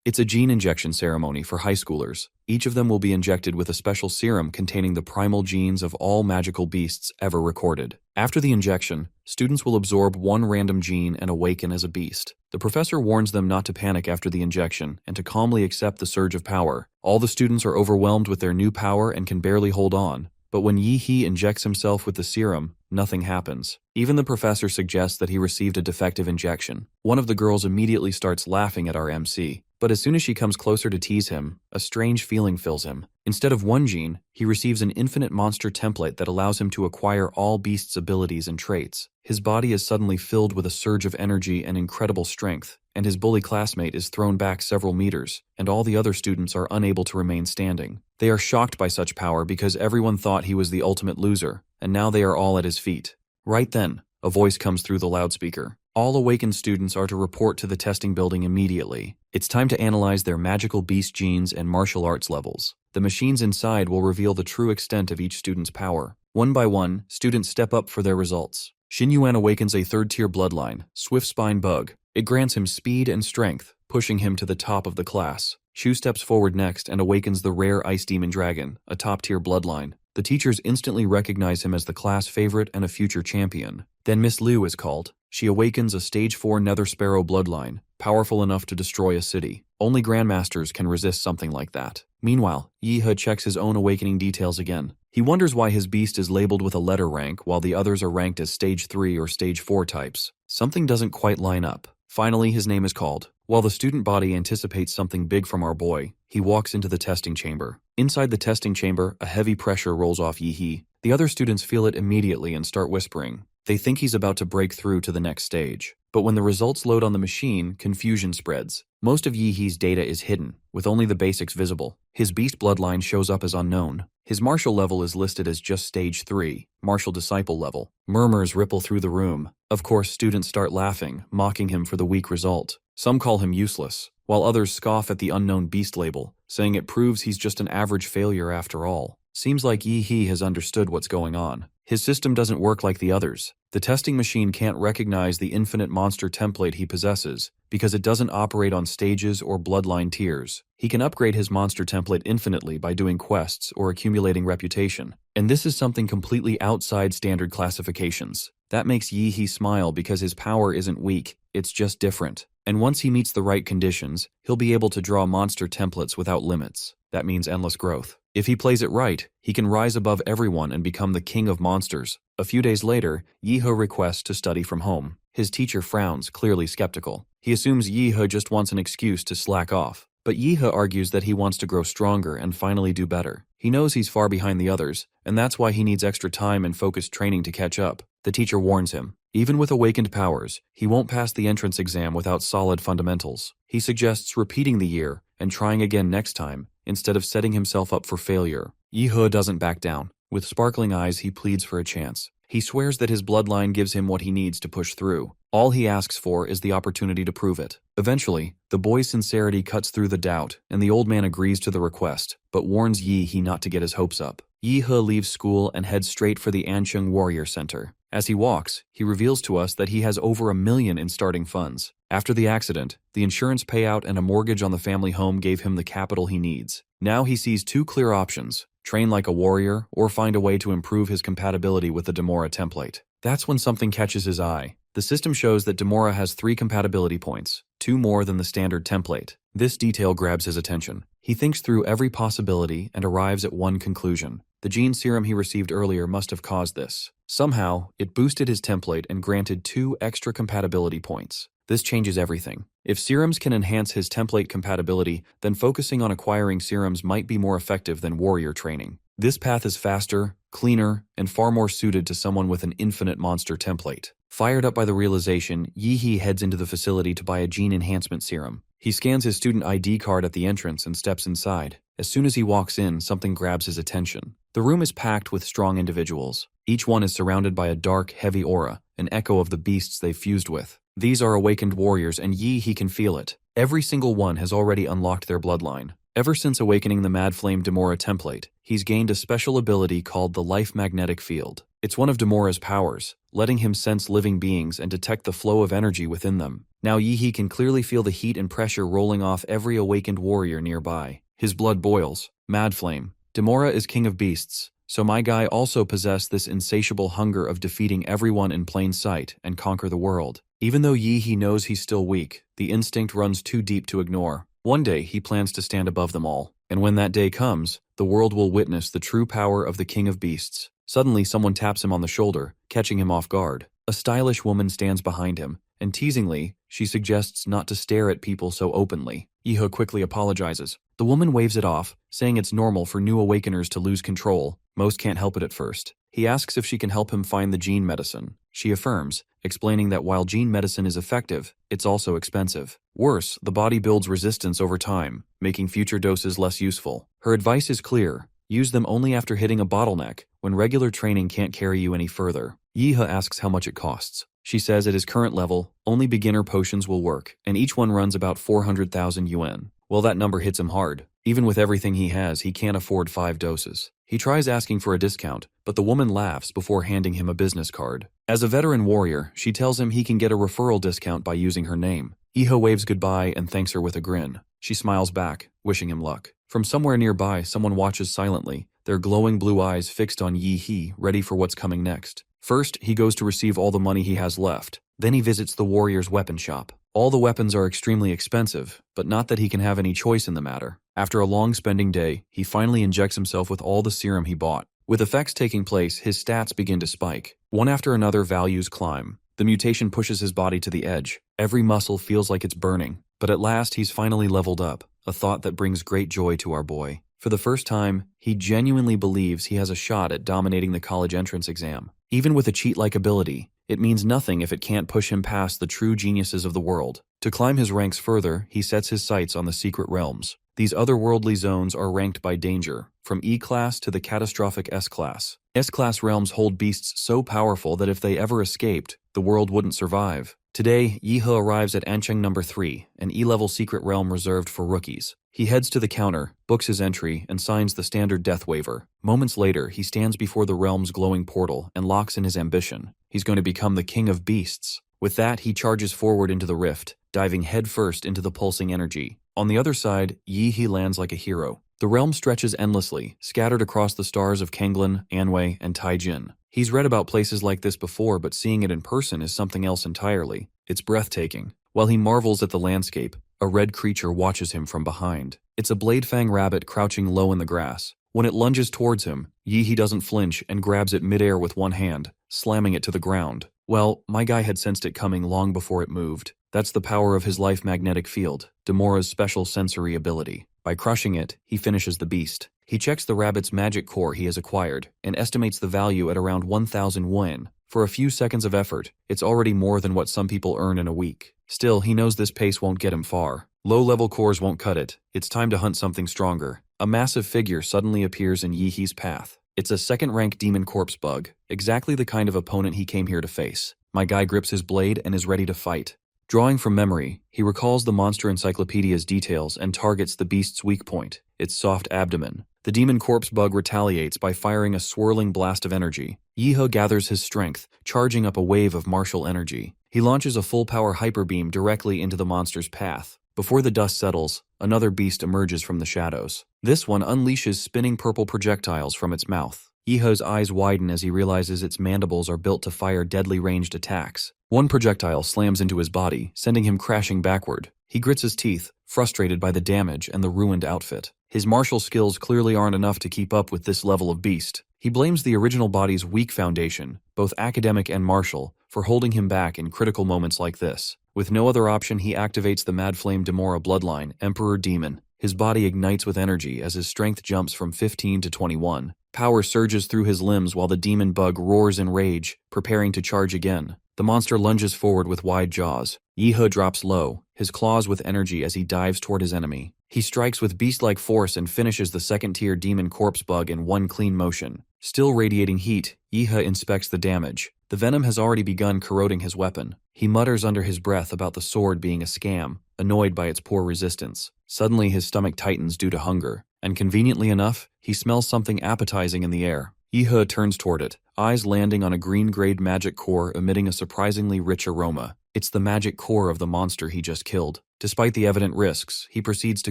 It's a gene injection ceremony for high schoolers. Each of them will be injected with a special serum containing the primal genes of all magical beasts ever recorded. After the injection, students will absorb one random gene and awaken as a beast. The professor warns them not to panic after the injection and to calmly accept the surge of power. All the students are overwhelmed with their new power and can barely hold on. But when Yi-He injects himself with the serum, nothing happens. Even the professor suggests that he received a defective injection. One of the girls immediately starts laughing at our MC. But as soon as she comes closer to tease him, a strange feeling fills him. Instead of one gene, he receives an infinite monster template that allows him to acquire all beasts' abilities and traits. His body is suddenly filled with a surge of energy and incredible strength, and his bully classmate is thrown back several meters, and all the other students are unable to remain standing. They are shocked by such power because everyone thought he was the ultimate loser, and now they are all at his feet. Right then, a voice comes through the loudspeaker. All awakened students are to report to the testing building immediately. It's time to analyze their magical beast genes and martial arts levels. The machines inside will reveal the true extent of each student's power. One by one, students step up for their results. Xinyuan awakens a third-tier bloodline, Swift Spine Bug. It grants him speed and strength, pushing him to the top of the class. Shu steps forward next and awakens the rare Ice Demon Dragon, a top-tier bloodline. The teachers instantly recognize him as the class favorite and a future champion. Then Miss Liu is called. She awakens a Stage 4 Nether Sparrow bloodline, powerful enough to destroy a city. Only Grandmasters can resist something like that. Meanwhile, Yi-He checks his own awakening details again. He wonders why his beast is labeled with a letter rank while the others are ranked as Stage 3 or Stage 4 types. Something doesn't quite line up. Finally, his name is called. While the student body anticipates something big from our boy, he walks into the testing chamber. Inside the testing chamber, a heavy pressure rolls off Yi-He. The other students feel it immediately and start whispering. They think he's about to break through to the next stage. But when the results load on the machine, confusion spreads. Most of Yi-He's data is hidden, with only the basics visible. His beast bloodline shows up as unknown. His martial level is listed as just Stage 3, martial disciple level. Murmurs ripple through the room. Of course, students start laughing, mocking him for the weak result. Some call him useless, while others scoff at the unknown beast label, saying it proves he's just an average failure after all. Seems like Yi-He has understood what's going on. His system doesn't work like the others. The testing machine can't recognize the infinite monster template he possesses because it doesn't operate on stages or bloodline tiers. He can upgrade his monster template infinitely by doing quests or accumulating reputation. And this is something completely outside standard classifications. That makes Yi-He smile because his power isn't weak, it's just different. And once he meets the right conditions, he'll be able to draw monster templates without limits. That means endless growth. If he plays it right, he can rise above everyone and become the king of monsters. A few days later, Yi-He requests to study from home. His teacher frowns, clearly skeptical. He assumes Yi-He just wants an excuse to slack off. But Yi-He argues that he wants to grow stronger and finally do better. He knows he's far behind the others, and that's why he needs extra time and focused training to catch up. The teacher warns him. Even with awakened powers, he won't pass the entrance exam without solid fundamentals. He suggests repeating the year and trying again next time, instead of setting himself up for failure. Yi-He doesn't back down. With sparkling eyes, he pleads for a chance. He swears that his bloodline gives him what he needs to push through. All he asks for is the opportunity to prove it. Eventually, the boy's sincerity cuts through the doubt, and the old man agrees to the request, but warns Yi-He not to get his hopes up. Yi-He leaves school and heads straight for the Ansheng Warrior Center. As he walks, he reveals to us that he has over $1 million in starting funds. After the accident, the insurance payout and a mortgage on the family home gave him the capital he needs. Now he sees two clear options: train like a warrior or find a way to improve his compatibility with the Demora template. That's when something catches his eye. The system shows that Demora has 3 compatibility points, 2 more than the standard template. This detail grabs his attention. He thinks through every possibility and arrives at one conclusion. The gene serum he received earlier must have caused this. Somehow, it boosted his template and granted 2 extra compatibility points. This changes everything. If serums can enhance his template compatibility, then focusing on acquiring serums might be more effective than warrior training. This path is faster, cleaner, and far more suited to someone with an infinite monster template. Fired up by the realization, Yi-He heads into the facility to buy a gene enhancement serum. He scans his student ID card at the entrance and steps inside. As soon as he walks in, something grabs his attention. The room is packed with strong individuals. Each one is surrounded by a dark, heavy aura, an echo of the beasts they've fused with. These are awakened warriors, and Yi-He can feel it. Every single one has already unlocked their bloodline. Ever since awakening the Mad Flame Demora template, he's gained a special ability called the Life Magnetic Field. It's one of Demora's powers, letting him sense living beings and detect the flow of energy within them. Now Yi can clearly feel the heat and pressure rolling off every awakened warrior nearby. His blood boils. Mad flame. Demora is king of beasts, so my guy also possessed this insatiable hunger of defeating everyone in plain sight and conquer the world. Even though Yi knows he's still weak, the instinct runs too deep to ignore. One day he plans to stand above them all, and when that day comes, the world will witness the true power of the king of beasts. Suddenly someone taps him on the shoulder, catching him off guard. A stylish woman stands behind him, and teasingly, she suggests not to stare at people so openly. Yi quickly apologizes. The woman waves it off, saying it's normal for new awakeners to lose control. Most can't help it at first. He asks if she can help him find the gene medicine. She affirms, explaining that while gene medicine is effective, it's also expensive. Worse, the body builds resistance over time, making future doses less useful. Her advice is clear. Use them only after hitting a bottleneck, when regular training can't carry you any further. Yi asks how much it costs. She says at his current level, only beginner potions will work, and each one runs about 400,000 yuan. Well, that number hits him hard. Even with everything he has, he can't afford 5 doses. He tries asking for a discount, but the woman laughs before handing him a business card. As a veteran warrior, she tells him he can get a referral discount by using her name. Yi waves goodbye and thanks her with a grin. She smiles back, wishing him luck. From somewhere nearby, someone watches silently, their glowing blue eyes fixed on Yi, ready for what's coming next. First, he goes to receive all the money he has left. Then he visits the warrior's weapon shop. All the weapons are extremely expensive, but not that he can have any choice in the matter. After a long spending day, he finally injects himself with all the serum he bought. With effects taking place, his stats begin to spike. One after another, values climb. The mutation pushes his body to the edge. Every muscle feels like it's burning. But at last, he's finally leveled up, a thought that brings great joy to our boy. For the first time, he genuinely believes he has a shot at dominating the college entrance exam. Even with a cheat-like ability, it means nothing if it can't push him past the true geniuses of the world. To climb his ranks further, he sets his sights on the secret realms. These otherworldly zones are ranked by danger, from E-class to the catastrophic S-class. S-class realms hold beasts so powerful that if they ever escaped, the world wouldn't survive. Today, Yi arrives at Ancheng number 3, an E-level secret realm reserved for rookies. He heads to the counter, books his entry, and signs the standard death waiver. Moments later, he stands before the realm's glowing portal and locks in his ambition. He's going to become the king of beasts. With that, he charges forward into the rift, diving headfirst into the pulsing energy. On the other side, Yi lands like a hero. The realm stretches endlessly, scattered across the stars of Kanglin, Anhui, and Taijin. He's read about places like this before, but seeing it in person is something else entirely. It's breathtaking. While he marvels at the landscape, a red creature watches him from behind. It's a blade-fang rabbit crouching low in the grass. When it lunges towards him, Yi doesn't flinch and grabs it midair with one hand, slamming it to the ground. Well, my guy had sensed it coming long before it moved. That's the power of his life magnetic field, Demora's special sensory ability. By crushing it, he finishes the beast. He checks the rabbit's magic core he has acquired and estimates the value at around 1,000 yuan. For a few seconds of effort, it's already more than what some people earn in a week. Still, he knows this pace won't get him far. Low-level cores won't cut it. It's time to hunt something stronger. A massive figure suddenly appears in Yi's path. It's a second-rank demon corpse bug, exactly the kind of opponent he came here to face. My guy grips his blade and is ready to fight. Drawing from memory, he recalls the monster encyclopedia's details and targets the beast's weak point, its soft abdomen. The demon corpse bug retaliates by firing a swirling blast of energy. Yi gathers his strength, charging up a wave of martial energy. He launches a full-power hyper beam directly into the monster's path. Before the dust settles, another beast emerges from the shadows. This one unleashes spinning purple projectiles from its mouth. Yi's eyes widen as he realizes its mandibles are built to fire deadly ranged attacks. One projectile slams into his body, sending him crashing backward. He grits his teeth, frustrated by the damage and the ruined outfit. His martial skills clearly aren't enough to keep up with this level of beast. He blames the original body's weak foundation, both academic and martial, for holding him back in critical moments like this. With no other option, he activates the Mad Flame Demora bloodline, Emperor Demon. His body ignites with energy as his strength jumps from 15 to 21. Power surges through his limbs while the demon bug roars in rage, preparing to charge again. The monster lunges forward with wide jaws. Yi drops low, his claws with energy as he dives toward his enemy. He strikes with beast-like force and finishes the second-tier demon corpse bug in one clean motion. Still radiating heat, Yi inspects the damage. The venom has already begun corroding his weapon. He mutters under his breath about the sword being a scam, annoyed by its poor resistance. Suddenly his stomach tightens due to hunger, and conveniently enough, he smells something appetizing in the air. Yi-he turns toward it, eyes landing on a green-grade magic core emitting a surprisingly rich aroma. It's the magic core of the monster he just killed. Despite the evident risks, he proceeds to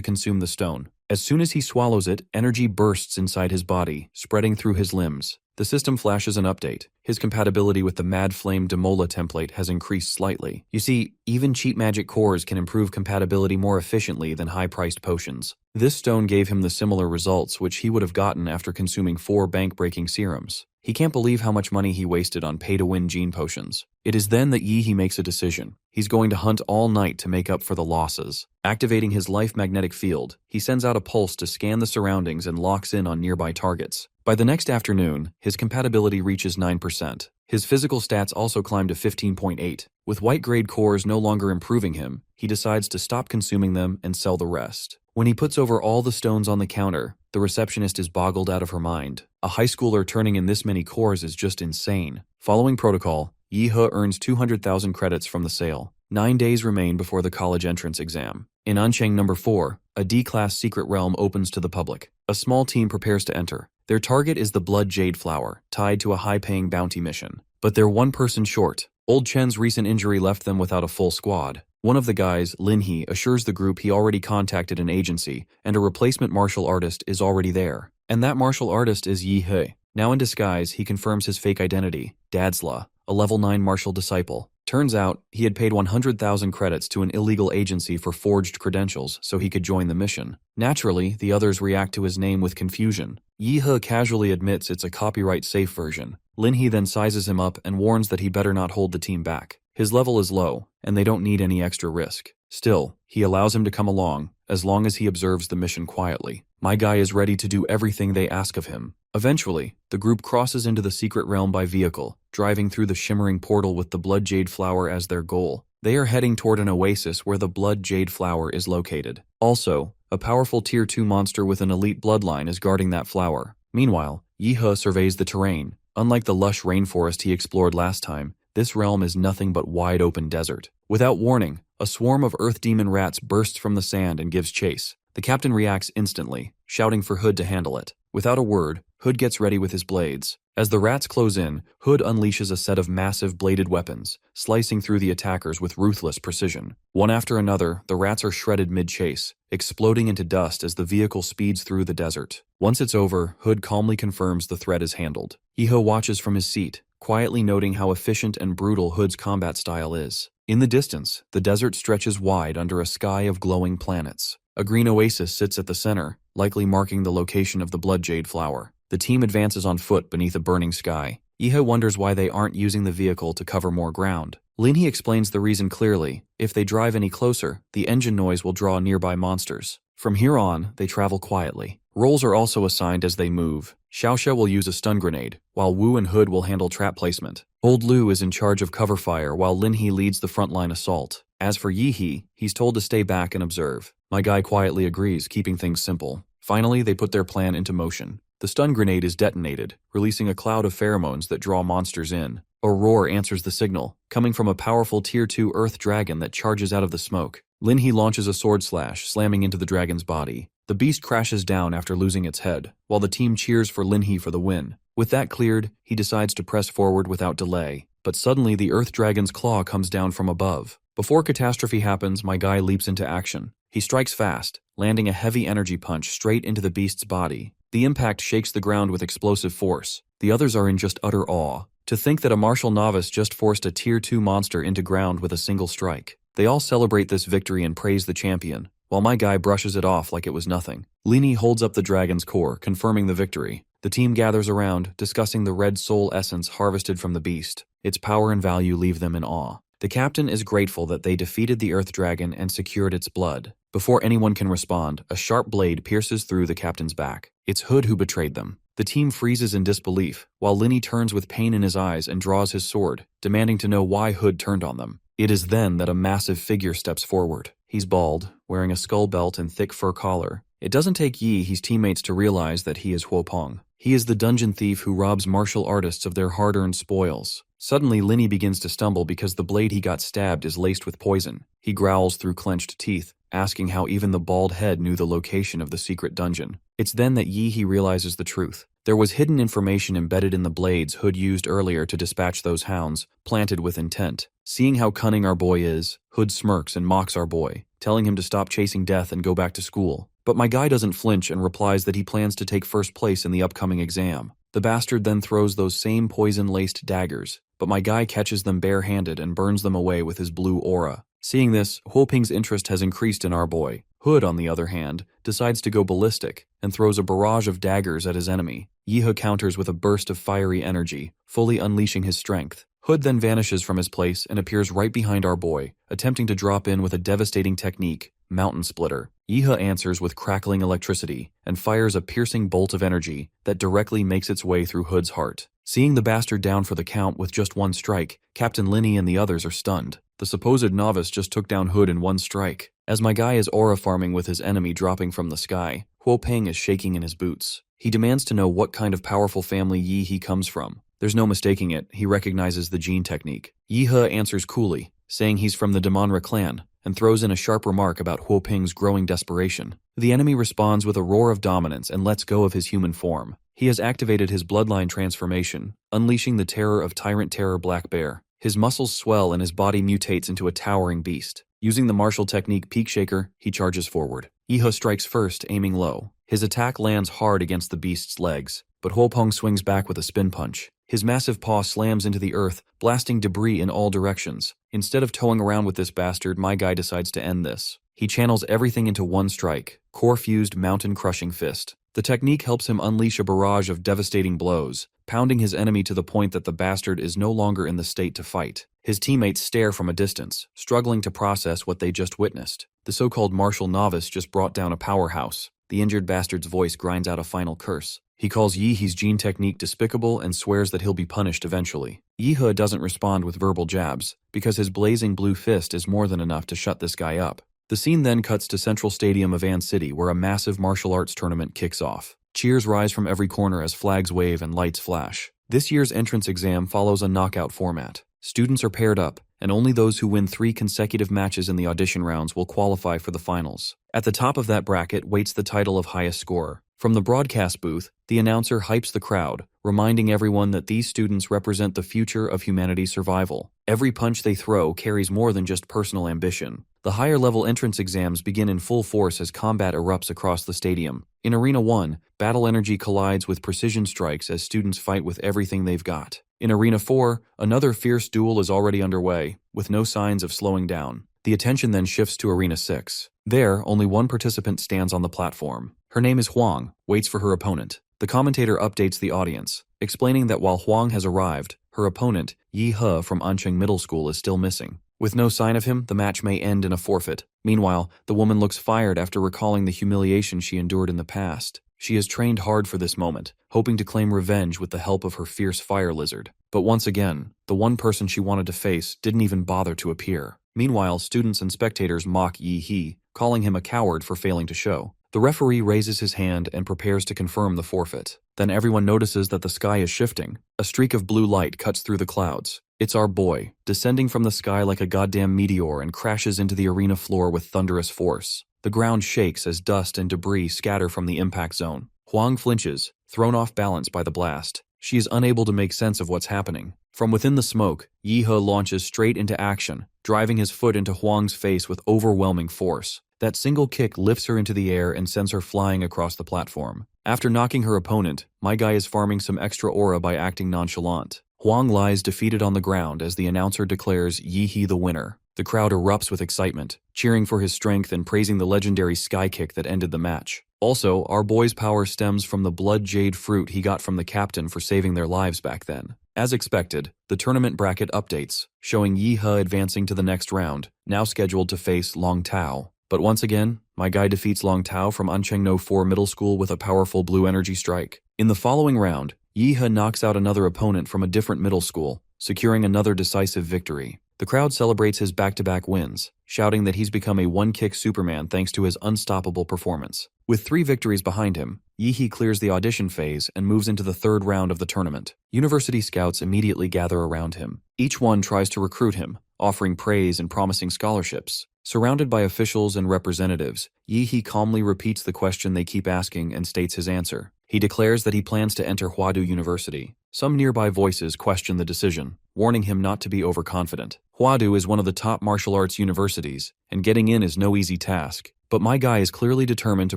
consume the stone. As soon as he swallows it, energy bursts inside his body, spreading through his limbs. The system flashes an update. His compatibility with the Mad Flame Demola template has increased slightly. You see, even cheap magic cores can improve compatibility more efficiently than high-priced potions. This stone gave him the similar results which he would have gotten after consuming 4 bank-breaking serums. He can't believe how much money he wasted on pay-to-win gene potions. It is then that Yi-he makes a decision. He's going to hunt all night to make up for the losses. Activating his life magnetic field, he sends out a pulse to scan the surroundings and locks in on nearby targets. By the next afternoon, his compatibility reaches 9%. His physical stats also climb to 15.8. With white-grade cores no longer improving him, he decides to stop consuming them and sell the rest. When he puts over all the stones on the counter, the receptionist is boggled out of her mind. A high schooler turning in this many cores is just insane. Following protocol, Yi-he earns 200,000 credits from the sale. 9 days remain before the college entrance exam. In Anchang number 4, a D-class secret realm opens to the public. A small team prepares to enter. Their target is the Blood Jade Flower, tied to a high-paying bounty mission. But they're one person short. Old Chen's recent injury left them without a full squad. One of the guys, Lin-he, assures the group he already contacted an agency, and a replacement martial artist is already there. And that martial artist is Yi-he. Now in disguise, he confirms his fake identity, Dadsla, a level 9 martial disciple. Turns out, he had paid 100,000 credits to an illegal agency for forged credentials so he could join the mission. Naturally, the others react to his name with confusion. Yi-he casually admits it's a copyright-safe version. Lin-he then sizes him up and warns that he better not hold the team back. His level is low, and they don't need any extra risk. Still, he allows him to come along, as long as he observes the mission quietly. My guy is ready to do everything they ask of him. Eventually, the group crosses into the secret realm by vehicle, driving through the shimmering portal with the Blood Jade Flower as their goal. They are heading toward an oasis where the Blood Jade Flower is located. Also, a powerful Tier 2 monster with an elite bloodline is guarding that flower. Meanwhile, Yi-he surveys the terrain. Unlike the lush rainforest he explored last time, this realm is nothing but wide-open desert. Without warning, a swarm of earth demon rats bursts from the sand and gives chase. The captain reacts instantly, shouting for Hood to handle it. Without a word, Hood gets ready with his blades. As the rats close in, Hood unleashes a set of massive bladed weapons, slicing through the attackers with ruthless precision. One after another, the rats are shredded mid-chase, exploding into dust as the vehicle speeds through the desert. Once it's over, Hood calmly confirms the threat is handled. Yi-he watches from his seat, quietly noting how efficient and brutal Hood's combat style is. In the distance, the desert stretches wide under a sky of glowing planets. A green oasis sits at the center, likely marking the location of the Blood Jade Flower. The team advances on foot beneath a burning sky. Yi-he wonders why they aren't using the vehicle to cover more ground. Lin-he explains the reason clearly. If they drive any closer, the engine noise will draw nearby monsters. From here on, they travel quietly. Roles are also assigned as they move. Xiaoxia will use a stun grenade, while Wu and Hood will handle trap placement. Old Lu is in charge of cover fire while Lin-he leads the frontline assault. As for Yi-he, he's told to stay back and observe. My guy quietly agrees, keeping things simple. Finally, they put their plan into motion. The stun grenade is detonated, releasing a cloud of pheromones that draw monsters in. A roar answers the signal, coming from a powerful Tier 2 Earth dragon that charges out of the smoke. Lin-he launches a sword slash, slamming into the dragon's body. The beast crashes down after losing its head, while the team cheers for Lin-he for the win. With that cleared, he decides to press forward without delay. But suddenly the Earth dragon's claw comes down from above. Before catastrophe happens, my guy leaps into action. He strikes fast, landing a heavy energy punch straight into the beast's body. The impact shakes the ground with explosive force. The others are in just utter awe. To think that a martial novice just forced a Tier 2 monster into ground with a single strike. They all celebrate this victory and praise the champion, while my guy brushes it off like it was nothing. Lin-he holds up the dragon's core, confirming the victory. The team gathers around, discussing the red soul essence harvested from the beast. Its power and value leave them in awe. The captain is grateful that they defeated the Earth Dragon and secured its blood. Before anyone can respond, a sharp blade pierces through the captain's back. It's Hood who betrayed them. The team freezes in disbelief, while Lin-he turns with pain in his eyes and draws his sword, demanding to know why Hood turned on them. It is then that a massive figure steps forward. He's bald, wearing a skull belt and thick fur collar. It doesn't take Yi-he's teammates to realize that he is Huopeng. He is the dungeon thief who robs martial artists of their hard-earned spoils. Suddenly, Lin-he begins to stumble because the blade he got stabbed is laced with poison. He growls through clenched teeth, asking how even the bald head knew the location of the secret dungeon. It's then that Yi-he realizes the truth. There was hidden information embedded in the blades Hood used earlier to dispatch those hounds, planted with intent. Seeing how cunning our boy is, Hood smirks and mocks our boy, telling him to stop chasing death and go back to school. But my guy doesn't flinch and replies that he plans to take first place in the upcoming exam. The bastard then throws those same poison-laced daggers, but my guy catches them bare-handed and burns them away with his blue aura. Seeing this, Huoping's interest has increased in our boy. Hood, on the other hand, decides to go ballistic and throws a barrage of daggers at his enemy. Yehe counters with a burst of fiery energy, fully unleashing his strength. Hood then vanishes from his place and appears right behind our boy, attempting to drop in with a devastating technique, Mountain Splitter. Yehe answers with crackling electricity and fires a piercing bolt of energy that directly makes its way through Hood's heart. Seeing the bastard down for the count with just one strike, Captain Linny and the others are stunned. The supposed novice just took down Hood in one strike. As my guy is aura farming with his enemy dropping from the sky, Huoping is shaking in his boots. He demands to know what kind of powerful family Yehe comes from. There's no mistaking it, he recognizes the gene technique. Yehe answers coolly, saying he's from the Damonra clan, and throws in a sharp remark about Huoping's growing desperation. The enemy responds with a roar of dominance and lets go of his human form. He has activated his bloodline transformation, unleashing the terror of Tyrant Terror Black Bear. His muscles swell and his body mutates into a towering beast. Using the martial technique Peak Shaker, he charges forward. Yehe strikes first, aiming low. His attack lands hard against the beast's legs, but Huoping swings back with a spin punch. His massive paw slams into the earth, blasting debris in all directions. Instead of towing around with this bastard, my guy decides to end this. He channels everything into one strike, core-fused mountain-crushing fist. The technique helps him unleash a barrage of devastating blows, pounding his enemy to the point that the bastard is no longer in the state to fight. His teammates stare from a distance, struggling to process what they just witnessed. The so-called martial novice just brought down a powerhouse. The injured bastard's voice grinds out a final curse. He calls Yehe's gene technique despicable and swears that he'll be punished eventually. Yehe doesn't respond with verbal jabs, because his blazing blue fist is more than enough to shut this guy up. The scene then cuts to Central Stadium of An City, where a massive martial arts tournament kicks off. Cheers rise from every corner as flags wave and lights flash. This year's entrance exam follows a knockout format. Students are paired up, and only those who win 3 consecutive matches in the audition rounds will qualify for the finals. At the top of that bracket waits the title of highest scorer. From the broadcast booth, the announcer hypes the crowd, reminding everyone that these students represent the future of humanity's survival. Every punch they throw carries more than just personal ambition. The higher-level entrance exams begin in full force as combat erupts across the stadium. In Arena 1, battle energy collides with precision strikes as students fight with everything they've got. In Arena 4, another fierce duel is already underway, with no signs of slowing down. The attention then shifts to Arena 6. There, only one participant stands on the platform. Her name is Huang, waits for her opponent. The commentator updates the audience, explaining that while Huang has arrived, her opponent, Yehe from Ancheng Middle School, is still missing. With no sign of him, the match may end in a forfeit. Meanwhile, the woman looks fired after recalling the humiliation she endured in the past. She has trained hard for this moment, hoping to claim revenge with the help of her fierce fire lizard. But once again, the one person she wanted to face didn't even bother to appear. Meanwhile, students and spectators mock Yehe, calling him a coward for failing to show. The referee raises his hand and prepares to confirm the forfeit. Then everyone notices that the sky is shifting. A streak of blue light cuts through the clouds. It's our boy, descending from the sky like a goddamn meteor and crashes into the arena floor with thunderous force. The ground shakes as dust and debris scatter from the impact zone. Huang flinches, thrown off balance by the blast. She is unable to make sense of what's happening. From within the smoke, Yehe launches straight into action, driving his foot into Huang's face with overwhelming force. That single kick lifts her into the air and sends her flying across the platform. After knocking her opponent, my guy is farming some extra aura by acting nonchalant. Huang lies defeated on the ground as the announcer declares Yehe the winner. The crowd erupts with excitement, cheering for his strength and praising the legendary sky kick that ended the match. Also, our boy's power stems from the blood jade fruit he got from the captain for saving their lives back then. As expected, the tournament bracket updates, showing Yehe advancing to the next round, now scheduled to face Long Tao. But once again, my guy defeats Long Tao from Ancheng No 4 Middle School with a powerful blue energy strike. In the following round, Yehe knocks out another opponent from a different middle school, securing another decisive victory. The crowd celebrates his back-to-back wins, shouting that he's become a one-kick Superman thanks to his unstoppable performance. With 3 victories behind him, Yehe clears the audition phase and moves into the 3rd round of the tournament. University scouts immediately gather around him. Each one tries to recruit him, offering praise and promising scholarships. Surrounded by officials and representatives, Yehe calmly repeats the question they keep asking and states his answer. He declares that he plans to enter Huadu University. Some nearby voices question the decision, warning him not to be overconfident. Huadu is one of the top martial arts universities, and getting in is no easy task. But my guy is clearly determined to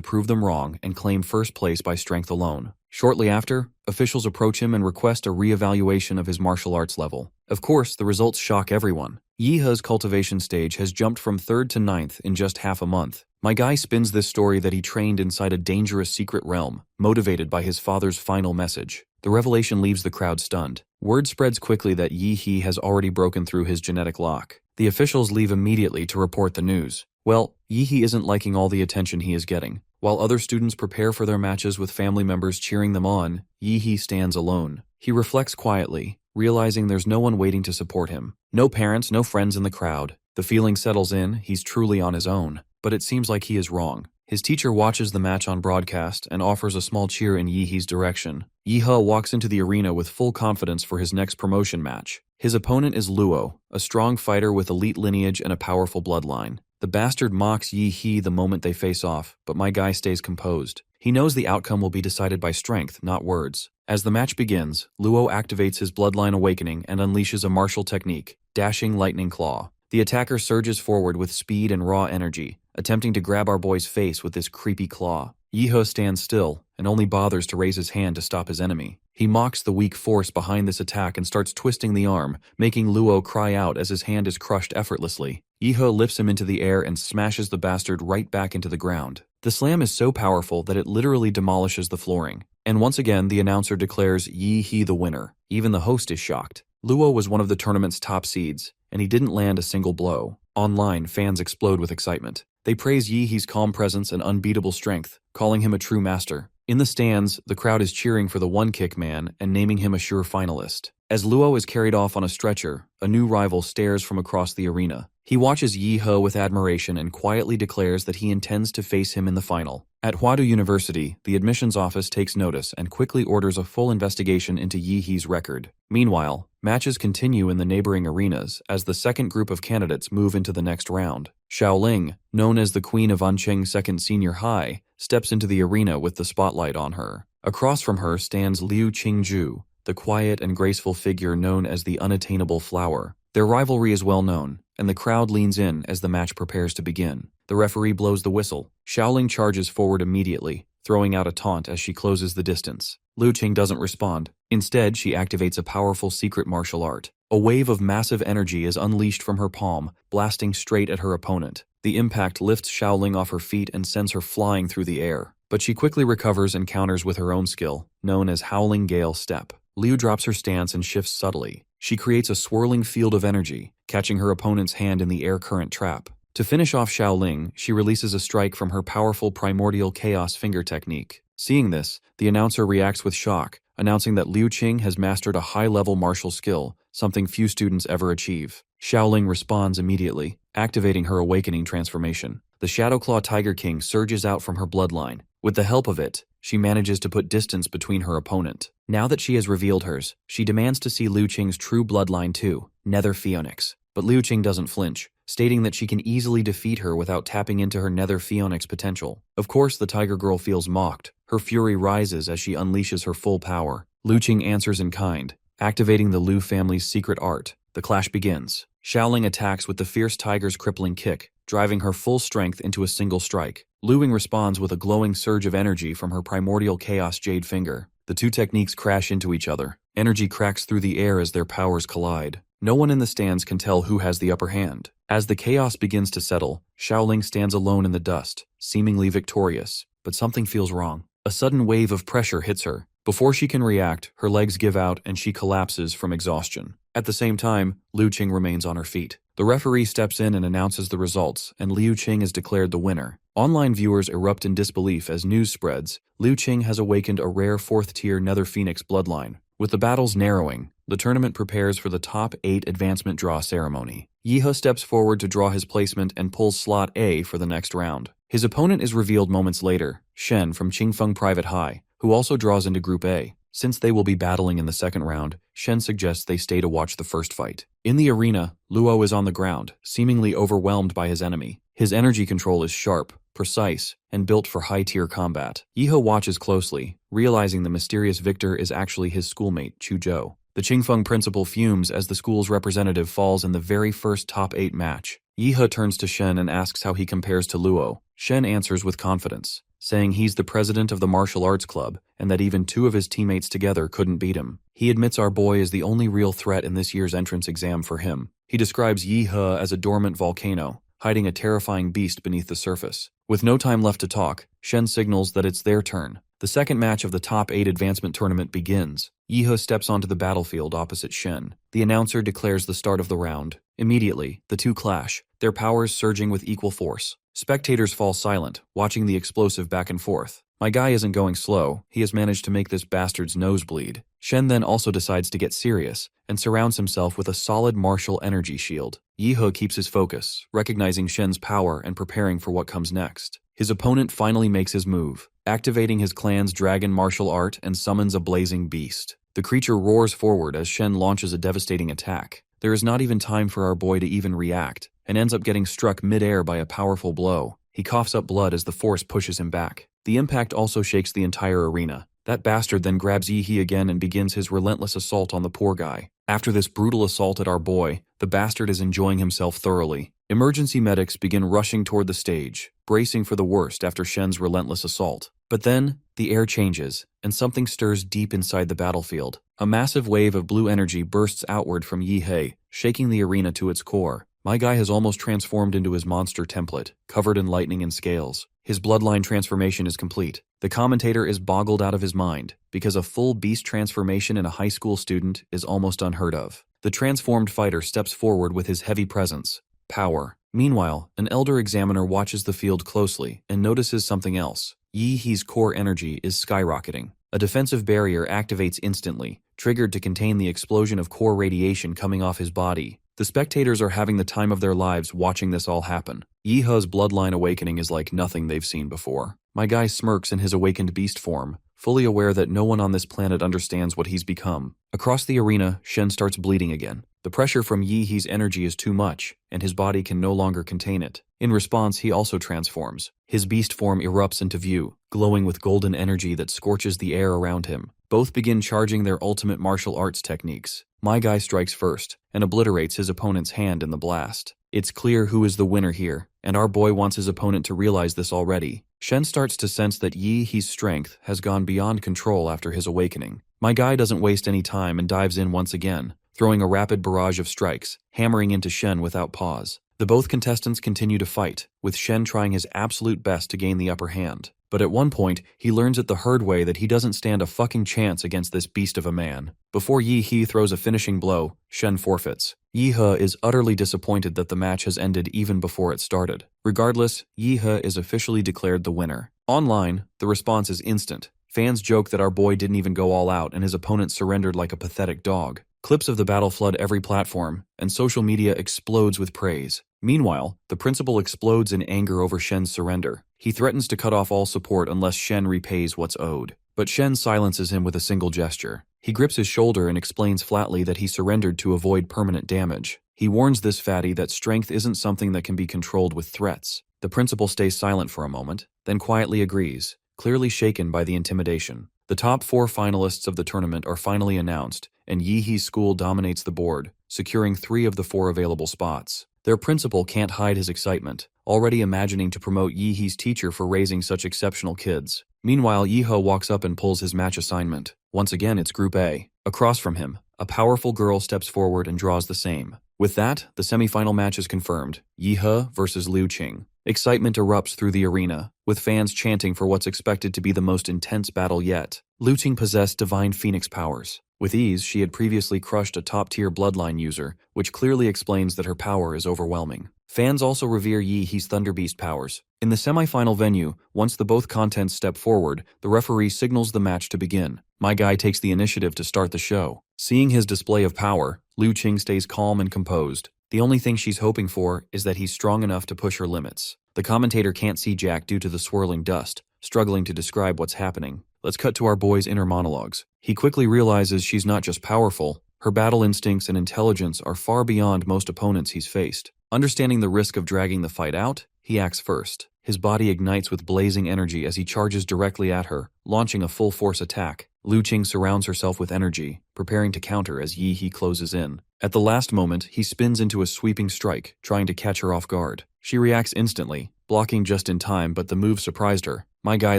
prove them wrong and claim first place by strength alone. Shortly after, officials approach him and request a re-evaluation of his martial arts level. Of course, the results shock everyone. Yihe's cultivation stage has jumped from 3rd to 9th in just half a month. My guy spins this story that he trained inside a dangerous secret realm, motivated by his father's final message. The revelation leaves the crowd stunned. Word spreads quickly that Yihe has already broken through his genetic lock. The officials leave immediately to report the news. Well, Yihe isn't liking all the attention he is getting. While other students prepare for their matches with family members cheering them on, Yihe stands alone. He reflects quietly, realizing there's no one waiting to support him. No parents, no friends in the crowd. The feeling settles in, he's truly on his own. But it seems like he is wrong. His teacher watches the match on broadcast and offers a small cheer in Yihe's direction. Yihe walks into the arena with full confidence for his next promotion match. His opponent is Luo, a strong fighter with elite lineage and a powerful bloodline. The bastard mocks Yihe the moment they face off, but my guy stays composed. He knows the outcome will be decided by strength, not words. As the match begins, Luo activates his bloodline awakening and unleashes a martial technique, Dashing Lightning Claw. The attacker surges forward with speed and raw energy, attempting to grab our boy's face with this creepy claw. Yihe stands still and only bothers to raise his hand to stop his enemy. He mocks the weak force behind this attack and starts twisting the arm, making Luo cry out as his hand is crushed effortlessly. Yihe lifts him into the air and smashes the bastard right back into the ground. The slam is so powerful that it literally demolishes the flooring. And once again, the announcer declares Yihe the winner. Even the host is shocked. Luo was one of the tournament's top seeds, and he didn't land a single blow. Online, fans explode with excitement. They praise Yihe's calm presence and unbeatable strength, calling him a true master. In the stands, the crowd is cheering for the one-kick man and naming him a sure finalist. As Luo is carried off on a stretcher, a new rival stares from across the arena. He watches Yihe with admiration and quietly declares that he intends to face him in the final. At Huadu University, the admissions office takes notice and quickly orders a full investigation into Yihe's record. Meanwhile, matches continue in the neighboring arenas as the second group of candidates move into the next round. Xiaoling, known as the Queen of Anqing Second Senior High, steps into the arena with the spotlight on her. Across from her stands Liu Qingju, the quiet and graceful figure known as the Unattainable Flower. Their rivalry is well known, and the crowd leans in as the match prepares to begin. The referee blows the whistle. Xiaoling charges forward immediately, throwing out a taunt as she closes the distance. Liu Qing doesn't respond. Instead, she activates a powerful secret martial art. A wave of massive energy is unleashed from her palm, blasting straight at her opponent. The impact lifts Xiaoling off her feet and sends her flying through the air. But she quickly recovers and counters with her own skill, known as Howling Gale Step. Liu drops her stance and shifts subtly. She creates a swirling field of energy, catching her opponent's hand in the air current trap. To finish off Xiaoling, she releases a strike from her powerful primordial chaos finger technique. Seeing this, the announcer reacts with shock, announcing that Liu Qing has mastered a high-level martial skill, something few students ever achieve. Xiaoling responds immediately, activating her awakening transformation. The Shadowclaw Tiger King surges out from her bloodline. With the help of it, she manages to put distance between her opponent. Now that she has revealed hers, she demands to see Liu Qing's true bloodline too, Nether Phoenix. But Liu Qing doesn't flinch, stating that she can easily defeat her without tapping into her Nether Phoenix potential. Of course, the Tiger Girl feels mocked. Her fury rises as she unleashes her full power. Liu Qing answers in kind, activating the Liu family's secret art. The clash begins. Xiaoling attacks with the fierce tiger's crippling kick, driving her full strength into a single strike. Liu Qing responds with a glowing surge of energy from her primordial chaos jade finger. The two techniques crash into each other. Energy cracks through the air as their powers collide. No one in the stands can tell who has the upper hand. As the chaos begins to settle, Xiaoling stands alone in the dust, seemingly victorious. But something feels wrong. A sudden wave of pressure hits her. Before she can react, her legs give out and she collapses from exhaustion. At the same time, Liu Qing remains on her feet. The referee steps in and announces the results, and Liu Qing is declared the winner. Online viewers erupt in disbelief as news spreads. Liu Qing has awakened a rare 4th-tier Nether Phoenix bloodline. With the battles narrowing, the tournament prepares for the top 8 advancement draw ceremony. Yihe steps forward to draw his placement and pulls slot A for the next round. His opponent is revealed moments later, Shen from Qingfeng Private High, who also draws into Group A. Since they will be battling in the second round, Shen suggests they stay to watch the first fight. In the arena, Luo is on the ground, seemingly overwhelmed by his enemy. His energy control is sharp, precise, and built for high-tier combat. Yihe watches closely, realizing the mysterious victor is actually his schoolmate, Chuzhou. The Qingfeng principal fumes as the school's representative falls in the very first top 8 match. Yihe turns to Shen and asks how he compares to Luo. Shen answers with confidence, saying he's the president of the martial arts club and that even 2 of his teammates together couldn't beat him. He admits our boy is the only real threat in this year's entrance exam for him. He describes Yihe as a dormant volcano, hiding a terrifying beast beneath the surface. With no time left to talk, Shen signals that it's their turn. The second match of the top 8 advancement tournament begins. Yihe steps onto the battlefield opposite Shen. The announcer declares the start of the round. Immediately, the two clash, their powers surging with equal force. Spectators fall silent, watching the explosive back and forth. My guy isn't going slow, he has managed to make this bastard's nose bleed. Shen then also decides to get serious, and surrounds himself with a solid martial energy shield. Yihe keeps his focus, recognizing Shen's power and preparing for what comes next. His opponent finally makes his move, activating his clan's dragon martial art and summons a blazing beast. The creature roars forward as Shen launches a devastating attack. There is not even time for our boy to even react, and ends up getting struck mid-air by a powerful blow. He coughs up blood as the force pushes him back. The impact also shakes the entire arena. That bastard then grabs Yihe again and begins his relentless assault on the poor guy. After this brutal assault at our boy, the bastard is enjoying himself thoroughly. Emergency medics begin rushing toward the stage, bracing for the worst after Shen's relentless assault. But then, the air changes, and something stirs deep inside the battlefield. A massive wave of blue energy bursts outward from Yihe, shaking the arena to its core. My guy has almost transformed into his monster template, covered in lightning and scales. His bloodline transformation is complete. The commentator is boggled out of his mind, because a full beast transformation in a high school student is almost unheard of. The transformed fighter steps forward with his heavy presence, power. Meanwhile, an elder examiner watches the field closely and notices something else. Yihe's core energy is skyrocketing. A defensive barrier activates instantly, triggered to contain the explosion of core radiation coming off his body. The spectators are having the time of their lives watching this all happen. Yihe's bloodline awakening is like nothing they've seen before. My guy smirks in his awakened beast form, fully aware that no one on this planet understands what he's become. Across the arena, Shen starts bleeding again. The pressure from Yihe's energy is too much, and his body can no longer contain it. In response, he also transforms. His beast form erupts into view, glowing with golden energy that scorches the air around him. Both begin charging their ultimate martial arts techniques. My guy strikes first, and obliterates his opponent's hand in the blast. It's clear who is the winner here, and our boy wants his opponent to realize this already. Shen starts to sense that Yihe's strength has gone beyond control after his awakening. My guy doesn't waste any time and dives in once again, throwing a rapid barrage of strikes, hammering into Shen without pause. The both contestants continue to fight, with Shen trying his absolute best to gain the upper hand. But at one point, he learns it the hard way that he doesn't stand a fucking chance against this beast of a man. Before Yihe throws a finishing blow, Shen forfeits. Yihe is utterly disappointed that the match has ended even before it started. Regardless, Yihe is officially declared the winner. Online, the response is instant. Fans joke that our boy didn't even go all out and his opponent surrendered like a pathetic dog. Clips of the battle flood every platform, and social media explodes with praise. Meanwhile, the principal explodes in anger over Shen's surrender. He threatens to cut off all support unless Shen repays what's owed. But Shen silences him with a single gesture. He grips his shoulder and explains flatly that he surrendered to avoid permanent damage. He warns this fatty that strength isn't something that can be controlled with threats. The principal stays silent for a moment, then quietly agrees, clearly shaken by the intimidation. The top 4 finalists of the tournament are finally announced, and Yihe's school dominates the board, securing 3 of the 4 available spots. Their principal can't hide his excitement, already imagining to promote Yihe's teacher for raising such exceptional kids. Meanwhile, Yihe walks up and pulls his match assignment. Once again, it's Group A. Across from him, a powerful girl steps forward and draws the same. With that, the semifinal match is confirmed. Yihe versus Liu Qing. Excitement erupts through the arena, with fans chanting for what's expected to be the most intense battle yet. Liu Qing possessed divine phoenix powers. With ease, she had previously crushed a top-tier bloodline user, which clearly explains that her power is overwhelming. Fans also revere Yihe's Thunder Beast powers. In the semifinal venue, once the both contents step forward, the referee signals the match to begin. My guy takes the initiative to start the show. Seeing his display of power, Liu Qing stays calm and composed. The only thing she's hoping for is that he's strong enough to push her limits. The commentator can't see Jack due to the swirling dust, struggling to describe what's happening. Let's cut to our boy's inner monologues. He quickly realizes she's not just powerful, her battle instincts and intelligence are far beyond most opponents he's faced. Understanding the risk of dragging the fight out, he acts first. His body ignites with blazing energy as he charges directly at her, launching a full-force attack. Lu Qing surrounds herself with energy, preparing to counter as Yi He closes in. At the last moment, he spins into a sweeping strike, trying to catch her off guard. She reacts instantly, blocking just in time, but the move surprised her. My guy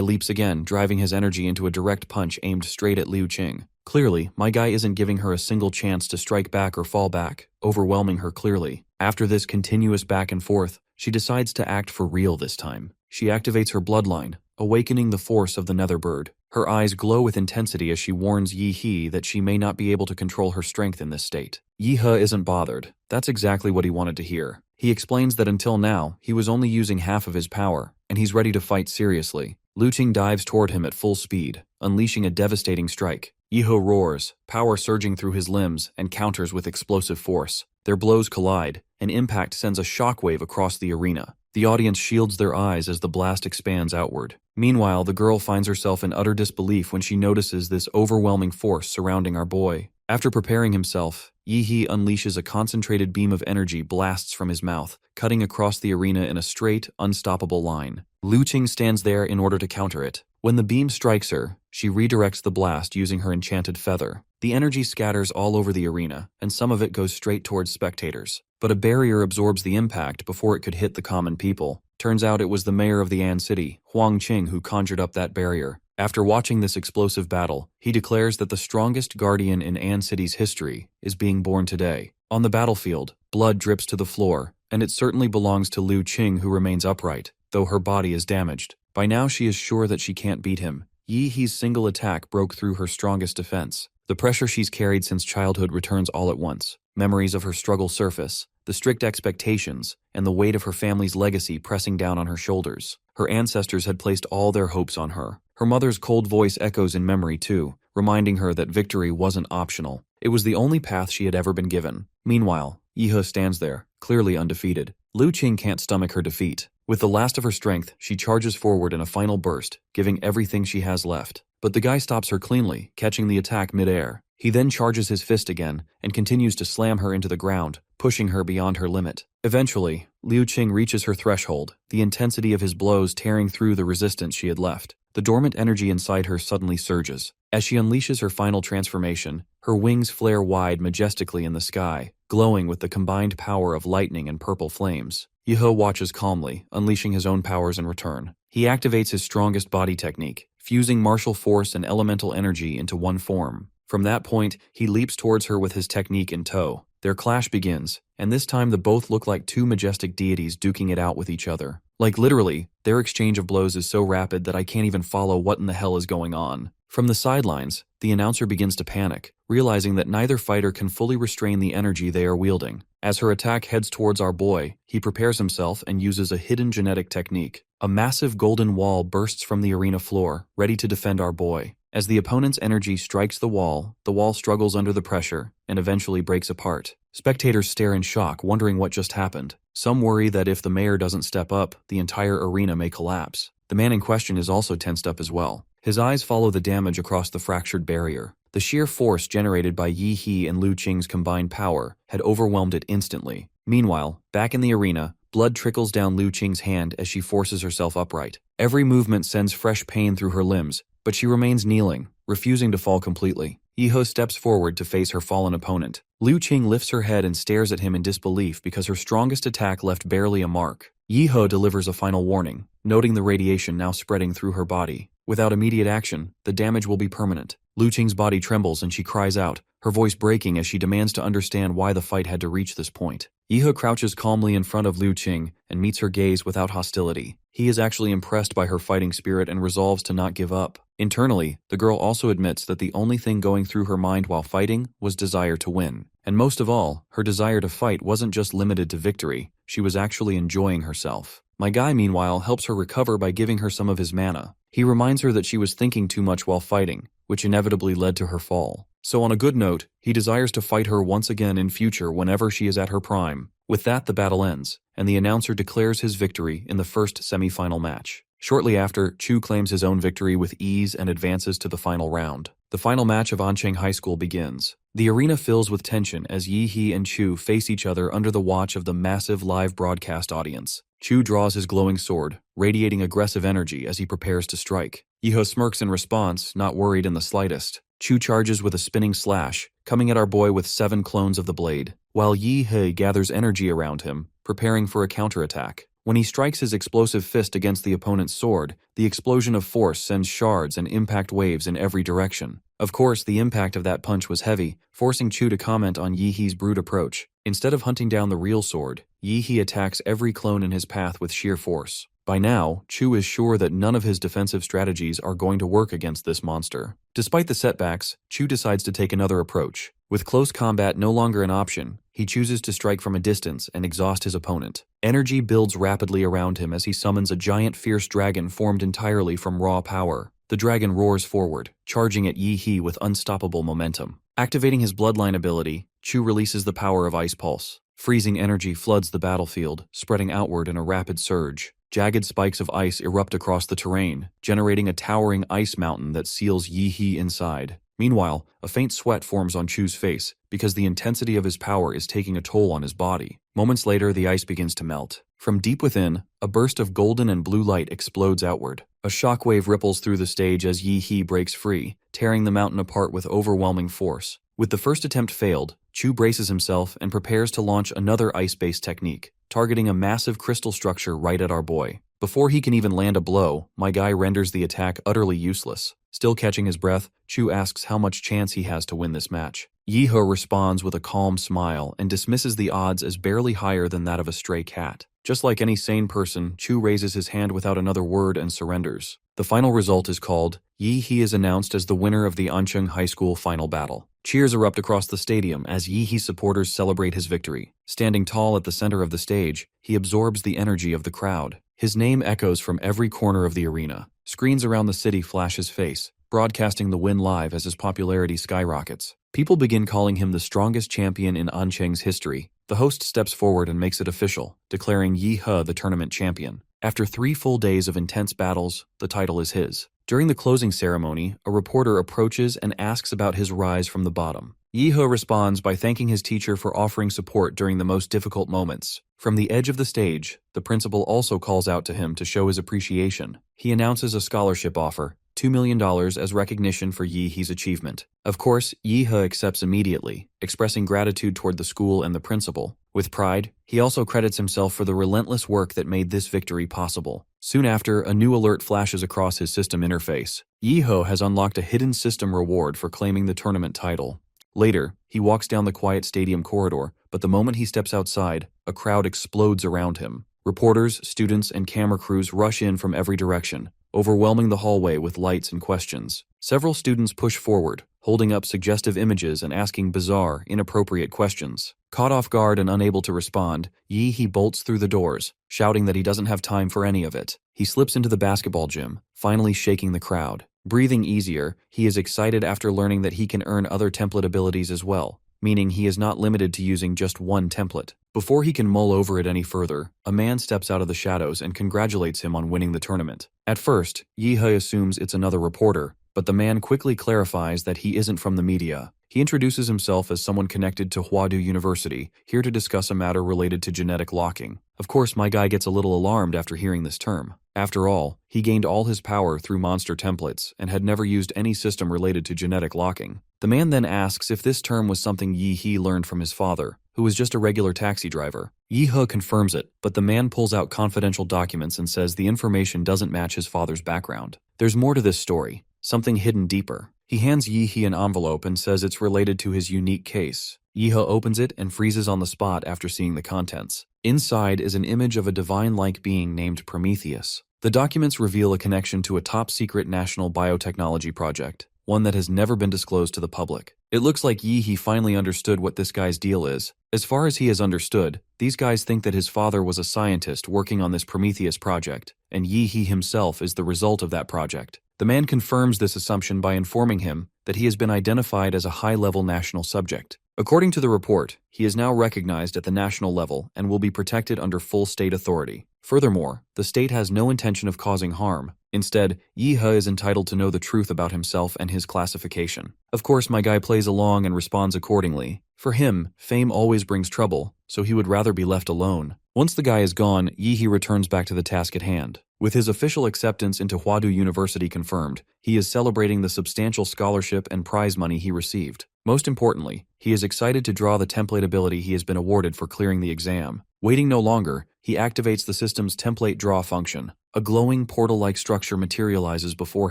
leaps again, driving his energy into a direct punch aimed straight at Liu Qing. Clearly, my guy isn't giving her a single chance to strike back or fall back, overwhelming her clearly. After this continuous back and forth, she decides to act for real this time. She activates her bloodline, awakening the force of the nether bird. Her eyes glow with intensity as she warns Yi He that she may not be able to control her strength in this state. Yi He isn't bothered. That's exactly what he wanted to hear. He explains that until now, he was only using half of his power, and he's ready to fight seriously. Lu Qing dives toward him at full speed, unleashing a devastating strike. Yi He roars, power surging through his limbs, and counters with explosive force. Their blows collide, and impact sends a shockwave across the arena. The audience shields their eyes as the blast expands outward. Meanwhile, the girl finds herself in utter disbelief when she notices this overwhelming force surrounding our boy. After preparing himself, Yi He unleashes a concentrated beam of energy blasts from his mouth, cutting across the arena in a straight, unstoppable line. Lu Qing stands there in order to counter it. When the beam strikes her, she redirects the blast using her enchanted feather. The energy scatters all over the arena, and some of it goes straight towards spectators. But a barrier absorbs the impact before it could hit the common people. Turns out it was the mayor of the An City, Huang Qing, who conjured up that barrier. After watching this explosive battle, he declares that the strongest guardian in An City's history is being born today. On the battlefield, blood drips to the floor, and it certainly belongs to Lu Qing, who remains upright, though her body is damaged. By now she is sure that she can't beat him. Yi He's single attack broke through her strongest defense. The pressure she's carried since childhood returns all at once. Memories of her struggle surface, the strict expectations, and the weight of her family's legacy pressing down on her shoulders. Her ancestors had placed all their hopes on her. Her mother's cold voice echoes in memory too, reminding her that victory wasn't optional. It was the only path she had ever been given. Meanwhile, Yi He stands there, clearly undefeated. Lu Qing can't stomach her defeat. With the last of her strength, she charges forward in a final burst, giving everything she has left. But the guy stops her cleanly, catching the attack mid-air. He then charges his fist again, and continues to slam her into the ground, pushing her beyond her limit. Eventually, Liu Qing reaches her threshold, the intensity of his blows tearing through the resistance she had left. The dormant energy inside her suddenly surges. As she unleashes her final transformation, her wings flare wide majestically in the sky, glowing with the combined power of lightning and purple flames. Yi He watches calmly, unleashing his own powers in return. He activates his strongest body technique, fusing martial force and elemental energy into one form. From that point, he leaps towards her with his technique in tow. Their clash begins, and this time the both look like two majestic deities duking it out with each other. Like literally, their exchange of blows is so rapid that I can't even follow what in the hell is going on. From the sidelines, the announcer begins to panic, realizing that neither fighter can fully restrain the energy they are wielding. As her attack heads towards our boy, he prepares himself and uses a hidden genetic technique. A massive golden wall bursts from the arena floor, ready to defend our boy. As the opponent's energy strikes the wall struggles under the pressure and eventually breaks apart. Spectators stare in shock, wondering what just happened. Some worry that if the mayor doesn't step up, the entire arena may collapse. The man in question is also tensed up as well. His eyes follow the damage across the fractured barrier. The sheer force generated by Yi He and Lu Qing's combined power had overwhelmed it instantly. Meanwhile, back in the arena, blood trickles down Lu Qing's hand as she forces herself upright. Every movement sends fresh pain through her limbs, but she remains kneeling, refusing to fall completely. Yi He steps forward to face her fallen opponent. Lu Qing lifts her head and stares at him in disbelief because her strongest attack left barely a mark. Yi He delivers a final warning, noting the radiation now spreading through her body. Without immediate action, the damage will be permanent. Lu Qing's body trembles and she cries out, her voice breaking as she demands to understand why the fight had to reach this point. Yi He crouches calmly in front of Lu Qing and meets her gaze without hostility. He is actually impressed by her fighting spirit and resolves to not give up. Internally, the girl also admits that the only thing going through her mind while fighting was desire to win. And most of all, her desire to fight wasn't just limited to victory, she was actually enjoying herself. My guy, meanwhile, helps her recover by giving her some of his mana. He reminds her that she was thinking too much while fighting, which inevitably led to her fall. So on a good note, he desires to fight her once again in future whenever she is at her prime. With that, the battle ends, and the announcer declares his victory in the first semifinal match. Shortly after, Chu claims his own victory with ease and advances to the final round. The final match of Ancheng High School begins. The arena fills with tension as Yi He and Chu face each other under the watch of the massive live broadcast audience. Chu draws his glowing sword, radiating aggressive energy as he prepares to strike. Yi-He smirks in response, not worried in the slightest. Chu charges with a spinning slash, coming at our boy with 7 clones of the blade, while Yi-He gathers energy around him, preparing for a counterattack. When he strikes his explosive fist against the opponent's sword, the explosion of force sends shards and impact waves in every direction. Of course, the impact of that punch was heavy, forcing Chu to comment on Yi-He's brute approach. Instead of hunting down the real sword, Yi-He attacks every clone in his path with sheer force. By now, Chu is sure that none of his defensive strategies are going to work against this monster. Despite the setbacks, Chu decides to take another approach. With close combat no longer an option, he chooses to strike from a distance and exhaust his opponent. Energy builds rapidly around him as he summons a giant fierce dragon formed entirely from raw power. The dragon roars forward, charging at Yi-He with unstoppable momentum. Activating his bloodline ability, Chu releases the power of Ice Pulse. Freezing energy floods the battlefield, spreading outward in a rapid surge. Jagged spikes of ice erupt across the terrain, generating a towering ice mountain that seals Yi-He inside. Meanwhile, a faint sweat forms on Chu's face because the intensity of his power is taking a toll on his body. Moments later, the ice begins to melt. From deep within, a burst of golden and blue light explodes outward. A shockwave ripples through the stage as Yi-He breaks free, tearing the mountain apart with overwhelming force. With the first attempt failed, Chu braces himself and prepares to launch another ice-based technique, targeting a massive crystal structure right at our boy. Before he can even land a blow, my guy renders the attack utterly useless. Still catching his breath, Chu asks how much chance he has to win this match. Yi-He responds with a calm smile and dismisses the odds as barely higher than that of a stray cat. Just like any sane person, Chu raises his hand without another word and surrenders. The final result is called. Yi-He is announced as the winner of the Ancheng High School final battle. Cheers erupt across the stadium as Yi-He supporters celebrate his victory. Standing tall at the center of the stage, he absorbs the energy of the crowd. His name echoes from every corner of the arena. Screens around the city flash his face, broadcasting the win live as his popularity skyrockets. People begin calling him the strongest champion in Ancheng's history. The host steps forward and makes it official, declaring Yi-He the tournament champion. After 3 full days of intense battles, the title is his. During the closing ceremony, a reporter approaches and asks about his rise from the bottom. Yi-He responds by thanking his teacher for offering support during the most difficult moments. From the edge of the stage, the principal also calls out to him to show his appreciation. He announces a scholarship offer, $2 million as recognition for Yi-He's achievement. Of course, Yi-He accepts immediately, expressing gratitude toward the school and the principal. With pride, he also credits himself for the relentless work that made this victory possible. Soon after, a new alert flashes across his system interface. Yi-He has unlocked a hidden system reward for claiming the tournament title. Later, he walks down the quiet stadium corridor, but the moment he steps outside, a crowd explodes around him. Reporters, students, and camera crews rush in from every direction, overwhelming the hallway with lights and questions. Several students push forward, holding up suggestive images and asking bizarre, inappropriate questions. Caught off guard and unable to respond, Yi-He bolts through the doors, shouting that he doesn't have time for any of it. He slips into the basketball gym, finally shaking the crowd. Breathing easier, he is excited after learning that he can earn other template abilities as well, meaning he is not limited to using just one template. Before he can mull over it any further, a man steps out of the shadows and congratulates him on winning the tournament. At first, Yi-He assumes it's another reporter, but the man quickly clarifies that he isn't from the media. He introduces himself as someone connected to Huadu University, here to discuss a matter related to genetic locking. Of course, my guy gets a little alarmed after hearing this term. After all, he gained all his power through monster templates and had never used any system related to genetic locking. The man then asks if this term was something Yi-He learned from his father, who was just a regular taxi driver. Yi-He confirms it, but the man pulls out confidential documents and says the information doesn't match his father's background. There's more to this story, something hidden deeper. He hands Yi-He an envelope and says it's related to his unique case. Yi-He opens it and freezes on the spot after seeing the contents. Inside is an image of a divine-like being named Prometheus. The documents reveal a connection to a top-secret national biotechnology project, one that has never been disclosed to the public. It looks like Yi-He finally understood what this guy's deal is. As far as he has understood, these guys think that his father was a scientist working on this Prometheus project, and Yi-He himself is the result of that project. The man confirms this assumption by informing him that he has been identified as a high-level national subject. According to the report, he is now recognized at the national level and will be protected under full state authority. Furthermore, the state has no intention of causing harm. Instead, Yi-he is entitled to know the truth about himself and his classification. Of course, my guy plays along and responds accordingly. For him, fame always brings trouble, so he would rather be left alone. Once the guy is gone, Yi-he returns back to the task at hand. With his official acceptance into Hwadu University confirmed, he is celebrating the substantial scholarship and prize money he received. Most importantly, he is excited to draw the template ability he has been awarded for clearing the exam. Waiting no longer, he activates the system's template draw function. A glowing portal-like structure materializes before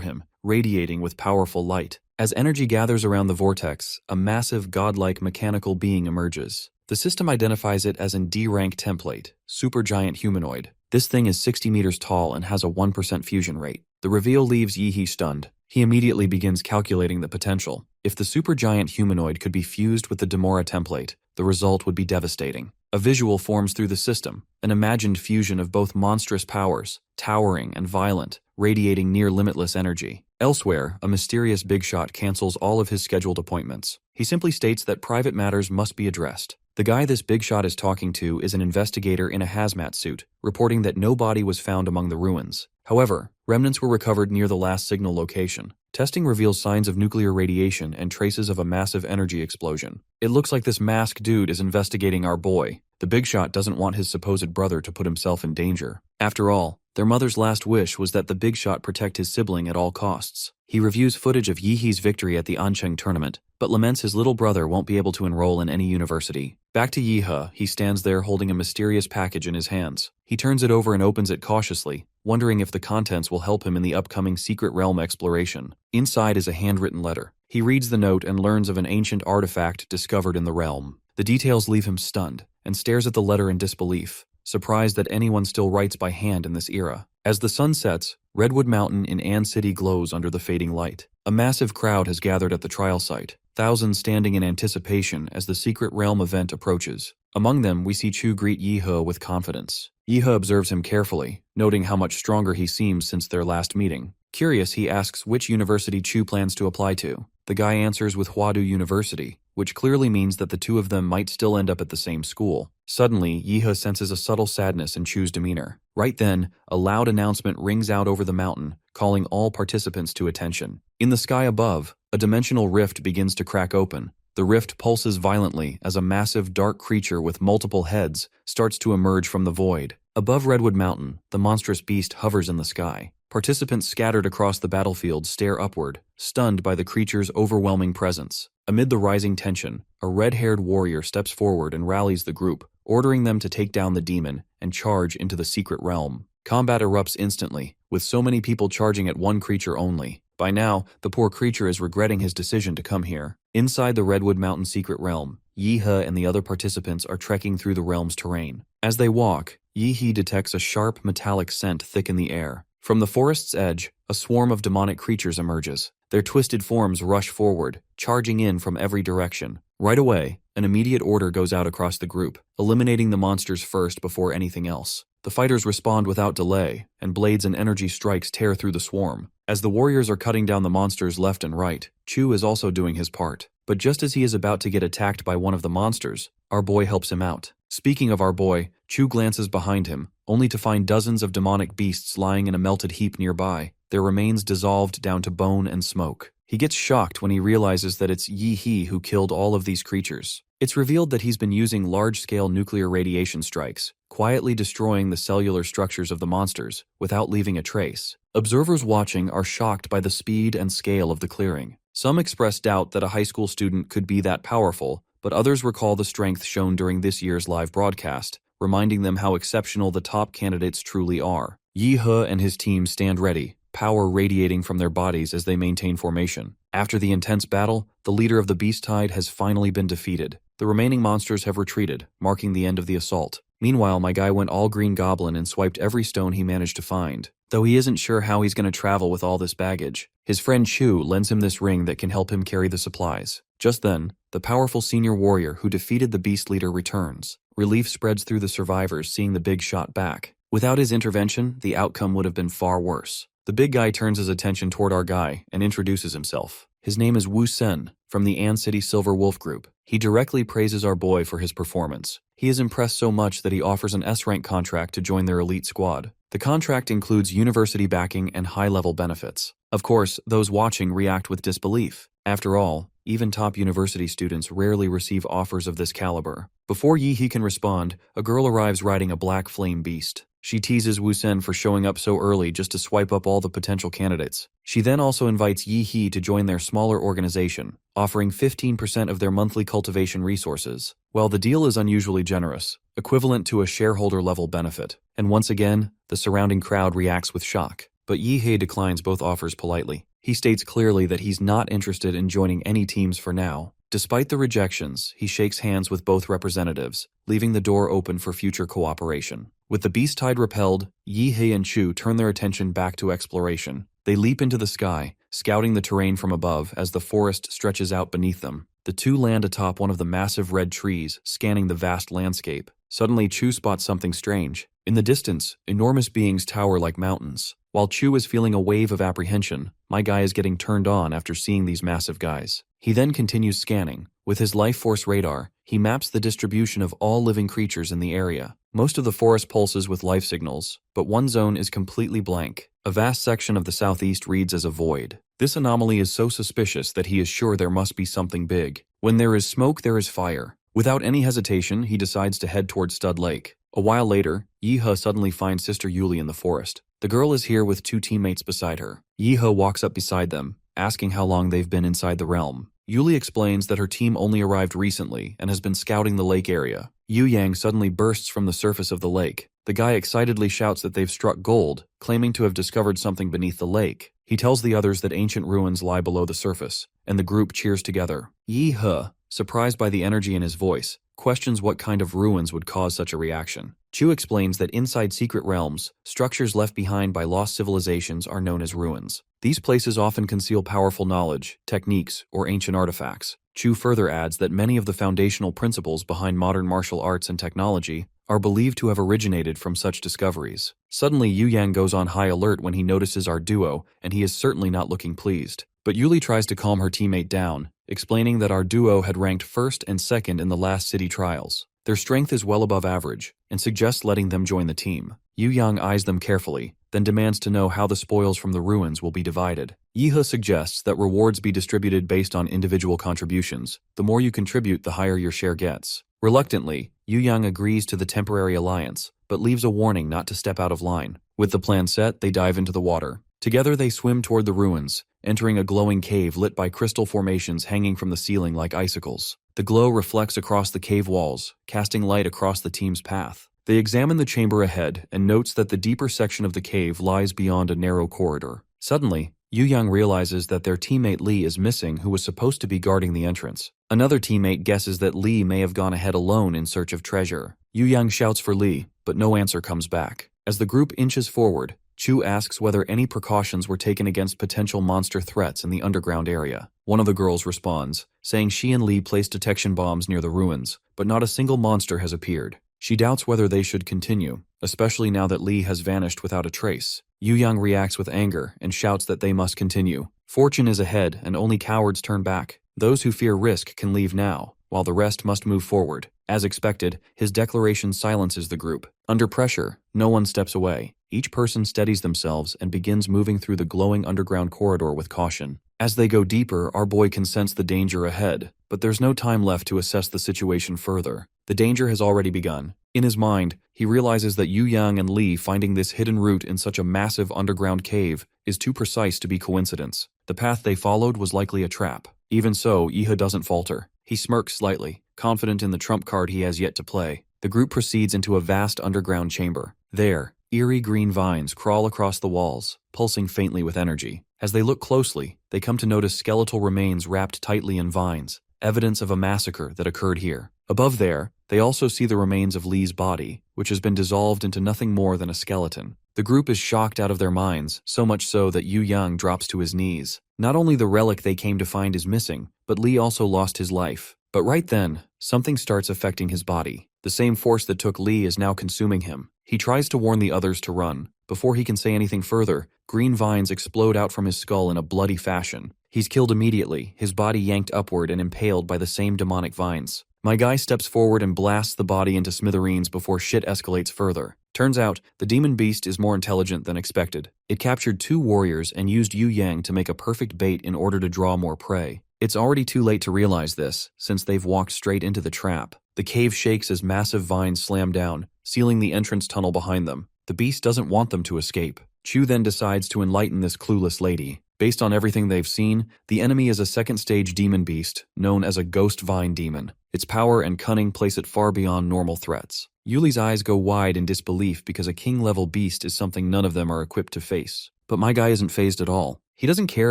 him, radiating with powerful light. As energy gathers around the vortex, a massive godlike mechanical being emerges. The system identifies it as an D-rank template, supergiant humanoid. This thing is 60 meters tall and has a 1% fusion rate. The reveal leaves Yi-he stunned. He immediately begins calculating the potential. If the supergiant humanoid could be fused with the Demora template, the result would be devastating. A visual forms through the system, an imagined fusion of both monstrous powers, towering and violent, radiating near limitless energy. Elsewhere, a mysterious big shot cancels all of his scheduled appointments. He simply states that private matters must be addressed. The guy this big shot is talking to is an investigator in a hazmat suit, reporting that no body was found among the ruins. However, remnants were recovered near the last signal location. Testing reveals signs of nuclear radiation and traces of a massive energy explosion. It looks like this masked dude is investigating our boy. The big shot doesn't want his supposed brother to put himself in danger. After all, their mother's last wish was that the big shot protect his sibling at all costs. He reviews footage of Yi-he's victory at the Ancheng tournament, but laments his little brother won't be able to enroll in any university. Back to Yi-he, he stands there holding a mysterious package in his hands. He turns it over and opens it cautiously, wondering if the contents will help him in the upcoming secret realm exploration. Inside is a handwritten letter. He reads the note and learns of an ancient artifact discovered in the realm. The details leave him stunned, and stares at the letter in disbelief, surprised that anyone still writes by hand in this era. As the sun sets, Redwood Mountain in An City glows under the fading light. A massive crowd has gathered at the trial site, thousands standing in anticipation as the secret realm event approaches. Among them, we see Chu greet Yi-he with confidence. Yi-he observes him carefully, noting how much stronger he seems since their last meeting. Curious, he asks which university Chu plans to apply to. The guy answers with Hwadu University, which clearly means that the two of them might still end up at the same school. Suddenly, Yi-he senses a subtle sadness in Chu's demeanor. Right then, a loud announcement rings out over the mountain, calling all participants to attention. In the sky above, a dimensional rift begins to crack open. The rift pulses violently as a massive dark creature with multiple heads starts to emerge from the void. Above Redwood Mountain, the monstrous beast hovers in the sky. Participants scattered across the battlefield stare upward, stunned by the creature's overwhelming presence. Amid the rising tension, a red-haired warrior steps forward and rallies the group, ordering them to take down the demon and charge into the secret realm. Combat erupts instantly, with so many people charging at one creature only. By now, the poor creature is regretting his decision to come here. Inside the Redwood Mountain secret realm, Yi-he and the other participants are trekking through the realm's terrain. As they walk, Yi-he detects a sharp metallic scent thick in the air. From the forest's edge, a swarm of demonic creatures emerges. Their twisted forms rush forward, charging in from every direction. Right away, an immediate order goes out across the group, eliminating the monsters first before anything else. The fighters respond without delay, and blades and energy strikes tear through the swarm. As the warriors are cutting down the monsters left and right, Chu is also doing his part. But just as he is about to get attacked by one of the monsters, our boy helps him out. Speaking of our boy, Chu glances behind him, only to find dozens of demonic beasts lying in a melted heap nearby, their remains dissolved down to bone and smoke. He gets shocked when he realizes that it's Yi-he who killed all of these creatures. It's revealed that he's been using large-scale nuclear radiation strikes, quietly destroying the cellular structures of the monsters without leaving a trace. Observers watching are shocked by the speed and scale of the clearing. Some express doubt that a high school student could be that powerful, but others recall the strength shown during this year's live broadcast, reminding them how exceptional the top candidates truly are. Yi-he and his team stand ready, power radiating from their bodies as they maintain formation. After the intense battle, the leader of the Beast Tide has finally been defeated. The remaining monsters have retreated, marking the end of the assault. Meanwhile, my guy went all Green Goblin and swiped every stone he managed to find. Though he isn't sure how he's going to travel with all this baggage, his friend Chu lends him this ring that can help him carry the supplies. Just then, the powerful senior warrior who defeated the beast leader returns. Relief spreads through the survivors seeing the big shot back. Without his intervention, the outcome would have been far worse. The big guy turns his attention toward our guy and introduces himself. His name is Wu Sen, from the An City Silver Wolf Group. He directly praises our boy for his performance. He is impressed so much that he offers an S-rank contract to join their elite squad. The contract includes university backing and high-level benefits. Of course, those watching react with disbelief. After all, even top university students rarely receive offers of this caliber. Before Yi-hee can respond, a girl arrives riding a black flame beast. She teases Wu-sen for showing up so early just to swipe up all the potential candidates. She then also invites Yi-hee to join their smaller organization, offering 15% of their monthly cultivation resources. Well, the deal is unusually generous, equivalent to a shareholder-level benefit. And once again, the surrounding crowd reacts with shock. But Yi-hee declines both offers politely. He states clearly that he's not interested in joining any teams for now. Despite the rejections, he shakes hands with both representatives, leaving the door open for future cooperation. With the beast tide repelled, Yi-hee and Chu turn their attention back to exploration. They leap into the sky, scouting the terrain from above as the forest stretches out beneath them. The two land atop one of the massive red trees, scanning the vast landscape. Suddenly, Chu spots something strange. In the distance, enormous beings tower like mountains. While Chu is feeling a wave of apprehension, my guy is getting turned on after seeing these massive guys. He then continues scanning. With his life force radar, he maps the distribution of all living creatures in the area. Most of the forest pulses with life signals, but one zone is completely blank. A vast section of the southeast reads as a void. This anomaly is so suspicious that he is sure there must be something big. When there is smoke, there is fire. Without any hesitation, he decides to head toward Stud Lake. A while later, Yi-hee suddenly finds Sister Yuli in the forest. The girl is here with two teammates beside her. Yi-hee walks up beside them, asking how long they've been inside the realm. Yuli explains that her team only arrived recently and has been scouting the lake area. Yu Yang suddenly bursts from the surface of the lake. The guy excitedly shouts that they've struck gold, claiming to have discovered something beneath the lake. He tells the others that ancient ruins lie below the surface, and the group cheers together. Yi-hee, surprised by the energy in his voice, questions what kind of ruins would cause such a reaction. Chu explains that inside secret realms, structures left behind by lost civilizations are known as ruins. These places often conceal powerful knowledge, techniques, or ancient artifacts. Chu further adds that many of the foundational principles behind modern martial arts and technology are believed to have originated from such discoveries. Suddenly, Yu Yang goes on high alert when he notices our duo, and he is certainly not looking pleased. But Yuli tries to calm her teammate down, explaining that our duo had ranked first and second in the last city trials. Their strength is well above average, and suggests letting them join the team. Yu Yang eyes them carefully, then demands to know how the spoils from the ruins will be divided. Yi-hee suggests that rewards be distributed based on individual contributions. The more you contribute, the higher your share gets. Reluctantly, Yu Yang agrees to the temporary alliance, but leaves a warning not to step out of line. With the plan set, they dive into the water. Together they swim toward the ruins, entering a glowing cave lit by crystal formations hanging from the ceiling like icicles. The glow reflects across the cave walls, casting light across the team's path. They examine the chamber ahead and notes that the deeper section of the cave lies beyond a narrow corridor. Suddenly, Yu Yang realizes that their teammate Lee is missing, who was supposed to be guarding the entrance. Another teammate guesses that Lee may have gone ahead alone in search of treasure. Yu Yang shouts for Lee, but no answer comes back. As the group inches forward, Chu asks whether any precautions were taken against potential monster threats in the underground area. One of the girls responds, saying she and Lee placed detection bombs near the ruins, but not a single monster has appeared. She doubts whether they should continue, especially now that Lee has vanished without a trace. Yu Yang reacts with anger and shouts that they must continue. Fortune is ahead and only cowards turn back. Those who fear risk can leave now, while the rest must move forward. As expected, his declaration silences the group. Under pressure, no one steps away. Each person steadies themselves and begins moving through the glowing underground corridor with caution. As they go deeper, our boy can sense the danger ahead, but there's no time left to assess the situation further. The danger has already begun. In his mind, he realizes that Yu Yang and Lee finding this hidden route in such a massive underground cave is too precise to be coincidence. The path they followed was likely a trap. Even so, Yi-hee doesn't falter. He smirks slightly, confident in the trump card he has yet to play. The group proceeds into a vast underground chamber. There, eerie green vines crawl across the walls, pulsing faintly with energy. As they look closely, they come to notice skeletal remains wrapped tightly in vines, evidence of a massacre that occurred here. Above there, they also see the remains of Lee's body, which has been dissolved into nothing more than a skeleton. The group is shocked out of their minds, so much so that Yu Yang drops to his knees. Not only the relic they came to find is missing, but Lee also lost his life. But right then, something starts affecting his body. The same force that took Lee is now consuming him. He tries to warn the others to run. Before he can say anything further, green vines explode out from his skull in a bloody fashion. He's killed immediately, his body yanked upward and impaled by the same demonic vines. My guy steps forward and blasts the body into smithereens before shit escalates further. Turns out, the demon beast is more intelligent than expected. It captured 2 warriors and used Yu Yang to make a perfect bait in order to draw more prey. It's already too late to realize this, since they've walked straight into the trap. The cave shakes as massive vines slam down, sealing the entrance tunnel behind them. The beast doesn't want them to escape. Chu then decides to enlighten this clueless lady. Based on everything they've seen, the enemy is a second-stage demon beast, known as a ghost vine demon. Its power and cunning place it far beyond normal threats. Yuli's eyes go wide in disbelief because a king-level beast is something none of them are equipped to face. But my guy isn't fazed at all. He doesn't care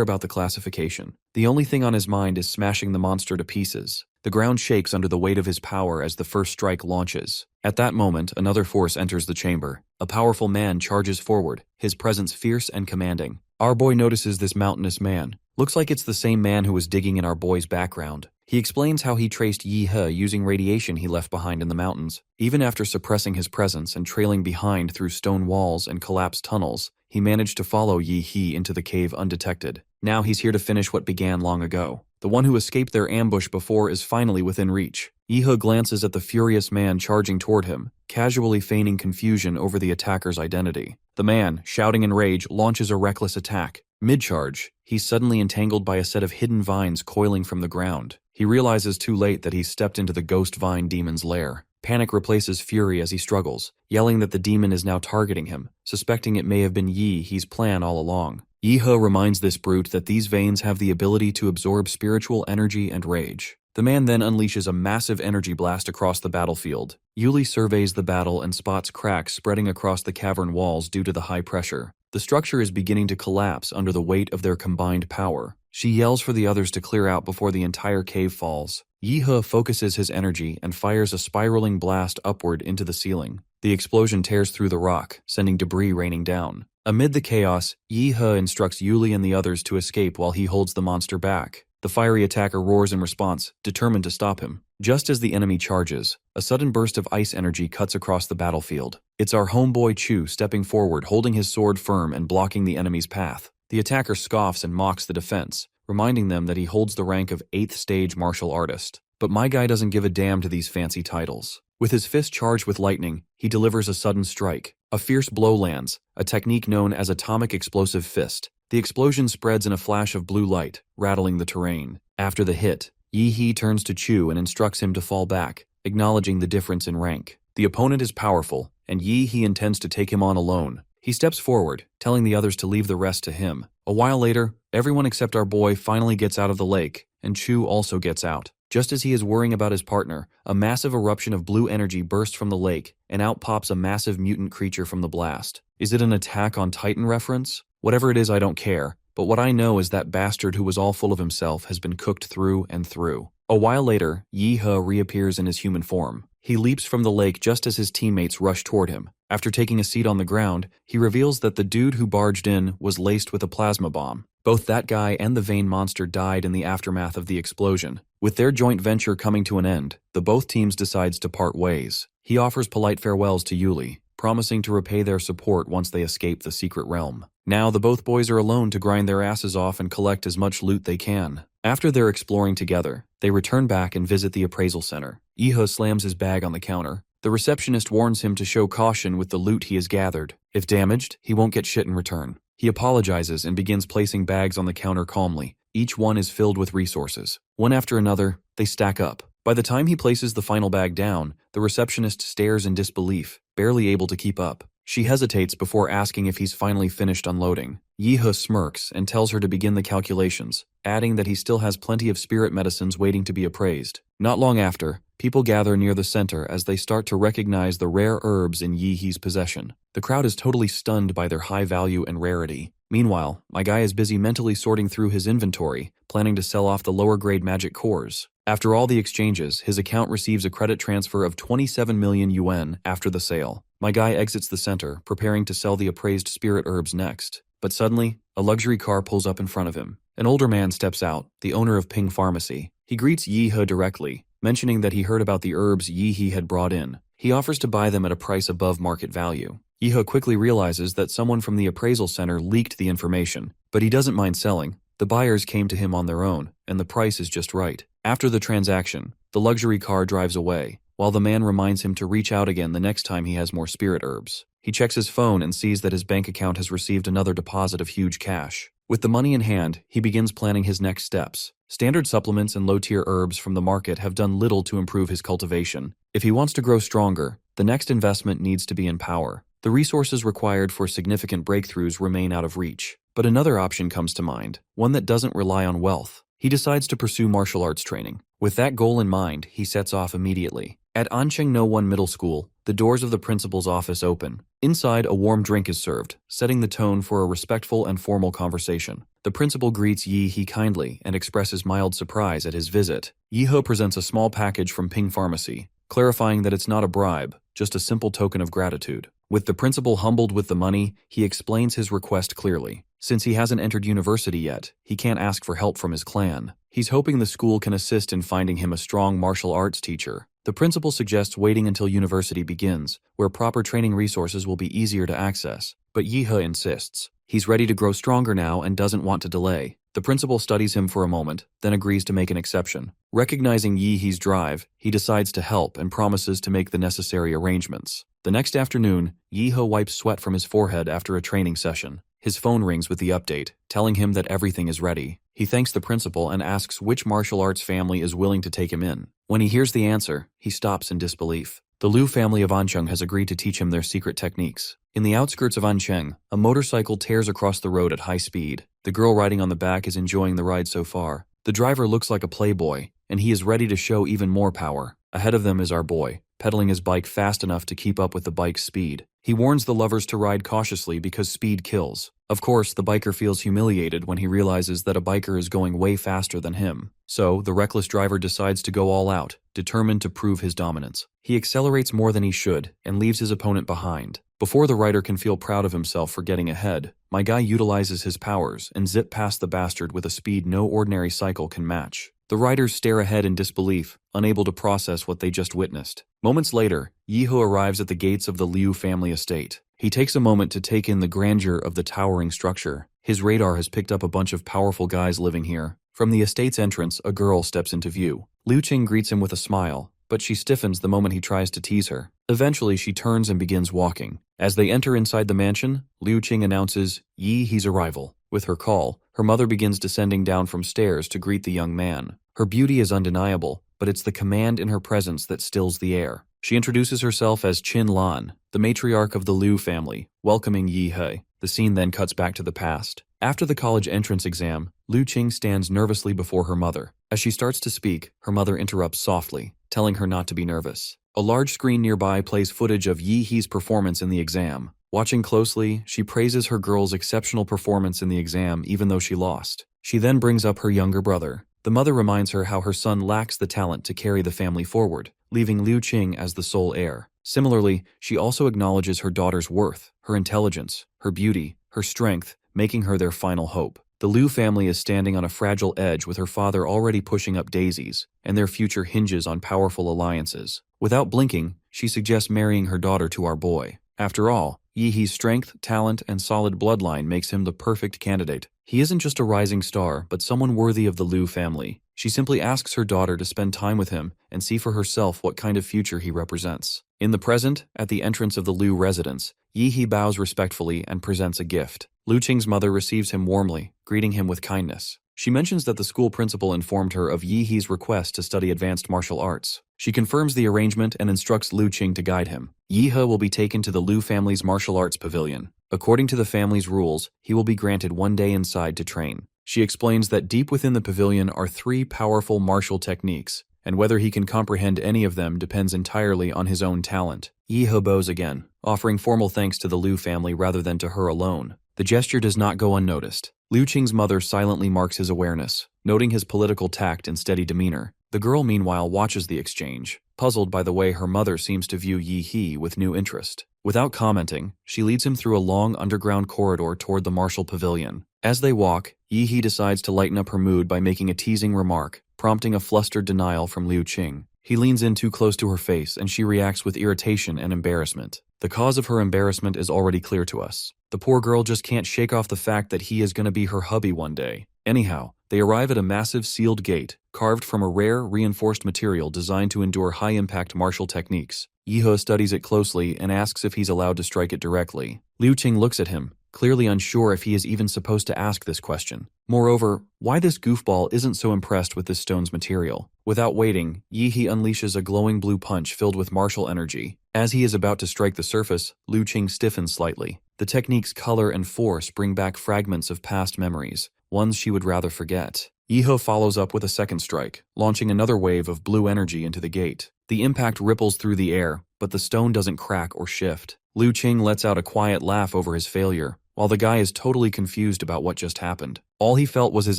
about the classification. The only thing on his mind is smashing the monster to pieces. The ground shakes under the weight of his power as the first strike launches. At that moment, another force enters the chamber. A powerful man charges forward, his presence fierce and commanding. Our boy notices this mountainous man. Looks like it's the same man who was digging in our boy's background. He explains how he traced Yi He using radiation he left behind in the mountains. Even after suppressing his presence and trailing behind through stone walls and collapsed tunnels, he managed to follow Yi He into the cave undetected. Now he's here to finish what began long ago. The one who escaped their ambush before is finally within reach. Yi He glances at the furious man charging toward him, casually feigning confusion over the attacker's identity. The man, shouting in rage, launches a reckless attack. Mid-charge, he's suddenly entangled by a set of hidden vines coiling from the ground. He realizes too late that he's stepped into the ghost vine demon's lair. Panic replaces fury as he struggles, yelling that the demon is now targeting him, suspecting it may have been Yi He's plan all along. Yi He reminds this brute that these veins have the ability to absorb spiritual energy and rage. The man then unleashes a massive energy blast across the battlefield. Yuli surveys the battle and spots cracks spreading across the cavern walls due to the high pressure. The structure is beginning to collapse under the weight of their combined power. She yells for the others to clear out before the entire cave falls. Yi He focuses his energy and fires a spiraling blast upward into the ceiling. The explosion tears through the rock, sending debris raining down. Amid the chaos, Yi He instructs Yuli and the others to escape while he holds the monster back. The fiery attacker roars in response, determined to stop him. Just as the enemy charges, a sudden burst of ice energy cuts across the battlefield. It's our homeboy Chu stepping forward, holding his sword firm and blocking the enemy's path. The attacker scoffs and mocks the defense, reminding them that he holds the rank of 8th stage martial artist. But my guy doesn't give a damn to these fancy titles. With his fist charged with lightning, he delivers a sudden strike. A fierce blow lands, a technique known as atomic explosive fist. The explosion spreads in a flash of blue light, rattling the terrain. After the hit, Yi He turns to Chu and instructs him to fall back, acknowledging the difference in rank. The opponent is powerful, and Yi He intends to take him on alone. He steps forward, telling the others to leave the rest to him. A while later, everyone except our boy finally gets out of the lake, and Chu also gets out. Just as he is worrying about his partner, a massive eruption of blue energy bursts from the lake, and out pops a massive mutant creature from the blast. Is it an Attack on Titan reference? Whatever it is, I don't care, but what I know is that bastard who was all full of himself has been cooked through and through. A while later, Yi He reappears in his human form. He leaps from the lake just as his teammates rush toward him. After taking a seat on the ground, he reveals that the dude who barged in was laced with a plasma bomb. Both that guy and the vein monster died in the aftermath of the explosion. With their joint venture coming to an end, the both teams decides to part ways. He offers polite farewells to Yuli, promising to repay their support once they escape the secret realm. Now the both boys are alone to grind their asses off and collect as much loot they can. After they're exploring together, they return back and visit the appraisal center. Yi He slams his bag on the counter. The receptionist warns him to show caution with the loot he has gathered. If damaged, he won't get shit in return. He apologizes and begins placing bags on the counter calmly. Each one is filled with resources. One after another, they stack up. By the time he places the final bag down, the receptionist stares in disbelief, barely able to keep up. She hesitates before asking if he's finally finished unloading. Yi He smirks and tells her to begin the calculations, adding that he still has plenty of spirit medicines waiting to be appraised. Not long after, people gather near the center as they start to recognize the rare herbs in Yi He's possession. The crowd is totally stunned by their high value and rarity. Meanwhile, my guy is busy mentally sorting through his inventory, planning to sell off the lower grade magic cores. After all the exchanges, his account receives a credit transfer of 27 million yuan after the sale. My guy exits the center, preparing to sell the appraised spirit herbs next. But suddenly, a luxury car pulls up in front of him. An older man steps out, the owner of Ping Pharmacy. He greets Yi He directly, mentioning that he heard about the herbs Yi He had brought in. He offers to buy them at a price above market value. Yi-He quickly realizes that someone from the appraisal center leaked the information, but he doesn't mind selling. The buyers came to him on their own, and the price is just right. After the transaction, the luxury car drives away, while the man reminds him to reach out again the next time he has more spirit herbs. He checks his phone and sees that his bank account has received another deposit of huge cash. With the money in hand, he begins planning his next steps. Standard supplements and low-tier herbs from the market have done little to improve his cultivation. If he wants to grow stronger, the next investment needs to be in power. The resources required for significant breakthroughs remain out of reach. But another option comes to mind, one that doesn't rely on wealth. He decides to pursue martial arts training. With that goal in mind, he sets off immediately. At Ancheng No 1 Middle School, the doors of the principal's office open. Inside, a warm drink is served, setting the tone for a respectful and formal conversation. The principal greets Yi-He kindly and expresses mild surprise at his visit. Yi-He presents a small package from Ping Pharmacy, clarifying that it's not a bribe, just a simple token of gratitude. With the principal humbled with the money, he explains his request clearly. Since he hasn't entered university yet, he can't ask for help from his clan. He's hoping the school can assist in finding him a strong martial arts teacher. The principal suggests waiting until university begins, where proper training resources will be easier to access. But Yi-He insists. He's ready to grow stronger now and doesn't want to delay. The principal studies him for a moment, then agrees to make an exception. Recognizing Yi-He's drive, he decides to help and promises to make the necessary arrangements. The next afternoon, Yi-He wipes sweat from his forehead after a training session. His phone rings with the update, telling him that everything is ready. He thanks the principal and asks which martial arts family is willing to take him in. When he hears the answer, he stops in disbelief. The Liu family of Ancheng has agreed to teach him their secret techniques. In the outskirts of Ancheng, a motorcycle tears across the road at high speed. The girl riding on the back is enjoying the ride so far. The driver looks like a playboy, and he is ready to show even more power. Ahead of them is our boy, pedaling his bike fast enough to keep up with the bike's speed. He warns the lovers to ride cautiously because speed kills. Of course, the biker feels humiliated when he realizes that a biker is going way faster than him. So, the reckless driver decides to go all out, determined to prove his dominance. He accelerates more than he should and leaves his opponent behind. Before the rider can feel proud of himself for getting ahead, my guy utilizes his powers and zip past the bastard with a speed no ordinary cycle can match. The riders stare ahead in disbelief, unable to process what they just witnessed. Moments later, Yi-He arrives at the gates of the Liu family estate. He takes a moment to take in the grandeur of the towering structure. His radar has picked up a bunch of powerful guys living here. From the estate's entrance, a girl steps into view. Liu Qing greets him with a smile, but she stiffens the moment he tries to tease her. Eventually, she turns and begins walking. As they enter inside the mansion, Liu Qing announces Yi-He's arrival. With her call, her mother begins descending down from stairs to greet the young man. Her beauty is undeniable, but it's the command in her presence that stills the air. She introduces herself as Qin Lan, the matriarch of the Liu family, welcoming Yi-He. The scene then cuts back to the past. After the college entrance exam, Liu Qing stands nervously before her mother. As she starts to speak, her mother interrupts softly, telling her not to be nervous. A large screen nearby plays footage of Yi-He's performance in the exam. Watching closely, she praises her girl's exceptional performance in the exam even though she lost. She then brings up her younger brother. The mother reminds her how her son lacks the talent to carry the family forward, leaving Liu Qing as the sole heir. Similarly, she also acknowledges her daughter's worth, her intelligence, her beauty, her strength, making her their final hope. The Liu family is standing on a fragile edge with her father already pushing up daisies, and their future hinges on powerful alliances. Without blinking, she suggests marrying her daughter to our boy. After all, Yi-He's strength, talent, and solid bloodline makes him the perfect candidate. He isn't just a rising star, but someone worthy of the Liu family. She simply asks her daughter to spend time with him and see for herself what kind of future he represents. In the present, at the entrance of the Liu residence, Yi-He bows respectfully and presents a gift. Liu Qing's mother receives him warmly, greeting him with kindness. She mentions that the school principal informed her of Yi-He's request to study advanced martial arts. She confirms the arrangement and instructs Liu Qing to guide him. Yi-He will be taken to the Liu family's martial arts pavilion. According to the family's rules, he will be granted 1 day inside to train. She explains that deep within the pavilion are 3 powerful martial techniques, and whether he can comprehend any of them depends entirely on his own talent. Yi-He bows again, offering formal thanks to the Liu family rather than to her alone. The gesture does not go unnoticed. Liu Qing's mother silently marks his awareness, noting his political tact and steady demeanor. The girl meanwhile watches the exchange, puzzled by the way her mother seems to view Yi-He with new interest. Without commenting, she leads him through a long underground corridor toward the martial pavilion. As they walk, Yi-He decides to lighten up her mood by making a teasing remark, prompting a flustered denial from Liu Qing. He leans in too close to her face and she reacts with irritation and embarrassment. The cause of her embarrassment is already clear to us. The poor girl just can't shake off the fact that he is going to be her hubby one day. Anyhow, they arrive at a massive sealed gate, carved from a rare, reinforced material designed to endure high-impact martial techniques. Yihe studies it closely and asks if he's allowed to strike it directly. Liu Qing looks at him, clearly unsure if he is even supposed to ask this question. Moreover, why this goofball isn't so impressed with this stone's material. Without waiting, Yihe unleashes a glowing blue punch filled with martial energy. As he is about to strike the surface, Liu Qing stiffens slightly. The technique's color and force bring back fragments of past memories, ones she would rather forget. Yihe follows up with a second strike, launching another wave of blue energy into the gate. The impact ripples through the air, but the stone doesn't crack or shift. Liu Qing lets out a quiet laugh over his failure, while the guy is totally confused about what just happened. All he felt was his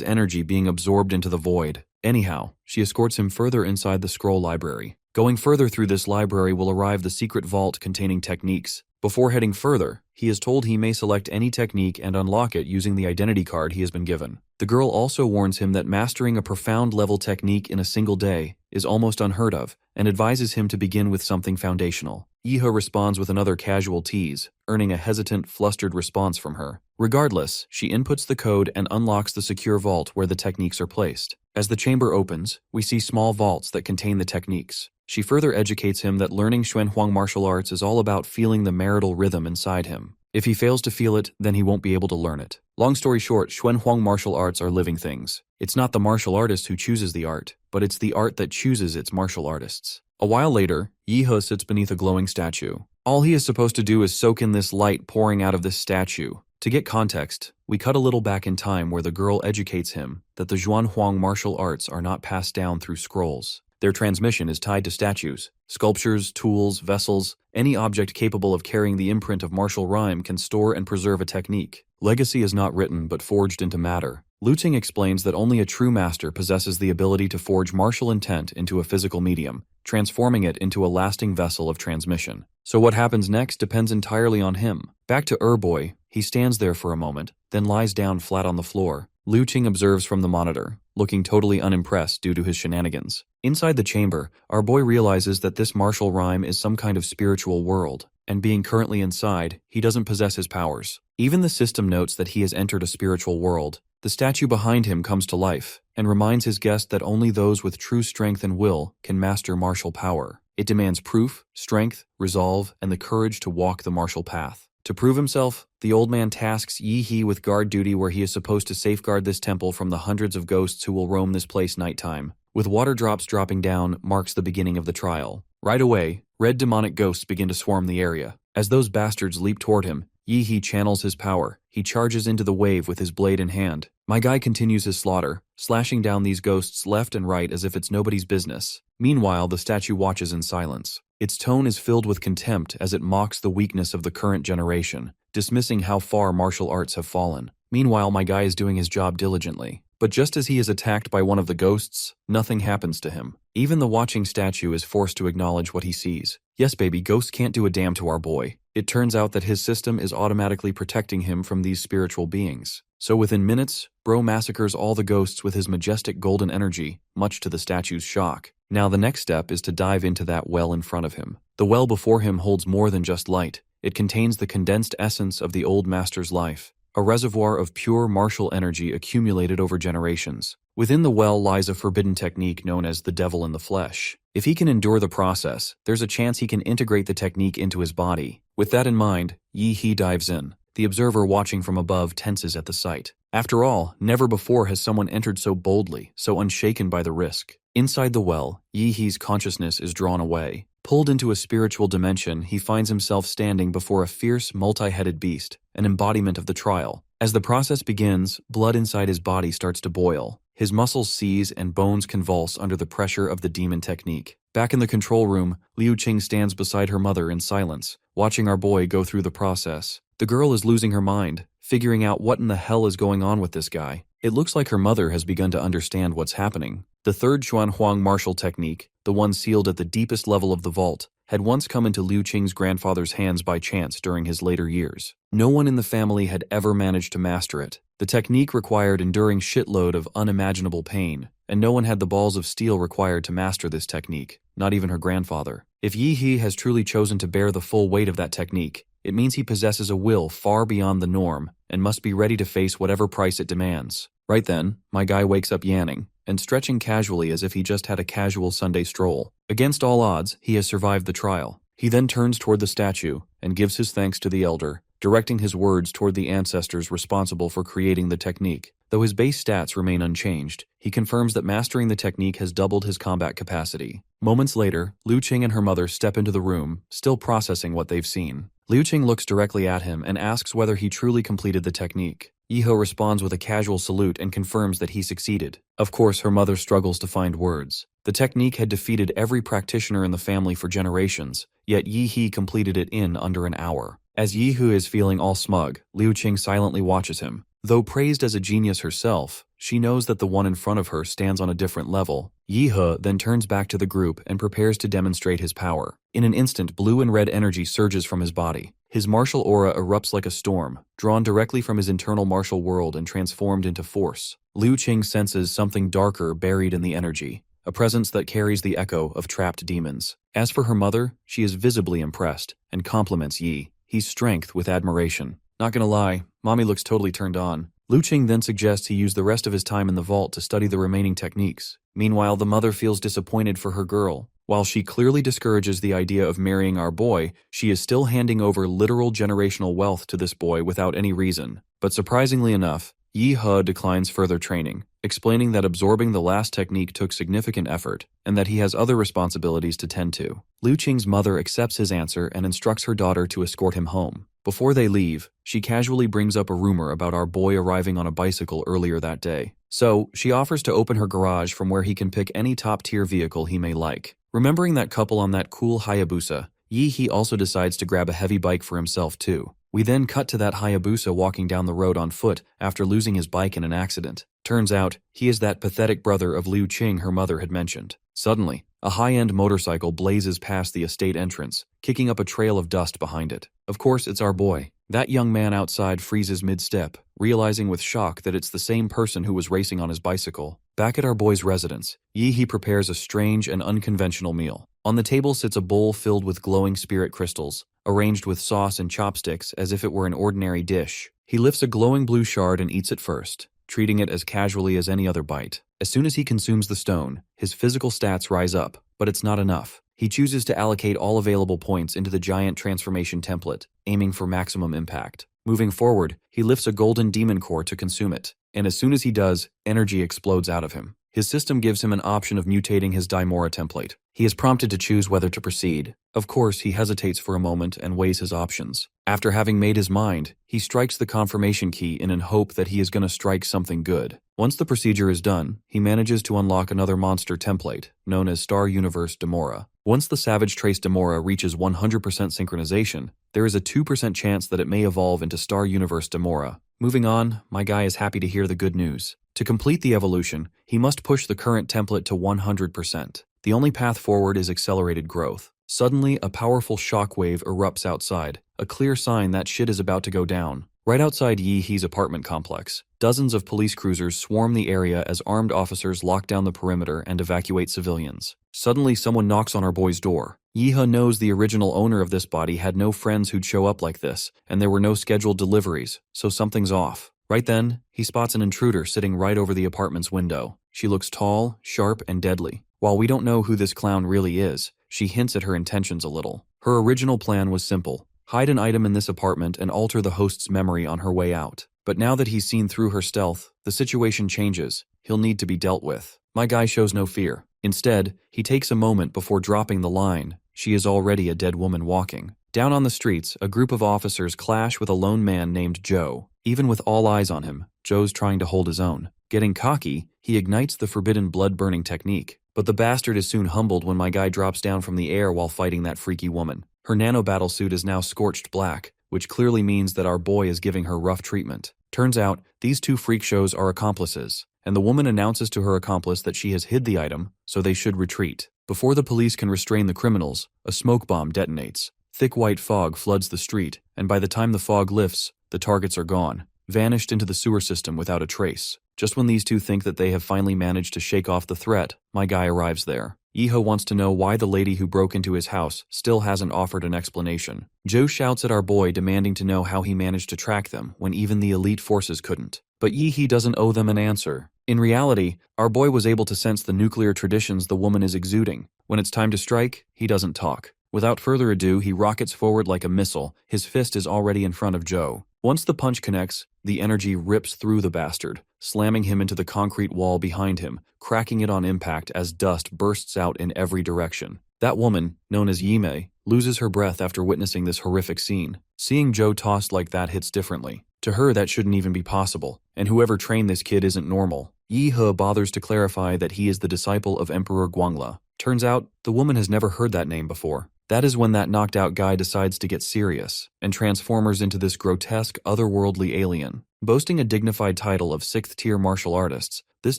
energy being absorbed into the void. Anyhow, she escorts him further inside the scroll library. Going further through this library will arrive the secret vault containing techniques. Before heading further, he is told he may select any technique and unlock it using the identity card he has been given. The girl also warns him that mastering a profound level technique in a single day is almost unheard of, and advises him to begin with something foundational. Yihe responds with another casual tease, earning a hesitant, flustered response from her. Regardless, she inputs the code and unlocks the secure vault where the techniques are placed. As the chamber opens, we see small vaults that contain the techniques. She further educates him that learning Xuanhuang martial arts is all about feeling the marital rhythm inside him. If he fails to feel it, then he won't be able to learn it. Long story short, Xuanhuang martial arts are living things. It's not the martial artist who chooses the art, but it's the art that chooses its martial artists. A while later, Yihe sits beneath a glowing statue. All he is supposed to do is soak in this light pouring out of this statue. To get context, we cut a little back in time where the girl educates him that the Xuanhuang martial arts are not passed down through scrolls. Their transmission is tied to statues. Sculptures, tools, vessels, any object capable of carrying the imprint of martial rhyme can store and preserve a technique. Legacy is not written but forged into matter. Liu Qing explains that only a true master possesses the ability to forge martial intent into a physical medium, transforming it into a lasting vessel of transmission. So what happens next depends entirely on him. Back to Boy, he stands there for a moment, then lies down flat on the floor. Liu Qing observes from the monitor, looking totally unimpressed due to his shenanigans. Inside the chamber, our boy realizes that this martial rhyme is some kind of spiritual world, and being currently inside, he doesn't possess his powers. Even the system notes that he has entered a spiritual world. The statue behind him comes to life, and reminds his guest that only those with true strength and will can master martial power. It demands proof, strength, resolve, and the courage to walk the martial path. To prove himself, the old man tasks Yihe with guard duty where he is supposed to safeguard this temple from the hundreds of ghosts who will roam this place nighttime. With water drops dropping down marks the beginning of the trial. Right away, red demonic ghosts begin to swarm the area. As those bastards leap toward him, Yihe channels his power. He charges into the wave with his blade in hand. My guy continues his slaughter, slashing down these ghosts left and right as if it's nobody's business. Meanwhile, the statue watches in silence. Its tone is filled with contempt as it mocks the weakness of the current generation, dismissing how far martial arts have fallen. Meanwhile, my guy is doing his job diligently. But just as he is attacked by one of the ghosts, nothing happens to him. Even the watching statue is forced to acknowledge what he sees. Yes, baby, ghosts can't do a damn to our boy. It turns out that his system is automatically protecting him from these spiritual beings. So within minutes, bro massacres all the ghosts with his majestic golden energy, much to the statue's shock. Now the next step is to dive into that well in front of him. The well before him holds more than just light. It contains the condensed essence of the old master's life, a reservoir of pure martial energy accumulated over generations. Within the well lies a forbidden technique known as the devil in the flesh. If he can endure the process, there's a chance he can integrate the technique into his body. With that in mind, Yihe dives in. The observer watching from above tenses at the sight. After all, never before has someone entered so boldly, so unshaken by the risk. Inside the well, Yihe's consciousness is drawn away. Pulled into a spiritual dimension, he finds himself standing before a fierce, multi-headed beast, an embodiment of the trial. As the process begins, blood inside his body starts to boil. His muscles seize and bones convulse under the pressure of the demon technique. Back in the control room, Liu Qing stands beside her mother in silence, watching our boy go through the process. The girl is losing her mind, figuring out what in the hell is going on with this guy. It looks like her mother has begun to understand what's happening. The third Xuanhuang martial technique, the one sealed at the deepest level of the vault, had once come into Liu Qing's grandfather's hands by chance during his later years. No one in the family had ever managed to master it. The technique required enduring shitload of unimaginable pain, and no one had the balls of steel required to master this technique, not even her grandfather. If Yi He has truly chosen to bear the full weight of that technique, it means he possesses a will far beyond the norm and must be ready to face whatever price it demands. Right then, my guy wakes up yanning and stretching casually as if he just had a casual Sunday stroll. Against all odds, he has survived the trial. He then turns toward the statue and gives his thanks to the elder, directing his words toward the ancestors responsible for creating the technique. Though his base stats remain unchanged, he confirms that mastering the technique has doubled his combat capacity. Moments later, Liu Qing and her mother step into the room, still processing what they've seen. Liu Qing looks directly at him and asks whether he truly completed the technique. Yiho responds with a casual salute and confirms that he succeeded. Of course, her mother struggles to find words. The technique had defeated every practitioner in the family for generations, yet Yi He completed it in under an hour. As Yi Hu is feeling all smug, Liu Qing silently watches him. Though praised as a genius herself, she knows that the one in front of her stands on a different level. Yi He then turns back to the group and prepares to demonstrate his power. In an instant, blue and red energy surges from his body. His martial aura erupts like a storm, drawn directly from his internal martial world and transformed into force. Liu Qing senses something darker buried in the energy, a presence that carries the echo of trapped demons. As for her mother, she is visibly impressed and compliments Yi He's strength with admiration. Not gonna lie, mommy looks totally turned on. Liu Qing then suggests he use the rest of his time in the vault to study the remaining techniques. Meanwhile, the mother feels disappointed for her girl. While she clearly discourages the idea of marrying our boy, she is still handing over literal generational wealth to this boy without any reason. But surprisingly enough, Yi He declines further training, explaining that absorbing the last technique took significant effort, and that he has other responsibilities to tend to. Liu Qing's mother accepts his answer and instructs her daughter to escort him home. Before they leave, she casually brings up a rumor about our boy arriving on a bicycle earlier that day. So, she offers to open her garage from where he can pick any top-tier vehicle he may like. Remembering that couple on that cool Hayabusa, Yi He also decides to grab a heavy bike for himself too. We then cut to that Hayabusa walking down the road on foot after losing his bike in an accident. Turns out, he is that pathetic brother of Liu Qing her mother had mentioned. Suddenly, a high-end motorcycle blazes past the estate entrance, kicking up a trail of dust behind it. Of course, it's our boy. That young man outside freezes mid-step, realizing with shock that it's the same person who was racing on his bicycle. Back at our boy's residence, Yi He prepares a strange and unconventional meal. On the table sits a bowl filled with glowing spirit crystals, arranged with sauce and chopsticks as if it were an ordinary dish. He lifts a glowing blue shard and eats it first, treating it as casually as any other bite. As soon as he consumes the stone, his physical stats rise up, but it's not enough. He chooses to allocate all available points into the giant transformation template, aiming for maximum impact. Moving forward, he lifts a golden demon core to consume it, and as soon as he does, energy explodes out of him. His system gives him an option of mutating his Daimora template. He is prompted to choose whether to proceed. Of course, he hesitates for a moment and weighs his options. After having made his mind, he strikes the confirmation key in an hope that he is going to strike something good. Once the procedure is done, he manages to unlock another monster template, known as Star Universe Demora. Once the Savage Trace Demora reaches 100% synchronization, there is a 2% chance that it may evolve into Star Universe Demora. Moving on, my guy is happy to hear the good news. To complete the evolution, he must push the current template to 100%. The only path forward is accelerated growth. Suddenly, a powerful shockwave erupts outside, a clear sign that shit is about to go down. Right outside Yi He's apartment complex, dozens of police cruisers swarm the area as armed officers lock down the perimeter and evacuate civilians. Suddenly, someone knocks on our boy's door. Yi He knows the original owner of this body had no friends who'd show up like this, and there were no scheduled deliveries, so something's off. Right then, he spots an intruder sitting right over the apartment's window. She looks tall, sharp, and deadly. While we don't know who this clown really is, she hints at her intentions a little. Her original plan was simple: hide an item in this apartment and alter the host's memory on her way out. But now that he's seen through her stealth, the situation changes. He'll need to be dealt with. My guy shows no fear. Instead, he takes a moment before dropping the line, "She is already a dead woman walking." Down on the streets, a group of officers clash with a lone man named Joe. Even with all eyes on him, Joe's trying to hold his own. Getting cocky, he ignites the forbidden blood-burning technique. But the bastard is soon humbled when my guy drops down from the air while fighting that freaky woman. Her nano-battle suit is now scorched black, which clearly means that our boy is giving her rough treatment. Turns out, these two freak shows are accomplices, and the woman announces to her accomplice that she has hid the item, so they should retreat. Before the police can restrain the criminals, a smoke bomb detonates. Thick white fog floods the street, and by the time the fog lifts, the targets are gone, vanished into the sewer system without a trace. Just when these two think that they have finally managed to shake off the threat, my guy arrives there. Yiho wants to know why the lady who broke into his house still hasn't offered an explanation. Joe shouts at our boy, demanding to know how he managed to track them when even the elite forces couldn't. But Yihe doesn't owe them an answer. In reality, our boy was able to sense the nuclear traditions the woman is exuding. When it's time to strike, he doesn't talk. Without further ado, he rockets forward like a missile. His fist is already in front of Joe. Once the punch connects, the energy rips through the bastard, slamming him into the concrete wall behind him, cracking it on impact as dust bursts out in every direction. That woman, known as Yime, loses her breath after witnessing this horrific scene. Seeing Joe tossed like that hits differently. To her, that shouldn't even be possible, and whoever trained this kid isn't normal. Yi-he bothers to clarify that he is the disciple of Emperor Guangla. Turns out, the woman has never heard that name before. That is when that knocked out guy decides to get serious and transforms into this grotesque, otherworldly alien. Boasting a dignified title of 6th tier martial artists, this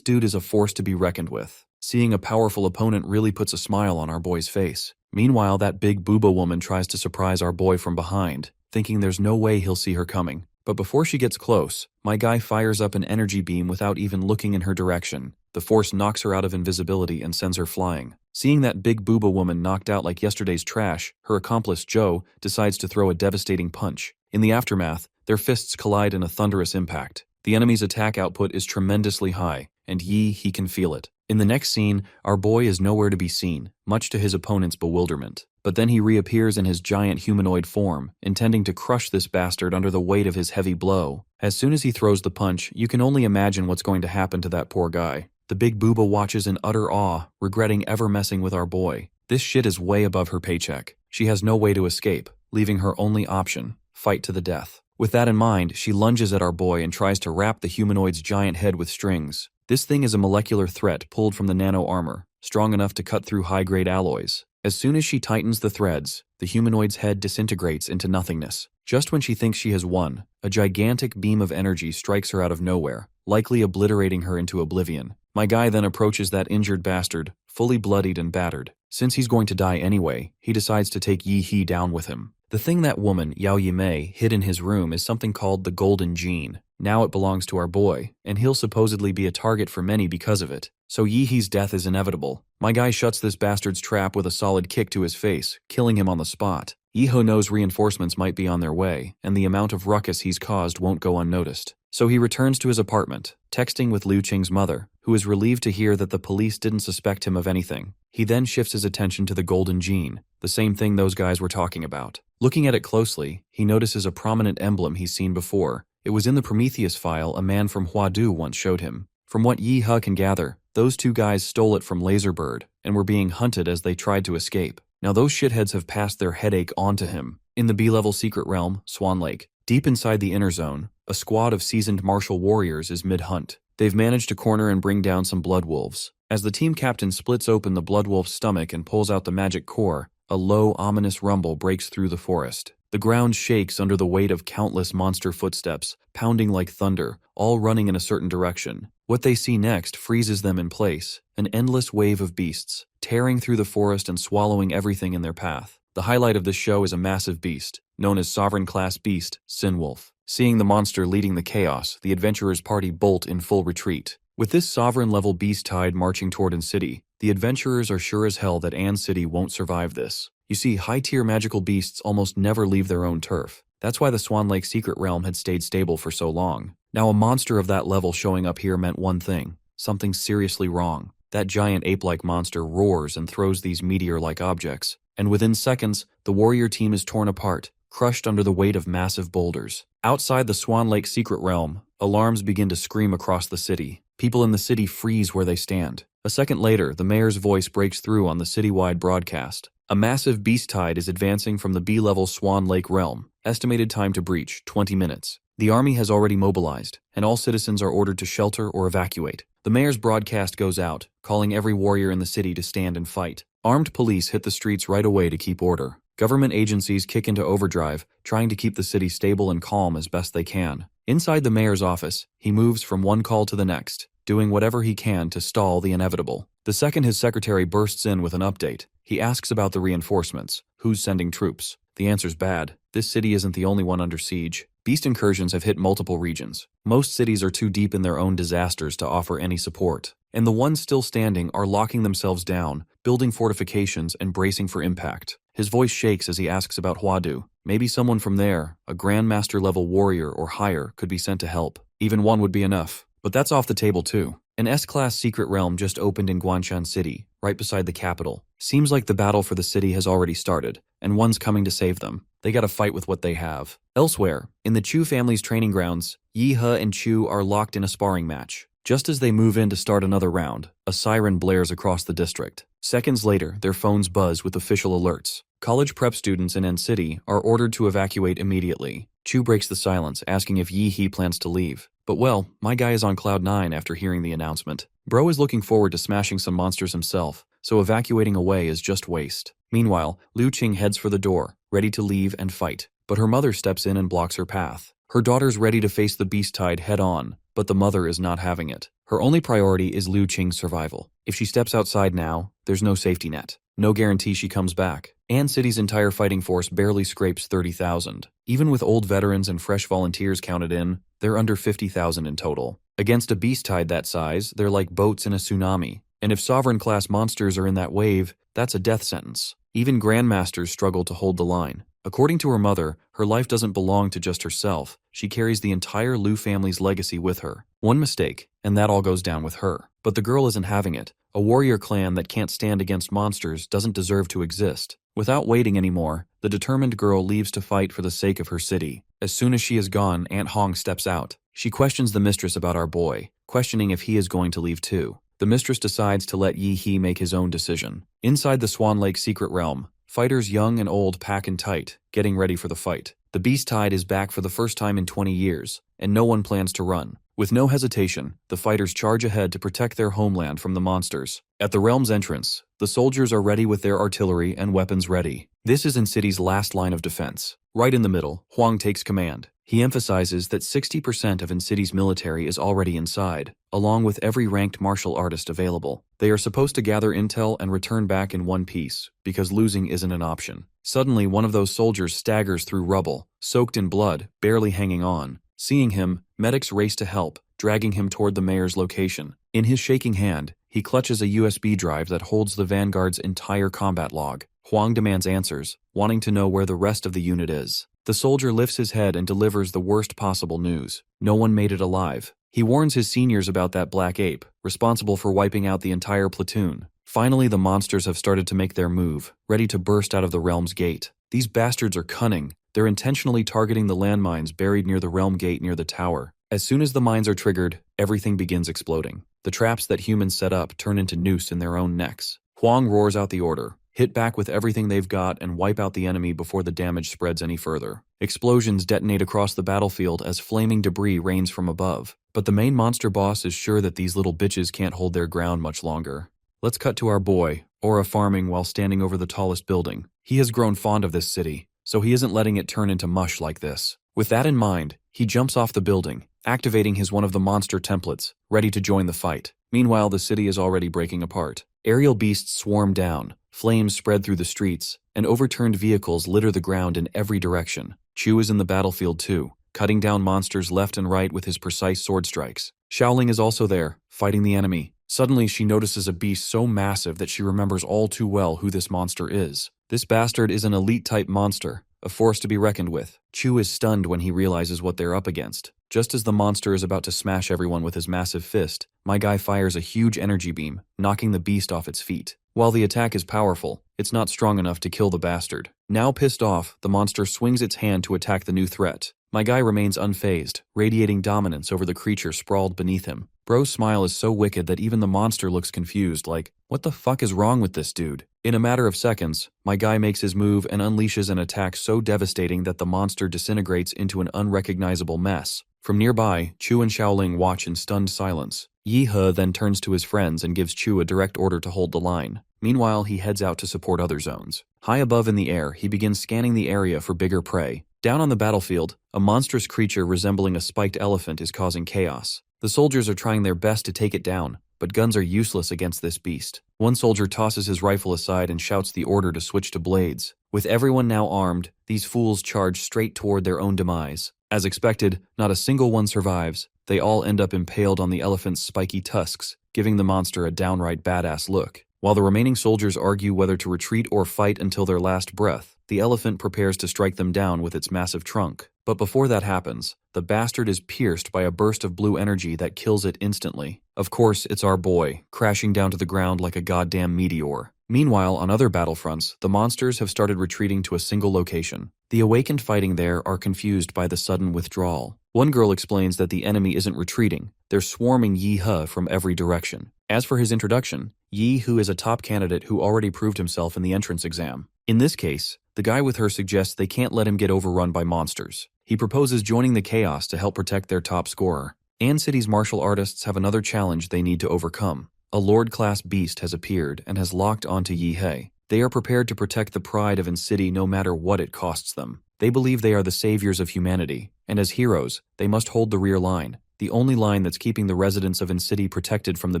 dude is a force to be reckoned with. Seeing a powerful opponent really puts a smile on our boy's face. Meanwhile, that big booba woman tries to surprise our boy from behind, thinking there's no way he'll see her coming. But before she gets close, my guy fires up an energy beam without even looking in her direction. The force knocks her out of invisibility and sends her flying. Seeing that big booba woman knocked out like yesterday's trash, her accomplice Joe decides to throw a devastating punch. In the aftermath, their fists collide in a thunderous impact. The enemy's attack output is tremendously high, and he can feel it. In the next scene, our boy is nowhere to be seen, much to his opponent's bewilderment. But then he reappears in his giant humanoid form, intending to crush this bastard under the weight of his heavy blow. As soon as he throws the punch, you can only imagine what's going to happen to that poor guy. The big booba watches in utter awe, regretting ever messing with our boy. This shit is way above her paycheck. She has no way to escape, leaving her only option: fight to the death. With that in mind, she lunges at our boy and tries to wrap the humanoid's giant head with strings. This thing is a molecular threat pulled from the nano armor, strong enough to cut through high-grade alloys. As soon as she tightens the threads, the humanoid's head disintegrates into nothingness. Just when she thinks she has won, a gigantic beam of energy strikes her out of nowhere, likely obliterating her into oblivion. My guy then approaches that injured bastard, fully bloodied and battered. Since he's going to die anyway, he decides to take Yi-he down with him. The thing that woman, Yao Yimei, hid in his room is something called the Golden Gene. Now it belongs to our boy, and he'll supposedly be a target for many because of it. So Yi-he's death is inevitable. My guy shuts this bastard's trap with a solid kick to his face, killing him on the spot. Yiho knows reinforcements might be on their way, and the amount of ruckus he's caused won't go unnoticed. So he returns to his apartment, texting with Liu Qing's mother, who is relieved to hear that the police didn't suspect him of anything. He then shifts his attention to the Golden Gene, the same thing those guys were talking about. Looking at it closely, he notices a prominent emblem he's seen before. It was in the Prometheus file a man from Huadu once showed him. From what Yi-he can gather, those two guys stole it from Laserbird and were being hunted as they tried to escape. Now those shitheads have passed their headache onto him. In the B-level secret realm, Swan Lake, deep inside the inner zone, a squad of seasoned martial warriors is mid-hunt. They've managed to corner and bring down some blood wolves. As the team captain splits open the blood wolf's stomach and pulls out the magic core, a low, ominous rumble breaks through the forest. The ground shakes under the weight of countless monster footsteps, pounding like thunder, all running in a certain direction. What they see next freezes them in place, an endless wave of beasts, tearing through the forest and swallowing everything in their path. The highlight of this show is a massive beast, known as Sovereign-class beast, Sinwolf. Seeing the monster leading the chaos, the adventurers' party bolt in full retreat. With this sovereign-level beast tide marching toward An City, the adventurers are sure as hell that An City won't survive this. You see, high-tier magical beasts almost never leave their own turf. That's why the Swan Lake secret realm had stayed stable for so long. Now a monster of that level showing up here meant one thing: something seriously wrong. That giant ape-like monster roars and throws these meteor-like objects, and within seconds, the warrior team is torn apart, crushed under the weight of massive boulders. Outside the Swan Lake secret realm, alarms begin to scream across the city. People in the city freeze where they stand. A second later, the mayor's voice breaks through on the citywide broadcast. A massive beast tide is advancing from the B-level Swan Lake realm. Estimated time to breach, 20 minutes. The army has already mobilized, and all citizens are ordered to shelter or evacuate. The mayor's broadcast goes out, calling every warrior in the city to stand and fight. Armed police hit the streets right away to keep order. Government agencies kick into overdrive, trying to keep the city stable and calm as best they can. Inside the mayor's office, he moves from one call to the next, doing whatever he can to stall the inevitable. The second his secretary bursts in with an update, he asks about the reinforcements, who's sending troops. The answer's bad. This city isn't the only one under siege. Beast incursions have hit multiple regions. Most cities are too deep in their own disasters to offer any support, and the ones still standing are locking themselves down, building fortifications and bracing for impact. His voice shakes as he asks about Huadu. Maybe someone from there, a Grandmaster-level warrior or higher, could be sent to help. Even one would be enough. But that's off the table too. An S-class secret realm just opened in Guanshan City, right beside the capital. Seems like the battle for the city has already started, and one's coming to save them. They gotta fight with what they have. Elsewhere, in the Chu family's training grounds, Yi He and Chu are locked in a sparring match. Just as they move in to start another round, a siren blares across the district. Seconds later, their phones buzz with official alerts. College prep students in N City are ordered to evacuate immediately. Chu breaks the silence, asking if Yi He plans to leave. But well, my guy is on cloud 9 after hearing the announcement. Bro is looking forward to smashing some monsters himself, so evacuating away is just waste. Meanwhile, Lu Qing heads for the door, ready to leave and fight. But her mother steps in and blocks her path. Her daughter's ready to face the beast tide head-on, but the mother is not having it. Her only priority is Lu Qing's survival. If she steps outside now, there's no safety net. No guarantee she comes back. An City's entire fighting force barely scrapes 30,000. Even with old veterans and fresh volunteers counted in, they're under 50,000 in total. Against a beast tide that size, they're like boats in a tsunami. And if sovereign-class monsters are in that wave, that's a death sentence. Even grandmasters struggle to hold the line. According to her mother, her life doesn't belong to just herself. She carries the entire Lu family's legacy with her. One mistake, and that all goes down with her. But the girl isn't having it. A warrior clan that can't stand against monsters doesn't deserve to exist. Without waiting anymore, the determined girl leaves to fight for the sake of her city. As soon as she is gone, Aunt Hong steps out. She questions the mistress about our boy, questioning if he is going to leave too. The mistress decides to let Yi He make his own decision. Inside the Swan Lake secret realm, fighters young and old pack in tight, getting ready for the fight. The beast tide is back for the first time in 20 years, and no one plans to run. With no hesitation, the fighters charge ahead to protect their homeland from the monsters. At the realm's entrance, the soldiers are ready with their artillery and weapons ready. This is N City's last line of defense. Right in the middle, Huang takes command. He emphasizes that 60% of N City's military is already inside, along with every ranked martial artist available. They are supposed to gather intel and return back in one piece, because losing isn't an option. Suddenly, one of those soldiers staggers through rubble, soaked in blood, barely hanging on. Seeing him, medics race to help, dragging him toward the mayor's location. In his shaking hand, he clutches a USB drive that holds the Vanguard's entire combat log. Huang demands answers, wanting to know where the rest of the unit is. The soldier lifts his head and delivers the worst possible news. No one made it alive. He warns his seniors about that black ape, responsible for wiping out the entire platoon. Finally, the monsters have started to make their move, ready to burst out of the realm's gate. These bastards are cunning. They're intentionally targeting the landmines buried near the realm gate near the tower. As soon as the mines are triggered, everything begins exploding. The traps that humans set up turn into noose in their own necks. Huang roars out the order. Hit back with everything they've got and wipe out the enemy before the damage spreads any further. Explosions detonate across the battlefield as flaming debris rains from above. But the main monster boss is sure that these little bitches can't hold their ground much longer. Let's cut to our boy, Aura farming while standing over the tallest building. He has grown fond of this city, so he isn't letting it turn into mush like this. With that in mind, he jumps off the building, activating his one of the monster templates, ready to join the fight. Meanwhile, the city is already breaking apart. Aerial beasts swarm down, flames spread through the streets, and overturned vehicles litter the ground in every direction. Chu is in the battlefield too, cutting down monsters left and right with his precise sword strikes. Xiaoling is also there, fighting the enemy. Suddenly, she notices a beast so massive that she remembers all too well who this monster is. This bastard is an elite-type monster, a force to be reckoned with. Chu is stunned when he realizes what they're up against. Just as the monster is about to smash everyone with his massive fist, my guy fires a huge energy beam, knocking the beast off its feet. While the attack is powerful, it's not strong enough to kill the bastard. Now pissed off, the monster swings its hand to attack the new threat. My guy remains unfazed, radiating dominance over the creature sprawled beneath him. Bro's smile is so wicked that even the monster looks confused, like, what the fuck is wrong with this dude? In a matter of seconds, my guy makes his move and unleashes an attack so devastating that the monster disintegrates into an unrecognizable mess. From nearby, Chu and Xiaoling watch in stunned silence. Yi He then turns to his friends and gives Chu a direct order to hold the line. Meanwhile, he heads out to support other zones. High above in the air, he begins scanning the area for bigger prey. Down on the battlefield, a monstrous creature resembling a spiked elephant is causing chaos. The soldiers are trying their best to take it down, but guns are useless against this beast. One soldier tosses his rifle aside and shouts the order to switch to blades. With everyone now armed, these fools charge straight toward their own demise. As expected, not a single one survives. They all end up impaled on the elephant's spiky tusks, giving the monster a downright badass look. While the remaining soldiers argue whether to retreat or fight until their last breath, the elephant prepares to strike them down with its massive trunk. But before that happens, the bastard is pierced by a burst of blue energy that kills it instantly. Of course, it's our boy, crashing down to the ground like a goddamn meteor. Meanwhile, on other battlefronts, the monsters have started retreating to a single location. The awakened fighting there are confused by the sudden withdrawal. One girl explains that the enemy isn't retreating, they're swarming Yi He from every direction. As for his introduction, Yi He is a top candidate who already proved himself in the entrance exam. In this case, the guy with her suggests they can't let him get overrun by monsters. He proposes joining the chaos to help protect their top scorer. An City's martial artists have another challenge they need to overcome. A Lord-class beast has appeared and has locked onto Yi He. They are prepared to protect the pride of An City no matter what it costs them. They believe they are the saviors of humanity, and as heroes, they must hold the rear line, the only line that's keeping the residents of An City protected from the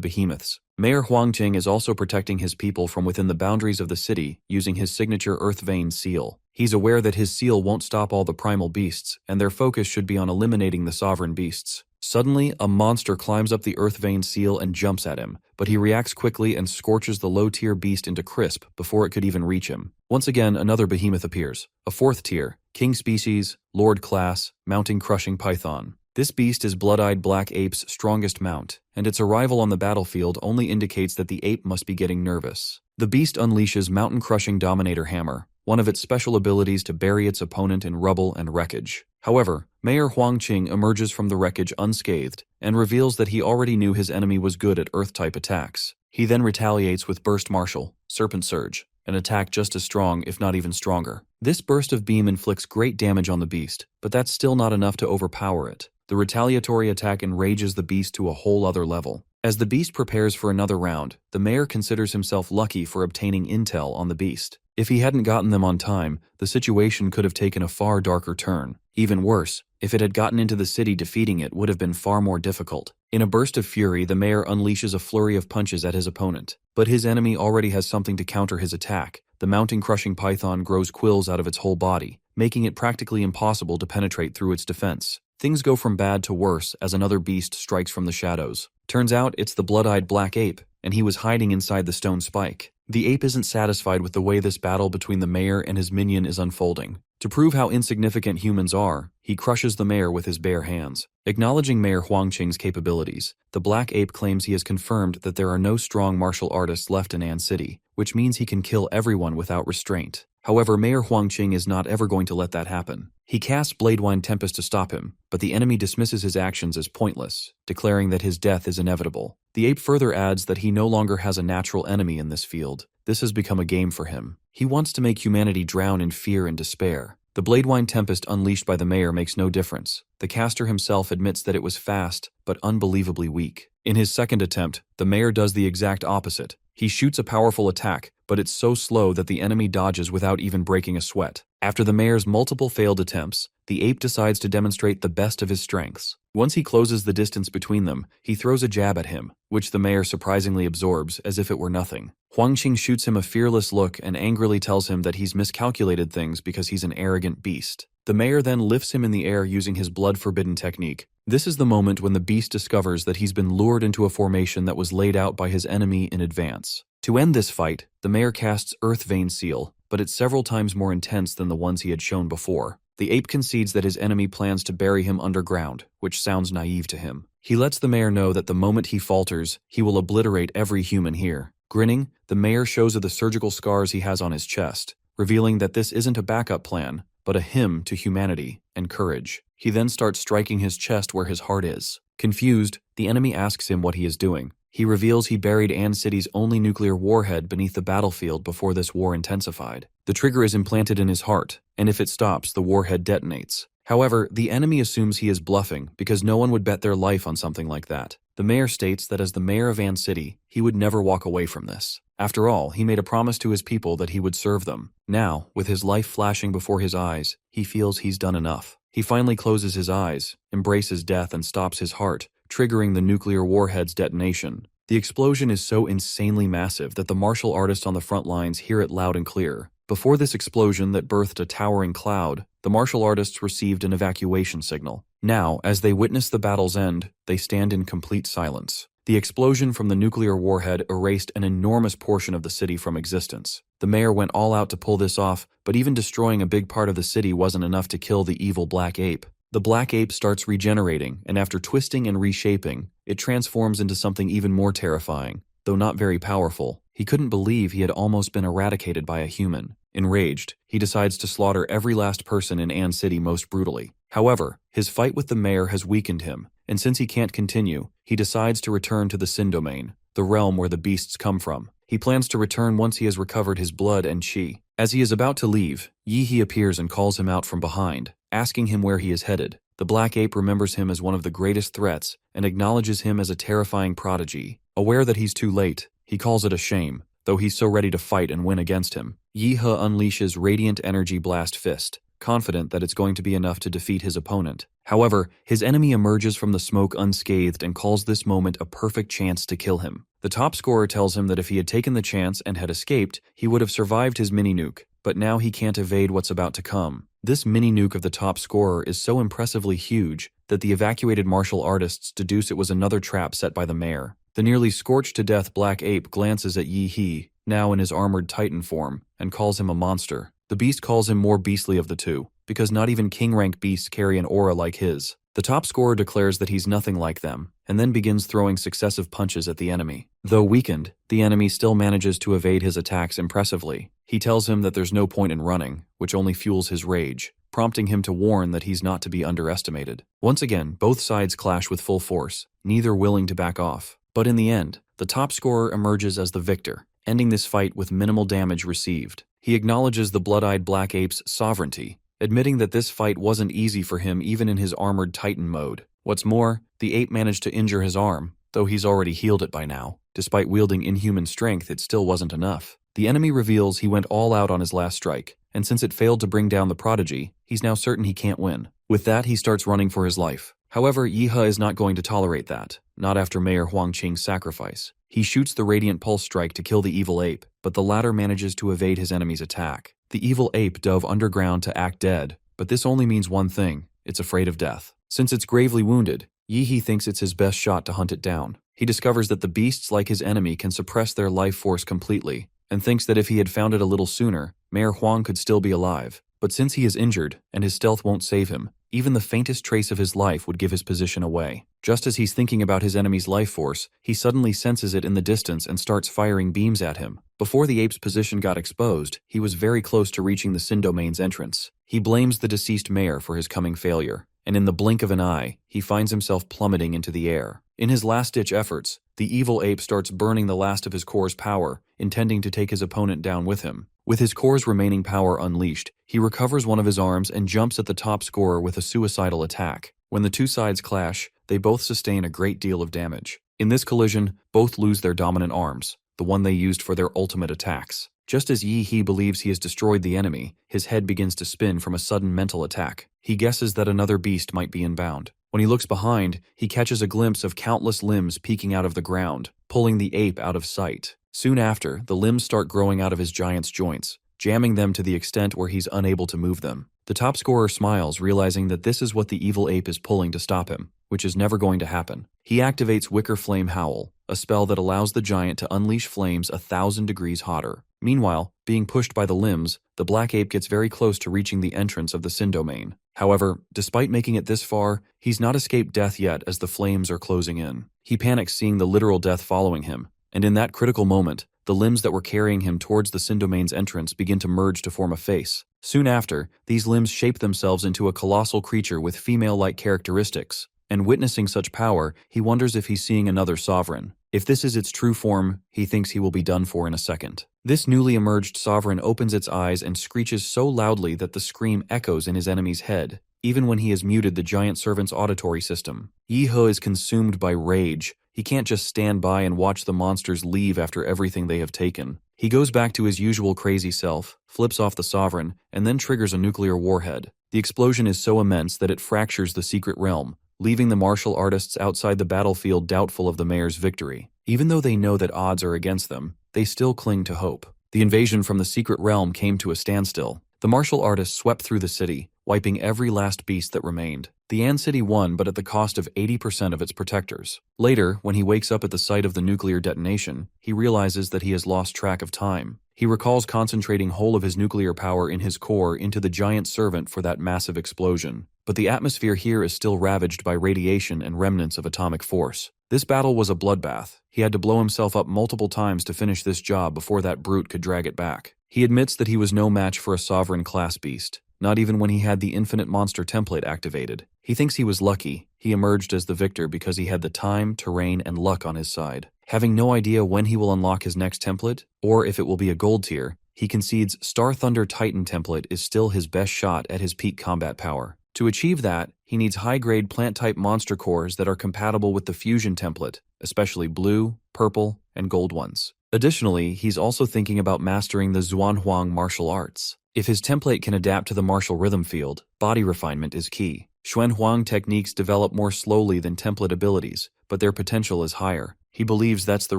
behemoths. Mayor Huangqing is also protecting his people from within the boundaries of the city using his signature Earth Vein seal. He's aware that his seal won't stop all the primal beasts, and their focus should be on eliminating the sovereign beasts. Suddenly, a monster climbs up the Earth Vein seal and jumps at him, but he reacts quickly and scorches the low-tier beast into crisp before it could even reach him. Once again, another behemoth appears, a fourth tier, King Species, Lord Class, Mounting Crushing Python. This beast is Blood-Eyed Black Ape's strongest mount, and its arrival on the battlefield only indicates that the ape must be getting nervous. The beast unleashes Mountain Crushing Dominator Hammer, one of its special abilities to bury its opponent in rubble and wreckage. However, Mayor Huangqing emerges from the wreckage unscathed and reveals that he already knew his enemy was good at Earth-type attacks. He then retaliates with Burst Martial, Serpent Surge, an attack just as strong if not even stronger. This burst of beam inflicts great damage on the beast, but that's still not enough to overpower it. The retaliatory attack enrages the beast to a whole other level. As the beast prepares for another round, the mayor considers himself lucky for obtaining intel on the beast. If he hadn't gotten them on time, the situation could have taken a far darker turn. Even worse, if it had gotten into the city, defeating it would have been far more difficult. In a burst of fury, the mayor unleashes a flurry of punches at his opponent. But his enemy already has something to counter his attack. The Mounting Crushing Python grows quills out of its whole body, making it practically impossible to penetrate through its defense. Things go from bad to worse as another beast strikes from the shadows. Turns out it's the Blood-Eyed Black Ape, and he was hiding inside the stone spike. The ape isn't satisfied with the way this battle between the mayor and his minion is unfolding. To prove how insignificant humans are, he crushes the mayor with his bare hands. Acknowledging Mayor Huangqing's capabilities, the Black Ape claims he has confirmed that there are no strong martial artists left in An City, which means he can kill everyone without restraint. However, Mayor Huangqing is not ever going to let that happen. He casts Bladewine Tempest to stop him, but the enemy dismisses his actions as pointless, declaring that his death is inevitable. The ape further adds that he no longer has a natural enemy in this field. This has become a game for him. He wants to make humanity drown in fear and despair. The Bladewine Tempest unleashed by the mayor makes no difference. The caster himself admits that it was fast, but unbelievably weak. In his second attempt, the mayor does the exact opposite. He shoots a powerful attack, but it's so slow that the enemy dodges without even breaking a sweat. After the mayor's multiple failed attempts, the ape decides to demonstrate the best of his strengths. Once he closes the distance between them, he throws a jab at him, which the mayor surprisingly absorbs as if it were nothing. Huangqing shoots him a fearless look and angrily tells him that he's miscalculated things because he's an arrogant beast. The mayor then lifts him in the air using his blood-forbidden technique. This is the moment when the beast discovers that he's been lured into a formation that was laid out by his enemy in advance. To end this fight, the mayor casts Earth Vein Seal, but it's several times more intense than the ones he had shown before. The ape concedes that his enemy plans to bury him underground, which sounds naive to him. He lets the mayor know that the moment he falters, he will obliterate every human here. Grinning, the mayor shows her the surgical scars he has on his chest, revealing that this isn't a backup plan, but a hymn to humanity and courage. He then starts striking his chest where his heart is. Confused, the enemy asks him what he is doing. He reveals he buried An City's only nuclear warhead beneath the battlefield before this war intensified. The trigger is implanted in his heart, and if it stops, the warhead detonates. However, the enemy assumes he is bluffing because no one would bet their life on something like that. The mayor states that as the mayor of An City, he would never walk away from this. After all, he made a promise to his people that he would serve them. Now, with his life flashing before his eyes, he feels he's done enough. He finally closes his eyes, embraces death, and stops his heart, triggering the nuclear warhead's detonation. The explosion is so insanely massive that the martial artists on the front lines hear it loud and clear. Before this explosion that birthed a towering cloud, the martial artists received an evacuation signal. Now, as they witness the battle's end, they stand in complete silence. The explosion from the nuclear warhead erased an enormous portion of the city from existence. The mayor went all out to pull this off, but even destroying a big part of the city wasn't enough to kill the evil black ape. The black ape starts regenerating, and after twisting and reshaping, it transforms into something even more terrifying. Though not very powerful, he couldn't believe he had almost been eradicated by a human. Enraged, he decides to slaughter every last person in Ann City most brutally. However, his fight with the mayor has weakened him, and since he can't continue, he decides to return to the Sin Domain, the realm where the beasts come from. He plans to return once he has recovered his blood and chi. As he is about to leave, Yi appears and calls him out from behind, asking him where he is headed. The black ape remembers him as one of the greatest threats and acknowledges him as a terrifying prodigy. Aware that he's too late, he calls it a shame, though he's so ready to fight and win against him. Yi unleashes Radiant Energy Blast Fist, confident that it's going to be enough to defeat his opponent. However, his enemy emerges from the smoke unscathed and calls this moment a perfect chance to kill him. The top scorer tells him that if he had taken the chance and had escaped, he would have survived his mini-nuke, but now he can't evade what's about to come. This mini-nuke of the top scorer is so impressively huge that the evacuated martial artists deduce it was another trap set by the mayor. The nearly scorched-to-death black ape glances at Yi, now in his armored titan form, and calls him a monster. The beast calls him more beastly of the two, because not even king-rank beasts carry an aura like his. The top scorer declares that he's nothing like them, and then begins throwing successive punches at the enemy. Though weakened, the enemy still manages to evade his attacks impressively. He tells him that there's no point in running, which only fuels his rage, prompting him to warn that he's not to be underestimated. Once again, both sides clash with full force, neither willing to back off. But in the end, the top scorer emerges as the victor, ending this fight with minimal damage received. He acknowledges the blood-eyed black ape's sovereignty, admitting that this fight wasn't easy for him even in his armored titan mode. What's more, the ape managed to injure his arm, though he's already healed it by now. Despite wielding inhuman strength, it still wasn't enough. The enemy reveals he went all out on his last strike, and since it failed to bring down the prodigy, he's now certain he can't win. With that, he starts running for his life. However, Yi is not going to tolerate that, not after Mayor Huang Qing's sacrifice. He shoots the Radiant Pulse Strike to kill the evil ape, but the latter manages to evade his enemy's attack. The evil ape dove underground to act dead, but this only means one thing: it's afraid of death. Since it's gravely wounded, Yi thinks it's his best shot to hunt it down. He discovers that the beasts like his enemy can suppress their life force completely, and thinks that if he had found it a little sooner, Mayor Huang could still be alive. But since he is injured, and his stealth won't save him, even the faintest trace of his life would give his position away. Just as he's thinking about his enemy's life force, he suddenly senses it in the distance and starts firing beams at him. Before the ape's position got exposed, he was very close to reaching the Sin Domain's entrance. He blames the deceased mayor for his coming failure, and in the blink of an eye, he finds himself plummeting into the air. In his last-ditch efforts, the evil ape starts burning the last of his core's power, intending to take his opponent down with him. With his core's remaining power unleashed, he recovers one of his arms and jumps at the top scorer with a suicidal attack. When the two sides clash, they both sustain a great deal of damage. In this collision, both lose their dominant arms, the one they used for their ultimate attacks. Just as Yi believes he has destroyed the enemy, his head begins to spin from a sudden mental attack. He guesses that another beast might be inbound. When he looks behind, he catches a glimpse of countless limbs peeking out of the ground, pulling the ape out of sight. Soon after, the limbs start growing out of his giant's joints, jamming them to the extent where he's unable to move them. The top scorer smiles, realizing that this is what the evil ape is pulling to stop him, which is never going to happen. He activates Wicker Flame Howl, a spell that allows the giant to unleash flames 1,000 degrees hotter. Meanwhile, being pushed by the limbs, the black ape gets very close to reaching the entrance of the Sin Domain. However, despite making it this far, he's not escaped death yet as the flames are closing in. He panics seeing the literal death following him, and in that critical moment, the limbs that were carrying him towards the Sin Domain's entrance begin to merge to form a face. Soon after, these limbs shape themselves into a colossal creature with female-like characteristics, and witnessing such power, he wonders if he's seeing another sovereign. If this is its true form, he thinks he will be done for in a second. This newly emerged sovereign opens its eyes and screeches so loudly that the scream echoes in his enemy's head, even when he has muted the giant servant's auditory system. Yi is consumed by rage. He can't just stand by and watch the monsters leave after everything they have taken. He goes back to his usual crazy self, flips off the sovereign, and then triggers a nuclear warhead. The explosion is so immense that it fractures the secret realm, leaving the martial artists outside the battlefield doubtful of the mayor's victory. Even though they know that odds are against them, they still cling to hope. The invasion from the secret realm came to a standstill. The martial artists swept through the city, wiping every last beast that remained. The An City won, but at the cost of 80% of its protectors. Later, when he wakes up at the site of the nuclear detonation, he realizes that he has lost track of time. He recalls concentrating whole of his nuclear power in his core into the giant servant for that massive explosion. But the atmosphere here is still ravaged by radiation and remnants of atomic force. This battle was a bloodbath. He had to blow himself up multiple times to finish this job before that brute could drag it back. He admits that he was no match for a sovereign class beast, not even when he had the infinite monster template activated. He thinks he was lucky. He emerged as the victor because he had the time, terrain, and luck on his side. Having no idea when he will unlock his next template, or if it will be a gold tier, he concedes Star Thunder Titan template is still his best shot at his peak combat power. To achieve that, he needs high-grade plant-type monster cores that are compatible with the fusion template, especially blue, purple, and gold ones. Additionally, he's also thinking about mastering the Zhuanhuang martial arts. If his template can adapt to the martial rhythm field, body refinement is key. Xuanhuang techniques develop more slowly than template abilities, but their potential is higher. He believes that's the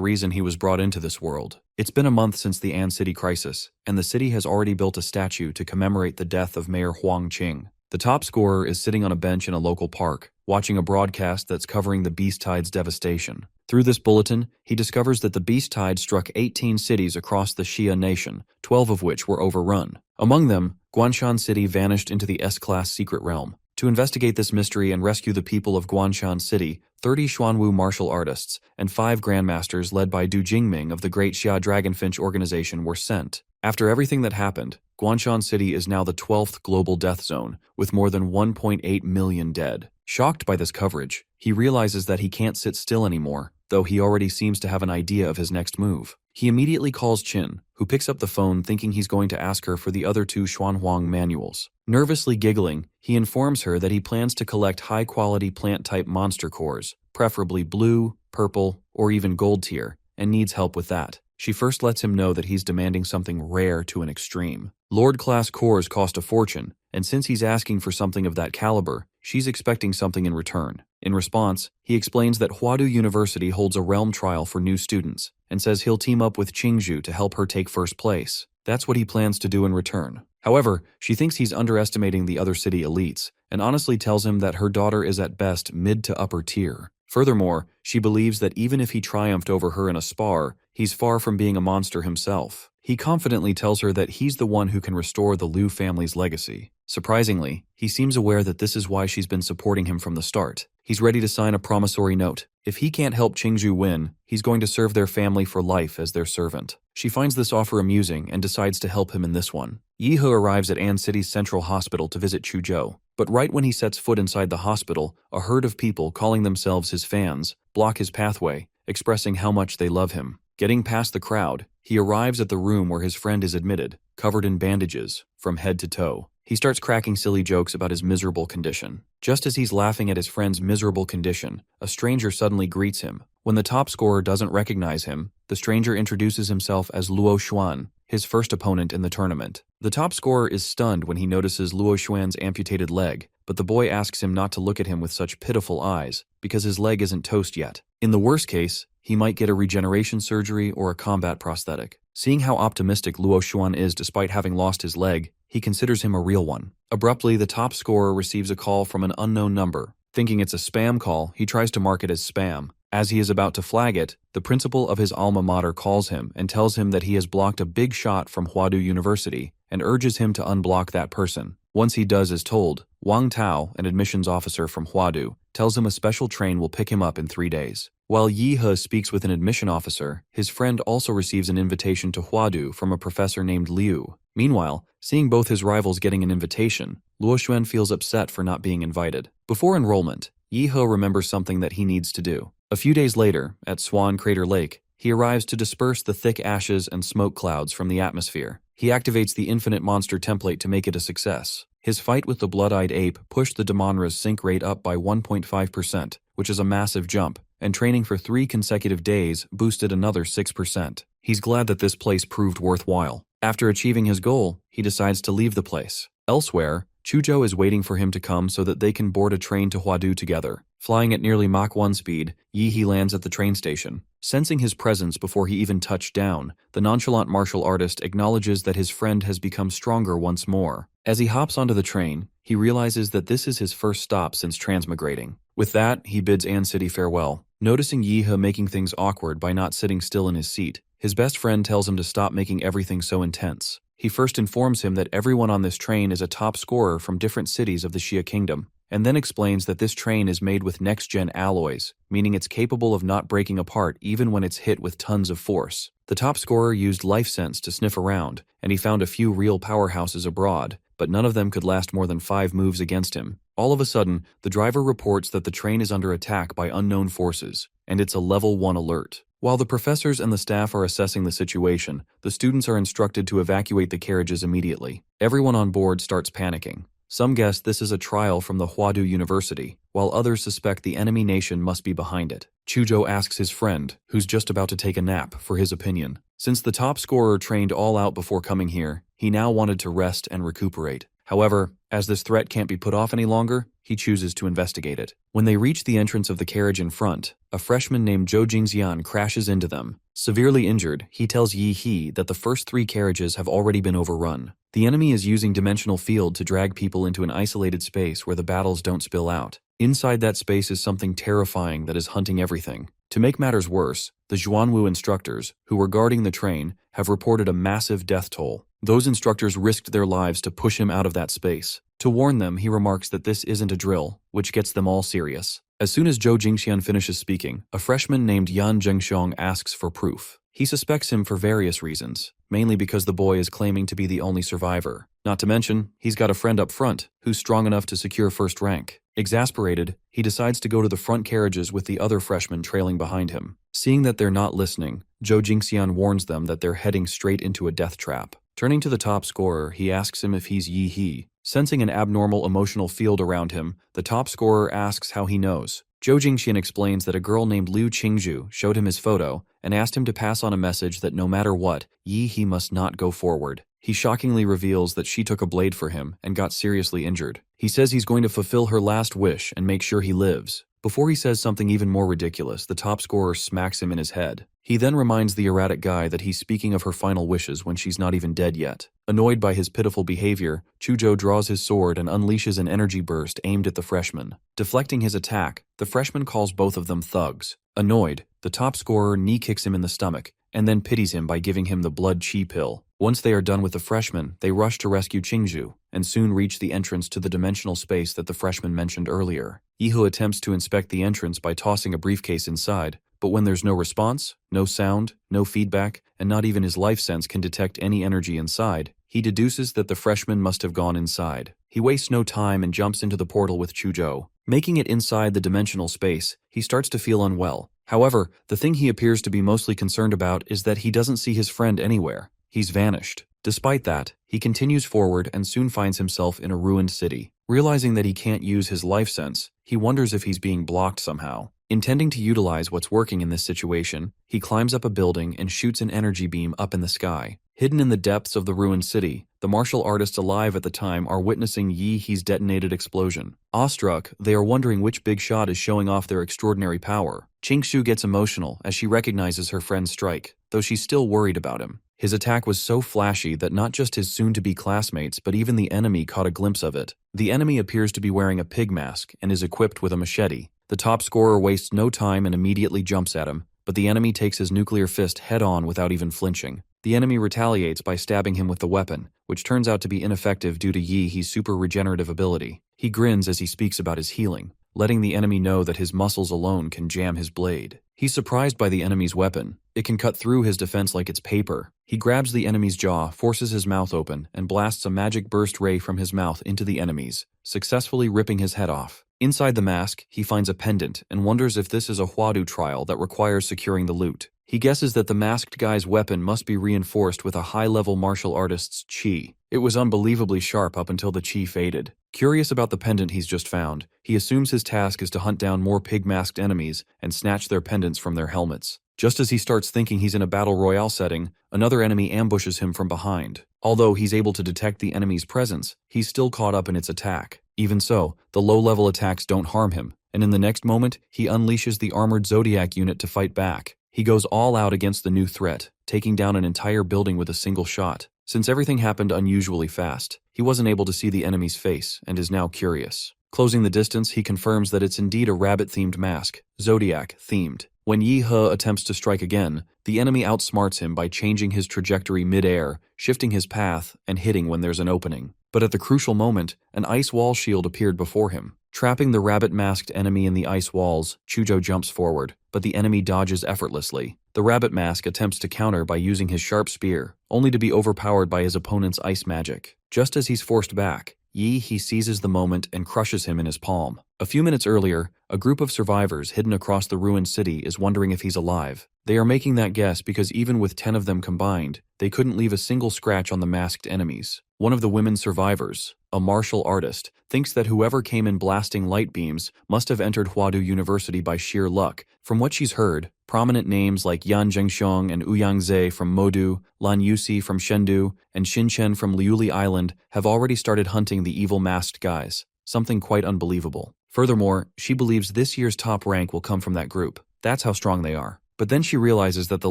reason he was brought into this world. It's been a month since the An City crisis, and the city has already built a statue to commemorate the death of Mayor Huang Qing. The top scorer is sitting on a bench in a local park, watching a broadcast that's covering the beast tide's devastation. Through this bulletin, he discovers that the beast tide struck 18 cities across the Xia nation, 12 of which were overrun. Among them, Guanshan City vanished into the S-class secret realm. To investigate this mystery and rescue the people of Guanshan City, 30 Xuanwu martial artists and 5 grandmasters led by Du Jingming of the Great Xia Dragonfinch organization were sent. After everything that happened, Guanshan City is now the 12th global death zone, with more than 1.8 million dead. Shocked by this coverage, he realizes that he can't sit still anymore, though he already seems to have an idea of his next move. He immediately calls Qin, who picks up the phone thinking he's going to ask her for the other 2 Xuanhuang manuals. Nervously giggling, he informs her that he plans to collect high-quality plant-type monster cores, preferably blue, purple, or even gold tier, and needs help with that. She first lets him know that he's demanding something rare to an extreme. Lord-class cores cost a fortune, and since he's asking for something of that caliber, she's expecting something in return. In response, he explains that Huadu University holds a realm trial for new students, and says he'll team up with Qingzhou to help her take first place. That's what he plans to do in return. However, she thinks he's underestimating the other city elites, and honestly tells him that her daughter is at best mid to upper tier. Furthermore, she believes that even if he triumphed over her in a spar, he's far from being a monster himself. He confidently tells her that he's the one who can restore the Liu family's legacy. Surprisingly, he seems aware that this is why she's been supporting him from the start. He's ready to sign a promissory note. If he can't help Qingzhou win, he's going to serve their family for life as their servant. She finds this offer amusing and decides to help him in this one. Yihe arrives at An City's central hospital to visit Chuzhou, but right when he sets foot inside the hospital, a herd of people calling themselves his fans block his pathway, expressing how much they love him. Getting past the crowd, he arrives at the room where his friend is admitted, covered in bandages, from head to toe. He starts cracking silly jokes about his miserable condition. Just as he's laughing at his friend's miserable condition, a stranger suddenly greets him. When the top scorer doesn't recognize him, the stranger introduces himself as Luo Xuan, his first opponent in the tournament. The top scorer is stunned when he notices Luo Xuan's amputated leg, but the boy asks him not to look at him with such pitiful eyes, because his leg isn't toast yet. In the worst case, he might get a regeneration surgery or a combat prosthetic. Seeing how optimistic Luo Xuan is despite having lost his leg, he considers him a real one. Abruptly, the top scorer receives a call from an unknown number. Thinking it's a spam call, he tries to mark it as spam. As he is about to flag it, the principal of his alma mater calls him and tells him that he has blocked a big shot from Huadu University and urges him to unblock that person. Once he does as told, Wang Tao, an admissions officer from Huadu, tells him a special train will pick him up in 3 days. While Yihe speaks with an admission officer, his friend also receives an invitation to Huadu from a professor named Liu. Meanwhile, seeing both his rivals getting an invitation, Luo Xuan feels upset for not being invited. Before enrollment, Yihe remembers something that he needs to do. A few days later, at Swan Crater Lake, he arrives to disperse the thick ashes and smoke clouds from the atmosphere. He activates the infinite monster template to make it a success. His fight with the blood-eyed ape pushed the Damonra's sync rate up by 1.5%, which is a massive jump, and training for 3 consecutive days boosted another 6%. He's glad that this place proved worthwhile. After achieving his goal, he decides to leave the place. Elsewhere, Chuzhou is waiting for him to come so that they can board a train to Huadu together. Flying at nearly Mach 1 speed, Yihe lands at the train station. Sensing his presence before he even touched down, the nonchalant martial artist acknowledges that his friend has become stronger once more. As he hops onto the train, he realizes that this is his first stop since transmigrating. With that, he bids An City farewell. Noticing Yehe making things awkward by not sitting still in his seat, his best friend tells him to stop making everything so intense. He first informs him that everyone on this train is a top scorer from different cities of the Xia Kingdom, and then explains that this train is made with next-gen alloys, meaning it's capable of not breaking apart even when it's hit with tons of force. The top scorer used life sense to sniff around, and he found a few real powerhouses abroad, but none of them could last more than 5 moves against him. All of a sudden, the driver reports that the train is under attack by unknown forces, and it's a level 1 alert. While the professors and the staff are assessing the situation, the students are instructed to evacuate the carriages immediately. Everyone on board starts panicking. Some guess this is a trial from the Huadu University, while others suspect the enemy nation must be behind it. Chuzhou asks his friend, who's just about to take a nap, for his opinion. Since the top scorer trained all out before coming here, he now wanted to rest and recuperate. However, as this threat can't be put off any longer, he chooses to investigate it. When they reach the entrance of the carriage in front, a freshman named Zhou Jingxian crashes into them. Severely injured, he tells Yi He that the first 3 carriages have already been overrun. The enemy is using dimensional field to drag people into an isolated space where the battles don't spill out. Inside that space is something terrifying that is hunting everything. To make matters worse, the Zhuanwu instructors, who were guarding the train, have reported a massive death toll. Those instructors risked their lives to push him out of that space. To warn them, he remarks that this isn't a drill, which gets them all serious. As soon as Zhou Jingxian finishes speaking, a freshman named Yan Zhengxiong asks for proof. He suspects him for various reasons, mainly because the boy is claiming to be the only survivor. Not to mention, he's got a friend up front who's strong enough to secure first rank. Exasperated, he decides to go to the front carriages with the other freshmen trailing behind him. Seeing that they're not listening, Zhou Jingxian warns them that they're heading straight into a death trap. Turning to the top scorer, he asks him if he's Yi He. Sensing an abnormal emotional field around him, the top scorer asks how he knows. Zhou Jingxian explains that a girl named Liu Qingzhu showed him his photo and asked him to pass on a message that no matter what, Yi He must not go forward. He shockingly reveals that she took a blade for him and got seriously injured. He says he's going to fulfill her last wish and make sure he lives. Before he says something even more ridiculous, the top scorer smacks him in his head. He then reminds the erratic guy that he's speaking of her final wishes when she's not even dead yet. Annoyed by his pitiful behavior, Chuzhou draws his sword and unleashes an energy burst aimed at the freshman. Deflecting his attack, the freshman calls both of them thugs. Annoyed, the top scorer knee-kicks him in the stomach, and then pities him by giving him the blood chi pill. Once they are done with the freshman, they rush to rescue Qingzhu, and soon reach the entrance to the dimensional space that the freshman mentioned earlier. Yihu attempts to inspect the entrance by tossing a briefcase inside, but when there's no response, no sound, no feedback, and not even his life sense can detect any energy inside, he deduces that the freshman must have gone inside. He wastes no time and jumps into the portal with Chuzhou. Making it inside the dimensional space, he starts to feel unwell. However, the thing he appears to be mostly concerned about is that he doesn't see his friend anywhere. He's vanished. Despite that, he continues forward and soon finds himself in a ruined city. Realizing that he can't use his life sense, he wonders if he's being blocked somehow. Intending to utilize what's working in this situation, he climbs up a building and shoots an energy beam up in the sky. Hidden in the depths of the ruined city, the martial artists alive at the time are witnessing Yi He's detonated explosion. Awestruck, they are wondering which big shot is showing off their extraordinary power. Qingxu gets emotional as she recognizes her friend's strike, though she's still worried about him. His attack was so flashy that not just his soon-to-be classmates but even the enemy caught a glimpse of it. The enemy appears to be wearing a pig mask and is equipped with a machete. The top scorer wastes no time and immediately jumps at him, but the enemy takes his nuclear fist head-on without even flinching. The enemy retaliates by stabbing him with the weapon, which turns out to be ineffective due to Yi He's super regenerative ability. He grins as he speaks about his healing, letting the enemy know that his muscles alone can jam his blade. He's surprised by the enemy's weapon. It can cut through his defense like it's paper. He grabs the enemy's jaw, forces his mouth open, and blasts a magic burst ray from his mouth into the enemy's, successfully ripping his head off. Inside the mask, he finds a pendant and wonders if this is a Huadu trial that requires securing the loot. He guesses that the masked guy's weapon must be reinforced with a high-level martial artist's chi. It was unbelievably sharp up until the chi faded. Curious about the pendant he's just found, he assumes his task is to hunt down more pig-masked enemies and snatch their pendants from their helmets. Just as he starts thinking he's in a battle royale setting, another enemy ambushes him from behind. Although he's able to detect the enemy's presence, he's still caught up in its attack. Even so, the low-level attacks don't harm him, and in the next moment, he unleashes the armored Zodiac unit to fight back. He goes all out against the new threat, taking down an entire building with a single shot. Since everything happened unusually fast, he wasn't able to see the enemy's face and is now curious. Closing the distance, he confirms that it's indeed a rabbit-themed mask, Zodiac-themed. When Yi He attempts to strike again, the enemy outsmarts him by changing his trajectory mid-air, shifting his path, and hitting when there's an opening. But at the crucial moment, an ice wall shield appeared before him. Trapping the rabbit-masked enemy in the ice walls, Chujo jumps forward, but the enemy dodges effortlessly. The rabbit mask attempts to counter by using his sharp spear, only to be overpowered by his opponent's ice magic. Just as he's forced back, He seizes the moment and crushes him in his palm. A few minutes earlier, a group of survivors hidden across the ruined city is wondering if he's alive. They are making that guess because even with 10 of them combined, they couldn't leave a single scratch on the masked enemies. One of the women survivors, a martial artist, thinks that whoever came in blasting light beams must have entered Huadu University by sheer luck. From what she's heard, prominent names like Yan Zhengxiong and Ouyang Zhe from Modu, Lan Yusi from Chengdu, and Xin Chen from Liuli Island have already started hunting the evil masked guys, something quite unbelievable. Furthermore, she believes this year's top rank will come from that group. That's how strong they are. But then she realizes that the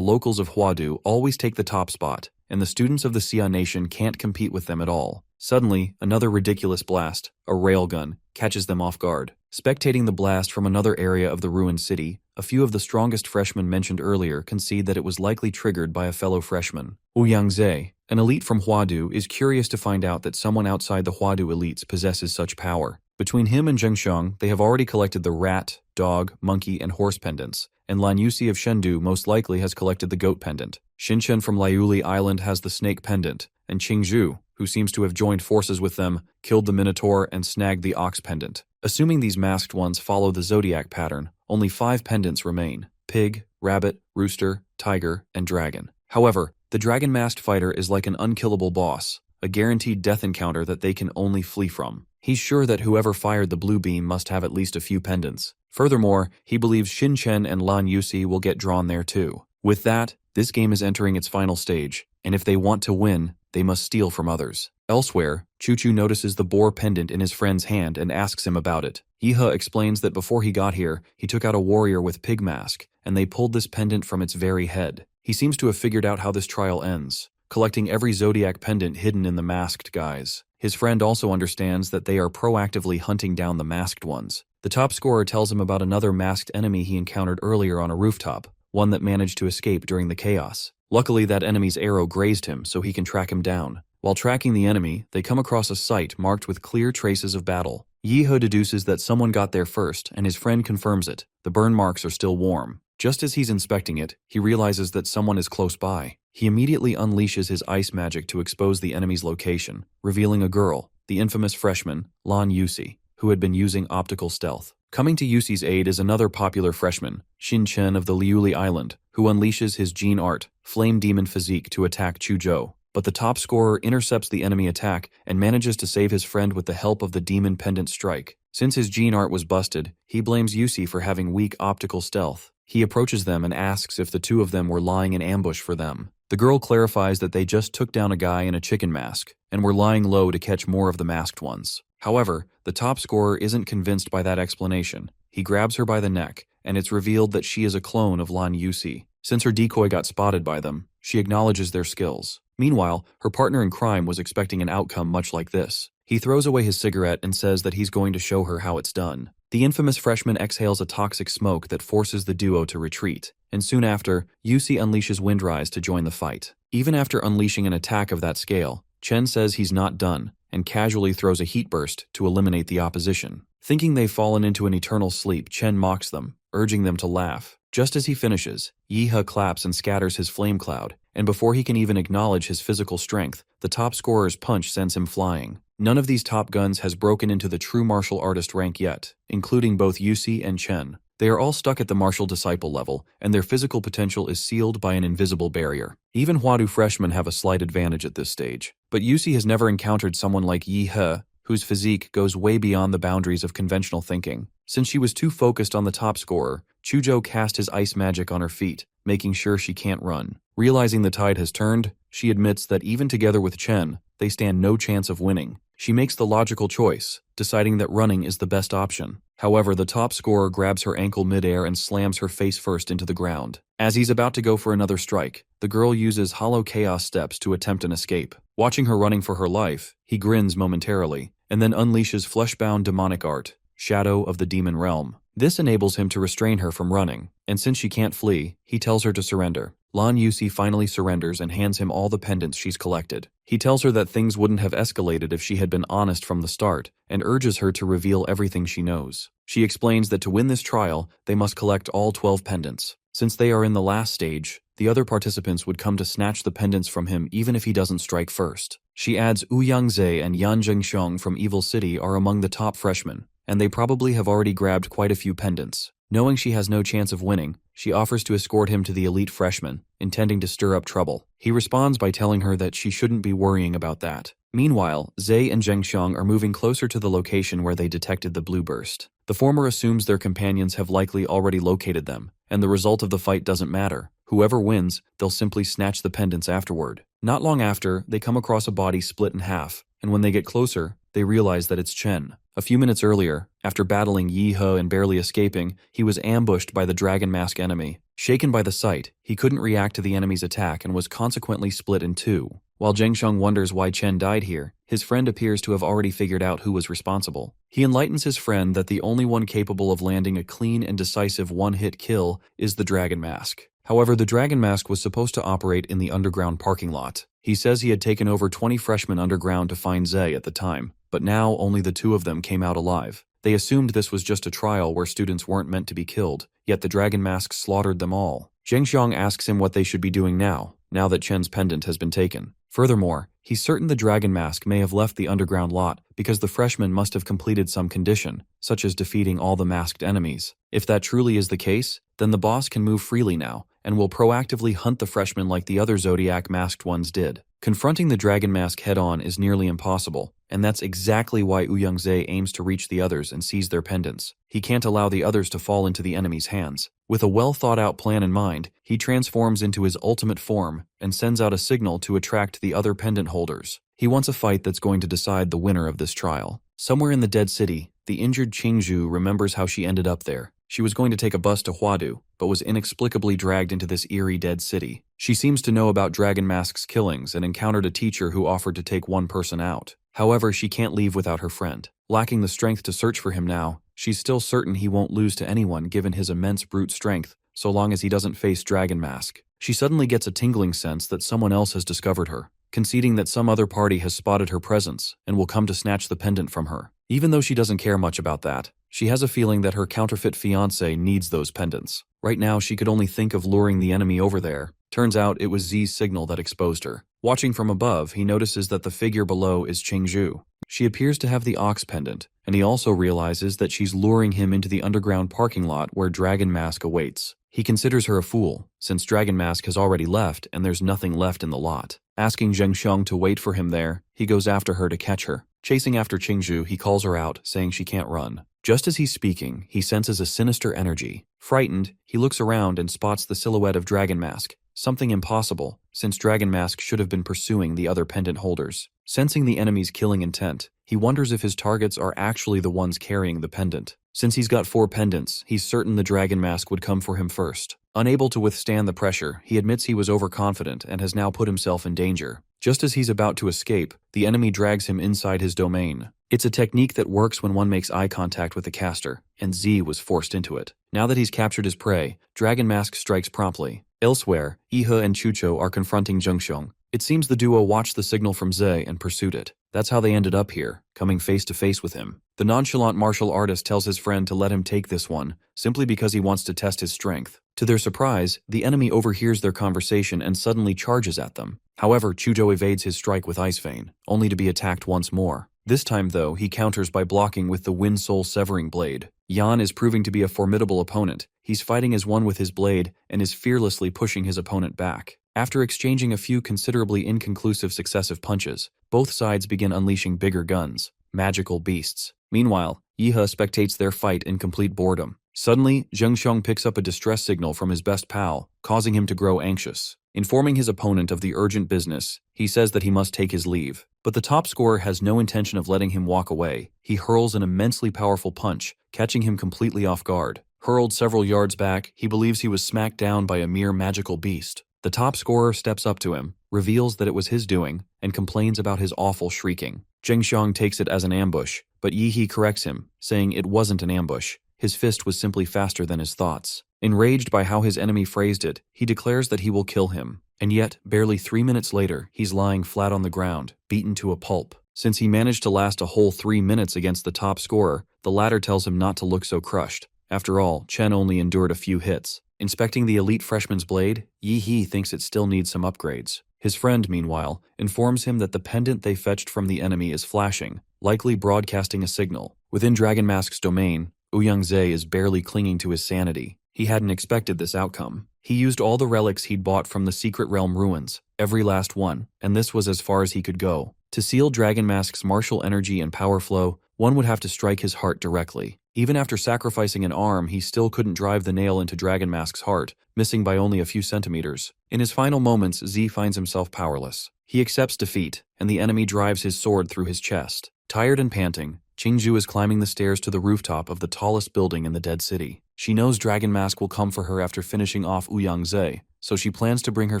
locals of Huadu always take the top spot, and the students of the Xia Nation can't compete with them at all. Suddenly, another ridiculous blast, a railgun, catches them off guard. Spectating the blast from another area of the ruined city, a few of the strongest freshmen mentioned earlier concede that it was likely triggered by a fellow freshman. Ouyang Zhe, an elite from Huadu, is curious to find out that someone outside the Huadu elites possesses such power. Between him and Zhengxiong, they have already collected the rat, dog, monkey, and horse pendants, and Lan Yusi of Chengdu most likely has collected the goat pendant. Xinchen from Liuli Island has the snake pendant, and Qingzhu, who seems to have joined forces with them, killed the minotaur and snagged the ox pendant. Assuming these masked ones follow the zodiac pattern, only 5 pendants remain: pig, rabbit, rooster, tiger, and dragon. However, the dragon-masked fighter is like an unkillable boss, a guaranteed death encounter that they can only flee from. He's sure that whoever fired the blue beam must have at least a few pendants. Furthermore, he believes Xin Chen and Lan Yusi will get drawn there too. With that, this game is entering its final stage, and if they want to win, they must steal from others. Elsewhere, Chuchu notices the boar pendant in his friend's hand and asks him about it. Yihe explains that before he got here, he took out a warrior with pig mask, and they pulled this pendant from its very head. He seems to have figured out how this trial ends, collecting every zodiac pendant hidden in the masked guys. His friend also understands that they are proactively hunting down the masked ones. The top scorer tells him about another masked enemy he encountered earlier on a rooftop, one that managed to escape during the chaos. Luckily, that enemy's arrow grazed him so he can track him down. While tracking the enemy, they come across a site marked with clear traces of battle. Yihe deduces that someone got there first, and his friend confirms it. The burn marks are still warm. Just as he's inspecting it, he realizes that someone is close by. He immediately unleashes his ice magic to expose the enemy's location, revealing a girl, the infamous freshman, Lan Yusi, who had been using optical stealth. Coming to Yusi's aid is another popular freshman, Xin Chen of the Liuli Island, who unleashes his gene art, Flame Demon Physique, to attack Chuzhou. But the top scorer intercepts the enemy attack and manages to save his friend with the help of the Demon Pendant Strike. Since his gene art was busted, he blames Yusi for having weak optical stealth. He approaches them and asks if the two of them were lying in ambush for them. The girl clarifies that they just took down a guy in a chicken mask and were lying low to catch more of the masked ones. However, the top scorer isn't convinced by that explanation. He grabs her by the neck, and it's revealed that she is a clone of Lan Yusi. Since her decoy got spotted by them, she acknowledges their skills. Meanwhile, her partner in crime was expecting an outcome much like this. He throws away his cigarette and says that he's going to show her how it's done. The infamous freshman exhales a toxic smoke that forces the duo to retreat, and soon after, Yusi unleashes Windrise to join the fight. Even after unleashing an attack of that scale, Chen says he's not done, and casually throws a heat burst to eliminate the opposition. Thinking they've fallen into an eternal sleep, Chen mocks them, urging them to laugh. Just as he finishes, Yihe claps and scatters his flame cloud, and before he can even acknowledge his physical strength, the top scorer's punch sends him flying. None of these top guns has broken into the true martial artist rank yet, including both Yusi and Chen. They are all stuck at the martial disciple level, and their physical potential is sealed by an invisible barrier. Even Huadu freshmen have a slight advantage at this stage. But Yusi has never encountered someone like Yihe, whose physique goes way beyond the boundaries of conventional thinking. Since she was too focused on the top scorer, Chuzhou cast his ice magic on her feet, making sure she can't run. Realizing the tide has turned, she admits that even together with Chen, they stand no chance of winning. She makes the logical choice, deciding that running is the best option. However, the top scorer grabs her ankle midair and slams her face first into the ground. As he's about to go for another strike, the girl uses hollow chaos steps to attempt an escape. Watching her running for her life, he grins momentarily, and then unleashes fleshbound demonic art, Shadow of the Demon Realm. This enables him to restrain her from running, and since she can't flee, he tells her to surrender. Lan Yusi finally surrenders and hands him all the pendants she's collected. He tells her that things wouldn't have escalated if she had been honest from the start, and urges her to reveal everything she knows. She explains that to win this trial, they must collect all 12 pendants. Since they are in the last stage, the other participants would come to snatch the pendants from him even if he doesn't strike first. She adds Ouyang-ze and Yan Zhengxiong from Evil City are among the top freshmen, and they probably have already grabbed quite a few pendants. Knowing she has no chance of winning, she offers to escort him to the elite freshman, intending to stir up trouble. He responds by telling her that she shouldn't be worrying about that. Meanwhile, Zhe and Zhengxiong are moving closer to the location where they detected the blue burst. The former assumes their companions have likely already located them, and the result of the fight doesn't matter. Whoever wins, they'll simply snatch the pendants afterward. Not long after, they come across a body split in half, and when they get closer, they realize that it's Chen. A few minutes earlier, after battling Yi He and barely escaping, he was ambushed by the Dragon Mask enemy. Shaken by the sight, he couldn't react to the enemy's attack and was consequently split in two. While Zhengxiong wonders why Chen died here, his friend appears to have already figured out who was responsible. He enlightens his friend that the only one capable of landing a clean and decisive one-hit kill is the Dragon Mask. However, the Dragon Mask was supposed to operate in the underground parking lot. He says he had taken over 20 freshmen underground to find Zhe at the time, but now only the two of them came out alive. They assumed this was just a trial where students weren't meant to be killed, yet the Dragon Mask slaughtered them all. Zhengxiong asks him what they should be doing now that Chen's pendant has been taken. Furthermore, he's certain the Dragon Mask may have left the underground lot because the freshmen must have completed some condition, such as defeating all the masked enemies. If that truly is the case, then the boss can move freely now, and will proactively hunt the freshmen like the other Zodiac masked ones did. Confronting the Dragon Mask head-on is nearly impossible, and that's exactly why Ouyang-ze aims to reach the others and seize their pendants. He can't allow the others to fall into the enemy's hands. With a well-thought-out plan in mind, he transforms into his ultimate form and sends out a signal to attract the other pendant holders. He wants a fight that's going to decide the winner of this trial. Somewhere in the Dead City, the injured Qingzhu remembers how she ended up there. She was going to take a bus to Huadu, but was inexplicably dragged into this eerie dead city. She seems to know about Dragon Mask's killings and encountered a teacher who offered to take one person out. However, she can't leave without her friend. Lacking the strength to search for him now, she's still certain he won't lose to anyone given his immense brute strength, so long as he doesn't face Dragon Mask. She suddenly gets a tingling sense that someone else has discovered her, conceding that some other party has spotted her presence and will come to snatch the pendant from her. Even though she doesn't care much about that, she has a feeling that her counterfeit fiancé needs those pendants. Right now, she could only think of luring the enemy over there. Turns out it was Z's signal that exposed her. Watching from above, he notices that the figure below is Qingzhu. She appears to have the ox pendant, and he also realizes that she's luring him into the underground parking lot where Dragon Mask awaits. He considers her a fool, since Dragon Mask has already left and there's nothing left in the lot. Asking Zhengxiong to wait for him there, he goes after her to catch her. Chasing after Qingzhu, he calls her out, saying she can't run. Just as he's speaking, he senses a sinister energy. Frightened, he looks around and spots the silhouette of Dragon Mask, something impossible, since Dragon Mask should have been pursuing the other pendant holders. Sensing the enemy's killing intent, he wonders if his targets are actually the ones carrying the pendant. Since he's got 4 pendants, he's certain the Dragon Mask would come for him first. Unable to withstand the pressure, he admits he was overconfident and has now put himself in danger. Just as he's about to escape, the enemy drags him inside his domain. It's a technique that works when one makes eye contact with the caster, and Z was forced into it. Now that he's captured his prey, Dragon Mask strikes promptly. Elsewhere, Ihe and Chucho are confronting Zhengxiong. It seems the duo watched the signal from Ze and pursued it. That's how they ended up here, coming face to face with him. The nonchalant martial artist tells his friend to let him take this one, simply because he wants to test his strength. To their surprise, the enemy overhears their conversation and suddenly charges at them. However, Chujo evades his strike with Ice Vein, only to be attacked once more. This time, though, he counters by blocking with the Wind Soul Severing Blade. Yan is proving to be a formidable opponent. He's fighting as one with his blade and is fearlessly pushing his opponent back. After exchanging a few considerably inconclusive successive punches, both sides begin unleashing bigger guns, magical beasts. Meanwhile, Yihe spectates their fight in complete boredom. Suddenly, Zhengxiong picks up a distress signal from his best pal, causing him to grow anxious. Informing his opponent of the urgent business, he says that he must take his leave. But the top scorer has no intention of letting him walk away. He hurls an immensely powerful punch, catching him completely off guard. Hurled several yards back, he believes he was smacked down by a mere magical beast. The top scorer steps up to him, reveals that it was his doing, and complains about his awful shrieking. Zheng Xiong takes it as an ambush, but Yi He corrects him, saying it wasn't an ambush. His fist was simply faster than his thoughts. Enraged by how his enemy phrased it, he declares that he will kill him. And yet, barely 3 minutes later, he's lying flat on the ground, beaten to a pulp. Since he managed to last a whole 3 minutes against the top scorer, the latter tells him not to look so crushed. After all, Chen only endured a few hits. Inspecting the elite freshman's blade, Yi He thinks it still needs some upgrades. His friend, meanwhile, informs him that the pendant they fetched from the enemy is flashing, likely broadcasting a signal. Within Dragon Mask's domain, Ouyang-Zhe is barely clinging to his sanity. He hadn't expected this outcome. He used all the relics he'd bought from the Secret Realm ruins, every last one, and this was as far as he could go. To seal Dragon Mask's martial energy and power flow, one would have to strike his heart directly. Even after sacrificing an arm, he still couldn't drive the nail into Dragon Mask's heart, missing by only a few centimeters. In his final moments, Z finds himself powerless. He accepts defeat, and the enemy drives his sword through his chest. Tired and panting, Qingzhu is climbing the stairs to the rooftop of the tallest building in the Dead City. She knows Dragon Mask will come for her after finishing off Ouyang-Zhe, so she plans to bring her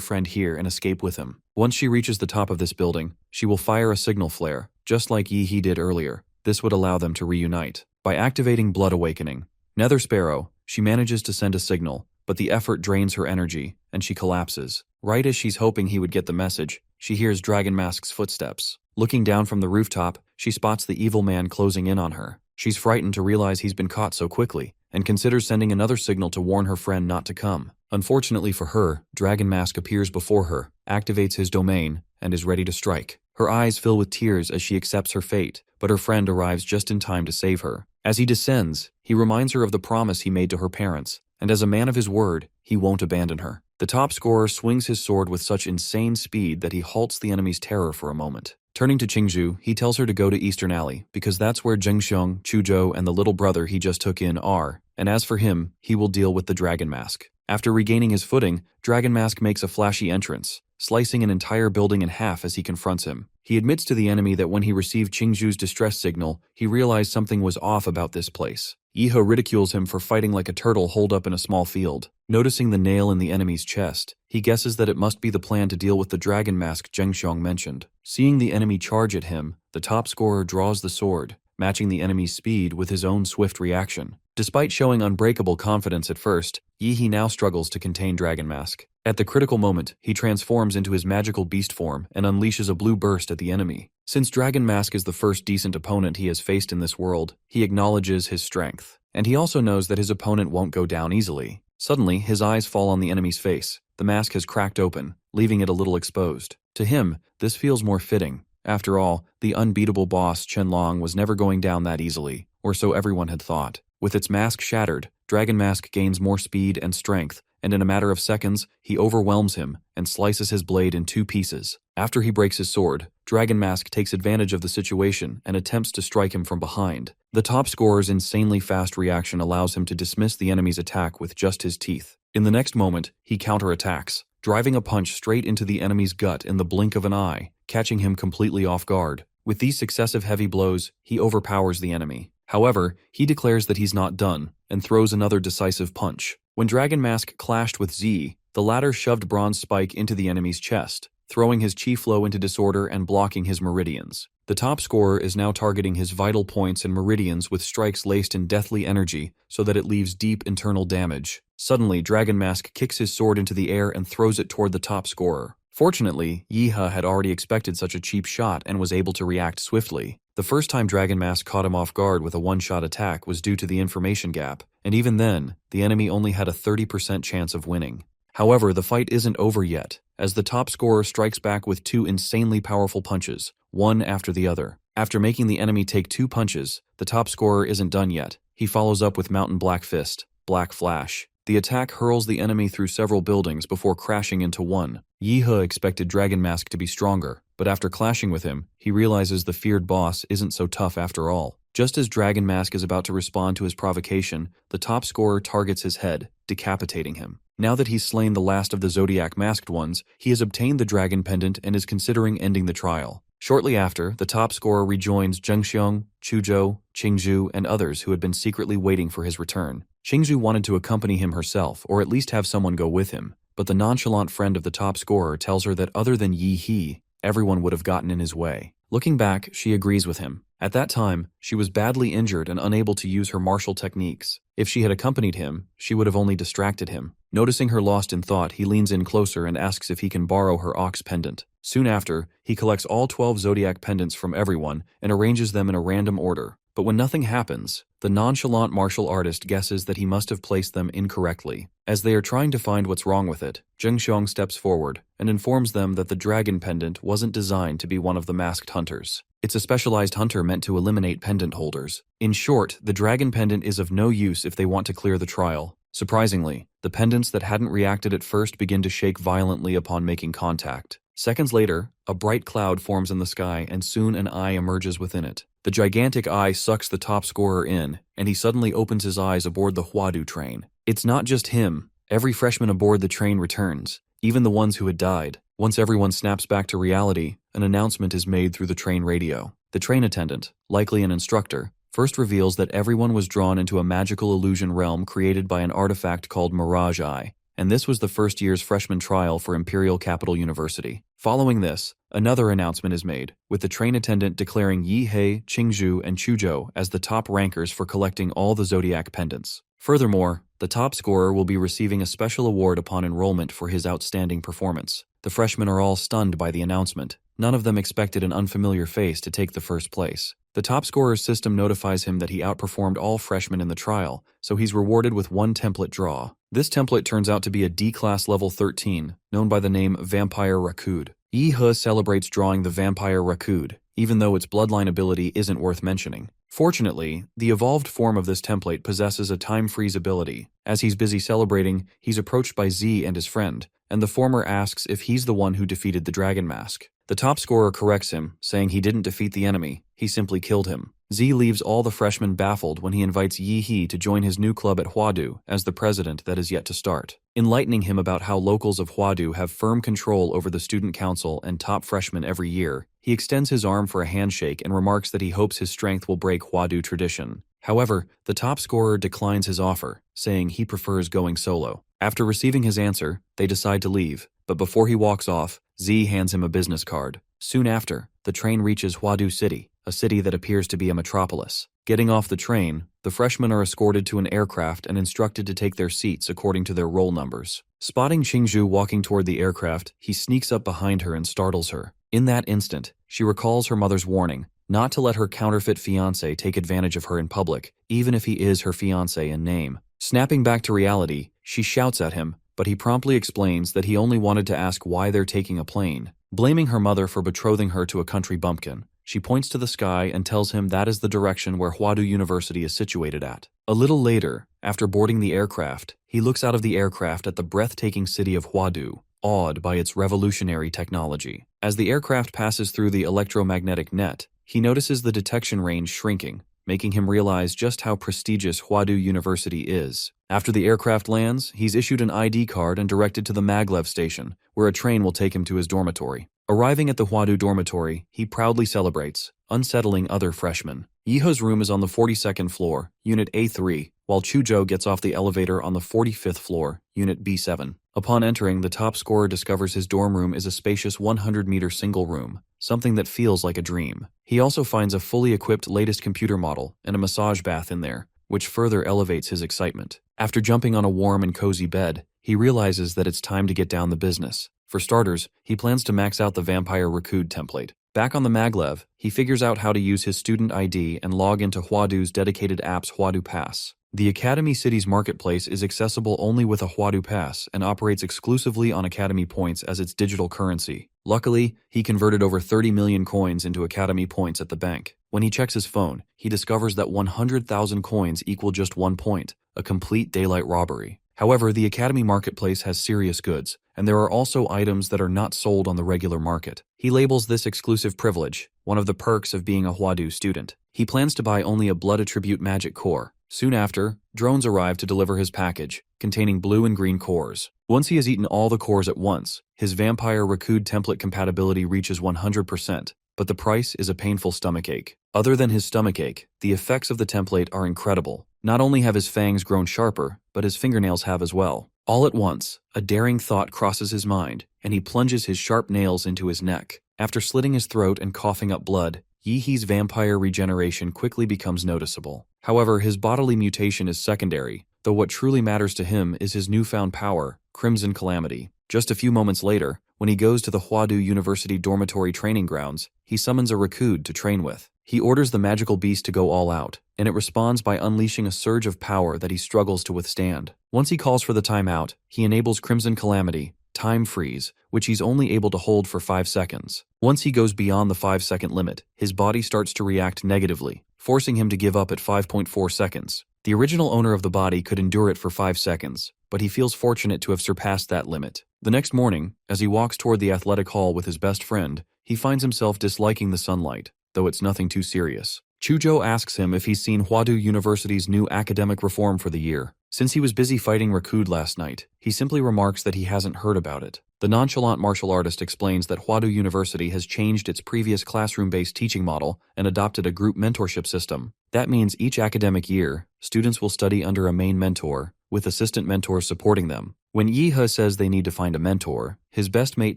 friend here and escape with him. Once she reaches the top of this building, she will fire a signal flare, just like Yi He did earlier. This would allow them to reunite. By activating Blood Awakening, Nether Sparrow, she manages to send a signal, but the effort drains her energy, and she collapses. Right as she's hoping he would get the message, she hears Dragon Mask's footsteps. Looking down from the rooftop, she spots the evil man closing in on her. She's frightened to realize he's been caught so quickly, and considers sending another signal to warn her friend not to come. Unfortunately for her, Dragon Mask appears before her, activates his domain, and is ready to strike. Her eyes fill with tears as she accepts her fate, but her friend arrives just in time to save her. As he descends, he reminds her of the promise he made to her parents, and as a man of his word, he won't abandon her. The top scorer swings his sword with such insane speed that he halts the enemy's terror for a moment. Turning to Qingzhu, he tells her to go to Eastern Alley, because that's where Zhengxiong, Chuzhou, and the little brother he just took in are, and as for him, he will deal with the Dragon Mask. After regaining his footing, Dragon Mask makes a flashy entrance, slicing an entire building in half as he confronts him. He admits to the enemy that when he received Qingzhu's distress signal, he realized something was off about this place. Yi He ridicules him for fighting like a turtle holed up in a small field. Noticing the nail in the enemy's chest, he guesses that it must be the plan to deal with the Dragon Mask Zhengxiong mentioned. Seeing the enemy charge at him, the top scorer draws the sword, matching the enemy's speed with his own swift reaction. Despite showing unbreakable confidence at first, Yi He now struggles to contain Dragon Mask. At the critical moment, he transforms into his magical beast form and unleashes a blue burst at the enemy. Since Dragon Mask is the first decent opponent he has faced in this world, he acknowledges his strength. And he also knows that his opponent won't go down easily. Suddenly, his eyes fall on the enemy's face. The mask has cracked open, leaving it a little exposed. To him, this feels more fitting. After all, the unbeatable boss Qianlong was never going down that easily, or so everyone had thought. With its mask shattered, Dragon Mask gains more speed and strength, and in a matter of seconds, he overwhelms him and slices his blade in 2 pieces. After he breaks his sword, Dragon Mask takes advantage of the situation and attempts to strike him from behind. The top scorer's insanely fast reaction allows him to dismiss the enemy's attack with just his teeth. In the next moment, he counterattacks, driving a punch straight into the enemy's gut in the blink of an eye, catching him completely off guard. With these successive heavy blows, he overpowers the enemy. However, he declares that he's not done, and throws another decisive punch. When Dragon Mask clashed with Z, the latter shoved Bronze Spike into the enemy's chest, throwing his chi flow into disorder and blocking his meridians. The top scorer is now targeting his vital points and meridians with strikes laced in deathly energy so that it leaves deep internal damage. Suddenly, Dragon Mask kicks his sword into the air and throws it toward the top scorer. Fortunately, Yi He had already expected such a cheap shot and was able to react swiftly. The first time Dragon Mask caught him off guard with a one-shot attack was due to the information gap, and even then, the enemy only had a 30% chance of winning. However, the fight isn't over yet, as the top scorer strikes back with 2 insanely powerful punches, one after the other. After making the enemy take 2 punches, the top scorer isn't done yet. He follows up with Mountain Black Fist, Black Flash. The attack hurls the enemy through several buildings before crashing into one. Yi He expected Dragon Mask to be stronger, but after clashing with him, he realizes the feared boss isn't so tough after all. Just as Dragon Mask is about to respond to his provocation, the top scorer targets his head, decapitating him. Now that he's slain the last of the Zodiac masked ones, he has obtained the Dragon Pendant and is considering ending the trial. Shortly after, the top scorer rejoins Zhengxiong, Chuzhou, Qingzhu, and others who had been secretly waiting for his return. Qingzhu wanted to accompany him herself, or at least have someone go with him, but the nonchalant friend of the top scorer tells her that other than Yi He, everyone would have gotten in his way. Looking back, she agrees with him. At that time, she was badly injured and unable to use her martial techniques. If she had accompanied him, she would have only distracted him. Noticing her lost in thought, he leans in closer and asks if he can borrow her ox pendant. Soon after, he collects all 12 zodiac pendants from everyone and arranges them in a random order. But when nothing happens, the nonchalant martial artist guesses that he must have placed them incorrectly. As they are trying to find what's wrong with it, Zheng Xiong steps forward and informs them that the dragon pendant wasn't designed to be one of the masked hunters. It's a specialized hunter meant to eliminate pendant holders. In short, the dragon pendant is of no use if they want to clear the trial. Surprisingly, the pendants that hadn't reacted at first begin to shake violently upon making contact. Seconds later, a bright cloud forms in the sky and soon an eye emerges within it. The gigantic eye sucks the top scorer in, and he suddenly opens his eyes aboard the Huadu train. It's not just him. Every freshman aboard the train returns, even the ones who had died. Once everyone snaps back to reality, an announcement is made through the train radio. The train attendant, likely an instructor, first reveals that everyone was drawn into a magical illusion realm created by an artifact called Mirage Eye, and this was the first year's freshman trial for Imperial Capital University. Following this, another announcement is made, with the train attendant declaring Yi He, Qingzhu, and Chuzhou as the top rankers for collecting all the zodiac pendants. Furthermore, the top scorer will be receiving a special award upon enrollment for his outstanding performance. The freshmen are all stunned by the announcement. None of them expected an unfamiliar face to take the first place. The top scorer's system notifies him that he outperformed all freshmen in the trial, so he's rewarded with one template draw. This template turns out to be a D-class level 13, known by the name Vampire Rakud. Yi He celebrates drawing the Vampire Rakud, even though its bloodline ability isn't worth mentioning. Fortunately, the evolved form of this template possesses a time freeze ability. As he's busy celebrating, he's approached by Z and his friend, and the former asks if he's the one who defeated the dragon mask. The top scorer corrects him, saying he didn't defeat the enemy, he simply killed him. Z leaves all the freshmen baffled when he invites Yi He to join his new club at Huadu as the president that is yet to start. Enlightening him about how locals of Huadu have firm control over the student council and top freshmen every year, he extends his arm for a handshake and remarks that he hopes his strength will break Huadu tradition. However, the top scorer declines his offer, saying he prefers going solo. After receiving his answer, they decide to leave, but before he walks off, Z hands him a business card. Soon after, the train reaches Huadu City, a city that appears to be a metropolis. Getting off the train, the freshmen are escorted to an aircraft and instructed to take their seats according to their roll numbers. Spotting Qingzhu walking toward the aircraft, he sneaks up behind her and startles her. In that instant, she recalls her mother's warning, not to let her counterfeit fiancé take advantage of her in public, even if he is her fiancé in name. Snapping back to reality, she shouts at him, but he promptly explains that he only wanted to ask why they're taking a plane. Blaming her mother for betrothing her to a country bumpkin, she points to the sky and tells him that is the direction where Huadu University is situated at. A little later, after boarding the aircraft, he looks out of the aircraft at the breathtaking city of Huadu, awed by its revolutionary technology. As the aircraft passes through the electromagnetic net, he notices the detection range shrinking, making him realize just how prestigious Huadu University is. After the aircraft lands, he's issued an ID card and directed to the maglev station, where a train will take him to his dormitory. Arriving at the Huadu dormitory, he proudly celebrates, unsettling other freshmen. Yi He's room is on the 42nd floor, Unit A3, while Chuzhou gets off the elevator on the 45th floor, Unit B7. Upon entering, the top scorer discovers his dorm room is a spacious 100-meter single room, something that feels like a dream. He also finds a fully equipped latest computer model and a massage bath in there, which further elevates his excitement. After jumping on a warm and cozy bed, he realizes that it's time to get down the business. For starters, he plans to max out the Vampire Rakud template. Back on the maglev, he figures out how to use his student ID and log into Huadu's dedicated app's Huadu Pass. The Academy City's marketplace is accessible only with a Huadu Pass and operates exclusively on Academy points as its digital currency. Luckily, he converted over 30 million coins into Academy points at the bank. When he checks his phone, he discovers that 100,000 coins equal just 1 point, a complete daylight robbery. However, the Academy marketplace has serious goods, and there are also items that are not sold on the regular market. He labels this exclusive privilege, one of the perks of being a Huadu student. He plans to buy only a blood attribute magic core. Soon after, drones arrive to deliver his package, containing blue and green cores. Once he has eaten all the cores at once, his Vampire Rakud template compatibility reaches 100%, but the price is a painful stomachache. Other than his stomachache, the effects of the template are incredible. Not only have his fangs grown sharper, but his fingernails have as well. All at once, a daring thought crosses his mind, and he plunges his sharp nails into his neck. After slitting his throat and coughing up blood, Yihee's vampire regeneration quickly becomes noticeable. However, his bodily mutation is secondary, though what truly matters to him is his newfound power, Crimson Calamity. Just a few moments later, when he goes to the Huadu University dormitory training grounds, he summons a Rakud to train with. He orders the magical beast to go all out, and it responds by unleashing a surge of power that he struggles to withstand. Once he calls for the timeout, he enables Crimson Calamity, Time Freeze, which he's only able to hold for 5 seconds. Once he goes beyond the 5-second limit, his body starts to react negatively, forcing him to give up at 5.4 seconds. The original owner of the body could endure it for 5 seconds, but he feels fortunate to have surpassed that limit. The next morning, as he walks toward the athletic hall with his best friend, he finds himself disliking the sunlight, though it's nothing too serious. Chujo asks him if he's seen Huadu University's new academic reform for the year. Since he was busy fighting Rakud last night, he simply remarks that he hasn't heard about it. The nonchalant martial artist explains that Huadu University has changed its previous classroom-based teaching model and adopted a group mentorship system. That means each academic year, students will study under a main mentor, with assistant mentors supporting them. When Yihee says they need to find a mentor, his best mate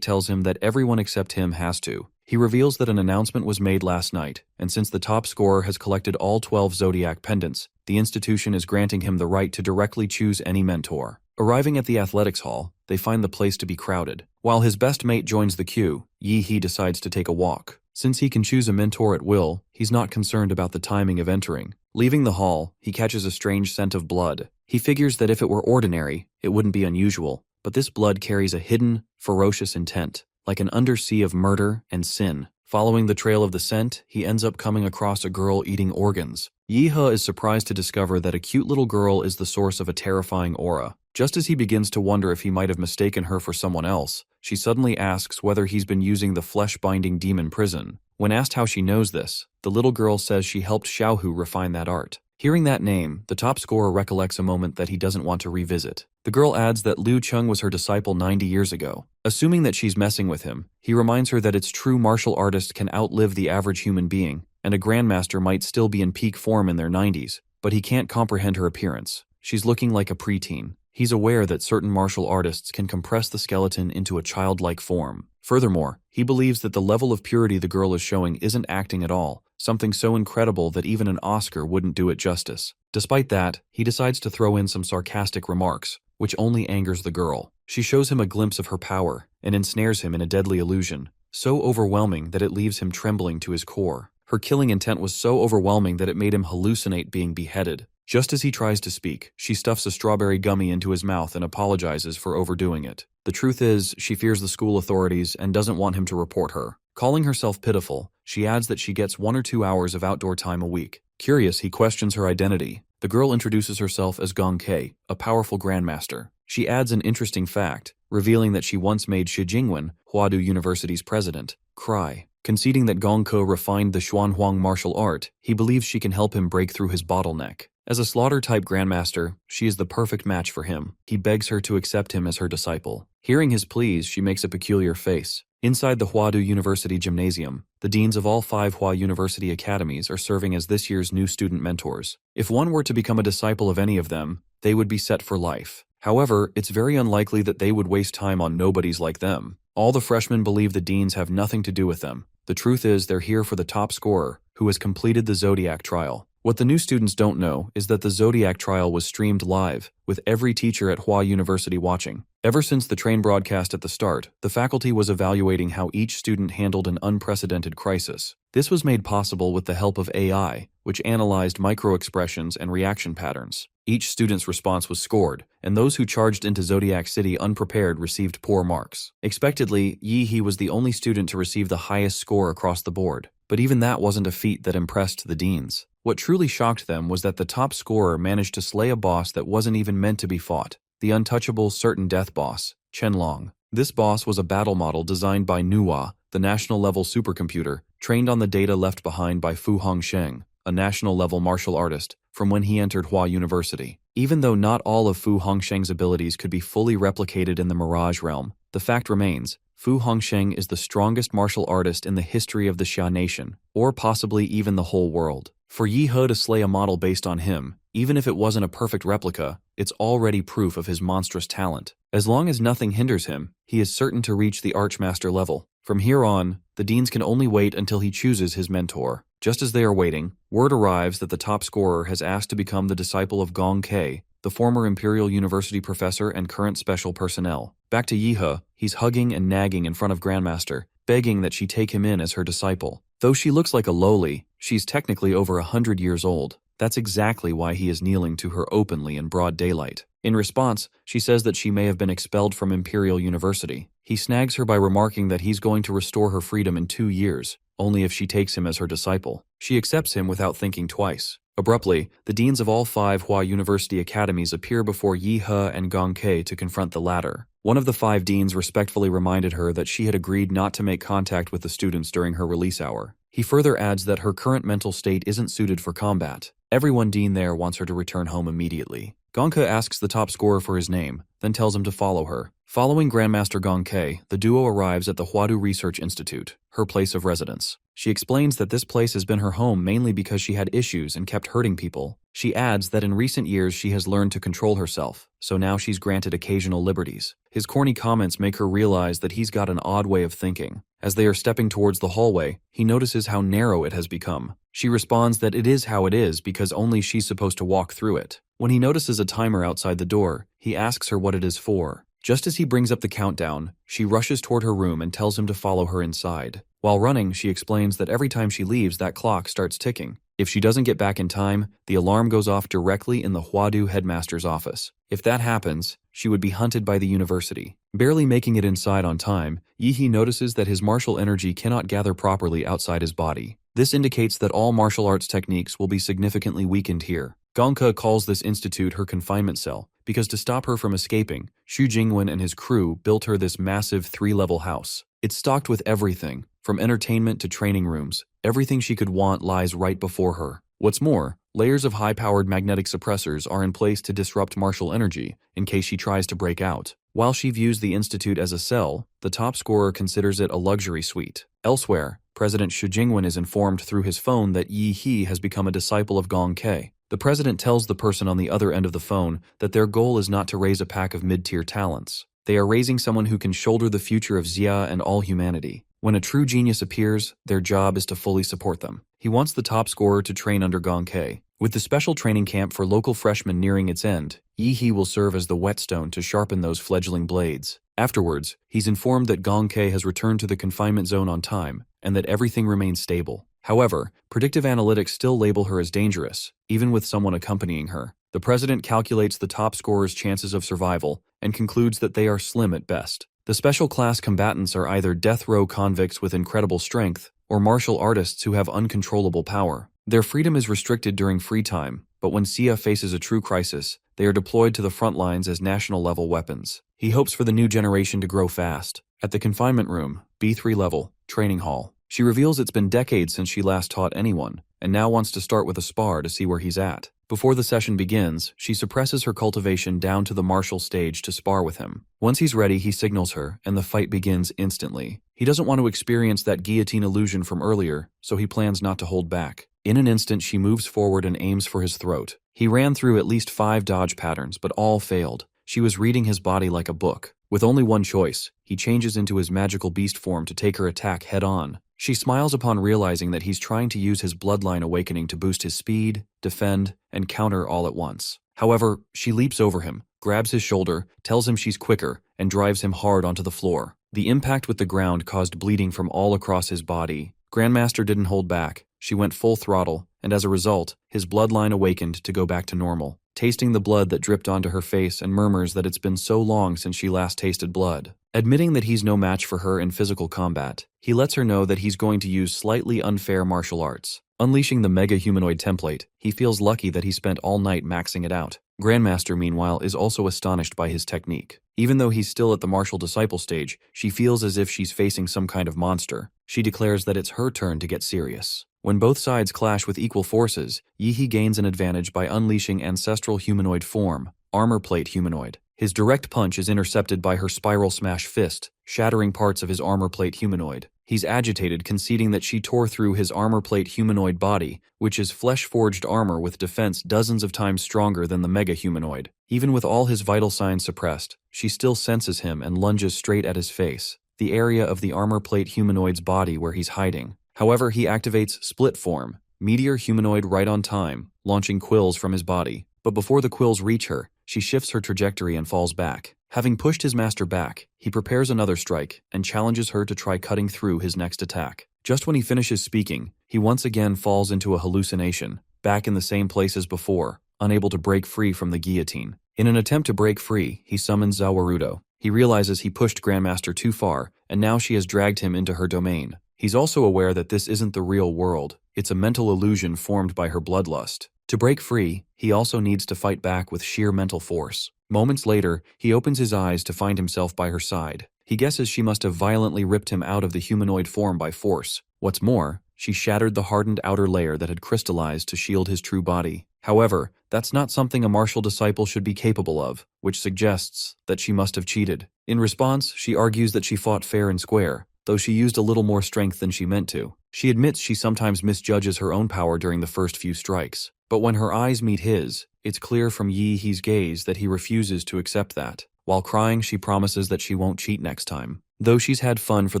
tells him that everyone except him has to. He reveals that an announcement was made last night, and since the top scorer has collected all 12 zodiac pendants, the institution is granting him the right to directly choose any mentor. Arriving at the athletics hall, they find the place to be crowded. While his best mate joins the queue, Yihee decides to take a walk. Since he can choose a mentor at will, he's not concerned about the timing of entering. Leaving the hall, he catches a strange scent of blood. He figures that if it were ordinary, it wouldn't be unusual, but this blood carries a hidden, ferocious intent, like an undersea of murder and sin. Following the trail of the scent, he ends up coming across a girl eating organs. Yihee is surprised to discover that a cute little girl is the source of a terrifying aura. Just as he begins to wonder if he might have mistaken her for someone else, she suddenly asks whether he's been using the flesh-binding demon prison. When asked how she knows this, the little girl says she helped Xiaohu refine that art. Hearing that name, the top scorer recollects a moment that he doesn't want to revisit. The girl adds that Liu Chung was her disciple 90 years ago. Assuming that she's messing with him, he reminds her that its true martial artist can outlive the average human being, and a grandmaster might still be in peak form in their 90s, but he can't comprehend her appearance. She's looking like a preteen. He's aware that certain martial artists can compress the skeleton into a childlike form. Furthermore, he believes that the level of purity the girl is showing isn't acting at all, something so incredible that even an Oscar wouldn't do it justice. Despite that, he decides to throw in some sarcastic remarks, which only angers the girl. She shows him a glimpse of her power and ensnares him in a deadly illusion, so overwhelming that it leaves him trembling to his core. Her killing intent was so overwhelming that it made him hallucinate being beheaded. Just as he tries to speak, she stuffs a strawberry gummy into his mouth and apologizes for overdoing it. The truth is, she fears the school authorities and doesn't want him to report her. Calling herself pitiful, she adds that she gets 1 or 2 hours of outdoor time a week. Curious, he questions her identity. The girl introduces herself as Gong K, a powerful grandmaster. She adds an interesting fact, revealing that she once made Shi Jingwen, Huadu University's president, cry. Conceding that Gong Ke refined the Xuanhuang martial art, he believes she can help him break through his bottleneck. As a slaughter-type grandmaster, she is the perfect match for him. He begs her to accept him as her disciple. Hearing his pleas, she makes a peculiar face. Inside the Huadu University Gymnasium, the deans of all 5 Hua University academies are serving as this year's new student mentors. If one were to become a disciple of any of them, they would be set for life. However, it's very unlikely that they would waste time on nobodies like them. All the freshmen believe the deans have nothing to do with them. The truth is, they're here for the top scorer, who has completed the Zodiac trial. What the new students don't know is that the Zodiac trial was streamed live, with every teacher at Hua University watching. Ever since the train broadcast at the start, the faculty was evaluating how each student handled an unprecedented crisis. This was made possible with the help of AI, which analyzed micro-expressions and reaction patterns. Each student's response was scored, and those who charged into Zodiac City unprepared received poor marks. Expectedly, Yihee was the only student to receive the highest score across the board, but even that wasn't a feat that impressed the deans. What truly shocked them was that the top scorer managed to slay a boss that wasn't even meant to be fought, the untouchable certain death boss, Chenlong. This boss was a battle model designed by Nuwa, the national-level supercomputer, trained on the data left behind by Fu Hongsheng, a national-level martial artist, from when he entered Hua University. Even though not all of Fu Hongsheng's abilities could be fully replicated in the Mirage realm, the fact remains, Fu Hongsheng is the strongest martial artist in the history of the Xia nation, or possibly even the whole world. For Yihee to slay a model based on him, Even if it wasn't a perfect replica, it's already proof of his monstrous talent. As long as nothing hinders him, he is certain to reach the Archmaster level. From here on, the deans can only wait until he chooses his mentor. Just as they are waiting, word arrives that the top scorer has asked to become the disciple of Gong K, the former Imperial University professor and current special personnel. Back to Yihe, he's hugging and nagging in front of Grandmaster, begging that she take him in as her disciple. Though she looks like a lowly, she's technically over 100 years old. That's exactly why he is kneeling to her openly in broad daylight. In response, she says that she may have been expelled from Imperial University. He snags her by remarking that he's going to restore her freedom in 2 years, only if she takes him as her disciple. She accepts him without thinking twice. Abruptly, the deans of all 5 Hua University academies appear before Yihe and Gong K to confront the latter. One of the 5 deans respectfully reminded her that she had agreed not to make contact with the students during her release hour. He further adds that her current mental state isn't suited for combat. Everyone dean there wants her to return home immediately. Gong K asks the top scorer for his name, then tells him to follow her. Following Grandmaster Gong K, the duo arrives at the Huadu Research Institute, her place of residence. She explains that this place has been her home mainly because she had issues and kept hurting people. She adds that in recent years she has learned to control herself, so now she's granted occasional liberties. His corny comments make her realize that he's got an odd way of thinking. As they are stepping towards the hallway, he notices how narrow it has become. She responds that it is how it is because only she's supposed to walk through it. When he notices a timer outside the door, he asks her what it is for. Just as he brings up the countdown, she rushes toward her room and tells him to follow her inside. While running, she explains that every time she leaves, that clock starts ticking. If she doesn't get back in time, the alarm goes off directly in the Huadu headmaster's office. If that happens, she would be hunted by the university. Barely making it inside on time, Yihe notices that his martial energy cannot gather properly outside his body. This indicates that all martial arts techniques will be significantly weakened here. Gong Ke calls this institute her confinement cell, because to stop her from escaping, Xu Jingwen and his crew built her this massive 3-level house. It's stocked with everything, from entertainment to training rooms. Everything she could want lies right before her. What's more, layers of high-powered magnetic suppressors are in place to disrupt martial energy in case she tries to break out. While she views the institute as a cell, the top scorer considers it a luxury suite. Elsewhere, President Xu Jingwen is informed through his phone that Yi He has become a disciple of Gong K. The president tells the person on the other end of the phone that their goal is not to raise a pack of mid-tier talents. They are raising someone who can shoulder the future of Xia and all humanity. When a true genius appears, their job is to fully support them. He wants the top scorer to train under Gong K. With the special training camp for local freshmen nearing its end, Yi He will serve as the whetstone to sharpen those fledgling blades. Afterwards, he's informed that Gong K has returned to the confinement zone on time, and that everything remains stable. However, predictive analytics still label her as dangerous, even with someone accompanying her. The president calculates the top scorer's chances of survival and concludes that they are slim at best. The special class combatants are either death row convicts with incredible strength or martial artists who have uncontrollable power. Their freedom is restricted during free time, but when Xia faces a true crisis, they are deployed to the front lines as national-level weapons. He hopes for the new generation to grow fast. At the confinement room, B3 level, training hall, she reveals it's been decades since she last taught anyone, and now wants to start with a spar to see where he's at. Before the session begins, she suppresses her cultivation down to the martial stage to spar with him. Once he's ready, he signals her, and the fight begins instantly. He doesn't want to experience that guillotine illusion from earlier, so he plans not to hold back. In an instant, she moves forward and aims for his throat. He ran through at least 5 dodge patterns, but all failed. She was reading his body like a book. With only one choice, he changes into his magical beast form to take her attack head-on. She smiles upon realizing that he's trying to use his bloodline awakening to boost his speed, defend, and counter all at once. However, she leaps over him, grabs his shoulder, tells him she's quicker, and drives him hard onto the floor. The impact with the ground caused bleeding from all across his body. Grandmaster didn't hold back. She went full throttle, and as a result, his bloodline awakened to go back to normal. Tasting the blood that dripped onto her face and murmurs that it's been so long since she last tasted blood. Admitting that he's no match for her in physical combat, he lets her know that he's going to use slightly unfair martial arts. Unleashing the mega humanoid template, he feels lucky that he spent all night maxing it out. Grandmaster, meanwhile, is also astonished by his technique. Even though he's still at the martial disciple stage, she feels as if she's facing some kind of monster. She declares that it's her turn to get serious. When both sides clash with equal forces, Yi He gains an advantage by unleashing ancestral humanoid form, armor plate humanoid. His direct punch is intercepted by her spiral smash fist, shattering parts of his armor plate humanoid. He's agitated, conceding that she tore through his armor plate humanoid body, which is flesh-forged armor with defense dozens of times stronger than the mega humanoid. Even with all his vital signs suppressed, she still senses him and lunges straight at his face, the area of the armor plate humanoid's body where he's hiding. However, he activates Split Form, Meteor Humanoid right on time, launching quills from his body. But before the quills reach her, she shifts her trajectory and falls back. Having pushed his master back, he prepares another strike and challenges her to try cutting through his next attack. Just when he finishes speaking, he once again falls into a hallucination, back in the same place as before, unable to break free from the guillotine. In an attempt to break free, he summons Zawarudo. He realizes he pushed Grandmaster too far, and now she has dragged him into her domain. He's also aware that this isn't the real world, it's a mental illusion formed by her bloodlust. To break free, he also needs to fight back with sheer mental force. Moments later, he opens his eyes to find himself by her side. He guesses she must have violently ripped him out of the humanoid form by force. What's more, she shattered the hardened outer layer that had crystallized to shield his true body. However, that's not something a martial disciple should be capable of, which suggests that she must have cheated. In response, she argues that she fought fair and square, though she used a little more strength than she meant to. She admits she sometimes misjudges her own power during the first few strikes. But when her eyes meet his, it's clear from Yi-Hee's gaze that he refuses to accept that. While crying, she promises that she won't cheat next time. Though she's had fun for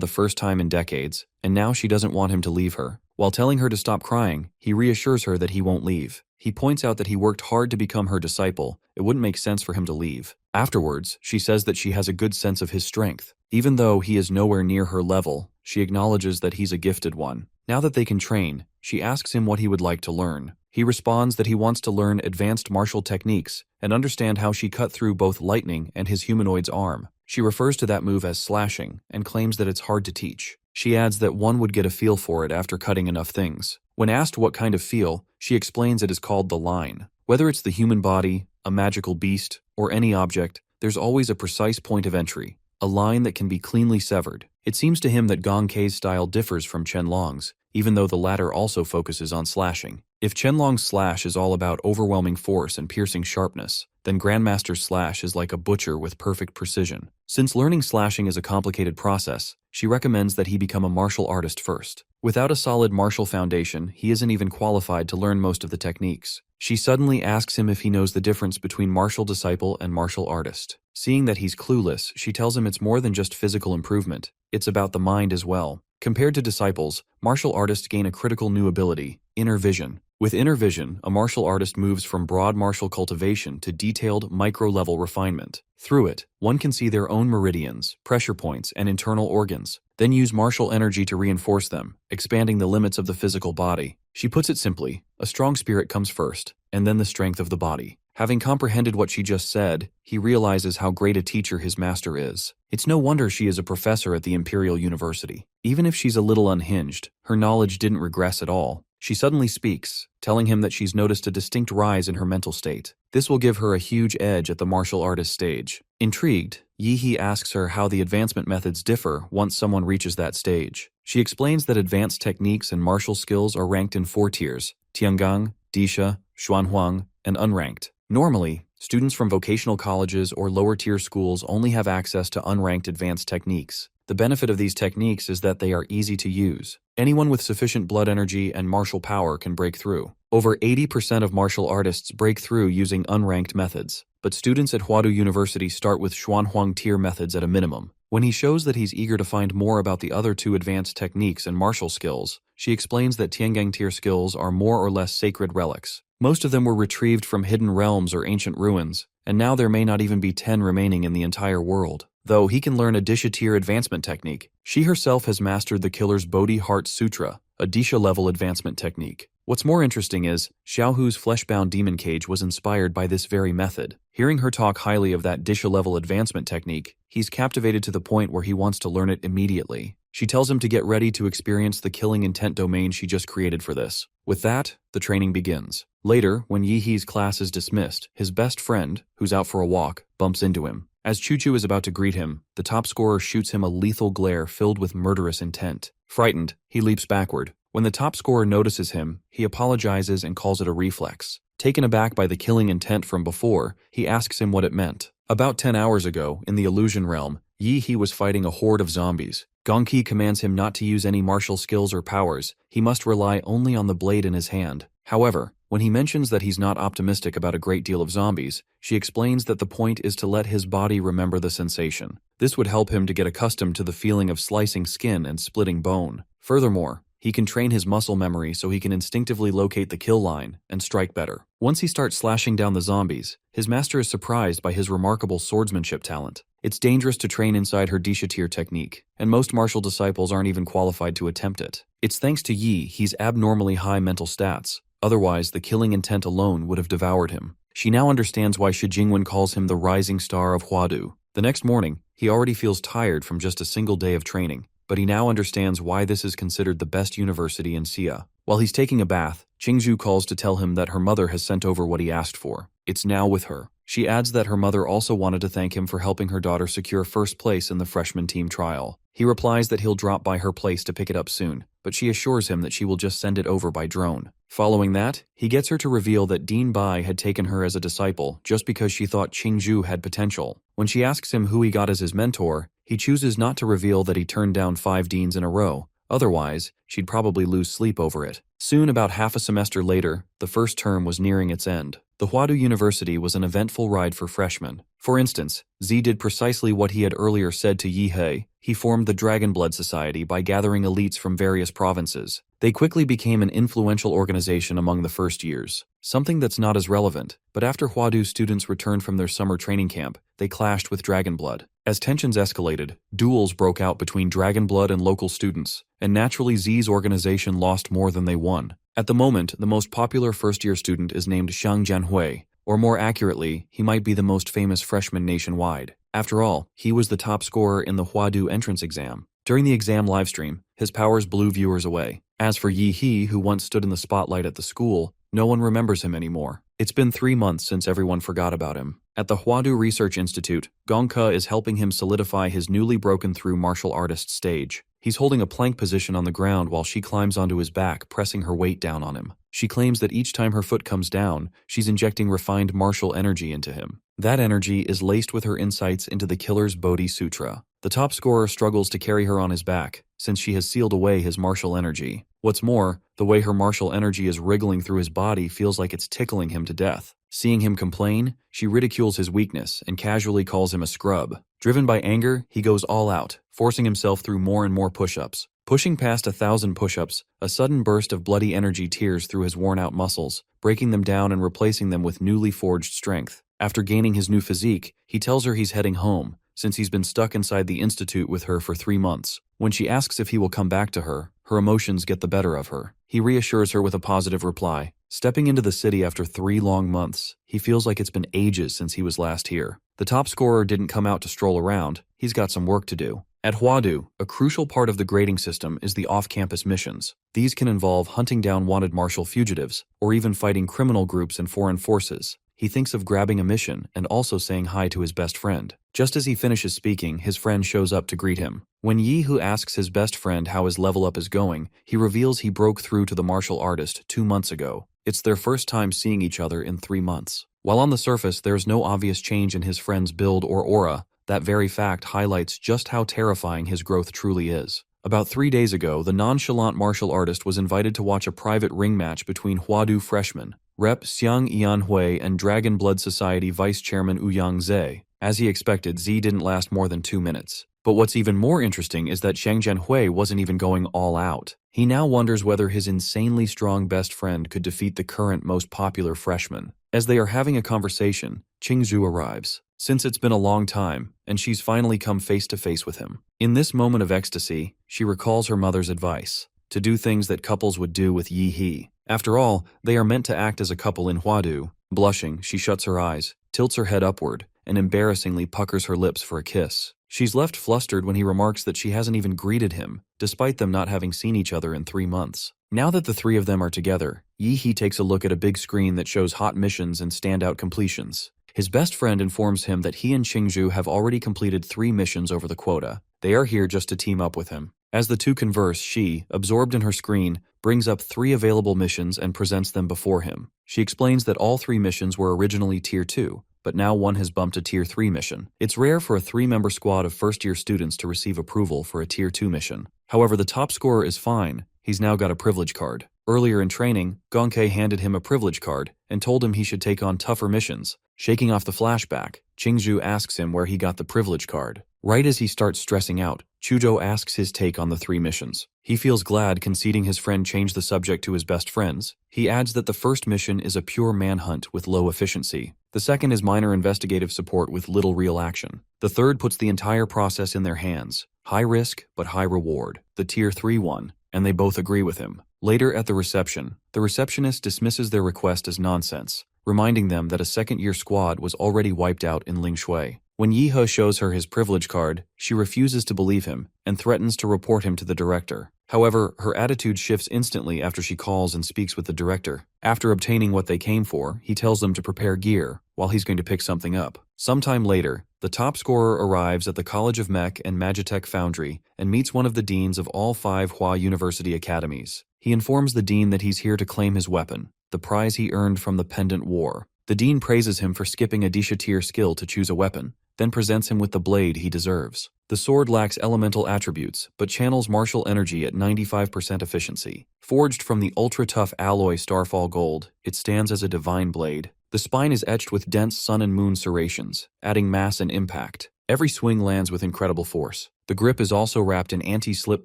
the first time in decades, and now she doesn't want him to leave her. While telling her to stop crying, he reassures her that he won't leave. He points out that he worked hard to become her disciple. It wouldn't make sense for him to leave. Afterwards, she says that she has a good sense of his strength. Even though he is nowhere near her level, she acknowledges that he's a gifted one. Now that they can train, she asks him what he would like to learn. He responds that he wants to learn advanced martial techniques and understand how she cut through both lightning and his humanoid's arm. She refers to that move as slashing and claims that it's hard to teach. She adds that one would get a feel for it after cutting enough things. When asked what kind of feel, she explains it is called the line. Whether it's the human body, a magical beast, or any object, there's always a precise point of entry, a line that can be cleanly severed. It seems to him that Gong K's style differs from Qianlong's, even though the latter also focuses on slashing. If Qianlong's slash is all about overwhelming force and piercing sharpness, then Grandmaster's slash is like a butcher with perfect precision. Since learning slashing is a complicated process, she recommends that he become a martial artist first. Without a solid martial foundation, he isn't even qualified to learn most of the techniques. She suddenly asks him if he knows the difference between martial disciple and martial artist. Seeing that he's clueless, she tells him it's more than just physical improvement, it's about the mind as well. Compared to disciples, martial artists gain a critical new ability, inner vision. With inner vision, a martial artist moves from broad martial cultivation to detailed, micro-level refinement. Through it, one can see their own meridians, pressure points, and internal organs, then use martial energy to reinforce them, expanding the limits of the physical body. She puts it simply, a strong spirit comes first, and then the strength of the body. Having comprehended what she just said, he realizes how great a teacher his master is. It's no wonder she is a professor at the Imperial University. Even if she's a little unhinged, her knowledge didn't regress at all. She suddenly speaks, telling him that she's noticed a distinct rise in her mental state. This will give her a huge edge at the martial artist stage. Intrigued, Yi-Hee asks her how the advancement methods differ once someone reaches that stage. She explains that advanced techniques and martial skills are ranked in 4 tiers: Tiangang, Disha, Xuanhuang, and unranked. Normally, students from vocational colleges or lower-tier schools only have access to unranked advanced techniques. The benefit of these techniques is that they are easy to use. Anyone with sufficient blood energy and martial power can break through. Over 80% of martial artists break through using unranked methods, but students at Huadu University start with Xuanhuang tier methods at a minimum. When he shows that he's eager to find more about the other 2 advanced techniques and martial skills, she explains that Tiangang tier skills are more or less sacred relics. Most of them were retrieved from hidden realms or ancient ruins, and now there may not even be 10 remaining in the entire world. Though he can learn a Disha tier advancement technique, she herself has mastered the Killer's Bodhi Heart Sutra, a Disha level advancement technique. What's more interesting is, Xiaohu's flesh-bound demon cage was inspired by this very method. Hearing her talk highly of that Disha level advancement technique, he's captivated to the point where he wants to learn it immediately. She tells him to get ready to experience the killing intent domain she just created for this. With that, the training begins. Later, when Yi-Hee's class is dismissed, his best friend, who's out for a walk, bumps into him. As Choo-Choo is about to greet him, the top scorer shoots him a lethal glare filled with murderous intent. Frightened, he leaps backward. When the top scorer notices him, he apologizes and calls it a reflex. Taken aback by the killing intent from before, he asks him what it meant. About 10 hours ago, in the illusion realm, Yi was fighting a horde of zombies. Gong K commands him not to use any martial skills or powers. He must rely only on the blade in his hand. However, when he mentions that he's not optimistic about a great deal of zombies, she explains that the point is to let his body remember the sensation. This would help him to get accustomed to the feeling of slicing skin and splitting bone. Furthermore, he can train his muscle memory so he can instinctively locate the kill line and strike better. Once he starts slashing down the zombies, his master is surprised by his remarkable swordsmanship talent. It's dangerous to train inside her Dishatir technique, and most martial disciples aren't even qualified to attempt it. It's thanks to Yi he's abnormally high mental stats. Otherwise, the killing intent alone would have devoured him. She now understands why Shi Jingwen calls him the rising star of Huadu. The next morning, he already feels tired from just a single day of training, but he now understands why this is considered the best university in Xia. While he's taking a bath, Qingzhu calls to tell him that her mother has sent over what he asked for. It's now with her. She adds that her mother also wanted to thank him for helping her daughter secure first place in the freshman team trial. He replies that he'll drop by her place to pick it up soon, but she assures him that she will just send it over by drone. Following that, he gets her to reveal that Dean Bai had taken her as a disciple just because she thought Qingzhu had potential. When she asks him who he got as his mentor, he chooses not to reveal that he turned down 5 deans in a row. Otherwise, she'd probably lose sleep over it. Soon, about half a semester later, the first term was nearing its end. The Huadu University was an eventful ride for freshmen. For instance, Z did precisely what he had earlier said to Yihei. He formed the Dragon Blood Society by gathering elites from various provinces. They quickly became an influential organization among the first years. Something that's not as relevant, but after Huadu students returned from their summer training camp, they clashed with Dragon Blood. As tensions escalated, duels broke out between Dragon Blood and local students, and naturally Z's organization lost more than they won. At the moment, the most popular first-year student is named Xiang Jianhui, or more accurately, he might be the most famous freshman nationwide. After all, he was the top scorer in the Huadu entrance exam. During the exam livestream, his powers blew viewers away. As for Yi He, who once stood in the spotlight at the school, no one remembers him anymore. It's been 3 months since everyone forgot about him. At the Huadu Research Institute, Gong K is helping him solidify his newly broken-through martial artist stage. He's holding a plank position on the ground while she climbs onto his back, pressing her weight down on him. She claims that each time her foot comes down, she's injecting refined martial energy into him. That energy is laced with her insights into the killer's Bodhi Sutra. The top scorer struggles to carry her on his back, since she has sealed away his martial energy. What's more, the way her martial energy is wriggling through his body feels like it's tickling him to death. Seeing him complain, she ridicules his weakness and casually calls him a scrub. Driven by anger, he goes all out, forcing himself through more and more push-ups. Pushing past 1,000 push-ups, a sudden burst of bloody energy tears through his worn-out muscles, breaking them down and replacing them with newly forged strength. After gaining his new physique, he tells her he's heading home, since he's been stuck inside the institute with her for 3 months. When she asks if he will come back to her, her emotions get the better of her. He reassures her with a positive reply. Stepping into the city after 3 long months, he feels like it's been ages since he was last here. The top scorer didn't come out to stroll around, he's got some work to do. At Huadu, a crucial part of the grading system is the off-campus missions. These can involve hunting down wanted martial fugitives, or even fighting criminal groups and foreign forces. He thinks of grabbing a mission and also saying hi to his best friend. Just as he finishes speaking, his friend shows up to greet him. When Yi Hu asks his best friend how his level up is going, he reveals he broke through to the martial artist 2 months ago. It's their first time seeing each other in 3 months. While on the surface, there's no obvious change in his friend's build or aura. That very fact highlights just how terrifying his growth truly is. About 3 days ago, the nonchalant martial artist was invited to watch a private ring match between Huadu freshmen, Rep. Xiang Yanhui, and Dragon Blood Society Vice Chairman Ouyang Ze. As he expected, Z didn't last more than 2 minutes. But what's even more interesting is that Xiang Jianhui wasn't even going all out. He now wonders whether his insanely strong best friend could defeat the current most popular freshman. As they are having a conversation, Qingzhu arrives. Since it's been a long time, and she's finally come face to face with him. In this moment of ecstasy, she recalls her mother's advice, to do things that couples would do with Yi He. After all, they are meant to act as a couple in Huadu. Blushing, she shuts her eyes, tilts her head upward, and embarrassingly puckers her lips for a kiss. She's left flustered when he remarks that she hasn't even greeted him, despite them not having seen each other in 3 months. Now that the 3 of them are together, Yi He takes a look at a big screen that shows hot missions and standout completions. His best friend informs him that he and Qingzhu have already completed 3 missions over the quota. They are here just to team up with him. As the two converse, she, absorbed in her screen, brings up 3 available missions and presents them before him. She explains that all 3 missions were originally Tier 2, but now one has bumped a Tier 3 mission. It's rare for a 3-member squad of first-year students to receive approval for a Tier 2 mission. However, the top scorer is fine. He's now got a privilege card. Earlier in training, Gong K handed him a privilege card and told him he should take on tougher missions. Shaking off the flashback, Qingzhu asks him where he got the privilege card. Right as he starts stressing out, Chujo asks his take on the 3 missions. He feels glad conceding his friend changed the subject to his best friends. He adds that the first mission is a pure manhunt with low efficiency. The second is minor investigative support with little real action. The third puts the entire process in their hands. High risk, but high reward. The Tier 3 one, and they both agree with him. Later at the reception, the receptionist dismisses their request as nonsense, reminding them that a second-year squad was already wiped out in Lingshui. When Yihe shows her his privilege card, she refuses to believe him and threatens to report him to the director. However, her attitude shifts instantly after she calls and speaks with the director. After obtaining what they came for, he tells them to prepare gear while he's going to pick something up. Sometime later, the top scorer arrives at the College of Mech and Magitech Foundry and meets one of the deans of all 5 Hua University academies. He informs the dean that he's here to claim his weapon, the prize he earned from the Pendant War. The dean praises him for skipping a Disha tier skill to choose a weapon, then presents him with the blade he deserves. The sword lacks elemental attributes, but channels martial energy at 95% efficiency. Forged from the ultra-tough alloy Starfall Gold, it stands as a divine blade. The spine is etched with dense sun and moon serrations, adding mass and impact. Every swing lands with incredible force. The grip is also wrapped in anti-slip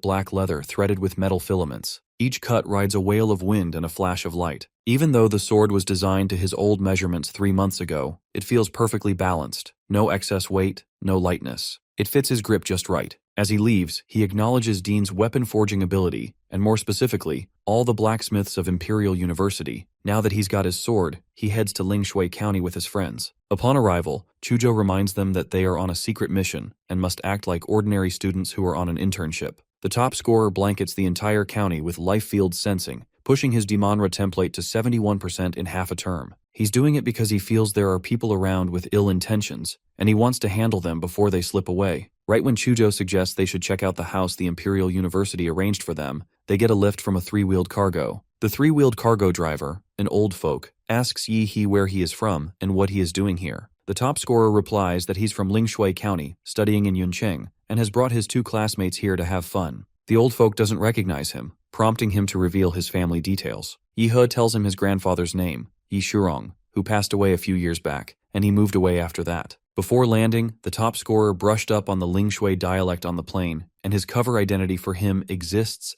black leather threaded with metal filaments. Each cut rides a wail of wind and a flash of light. Even though the sword was designed to his old measurements 3 months ago, it feels perfectly balanced. No excess weight, no lightness. It fits his grip just right. As he leaves, he acknowledges Dean's weapon forging ability, and more specifically, all the blacksmiths of Imperial University. Now that he's got his sword, he heads to Lingshui County with his friends. Upon arrival, Chujo reminds them that they are on a secret mission and must act like ordinary students who are on an internship. The top scorer blankets the entire county with life field sensing, pushing his Demonra template to 71% in half a term. He's doing it because he feels there are people around with ill intentions, and he wants to handle them before they slip away. Right when Chujo suggests they should check out the house the Imperial University arranged for them, they get a lift from a 3-wheeled cargo. The 3-wheeled cargo driver, an old folk, asks Yi where he is from and what he is doing here. The top scorer replies that he's from Lingshui County, studying in Yuncheng, and has brought his 2 classmates here to have fun. The old folk doesn't recognize him, prompting him to reveal his family details. Yihe tells him his grandfather's name, Yi Shurong, who passed away a few years back, and he moved away after that. Before landing, the top scorer brushed up on the Lingshui dialect on the plane, and his cover identity for him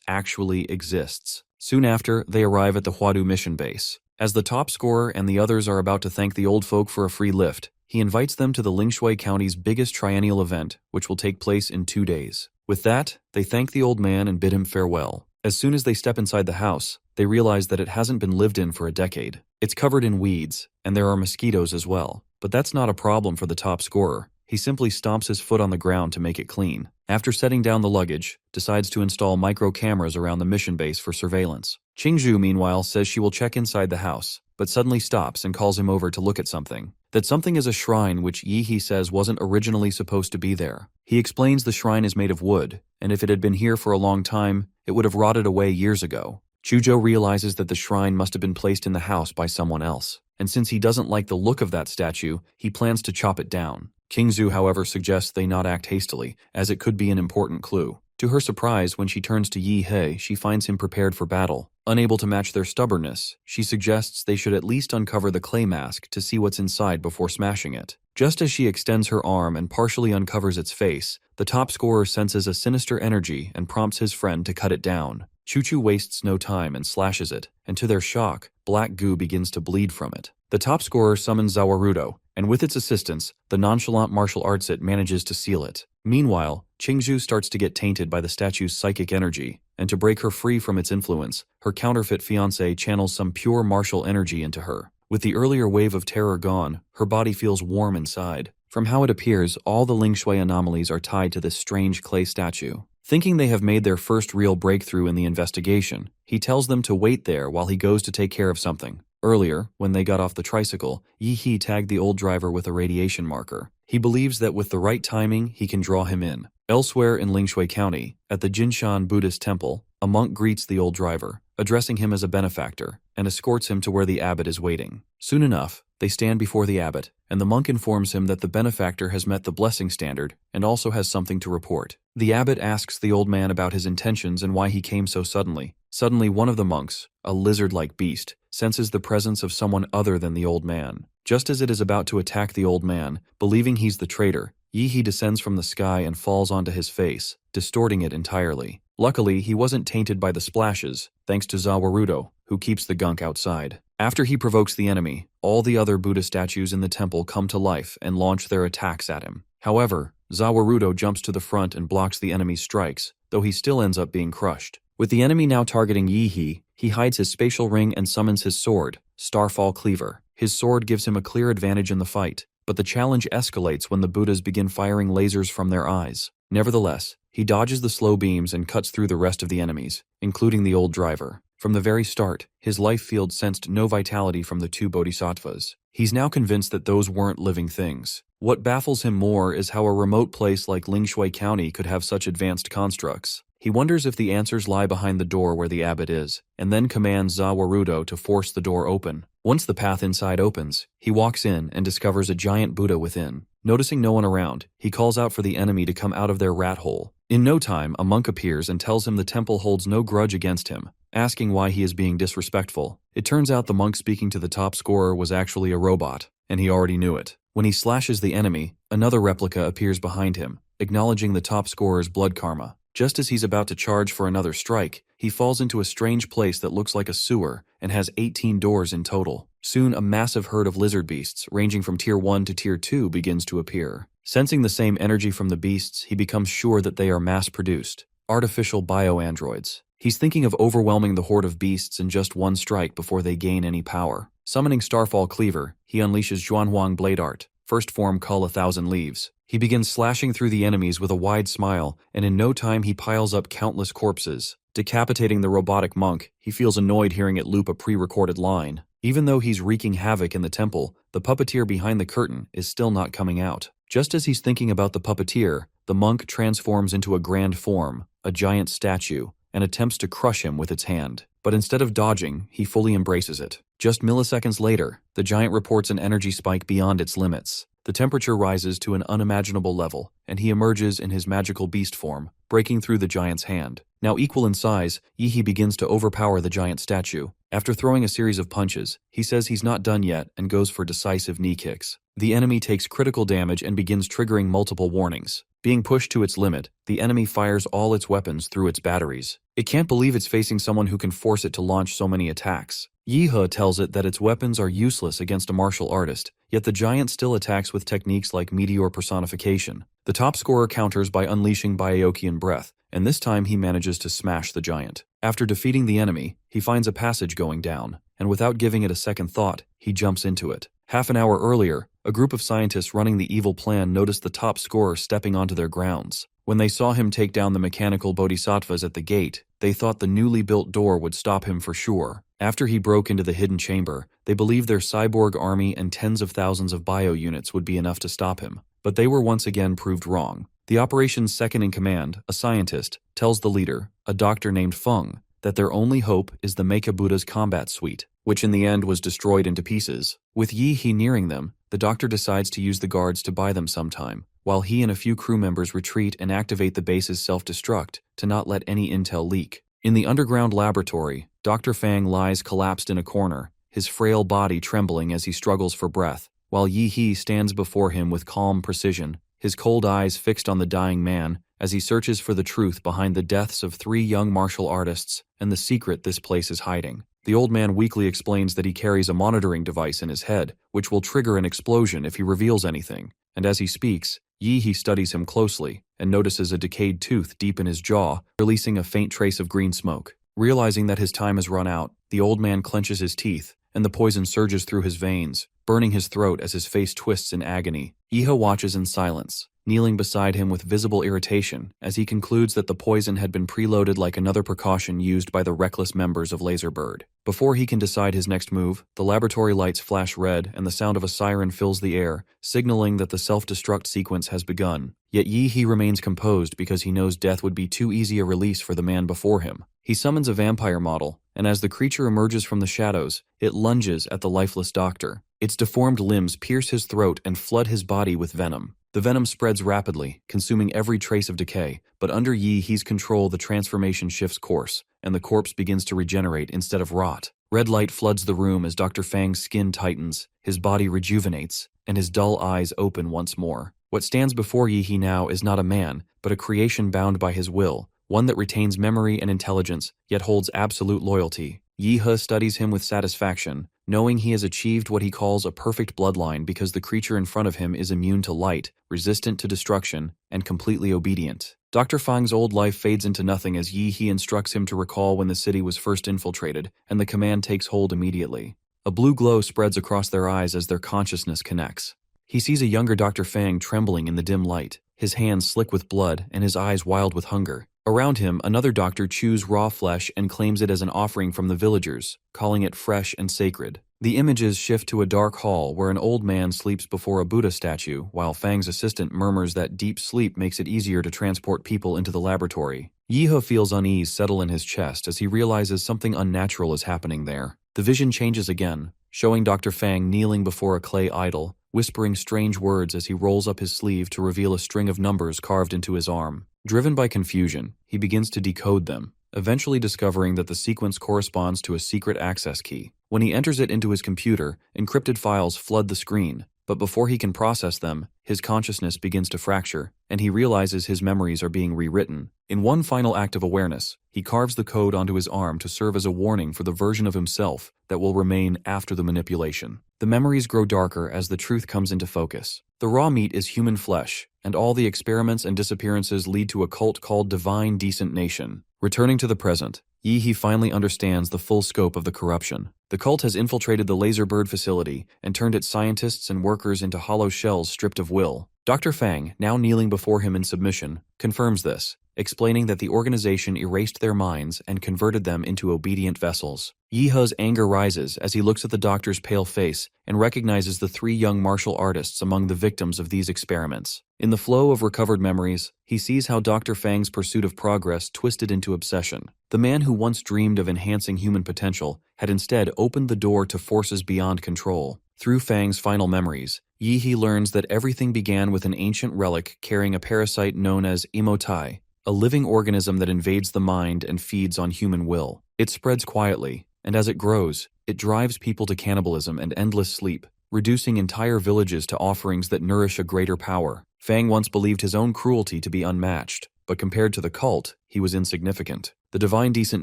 actually exists. Soon after, they arrive at the Huadu mission base. As the top scorer and the others are about to thank the old folk for a free lift, he invites them to the Lingshui County's biggest triennial event, which will take place in 2 days. With that, they thank the old man and bid him farewell. As soon as they step inside the house, they realize that it hasn't been lived in for a decade. It's covered in weeds, and there are mosquitoes as well. But that's not a problem for the top scorer. He simply stomps his foot on the ground to make it clean. After setting down the luggage, decides to install micro cameras around the mission base for surveillance. Qingzhu, meanwhile, says she will check inside the house, but suddenly stops and calls him over to look at something. That something is a shrine which Yi says wasn't originally supposed to be there. He explains the shrine is made of wood, and if it had been here for a long time, it would have rotted away years ago. Chujo realizes that the shrine must have been placed in the house by someone else, and since he doesn't like the look of that statue, he plans to chop it down. Qingzhu, however, suggests they not act hastily, as it could be an important clue. To her surprise, when she turns to Yihe, she finds him prepared for battle. Unable to match their stubbornness, she suggests they should at least uncover the clay mask to see what's inside before smashing it. Just as she extends her arm and partially uncovers its face, the top scorer senses a sinister energy and prompts his friend to cut it down. Chuchu wastes no time and slashes it, and to their shock, black goo begins to bleed from it. The top scorer summons Zawarudo, and with its assistance, the nonchalant martial arts it manages to seal it. Meanwhile, Qingzhu starts to get tainted by the statue's psychic energy, and to break her free from its influence, her counterfeit fiancé channels some pure martial energy into her. With the earlier wave of terror gone, her body feels warm inside. From how it appears, all the Lingshui anomalies are tied to this strange clay statue. Thinking they have made their first real breakthrough in the investigation, he tells them to wait there while he goes to take care of something. Earlier, when they got off the tricycle, Yi tagged the old driver with a radiation marker. He believes that with the right timing, he can draw him in. Elsewhere in Lingshui County, at the Jinshan Buddhist temple, a monk greets the old driver, addressing him as a benefactor, and escorts him to where the abbot is waiting. Soon enough, They stand before the abbot, and the monk informs him that the benefactor has met the blessing standard and also has something to report. The abbot asks the old man about his intentions and why he came so suddenly. Suddenly, one of the monks, a lizard-like beast, senses the presence of someone other than the old man. Just as it is about to attack the old man, believing he's the traitor, Yihi descends from the sky and falls onto his face, distorting it entirely. Luckily, he wasn't tainted by the splashes, thanks to Zawarudo, who keeps the gunk outside. After he provokes the enemy, all the other Buddha statues in the temple come to life and launch their attacks at him. However, Zawarudo jumps to the front and blocks the enemy's strikes, though he still ends up being crushed. With the enemy now targeting Yihi, he hides his spatial ring and summons his sword, Starfall Cleaver. His sword gives him a clear advantage in the fight, but the challenge escalates when the Buddhas begin firing lasers from their eyes. Nevertheless, he dodges the slow beams and cuts through the rest of the enemies, including the old driver. From the very start, his life field sensed no vitality from the two bodhisattvas. He's now convinced that those weren't living things. What baffles him more is how a remote place like Lingshui County could have such advanced constructs. He wonders if the answers lie behind the door where the abbot is, and then commands Zawarudo to force the door open. Once the path inside opens, he walks in and discovers a giant Buddha within. Noticing no one around, he calls out for the enemy to come out of their rat hole. In no time, a monk appears and tells him the temple holds no grudge against him, asking why he is being disrespectful. It turns out the monk speaking to the top scorer was actually a robot, and he already knew it. When he slashes the enemy, another replica appears behind him, acknowledging the top scorer's blood karma. Just as he's about to charge for another strike, he falls into a strange place that looks like a sewer and has 18 doors in total. Soon, a massive herd of lizard beasts, ranging from Tier 1 to Tier 2, begins to appear. Sensing the same energy from the beasts, he becomes sure that they are mass-produced, artificial bio-androids. He's thinking of overwhelming the horde of beasts in just one strike before they gain any power. Summoning Starfall Cleaver, he unleashes Zhuanhuang Blade Art, first form Cull 1,000 Leaves. He begins slashing through the enemies with a wide smile, and in no time he piles up countless corpses. Decapitating the robotic monk, he feels annoyed hearing it loop a pre-recorded line. Even though he's wreaking havoc in the temple, the puppeteer behind the curtain is still not coming out. Just as he's thinking about the puppeteer, the monk transforms into a grand form, a giant statue, and attempts to crush him with its hand. But instead of dodging, he fully embraces it. Just milliseconds later, the giant reports an energy spike beyond its limits. The temperature rises to an unimaginable level, and he emerges in his magical beast form, breaking through the giant's hand. Now equal in size, Yihi begins to overpower the giant statue. After throwing a series of punches, he says he's not done yet and goes for decisive knee kicks. The enemy takes critical damage and begins triggering multiple warnings. Being pushed to its limit, the enemy fires all its weapons through its batteries. It can't believe it's facing someone who can force it to launch so many attacks. Yihe tells it that its weapons are useless against a martial artist, yet the giant still attacks with techniques like meteor personification. The top scorer counters by unleashing Byaokian breath, and this time he manages to smash the giant. After defeating the enemy, he finds a passage going down, and without giving it a second thought, he jumps into it. Half an hour earlier, a group of scientists running the evil plan noticed the top scorer stepping onto their grounds. When they saw him take down the mechanical bodhisattvas at the gate, they thought the newly built door would stop him for sure. After he broke into the hidden chamber, they believed their cyborg army and tens of thousands of bio units would be enough to stop him. But they were once again proved wrong. The operation's second-in-command, a scientist, tells the leader, a doctor named Feng, that their only hope is the Mecha Buddha's combat suite, which in the end was destroyed into pieces. With Yi nearing them, the doctor decides to use the guards to buy them some time, while he and a few crew members retreat and activate the base's self-destruct to not let any intel leak. In the underground laboratory, Dr. Fang lies collapsed in a corner, his frail body trembling as he struggles for breath, while Yi stands before him with calm precision, his cold eyes fixed on the dying man as he searches for the truth behind the deaths of 3 young martial artists and the secret this place is hiding. The old man weakly explains that he carries a monitoring device in his head, which will trigger an explosion if he reveals anything, and as he speaks, Yi studies him closely and notices a decayed tooth deep in his jaw, releasing a faint trace of green smoke. Realizing that his time has run out, the old man clenches his teeth, and the poison surges through his veins, burning his throat as his face twists in agony. Iha watches in silence, kneeling beside him with visible irritation as he concludes that the poison had been preloaded like another precaution used by the reckless members of Laserbird. Before he can decide his next move, the laboratory lights flash red and the sound of a siren fills the air, signaling that the self-destruct sequence has begun. Yet Yi remains composed because he knows death would be too easy a release for the man before him. He summons a vampire model and as the creature emerges from the shadows, it lunges at the lifeless doctor. Its deformed limbs pierce his throat and flood his body with venom. The venom spreads rapidly, consuming every trace of decay, but under Yi He's control the transformation shifts course, and the corpse begins to regenerate instead of rot. Red light floods the room as Dr. Fang's skin tightens, his body rejuvenates, and his dull eyes open once more. What stands before Yi He now is not a man, but a creation bound by his will, one that retains memory and intelligence, yet holds absolute loyalty. Yi He studies him with satisfaction, knowing he has achieved what he calls a perfect bloodline because the creature in front of him is immune to light, resistant to destruction, and completely obedient. Dr. Fang's old life fades into nothing as Yi He instructs him to recall when the city was first infiltrated, and the command takes hold immediately. A blue glow spreads across their eyes as their consciousness connects. He sees a younger Dr. Fang trembling in the dim light, his hands slick with blood and his eyes wild with hunger. Around him, another doctor chews raw flesh and claims it as an offering from the villagers, calling it fresh and sacred. The images shift to a dark hall where an old man sleeps before a Buddha statue, while Fang's assistant murmurs that deep sleep makes it easier to transport people into the laboratory. Yi He feels unease settle in his chest as he realizes something unnatural is happening there. The vision changes again, showing Dr. Fang kneeling before a clay idol, whispering strange words as he rolls up his sleeve to reveal a string of numbers carved into his arm. Driven by confusion, he begins to decode them, eventually discovering that the sequence corresponds to a secret access key. When he enters it into his computer, encrypted files flood the screen, but before he can process them, his consciousness begins to fracture, and he realizes his memories are being rewritten. In one final act of awareness, he carves the code onto his arm to serve as a warning for the version of himself that will remain after the manipulation. The memories grow darker as the truth comes into focus. The raw meat is human flesh, and all the experiments and disappearances lead to a cult called Divine Decent Nation. Returning to the present, Yi He finally understands the full scope of the corruption. The cult has infiltrated the laser bird facility and turned its scientists and workers into hollow shells stripped of will. Dr. Fang, now kneeling before him in submission, confirms this, explaining that the organization erased their minds and converted them into obedient vessels. Yi He's anger rises as he looks at the doctor's pale face and recognizes the 3 young martial artists among the victims of these experiments. In the flow of recovered memories, he sees how Dr. Fang's pursuit of progress twisted into obsession. The man who once dreamed of enhancing human potential had instead opened the door to forces beyond control. Through Fang's final memories, Yi He learns that everything began with an ancient relic carrying a parasite known as emotai, a living organism that invades the mind and feeds on human will. It spreads quietly, and as it grows, it drives people to cannibalism and endless sleep, reducing entire villages to offerings that nourish a greater power. Fang once believed his own cruelty to be unmatched, but compared to the cult, he was insignificant. The Divine Decent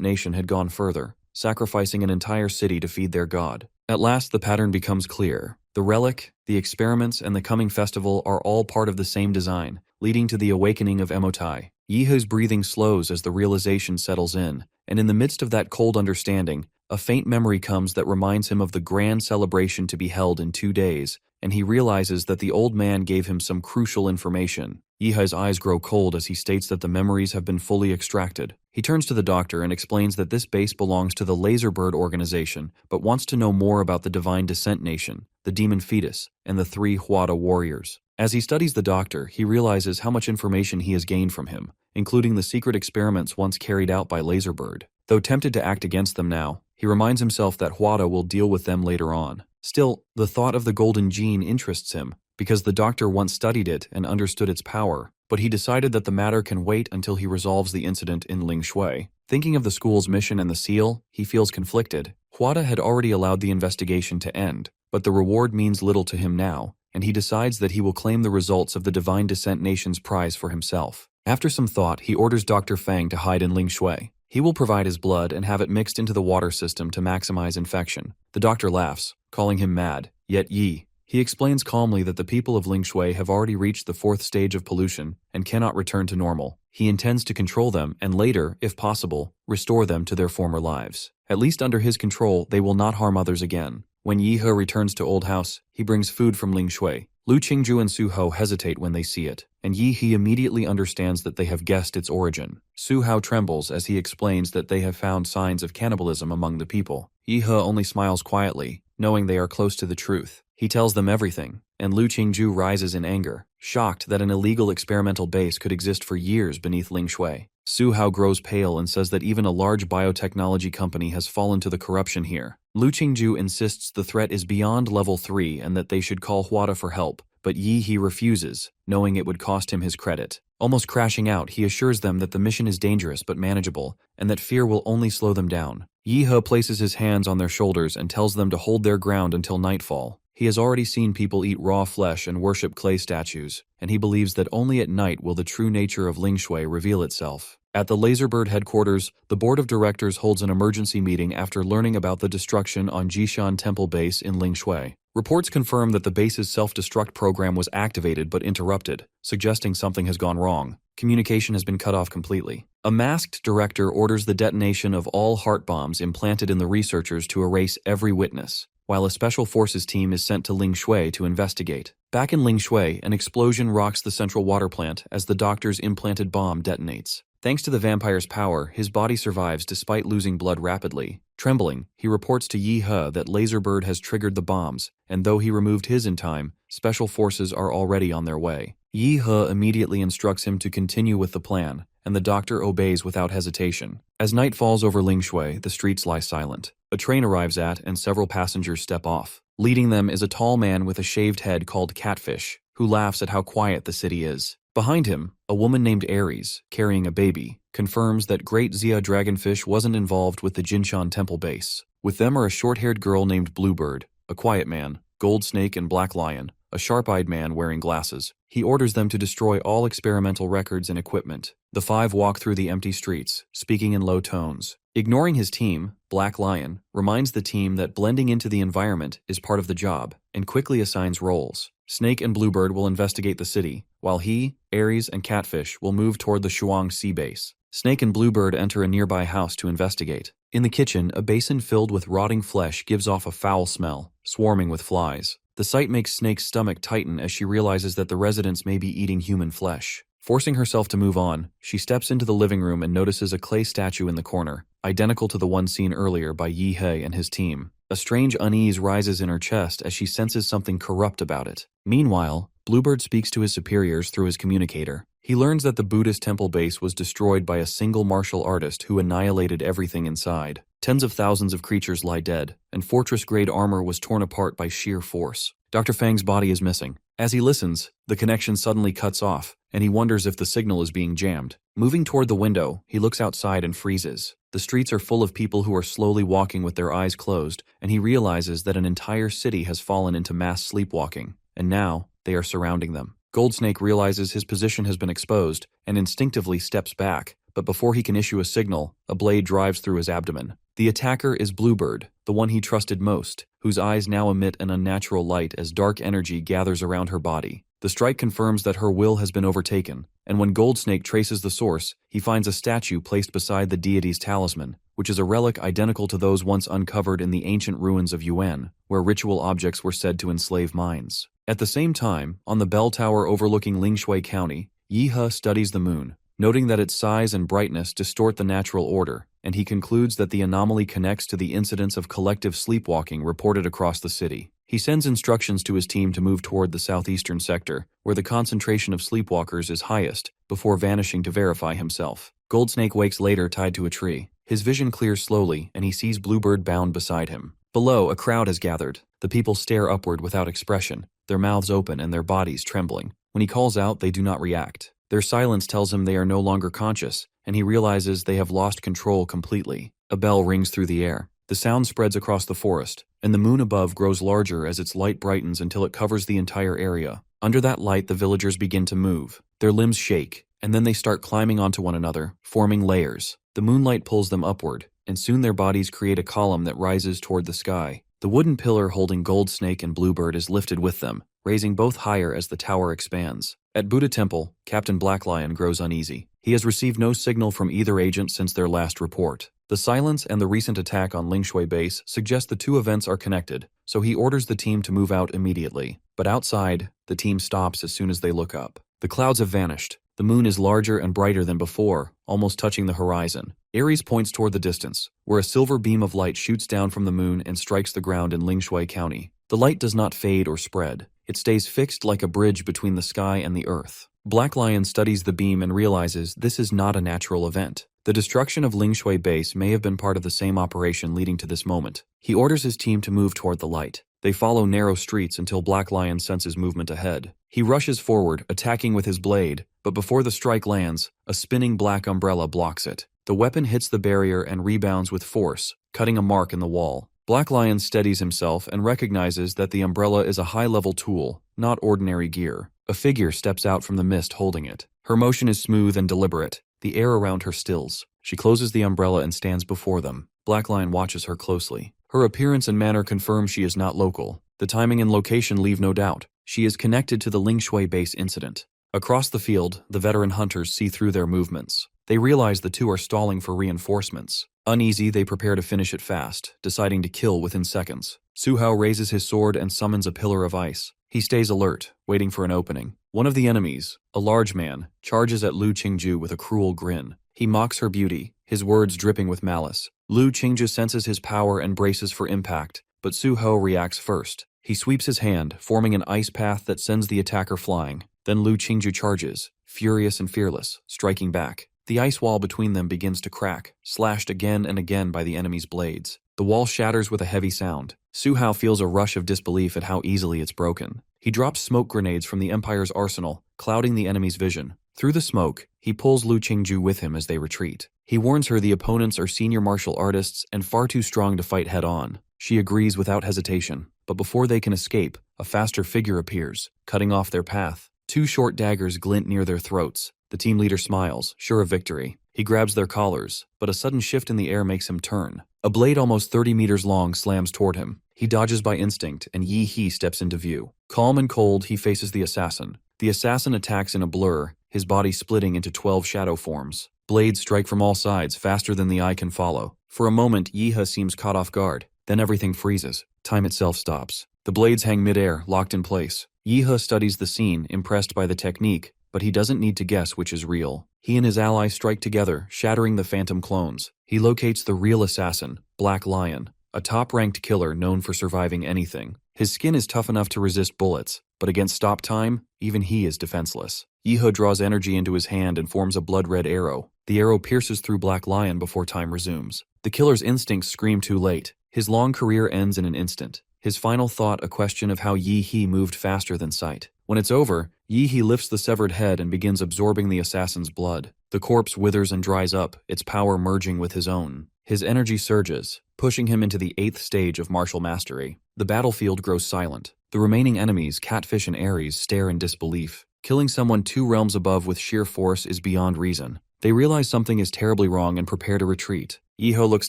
Nation had gone further, sacrificing an entire city to feed their god. At last, the pattern becomes clear. The relic, the experiments, and the coming festival are all part of the same design, leading to the awakening of Emotai. Yi He's breathing slows as the realization settles in, and in the midst of that cold understanding, a faint memory comes that reminds him of the grand celebration to be held in 2 days, and he realizes that the old man gave him some crucial information. Yi He's eyes grow cold as he states that the memories have been fully extracted. He turns to the doctor and explains that this base belongs to the Laserbird organization, but wants to know more about the Divine Descent Nation, the Demon Fetus, and the 3 Huada warriors. As he studies the doctor, he realizes how much information he has gained from him, including the secret experiments once carried out by Laserbird. Though tempted to act against them now, he reminds himself that Huada will deal with them later on. Still, the thought of the golden gene interests him, because the doctor once studied it and understood its power, but he decided that the matter can wait until he resolves the incident in Lingshui. Thinking of the school's mission and the seal, he feels conflicted. Huada had already allowed the investigation to end, but the reward means little to him now, and he decides that he will claim the results of the Divine Descent Nation's prize for himself. After some thought, he orders Dr. Fang to hide in Lingshui. He will provide his blood and have it mixed into the water system to maximize infection. The doctor laughs, calling him mad. Yet he explains calmly that the people of Lingshui have already reached the 4th stage of pollution and cannot return to normal. He intends to control them and later, if possible, restore them to their former lives. At least under his control, they will not harm others again. When Yi He returns to Old House, he brings food from Lingshui. Lu Qingju and Su Hao hesitate when they see it, and Yi He immediately understands that they have guessed its origin. Su Hao trembles as he explains that they have found signs of cannibalism among the people. Yi He only smiles quietly, knowing they are close to the truth. He tells them everything, and Lu Qingju rises in anger, shocked that an illegal experimental base could exist for years beneath Lingshui. Su Hao grows pale and says that even a large biotechnology company has fallen to the corruption here. Lu Qingju insists the threat is beyond level 3 and that they should call Huada for help, but Yi He refuses, knowing it would cost him his credit. Almost crashing out, he assures them that the mission is dangerous but manageable, and that fear will only slow them down. Yi He places his hands on their shoulders and tells them to hold their ground until nightfall. He has already seen people eat raw flesh and worship clay statues, and he believes that only at night will the true nature of Ling Shui reveal itself. At the Laserbird headquarters, the board of directors holds an emergency meeting after learning about the destruction on Jishan Temple base in Ling Shui. Reports confirm that the base's self-destruct program was activated but interrupted, suggesting something has gone wrong. Communication has been cut off completely. A masked director orders the detonation of all heart bombs implanted in the researchers to erase every witness, while a special forces team is sent to Ling Shui to investigate. Back in Ling Shui, an explosion rocks the central water plant as the doctor's implanted bomb detonates. Thanks to the vampire's power, his body survives despite losing blood rapidly. Trembling, he reports to Yi He that Laserbird has triggered the bombs, and though he removed his in time, special forces are already on their way. Yi He immediately instructs him to continue with the plan, and the doctor obeys without hesitation. As night falls over Ling Shui, the streets lie silent. A train arrives at, and several passengers step off. Leading them is a tall man with a shaved head called Catfish, who laughs at how quiet the city is. Behind him, a woman named Ares, carrying a baby, confirms that Great Zia Dragonfish wasn't involved with the Jinshan Temple base. With them are a short-haired girl named Bluebird, a quiet man, Gold Snake and Black Lion, a sharp-eyed man wearing glasses. He orders them to destroy all experimental records and equipment. The five walk through the empty streets, speaking in low tones. Ignoring his team, Black Lion reminds the team that blending into the environment is part of the job, and quickly assigns roles. Snake and Bluebird will investigate the city, while he, Ares, and Catfish will move toward the Shuang Sea base. Snake and Bluebird enter a nearby house to investigate. In the kitchen, a basin filled with rotting flesh gives off a foul smell, swarming with flies. The sight makes Snake's stomach tighten as she realizes that the residents may be eating human flesh. Forcing herself to move on, she steps into the living room and notices a clay statue in the corner, identical to the one seen earlier by Yi He and his team. A strange unease rises in her chest as she senses something corrupt about it. Meanwhile, Bluebird speaks to his superiors through his communicator. He learns that the Buddhist temple base was destroyed by a single martial artist who annihilated everything inside. Tens of thousands of creatures lie dead, and fortress-grade armor was torn apart by sheer force. Dr. Fang's body is missing. As he listens, the connection suddenly cuts off, and he wonders if the signal is being jammed. Moving toward the window, he looks outside and freezes. The streets are full of people who are slowly walking with their eyes closed, and he realizes that an entire city has fallen into mass sleepwalking, and now they are surrounding them. Goldsnake realizes his position has been exposed and instinctively steps back, but before he can issue a signal, a blade drives through his abdomen. The attacker is Bluebird, the one he trusted most, whose eyes now emit an unnatural light as dark energy gathers around her body. The strike confirms that her will has been overtaken, and when Goldsnake traces the source, he finds a statue placed beside the deity's talisman, which is a relic identical to those once uncovered in the ancient ruins of Yuan, where ritual objects were said to enslave minds. At the same time, on the bell tower overlooking Lingshui County, Yi He studies the moon, noting that its size and brightness distort the natural order, and he concludes that the anomaly connects to the incidents of collective sleepwalking reported across the city. He sends instructions to his team to move toward the southeastern sector, where the concentration of sleepwalkers is highest, before vanishing to verify himself. Goldsnake wakes later tied to a tree. His vision clears slowly, and he sees Bluebird bound beside him. Below, a crowd has gathered. The people stare upward without expression, their mouths open and their bodies trembling. When he calls out, they do not react. Their silence tells him they are no longer conscious, and he realizes they have lost control completely. A bell rings through the air. The sound spreads across the forest, and the moon above grows larger as its light brightens until it covers the entire area. Under that light, the villagers begin to move. Their limbs shake, and then they start climbing onto one another, forming layers. The moonlight pulls them upward, and soon their bodies create a column that rises toward the sky. The wooden pillar holding Goldsnake and Bluebird is lifted with them, raising both higher as the tower expands. At Buddha Temple, Captain Black Lion grows uneasy. He has received no signal from either agent since their last report. The silence and the recent attack on Lingshui base suggest the two events are connected, so he orders the team to move out immediately. But outside, the team stops as soon as they look up. The clouds have vanished. The moon is larger and brighter than before, almost touching the horizon. Ares points toward the distance, where a silver beam of light shoots down from the moon and strikes the ground in Lingshui County. The light does not fade or spread. It stays fixed like a bridge between the sky and the earth. Black Lion studies the beam and realizes this is not a natural event. The destruction of Lingshui Base may have been part of the same operation leading to this moment. He orders his team to move toward the light. They follow narrow streets until Black Lion senses movement ahead. He rushes forward, attacking with his blade, but before the strike lands, a spinning black umbrella blocks it. The weapon hits the barrier and rebounds with force, cutting a mark in the wall. Black Lion steadies himself and recognizes that the umbrella is a high-level tool, not ordinary gear. A figure steps out from the mist holding it. Her motion is smooth and deliberate. The air around her stills. She closes the umbrella and stands before them. Black Lion watches her closely. Her appearance and manner confirm she is not local. The timing and location leave no doubt. She is connected to the Lingshui Base incident. Across the field, the veteran hunters see through their movements. They realize the two are stalling for reinforcements. Uneasy, they prepare to finish it fast, deciding to kill within seconds. Su Hao raises his sword and summons a pillar of ice. He stays alert, waiting for an opening. One of the enemies, a large man, charges at Lu Qingju with a cruel grin. He mocks her beauty, his words dripping with malice. Lu Qingju senses his power and braces for impact, but Su Hao reacts first. He sweeps his hand, forming an ice path that sends the attacker flying. Then Lu Qingju charges, furious and fearless, striking back. The ice wall between them begins to crack, slashed again and again by the enemy's blades. The wall shatters with a heavy sound. Su Hao feels a rush of disbelief at how easily it's broken. He drops smoke grenades from the Empire's arsenal, clouding the enemy's vision. Through the smoke, he pulls Lu Qingju with him as they retreat. He warns her the opponents are senior martial artists and far too strong to fight head-on. She agrees without hesitation, but before they can escape, a faster figure appears, cutting off their path. Two short daggers glint near their throats. The team leader smiles, sure of victory. He grabs their collars, but a sudden shift in the air makes him turn. A blade almost 30 meters long slams toward him. He dodges by instinct, and Yi He steps into view. Calm and cold, he faces the assassin. The assassin attacks in a blur, his body splitting into 12 shadow forms. Blades strike from all sides, faster than the eye can follow. For a moment, Yi He seems caught off guard. Then everything freezes. Time itself stops. The blades hang midair, locked in place. Yi He studies the scene, impressed by the technique, but he doesn't need to guess which is real. He and his ally strike together, shattering the phantom clones. He locates the real assassin, Black Lion, a top-ranked killer known for surviving anything. His skin is tough enough to resist bullets, but against stop time, even he is defenseless. Yi He draws energy into his hand and forms a blood-red arrow. The arrow pierces through Black Lion before time resumes. The killer's instincts scream too late. His long career ends in an instant. His final thought a question of how Yi He moved faster than sight. When it's over, Yi He lifts the severed head and begins absorbing the assassin's blood. The corpse withers and dries up, its power merging with his own. His energy surges, pushing him into the 8th stage of martial mastery. The battlefield grows silent. The remaining enemies, Catfish and Ares, stare in disbelief. Killing someone 2 realms above with sheer force is beyond reason. They realize something is terribly wrong and prepare to retreat. Yi He looks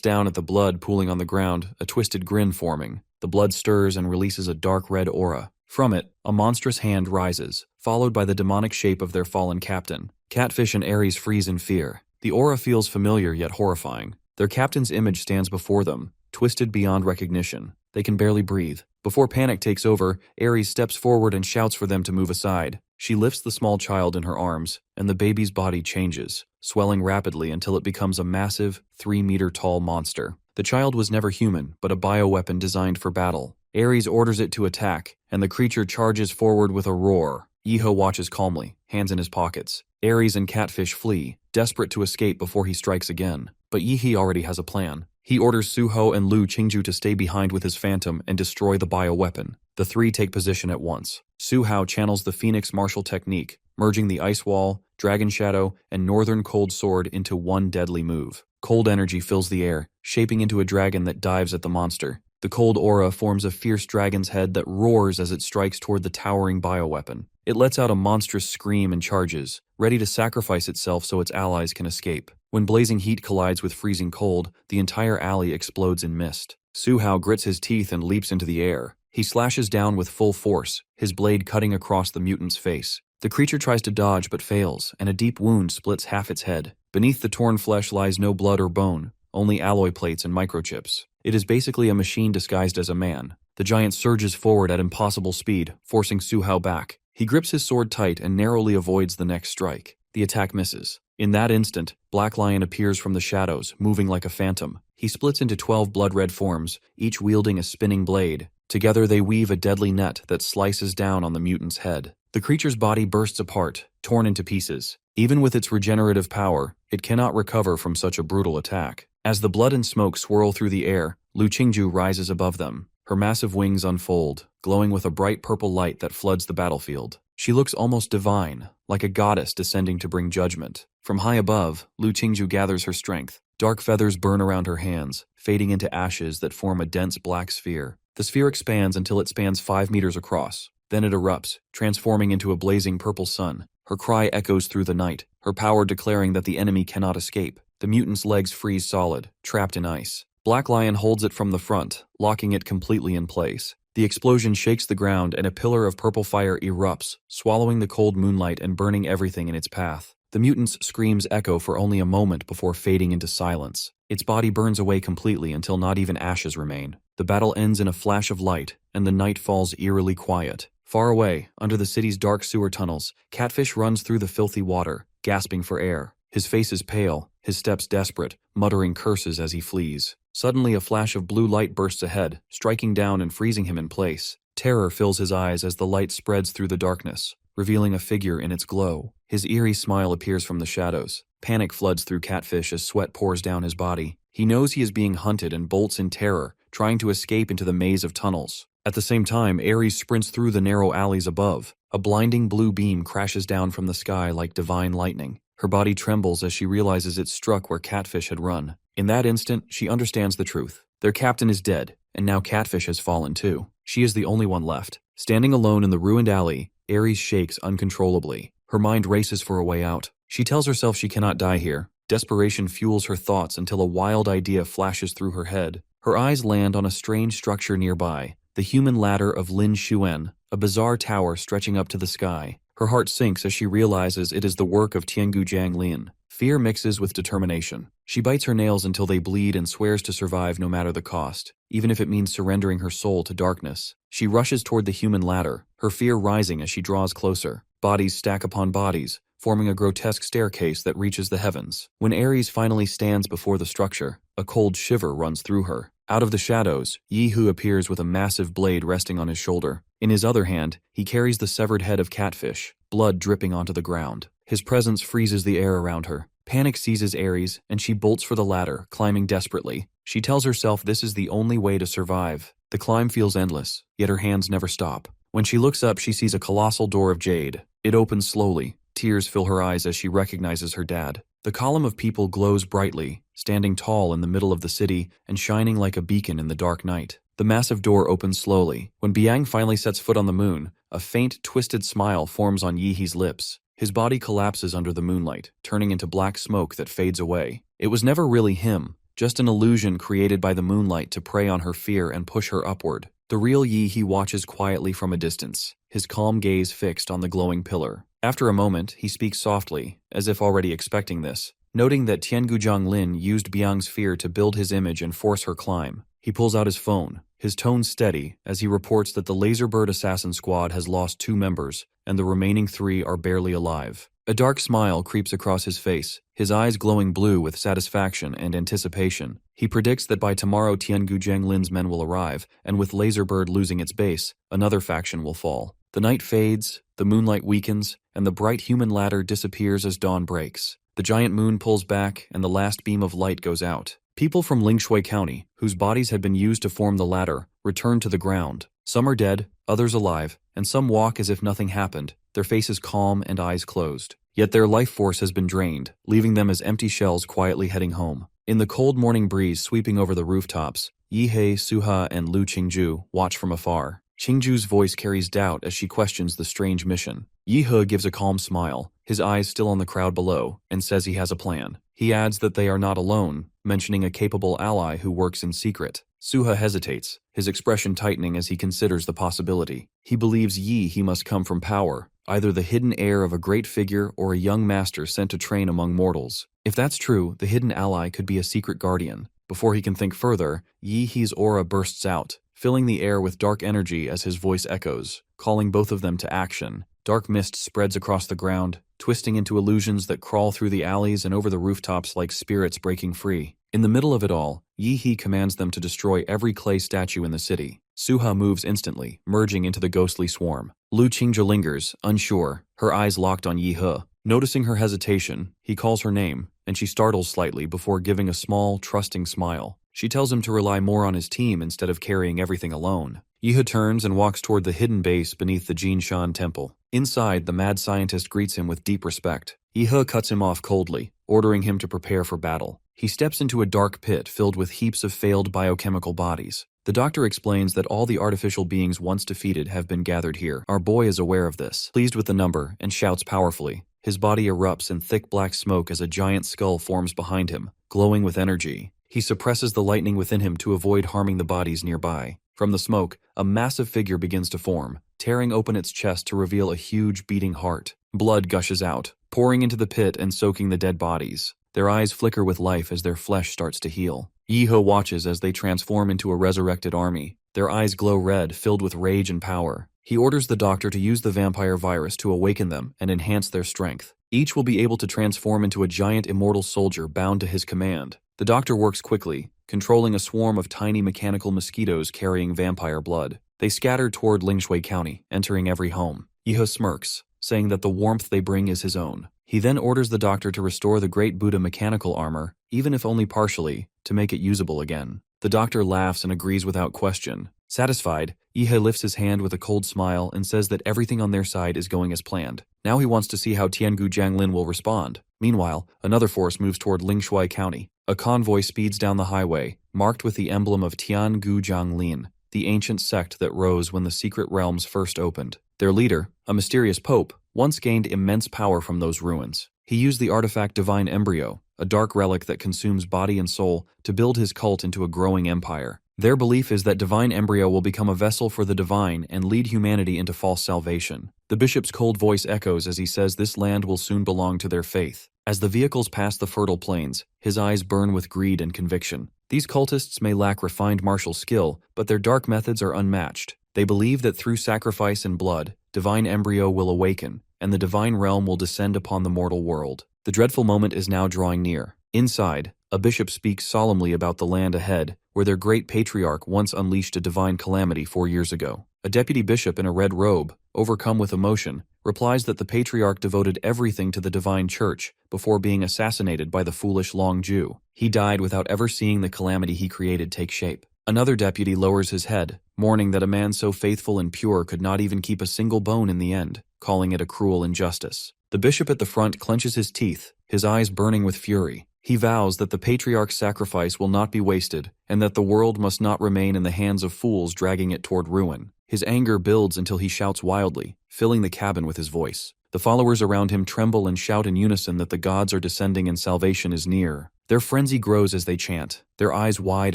down at the blood pooling on the ground, a twisted grin forming. The blood stirs and releases a dark red aura. From it, a monstrous hand rises, followed by the demonic shape of their fallen captain. Catfish and Ares freeze in fear. The aura feels familiar yet horrifying. Their captain's image stands before them, twisted beyond recognition. They can barely breathe. Before panic takes over, Ares steps forward and shouts for them to move aside. She lifts the small child in her arms, and the baby's body changes, swelling rapidly until it becomes a massive, 3-meter-tall monster. The child was never human, but a bioweapon designed for battle. Ares orders it to attack, and the creature charges forward with a roar. Yi He watches calmly, hands in his pockets. Ares and Catfish flee, desperate to escape before he strikes again. But Yi He already has a plan. He orders Su Hao and Lu Qingju to stay behind with his phantom and destroy the bioweapon. The 3 take position at once. Su Hao channels the Phoenix martial technique, merging the Ice Wall, Dragon Shadow, and Northern Cold Sword into one deadly move. Cold energy fills the air, shaping into a dragon that dives at the monster. The cold aura forms a fierce dragon's head that roars as it strikes toward the towering bioweapon. It lets out a monstrous scream and charges, ready to sacrifice itself so its allies can escape. When blazing heat collides with freezing cold, the entire alley explodes in mist. Su Hao grits his teeth and leaps into the air. He slashes down with full force, his blade cutting across the mutant's face. The creature tries to dodge but fails, and a deep wound splits half its head. Beneath the torn flesh lies no blood or bone, only alloy plates and microchips. It is basically a machine disguised as a man. The giant surges forward at impossible speed, forcing Su Hao back. He grips his sword tight and narrowly avoids the next strike. The attack misses. In that instant, Black Lion appears from the shadows, moving like a phantom. He splits into 12 blood-red forms, each wielding a spinning blade. Together they weave a deadly net that slices down on the mutant's head. The creature's body bursts apart, torn into pieces. Even with its regenerative power, it cannot recover from such a brutal attack. As the blood and smoke swirl through the air, Lu Qingju rises above them. Her massive wings unfold, glowing with a bright purple light that floods the battlefield. She looks almost divine, like a goddess descending to bring judgment. From high above, Lu Qingju gathers her strength. Dark feathers burn around her hands, fading into ashes that form a dense black sphere. The sphere expands until it spans 5 meters across. Then it erupts, transforming into a blazing purple sun. Her cry echoes through the night, her power declaring that the enemy cannot escape. The mutant's legs freeze solid, trapped in ice. Black Lion holds it from the front, locking it completely in place. The explosion shakes the ground and a pillar of purple fire erupts, swallowing the cold moonlight and burning everything in its path. The mutant's screams echo for only a moment before fading into silence. Its body burns away completely until not even ashes remain. The battle ends in a flash of light, and the night falls eerily quiet. Far away, under the city's dark sewer tunnels, Catfish runs through the filthy water, gasping for air. His face is pale, his steps desperate, muttering curses as he flees. Suddenly a flash of blue light bursts ahead, striking down and freezing him in place. Terror fills his eyes as the light spreads through the darkness, revealing a figure in its glow. His eerie smile appears from the shadows. Panic floods through Catfish as sweat pours down his body. He knows he is being hunted and bolts in terror, trying to escape into the maze of tunnels. At the same time, Ares sprints through the narrow alleys above. A blinding blue beam crashes down from the sky like divine lightning. Her body trembles as she realizes it struck where Catfish had run. In that instant, she understands the truth. Their captain is dead, and now Catfish has fallen too. She is the only one left. Standing alone in the ruined alley, Ares shakes uncontrollably. Her mind races for a way out. She tells herself she cannot die here. Desperation fuels her thoughts until a wild idea flashes through her head. Her eyes land on a strange structure nearby, the human ladder of Lin Xuan, a bizarre tower stretching up to the sky. Her heart sinks as she realizes it is the work of Tiangu Jianglin. Fear mixes with determination. She bites her nails until they bleed and swears to survive no matter the cost, even if it means surrendering her soul to darkness. She rushes toward the human ladder, her fear rising as she draws closer. Bodies stack upon bodies, forming a grotesque staircase that reaches the heavens. When Ares finally stands before the structure, a cold shiver runs through her. Out of the shadows, Yi Hu appears with a massive blade resting on his shoulder. In his other hand, he carries the severed head of Catfish, blood dripping onto the ground. His presence freezes the air around her. Panic seizes Ares, and she bolts for the ladder, climbing desperately. She tells herself this is the only way to survive. The climb feels endless, yet her hands never stop. When she looks up, she sees a colossal door of jade. It opens slowly. Tears fill her eyes as she recognizes her dad. The column of people glows brightly, standing tall in the middle of the city and shining like a beacon in the dark night. The massive door opens slowly. When Biang finally sets foot on the moon, a faint, twisted smile forms on Yihee's lips. His body collapses under the moonlight, turning into black smoke that fades away. It was never really him, just an illusion created by the moonlight to prey on her fear and push her upward. The real Yihee watches quietly from a distance, his calm gaze fixed on the glowing pillar. After a moment, he speaks softly, as if already expecting this, noting that Tiangu Jianglin used Biang's fear to build his image and force her climb. He pulls out his phone, his tone steady, as he reports that the Laserbird assassin squad has lost 2 members, and the remaining 3 are barely alive. A dark smile creeps across his face, his eyes glowing blue with satisfaction and anticipation. He predicts that by tomorrow Tiangu Jianglin's men will arrive, and with Laserbird losing its base, another faction will fall. The night fades, the moonlight weakens, and the bright human ladder disappears as dawn breaks. The giant moon pulls back, and the last beam of light goes out. People from Lingshui County, whose bodies had been used to form the ladder, return to the ground. Some are dead, others alive, and some walk as if nothing happened, their faces calm and eyes closed. Yet their life force has been drained, leaving them as empty shells quietly heading home. In the cold morning breeze sweeping over the rooftops, Yihei, Suha, and Lu Qingju watch from afar. Qingju's voice carries doubt as she questions the strange mission. Yihe gives a calm smile, his eyes still on the crowd below, and says he has a plan. He adds that they are not alone, mentioning a capable ally who works in secret. Suha hesitates, his expression tightening as he considers the possibility. He believes he must come from power, either the hidden heir of a great figure or a young master sent to train among mortals. If that's true, the hidden ally could be a secret guardian. Before he can think further, Yihee's aura bursts out, filling the air with dark energy as his voice echoes, calling both of them to action. Dark mist spreads across the ground, twisting into illusions that crawl through the alleys and over the rooftops like spirits breaking free. In the middle of it all, Yihee commands them to destroy every clay statue in the city. Suha moves instantly, merging into the ghostly swarm. Lu Qingzhe lingers, unsure, her eyes locked on Yi He. Noticing her hesitation, he calls her name, and she startles slightly before giving a small, trusting smile. She tells him to rely more on his team instead of carrying everything alone. Yi He turns and walks toward the hidden base beneath the Jinshan temple. Inside, the mad scientist greets him with deep respect. Yi He cuts him off coldly, ordering him to prepare for battle. He steps into a dark pit filled with heaps of failed biochemical bodies. The doctor explains that all the artificial beings once defeated have been gathered here. Our boy is aware of this, pleased with the number, and shouts powerfully. His body erupts in thick black smoke as a giant skull forms behind him, glowing with energy. He suppresses the lightning within him to avoid harming the bodies nearby. From the smoke, a massive figure begins to form, tearing open its chest to reveal a huge beating heart. Blood gushes out, pouring into the pit and soaking the dead bodies. Their eyes flicker with life as their flesh starts to heal. Yi He watches as they transform into a resurrected army. Their eyes glow red, filled with rage and power. He orders the doctor to use the vampire virus to awaken them and enhance their strength. Each will be able to transform into a giant immortal soldier bound to his command. The doctor works quickly, controlling a swarm of tiny mechanical mosquitoes carrying vampire blood. They scatter toward Lingshui County, entering every home. Yi He smirks, saying that the warmth they bring is his own. He then orders the doctor to restore the Great Buddha mechanical armor, even if only partially, to make it usable again. The doctor laughs and agrees without question. Satisfied, Yi He lifts his hand with a cold smile and says that everything on their side is going as planned. Now he wants to see how Tiangu Jianglin will respond. Meanwhile, another force moves toward Lingshui County. A convoy speeds down the highway, marked with the emblem of Tiangu Jianglin, the ancient sect that rose when the secret realms first opened. Their leader, a mysterious pope, once gained immense power from those ruins. He used the artifact Divine Embryo, a dark relic that consumes body and soul, to build his cult into a growing empire. Their belief is that Divine Embryo will become a vessel for the divine and lead humanity into false salvation. The bishop's cold voice echoes as he says this land will soon belong to their faith. As the vehicles pass the fertile plains, his eyes burn with greed and conviction. These cultists may lack refined martial skill, but their dark methods are unmatched. They believe that through sacrifice and blood, Divine Embryo will awaken, and the divine realm will descend upon the mortal world. The dreadful moment is now drawing near. Inside, a bishop speaks solemnly about the land ahead, where their great patriarch once unleashed a divine calamity 4 years ago. A deputy bishop in a red robe, overcome with emotion, replies that the patriarch devoted everything to the divine church before being assassinated by the foolish Long Jew. He died without ever seeing the calamity he created take shape. Another deputy lowers his head, mourning that a man so faithful and pure could not even keep a single bone in the end, calling it a cruel injustice. The bishop at the front clenches his teeth, his eyes burning with fury. He vows that the patriarch's sacrifice will not be wasted, and that the world must not remain in the hands of fools dragging it toward ruin. His anger builds until he shouts wildly, filling the cabin with his voice. The followers around him tremble and shout in unison that the gods are descending and salvation is near. Their frenzy grows as they chant, their eyes wide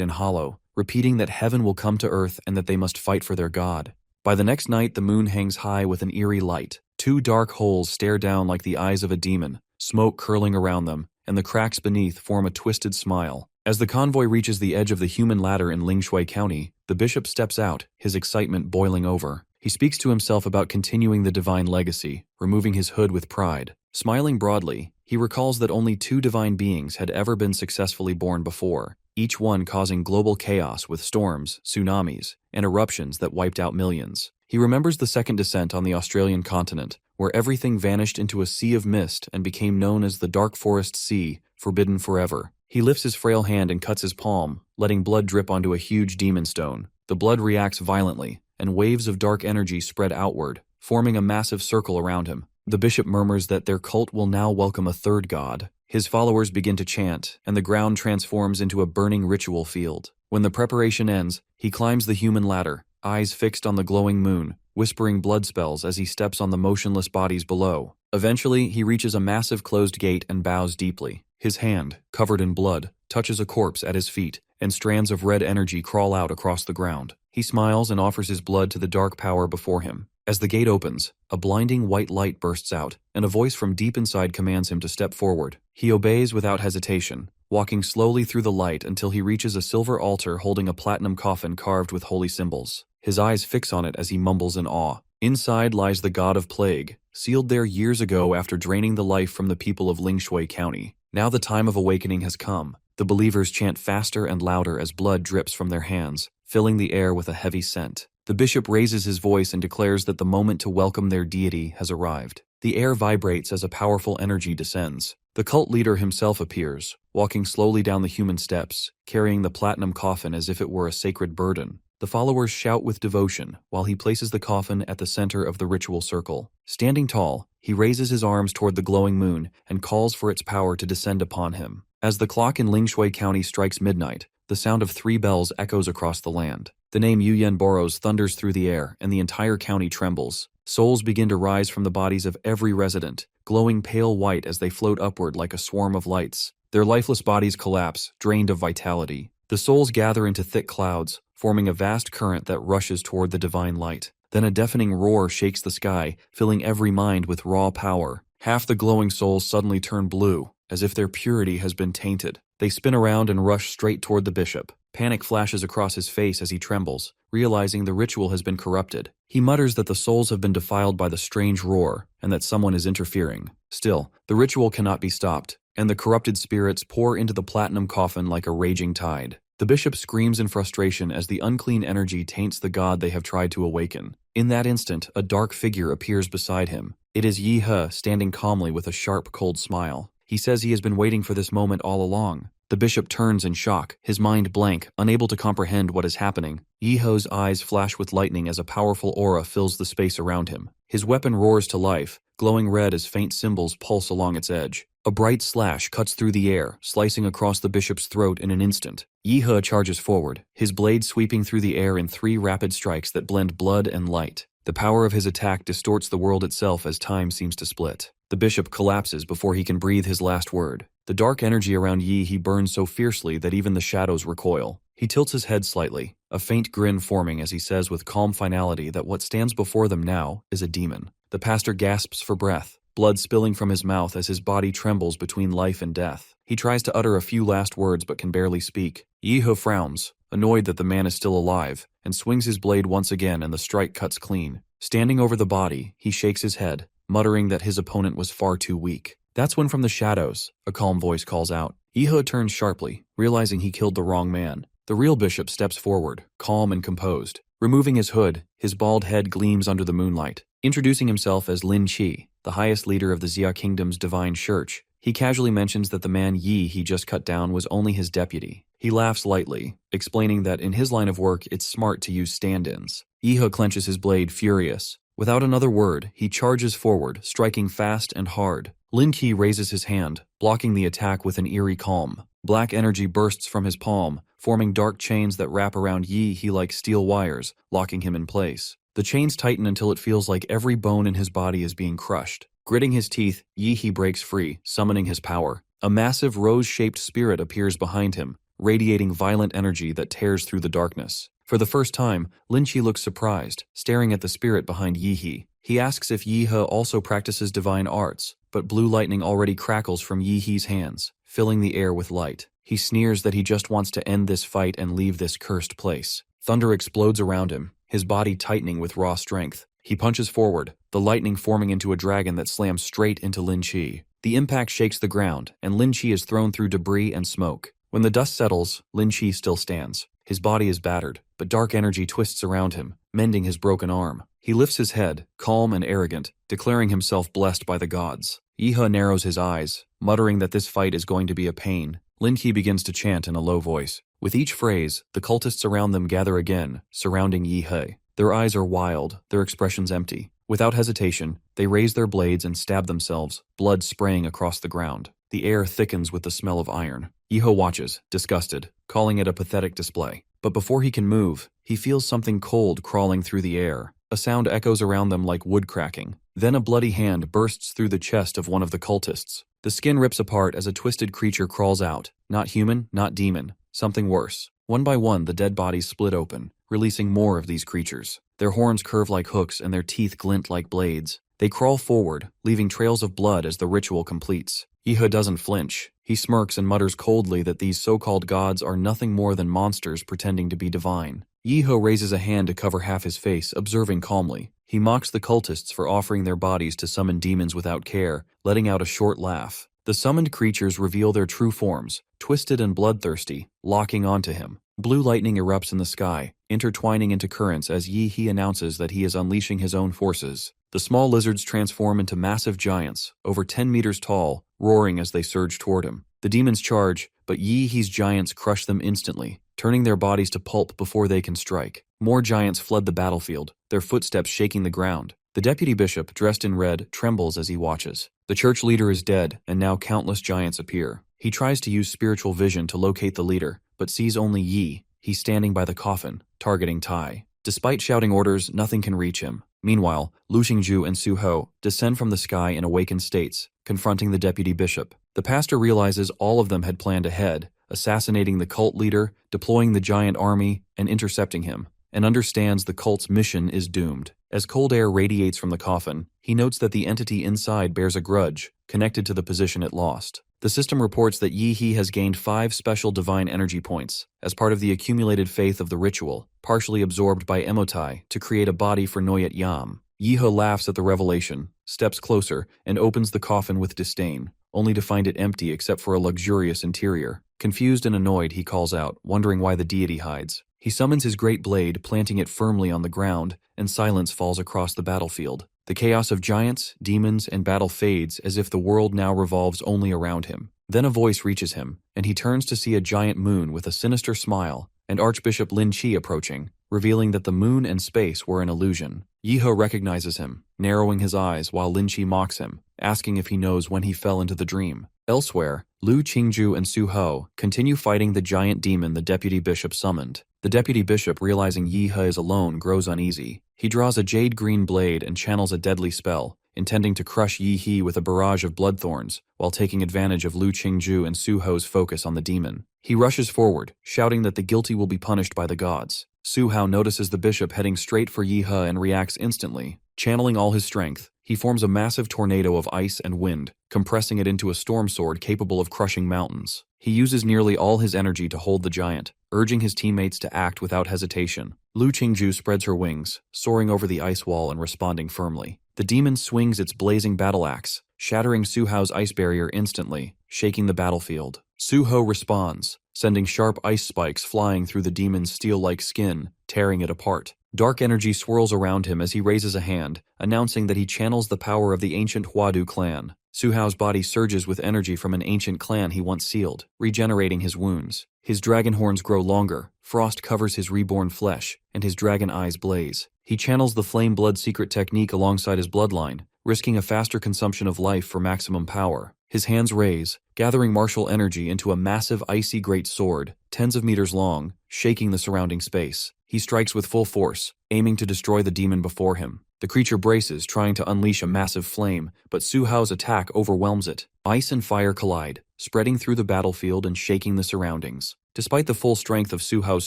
and hollow, repeating that heaven will come to earth and that they must fight for their god. By the next night, the moon hangs high with an eerie light. 2 dark holes stare down like the eyes of a demon, smoke curling around them, and the cracks beneath form a twisted smile. As the convoy reaches the edge of the human ladder in Lingshui County, the bishop steps out, his excitement boiling over. He speaks to himself about continuing the divine legacy, removing his hood with pride. Smiling broadly, he recalls that only 2 divine beings had ever been successfully born before, each one causing global chaos with storms, tsunamis, and eruptions that wiped out millions. He remembers the second descent on the Australian continent, where everything vanished into a sea of mist and became known as the Dark Forest Sea, forbidden forever. He lifts his frail hand and cuts his palm, letting blood drip onto a huge demon stone. The blood reacts violently, and waves of dark energy spread outward, forming a massive circle around him. The bishop murmurs that their cult will now welcome a third god. His followers begin to chant, and the ground transforms into a burning ritual field. When the preparation ends, he climbs the human ladder, eyes fixed on the glowing moon, whispering blood spells as he steps on the motionless bodies below. Eventually, he reaches a massive closed gate and bows deeply. His hand, covered in blood, touches a corpse at his feet, and strands of red energy crawl out across the ground. He smiles and offers his blood to the dark power before him. As the gate opens, a blinding white light bursts out, and a voice from deep inside commands him to step forward. He obeys without hesitation, walking slowly through the light until he reaches a silver altar holding a platinum coffin carved with holy symbols. His eyes fix on it as he mumbles in awe. Inside lies the god of plague, sealed there years ago after draining the life from the people of Lingshui County. Now the time of awakening has come. The believers chant faster and louder as blood drips from their hands, filling the air with a heavy scent. The bishop raises his voice and declares that the moment to welcome their deity has arrived. The air vibrates as a powerful energy descends. The cult leader himself appears, walking slowly down the human steps, carrying the platinum coffin as if it were a sacred burden. The followers shout with devotion while he places the coffin at the center of the ritual circle. Standing tall, he raises his arms toward the glowing moon and calls for its power to descend upon him. As the clock in Lingshui County strikes midnight, the sound of 3 bells echoes across the land. The name Yuyen Boros thunders through the air, and the entire county trembles. Souls begin to rise from the bodies of every resident, glowing pale white as they float upward like a swarm of lights. Their lifeless bodies collapse, drained of vitality. The souls gather into thick clouds, forming a vast current that rushes toward the divine light. Then a deafening roar shakes the sky, filling every mind with raw power. Half the glowing souls suddenly turn blue, as if their purity has been tainted. They spin around and rush straight toward the bishop. Panic flashes across his face as he trembles, realizing the ritual has been corrupted. He mutters that the souls have been defiled by the strange roar, and that someone is interfering. Still, the ritual cannot be stopped, and the corrupted spirits pour into the platinum coffin like a raging tide. The bishop screams in frustration as the unclean energy taints the god they have tried to awaken. In that instant, a dark figure appears beside him. It is Yi He, standing calmly with a sharp, cold smile. He says he has been waiting for this moment all along. The bishop turns in shock, his mind blank, unable to comprehend what is happening. Yi He's eyes flash with lightning as a powerful aura fills the space around him. His weapon roars to life, glowing red as faint symbols pulse along its edge. A bright slash cuts through the air, slicing across the bishop's throat in an instant. Yi He charges forward, his blade sweeping through the air in 3 rapid strikes that blend blood and light. The power of his attack distorts the world itself as time seems to split. The bishop collapses before he can breathe his last word. The dark energy around Yi He burns so fiercely that even the shadows recoil. He tilts his head slightly, a faint grin forming as he says with calm finality that what stands before them now is a demon. The pastor gasps for breath, blood spilling from his mouth as his body trembles between life and death. He tries to utter a few last words but can barely speak. Yi He frowns, annoyed that the man is still alive, and swings his blade once again and the strike cuts clean. Standing over the body, he shakes his head, muttering that his opponent was far too weak. That's when from the shadows, a calm voice calls out. Yi He turns sharply, realizing he killed the wrong man. The real bishop steps forward, calm and composed. Removing his hood, his bald head gleams under the moonlight. Introducing himself as Lin Qi, the highest leader of the Xia Kingdom's divine church, he casually mentions that the man Yi he just cut down was only his deputy. He laughs lightly, explaining that in his line of work it's smart to use stand-ins. Yi He clenches his blade, furious. Without another word, he charges forward, striking fast and hard. Lin Qi raises his hand, blocking the attack with an eerie calm. Black energy bursts from his palm, forming dark chains that wrap around Yi He like steel wires, locking him in place. The chains tighten until it feels like every bone in his body is being crushed. Gritting his teeth, Yi He breaks free, summoning his power. A massive rose-shaped spirit appears behind him, radiating violent energy that tears through the darkness. For the first time, Lin Qi looks surprised, staring at the spirit behind Yi He. He asks if Yi He also practices divine arts, but blue lightning already crackles from Yi He's hands, filling the air with light. He sneers that he just wants to end this fight and leave this cursed place. Thunder explodes around him, his body tightening with raw strength. He punches forward, the lightning forming into a dragon that slams straight into Lin Qi. The impact shakes the ground, and Lin Qi is thrown through debris and smoke. When the dust settles, Lin Qi still stands. His body is battered, but dark energy twists around him, mending his broken arm. He lifts his head, calm and arrogant, declaring himself blessed by the gods. Yi He narrows his eyes, muttering that this fight is going to be a pain. Lin Qi begins to chant in a low voice. With each phrase, the cultists around them gather again, surrounding Yi He. Their eyes are wild, their expressions empty. Without hesitation, they raise their blades and stab themselves, blood spraying across the ground. The air thickens with the smell of iron. Yi He watches, disgusted, calling it a pathetic display. But before he can move, he feels something cold crawling through the air. A sound echoes around them like wood cracking. Then a bloody hand bursts through the chest of one of the cultists. The skin rips apart as a twisted creature crawls out. Not human, not demon. Something worse. One by one, the dead bodies split open, releasing more of these creatures. Their horns curve like hooks and their teeth glint like blades. They crawl forward, leaving trails of blood as the ritual completes. Yi He doesn't flinch. He smirks and mutters coldly that these so-called gods are nothing more than monsters pretending to be divine. Yi He raises a hand to cover half his face, observing calmly. He mocks the cultists for offering their bodies to summon demons without care, letting out a short laugh. The summoned creatures reveal their true forms, twisted and bloodthirsty, locking onto him. Blue lightning erupts in the sky, intertwining into currents as Yi He announces that he is unleashing his own forces. The small lizards transform into massive giants, over 10 meters tall, roaring as they surge toward him. The demons charge, but Yi He's giants crush them instantly, turning their bodies to pulp before they can strike. More giants flood the battlefield, their footsteps shaking the ground. The deputy bishop, dressed in red, trembles as he watches. The church leader is dead, and now countless giants appear. He tries to use spiritual vision to locate the leader, but sees only Yi. He's standing by the coffin, targeting Tai. Despite shouting orders, nothing can reach him. Meanwhile, Lu Qingju and Su Ho descend from the sky in awakened states, confronting the deputy bishop. The pastor realizes all of them had planned ahead, assassinating the cult leader, deploying the giant army, and intercepting him, and understands the cult's mission is doomed. As cold air radiates from the coffin, he notes that the entity inside bears a grudge, connected to the position it lost. The system reports that Yi He has gained 5 special divine energy points, as part of the accumulated faith of the ritual, partially absorbed by Emotai to create a body for Noyat Yam. Yi He laughs at the revelation, steps closer, and opens the coffin with disdain, only to find it empty except for a luxurious interior. Confused and annoyed, he calls out, wondering why the deity hides. He summons his great blade, planting it firmly on the ground, and silence falls across the battlefield. The chaos of giants, demons, and battle fades as if the world now revolves only around him. Then a voice reaches him, and he turns to see a giant moon with a sinister smile, and Archbishop Lin Qi approaching, revealing that the moon and space were an illusion. Yi He recognizes him, narrowing his eyes while Lin Qi mocks him, asking if he knows when he fell into the dream. Elsewhere, Lu Qingju and Su Ho continue fighting the giant demon the deputy bishop summoned. The deputy bishop, realizing Yi He is alone, grows uneasy. He draws a jade-green blade and channels a deadly spell, intending to crush Yi He with a barrage of bloodthorns, while taking advantage of Lu Qingju and Su Ho's focus on the demon. He rushes forward, shouting that the guilty will be punished by the gods. Su Ho notices the bishop heading straight for Yi He and reacts instantly. Channeling all his strength, he forms a massive tornado of ice and wind, compressing it into a storm sword capable of crushing mountains. He uses nearly all his energy to hold the giant, urging his teammates to act without hesitation. Lu Qingju spreads her wings, soaring over the ice wall and responding firmly. The demon swings its blazing battle axe, shattering Su Ho's ice barrier instantly, shaking the battlefield. Su Ho responds, sending sharp ice spikes flying through the demon's steel-like skin, tearing it apart. Dark energy swirls around him as he raises a hand, announcing that he channels the power of the ancient Huadu clan. Su Ho's body surges with energy from an ancient clan he once sealed, regenerating his wounds. His dragon horns grow longer, frost covers his reborn flesh, and his dragon eyes blaze. He channels the flame blood secret technique alongside his bloodline, risking a faster consumption of life for maximum power. His hands raise, gathering martial energy into a massive icy great sword, tens of meters long, shaking the surrounding space. He strikes with full force, aiming to destroy the demon before him. The creature braces, trying to unleash a massive flame, but Su Ho's attack overwhelms it. Ice and fire collide, spreading through the battlefield and shaking the surroundings. Despite the full strength of Su Ho's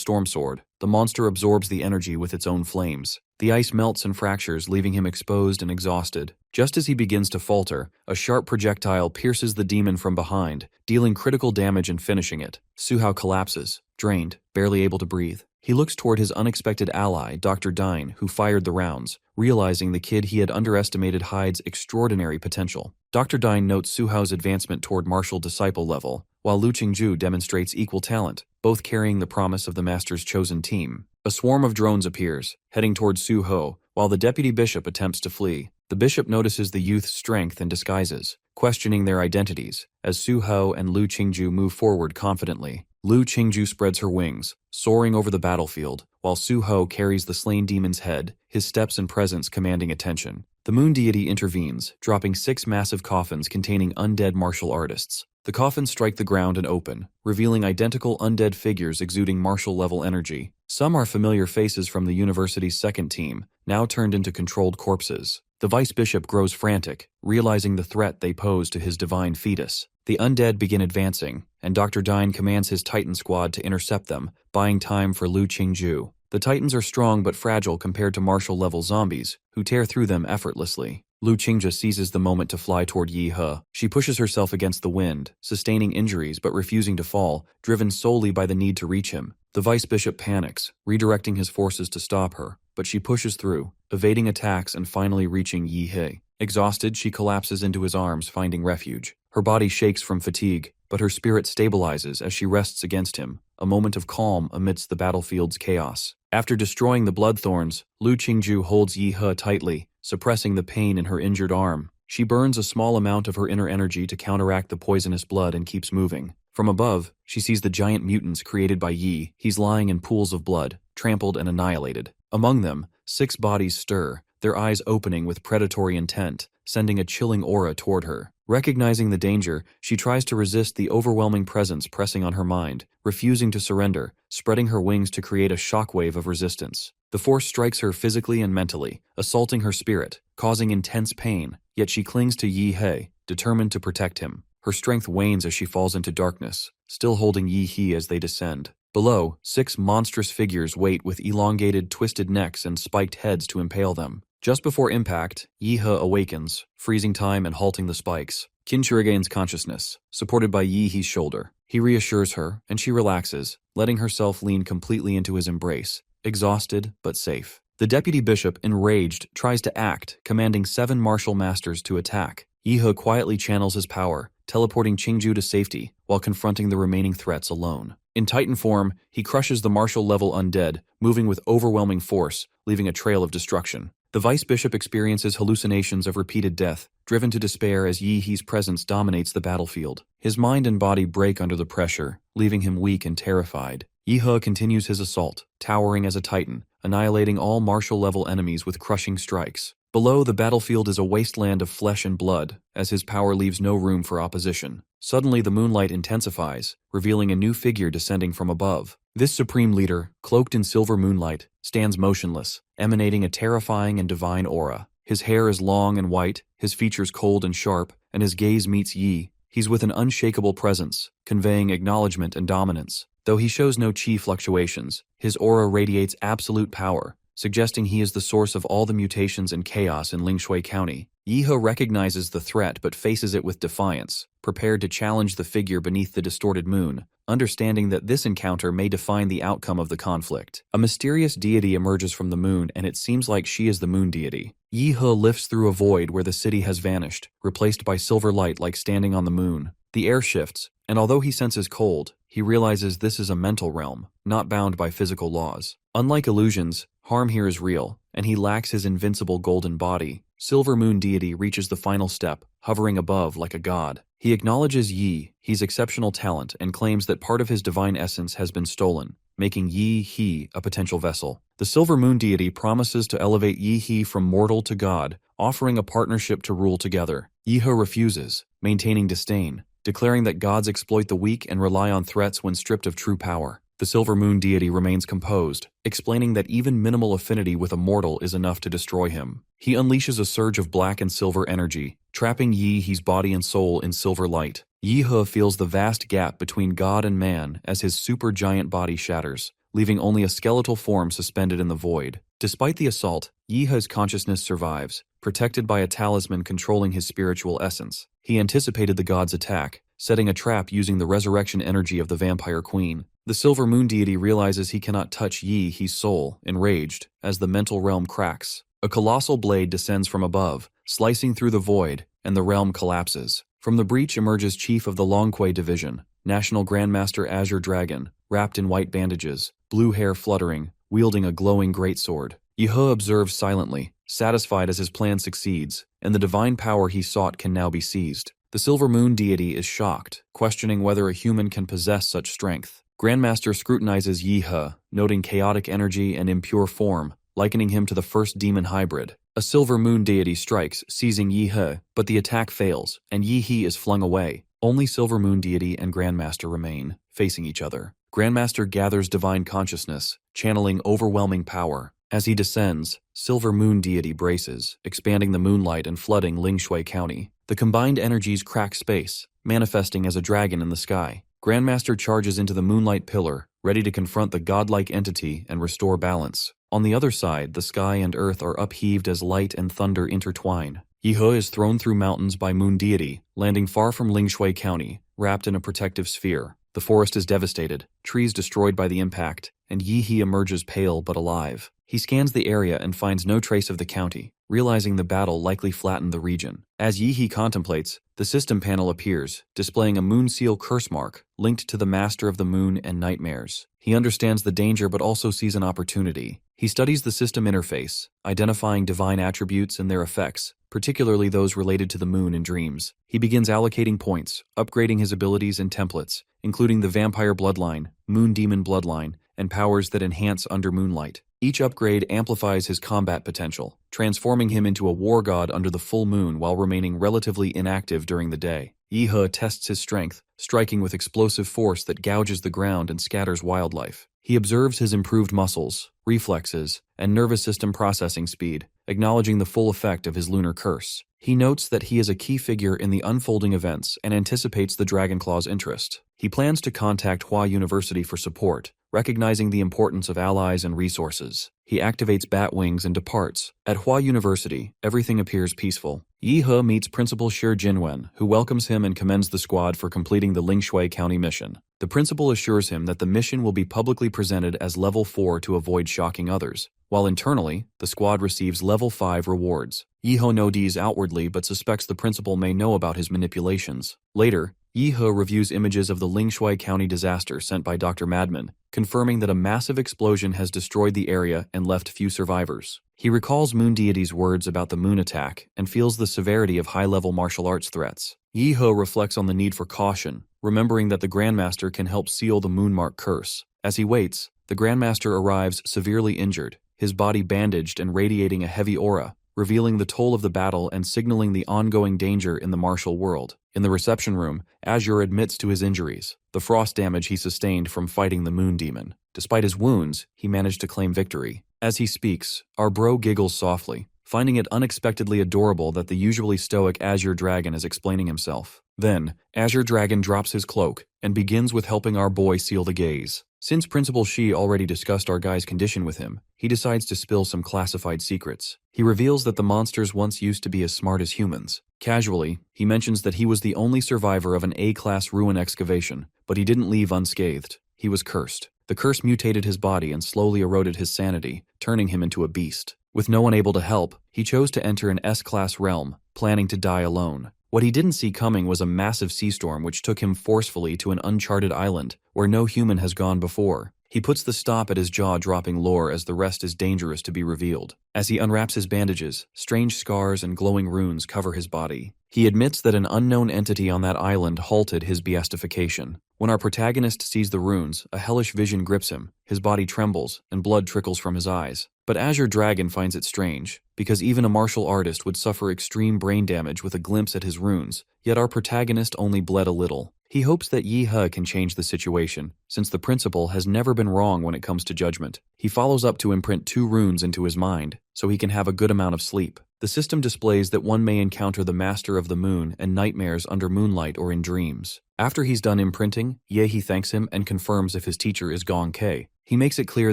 storm sword, the monster absorbs the energy with its own flames. The ice melts and fractures, leaving him exposed and exhausted. Just as he begins to falter, a sharp projectile pierces the demon from behind, dealing critical damage and finishing it. Su Ho collapses, drained, barely able to breathe. He looks toward his unexpected ally, Dr. Dine, who fired the rounds, realizing the kid he had underestimated hides extraordinary potential. Dr. Dine notes Su Ho's advancement toward martial disciple level, while Lu Qingju demonstrates equal talent, both carrying the promise of the master's chosen team. A swarm of drones appears, heading toward Su Ho, while the deputy bishop attempts to flee. The bishop notices the youth's strength and disguises, questioning their identities, as Su Ho and Lu Qingju move forward confidently. Lu Qingju spreads her wings, soaring over the battlefield, while Su Ho carries the slain demon's head, his steps and presence commanding attention. The moon deity intervenes, dropping 6 massive coffins containing undead martial artists. The coffins strike the ground and open, revealing identical undead figures exuding martial-level energy. Some are familiar faces from the university's second team, now turned into controlled corpses. The vice bishop grows frantic, realizing the threat they pose to his divine fetus. The undead begin advancing, and Dr. Dine commands his Titan squad to intercept them, buying time for Lu Qingju. The Titans are strong but fragile compared to martial-level zombies, who tear through them effortlessly. Lu Qingju seizes the moment to fly toward Yi He. She pushes herself against the wind, sustaining injuries but refusing to fall, driven solely by the need to reach him. The vice bishop panics, redirecting his forces to stop her, but she pushes through, evading attacks and finally reaching Yi He. Exhausted, she collapses into his arms, finding refuge. Her body shakes from fatigue, but her spirit stabilizes as she rests against him, a moment of calm amidst the battlefield's chaos. After destroying the bloodthorns, Lu Qingju holds Yi He tightly, suppressing the pain in her injured arm. She burns a small amount of her inner energy to counteract the poisonous blood and keeps moving. From above, she sees the giant mutants created by Yi. He's lying in pools of blood, trampled and annihilated. Among them, 6 bodies stir, their eyes opening with predatory intent, sending a chilling aura toward her. Recognizing the danger, she tries to resist the overwhelming presence pressing on her mind, refusing to surrender, spreading her wings to create a shockwave of resistance. The force strikes her physically and mentally, assaulting her spirit, causing intense pain, yet she clings to Yi He, determined to protect him. Her strength wanes as she falls into darkness, still holding Yi He as they descend. Below, 6 monstrous figures wait with elongated, twisted necks and spiked heads to impale them. Just before impact, Yi He awakens, freezing time and halting the spikes. Qinshi regains consciousness, supported by Yi He's shoulder. He reassures her, and she relaxes, letting herself lean completely into his embrace, exhausted but safe. The deputy bishop, enraged, tries to act, commanding 7 martial masters to attack. Yi He quietly channels his power, teleporting Qingju to safety while confronting the remaining threats alone. In Titan form, he crushes the martial-level undead, moving with overwhelming force, leaving a trail of destruction. The vice bishop experiences hallucinations of repeated death, driven to despair as Yi He's presence dominates the battlefield. His mind and body break under the pressure, leaving him weak and terrified. Yi He continues his assault, towering as a titan, annihilating all martial-level enemies with crushing strikes. Below, the battlefield is a wasteland of flesh and blood, as his power leaves no room for opposition. Suddenly, the moonlight intensifies, revealing a new figure descending from above. This supreme leader, cloaked in silver moonlight, stands motionless, emanating a terrifying and divine aura. His hair is long and white, his features cold and sharp, and his gaze meets Yi. He's with an unshakable presence, conveying acknowledgement and dominance. Though he shows no chi fluctuations, his aura radiates absolute power, suggesting he is the source of all the mutations and chaos in Lingshui County. Yi He recognizes the threat but faces it with defiance, prepared to challenge the figure beneath the distorted moon, understanding that this encounter may define the outcome of the conflict. A mysterious deity emerges from the moon, and it seems like she is the moon deity. Yi He lifts through a void where the city has vanished, replaced by silver light like standing on the moon. The air shifts, and although he senses cold, he realizes this is a mental realm, not bound by physical laws. Unlike illusions, harm here is real, and he lacks his invincible golden body. Silver Moon Deity reaches the final step, hovering above like a god. He acknowledges Yi He's exceptional talent and claims that part of his divine essence has been stolen, making Yi He a potential vessel. The Silver Moon Deity promises to elevate Yi He from mortal to god, offering a partnership to rule together. Yi He refuses, maintaining disdain, declaring that gods exploit the weak and rely on threats when stripped of true power. The Silver Moon Deity remains composed, explaining that even minimal affinity with a mortal is enough to destroy him. He unleashes a surge of black and silver energy, trapping Yi He's body and soul in silver light. Yi He feels the vast gap between God and man as his supergiant body shatters, leaving only a skeletal form suspended in the void. Despite the assault, Yi He's consciousness survives, protected by a talisman controlling his spiritual essence. He anticipated the god's attack, setting a trap using the resurrection energy of the Vampire Queen. The Silver Moon Deity realizes he cannot touch Yi He's soul, enraged, as the mental realm cracks. A colossal blade descends from above, slicing through the void, and the realm collapses. From the breach emerges Chief of the Longquay Division, National Grandmaster Azure Dragon, wrapped in white bandages, blue hair fluttering, wielding a glowing greatsword. Yi He observes silently, satisfied as his plan succeeds, and the divine power he sought can now be seized. The Silver Moon Deity is shocked, questioning whether a human can possess such strength. Grandmaster scrutinizes Yi He, noting chaotic energy and impure form, likening him to the first demon hybrid. A Silver Moon Deity strikes, seizing Yi He, but the attack fails, and Yi He is flung away. Only Silver Moon Deity and Grandmaster remain, facing each other. Grandmaster gathers divine consciousness, channeling overwhelming power. As he descends, Silver Moon Deity braces, expanding the moonlight and flooding Lingshui County. The combined energies crack space, manifesting as a dragon in the sky. Grandmaster charges into the moonlight pillar, ready to confront the godlike entity and restore balance. On the other side, the sky and earth are upheaved as light and thunder intertwine. Yi He is thrown through mountains by Moon Deity, landing far from Lingshui County, wrapped in a protective sphere. The forest is devastated, trees destroyed by the impact, and Yi He emerges pale but alive. He scans the area and finds no trace of the county, realizing the battle likely flattened the region. As Yi contemplates, the system panel appears, displaying a moon seal curse mark linked to the master of the moon and nightmares. He understands the danger but also sees an opportunity. He studies the system interface, identifying divine attributes and their effects, particularly those related to the moon in dreams. He begins allocating points, upgrading his abilities and templates, including the vampire bloodline, moon demon bloodline, and powers that enhance under moonlight. Each upgrade amplifies his combat potential, transforming him into a war god under the full moon while remaining relatively inactive during the day. Yi tests his strength, striking with explosive force that gouges the ground and scatters wildlife. He observes his improved muscles, reflexes, and nervous system processing speed, acknowledging the full effect of his lunar curse. He notes that he is a key figure in the unfolding events and anticipates the Dragonclaw's interest. He plans to contact Hua University for support, recognizing the importance of allies and resources. He activates bat wings and departs. At Hua University, everything appears peaceful. Yi meets Principal Shi Jinwen, who welcomes him and commends the squad for completing the Lingshui County mission. The principal assures him that the mission will be publicly presented as Level 4 to avoid shocking others, while internally, the squad receives Level 5 rewards. Yi nods outwardly but suspects the principal may know about his manipulations. Later, Yi reviews images of the Lingshui County disaster sent by Dr. Madman, confirming that a massive explosion has destroyed the area and left few survivors. He recalls Moon Deity's words about the moon attack and feels the severity of high-level martial arts threats. Yi reflects on the need for caution, remembering that the Grandmaster can help seal the Moonmark curse. As he waits, the Grandmaster arrives severely injured, his body bandaged and radiating a heavy aura, revealing the toll of the battle and signaling the ongoing danger in the martial world. In the reception room, Azure admits to his injuries, the frost damage he sustained from fighting the moon demon. Despite his wounds, he managed to claim victory. As he speaks, our bro giggles softly, finding it unexpectedly adorable that the usually stoic Azure Dragon is explaining himself. Then, Azure Dragon drops his cloak and begins with helping our boy seal the gaze. Since Principal Shi already discussed our guy's condition with him, he decides to spill some classified secrets. He reveals that the monsters once used to be as smart as humans. Casually, he mentions that he was the only survivor of an A-class ruin excavation, but he didn't leave unscathed. He was cursed. The curse mutated his body and slowly eroded his sanity, turning him into a beast. With no one able to help, he chose to enter an S-class realm, planning to die alone. What he didn't see coming was a massive sea storm which took him forcefully to an uncharted island where no human has gone before. He puts the stop at his jaw-dropping lore as the rest is dangerous to be revealed. As he unwraps his bandages, strange scars and glowing runes cover his body. He admits that an unknown entity on that island halted his beatification. When our protagonist sees the runes, a hellish vision grips him, his body trembles, and blood trickles from his eyes. But Azure Dragon finds it strange, because even a martial artist would suffer extreme brain damage with a glimpse at his runes, yet our protagonist only bled a little. He hopes that Yi can change the situation, since the principal has never been wrong when it comes to judgment. He follows up to imprint 2 runes into his mind, so he can have a good amount of sleep. The system displays that one may encounter the Master of the Moon and nightmares under moonlight or in dreams. After he's done imprinting, Yehi thanks him and confirms if his teacher is Gong K. He makes it clear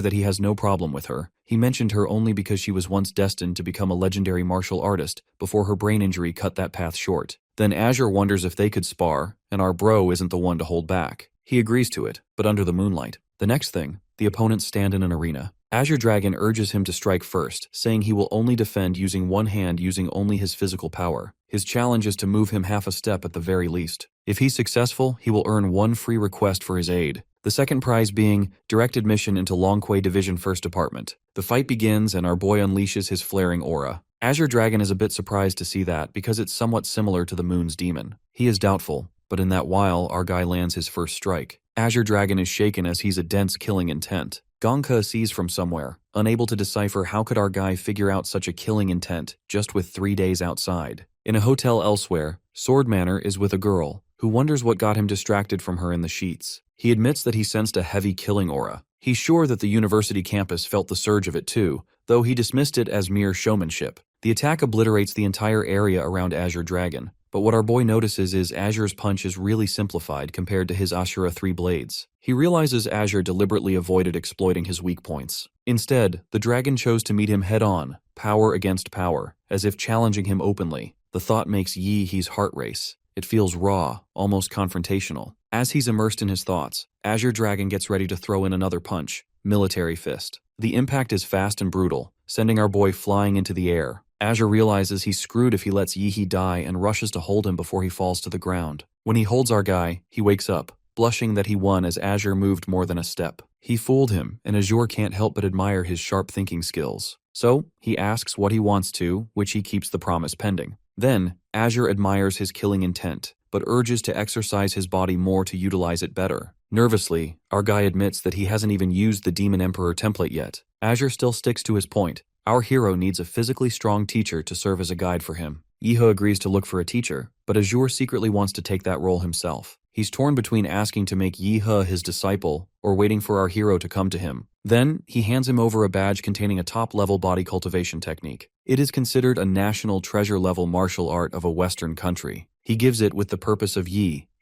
that he has no problem with her. He mentioned her only because she was once destined to become a legendary martial artist before her brain injury cut that path short. Then Azure wonders if they could spar, and our bro isn't the one to hold back. He agrees to it, but under the moonlight. The next thing, the opponents stand in an arena. Azure Dragon urges him to strike first, saying he will only defend using one hand using only his physical power. His challenge is to move him half a step at the very least. If he's successful, he will earn 1 free request for his aid. The second prize being direct admission into Longquay Division 1st Department. The fight begins and our boy unleashes his flaring aura. Azure Dragon is a bit surprised to see that because it's somewhat similar to the moon's demon. He is doubtful, but in that while our guy lands his first strike. Azure Dragon is shaken as he's a dense killing intent. Gong K sees from somewhere, unable to decipher how could our guy figure out such a killing intent just with 3 days outside. In a hotel elsewhere, Sword Manor is with a girl who wonders what got him distracted from her in the sheets. He admits that he sensed a heavy killing aura. He's sure that the university campus felt the surge of it too, though he dismissed it as mere showmanship. The attack obliterates the entire area around Azure Dragon, but what our boy notices is Azure's punch is really simplified compared to his Asura 3 blades. He realizes Azure deliberately avoided exploiting his weak points. Instead, the dragon chose to meet him head-on, power against power, as if challenging him openly. The thought makes He's heart race. It feels raw, almost confrontational. As he's immersed in his thoughts, Azure Dragon gets ready to throw in another punch, Military Fist. The impact is fast and brutal, sending our boy flying into the air. Azure realizes he's screwed if he lets Yi die and rushes to hold him before he falls to the ground. When he holds our guy, he wakes up, blushing that he won as Azure moved more than a step. He fooled him, and Azure can't help but admire his sharp thinking skills. So, he asks what he wants to, which he keeps the promise pending. Then, Azure admires his killing intent, but urges to exercise his body more to utilize it better. Nervously, our guy admits that he hasn't even used the Demon Emperor template yet. Azure still sticks to his point. Our hero needs a physically strong teacher to serve as a guide for him. Yihe agrees to look for a teacher, but Azure secretly wants to take that role himself. He's torn between asking to make Yihe his disciple or waiting for our hero to come to him. Then, he hands him over a badge containing a top-level body cultivation technique. It is considered a national treasure-level martial art of a Western country. He gives it with the purpose of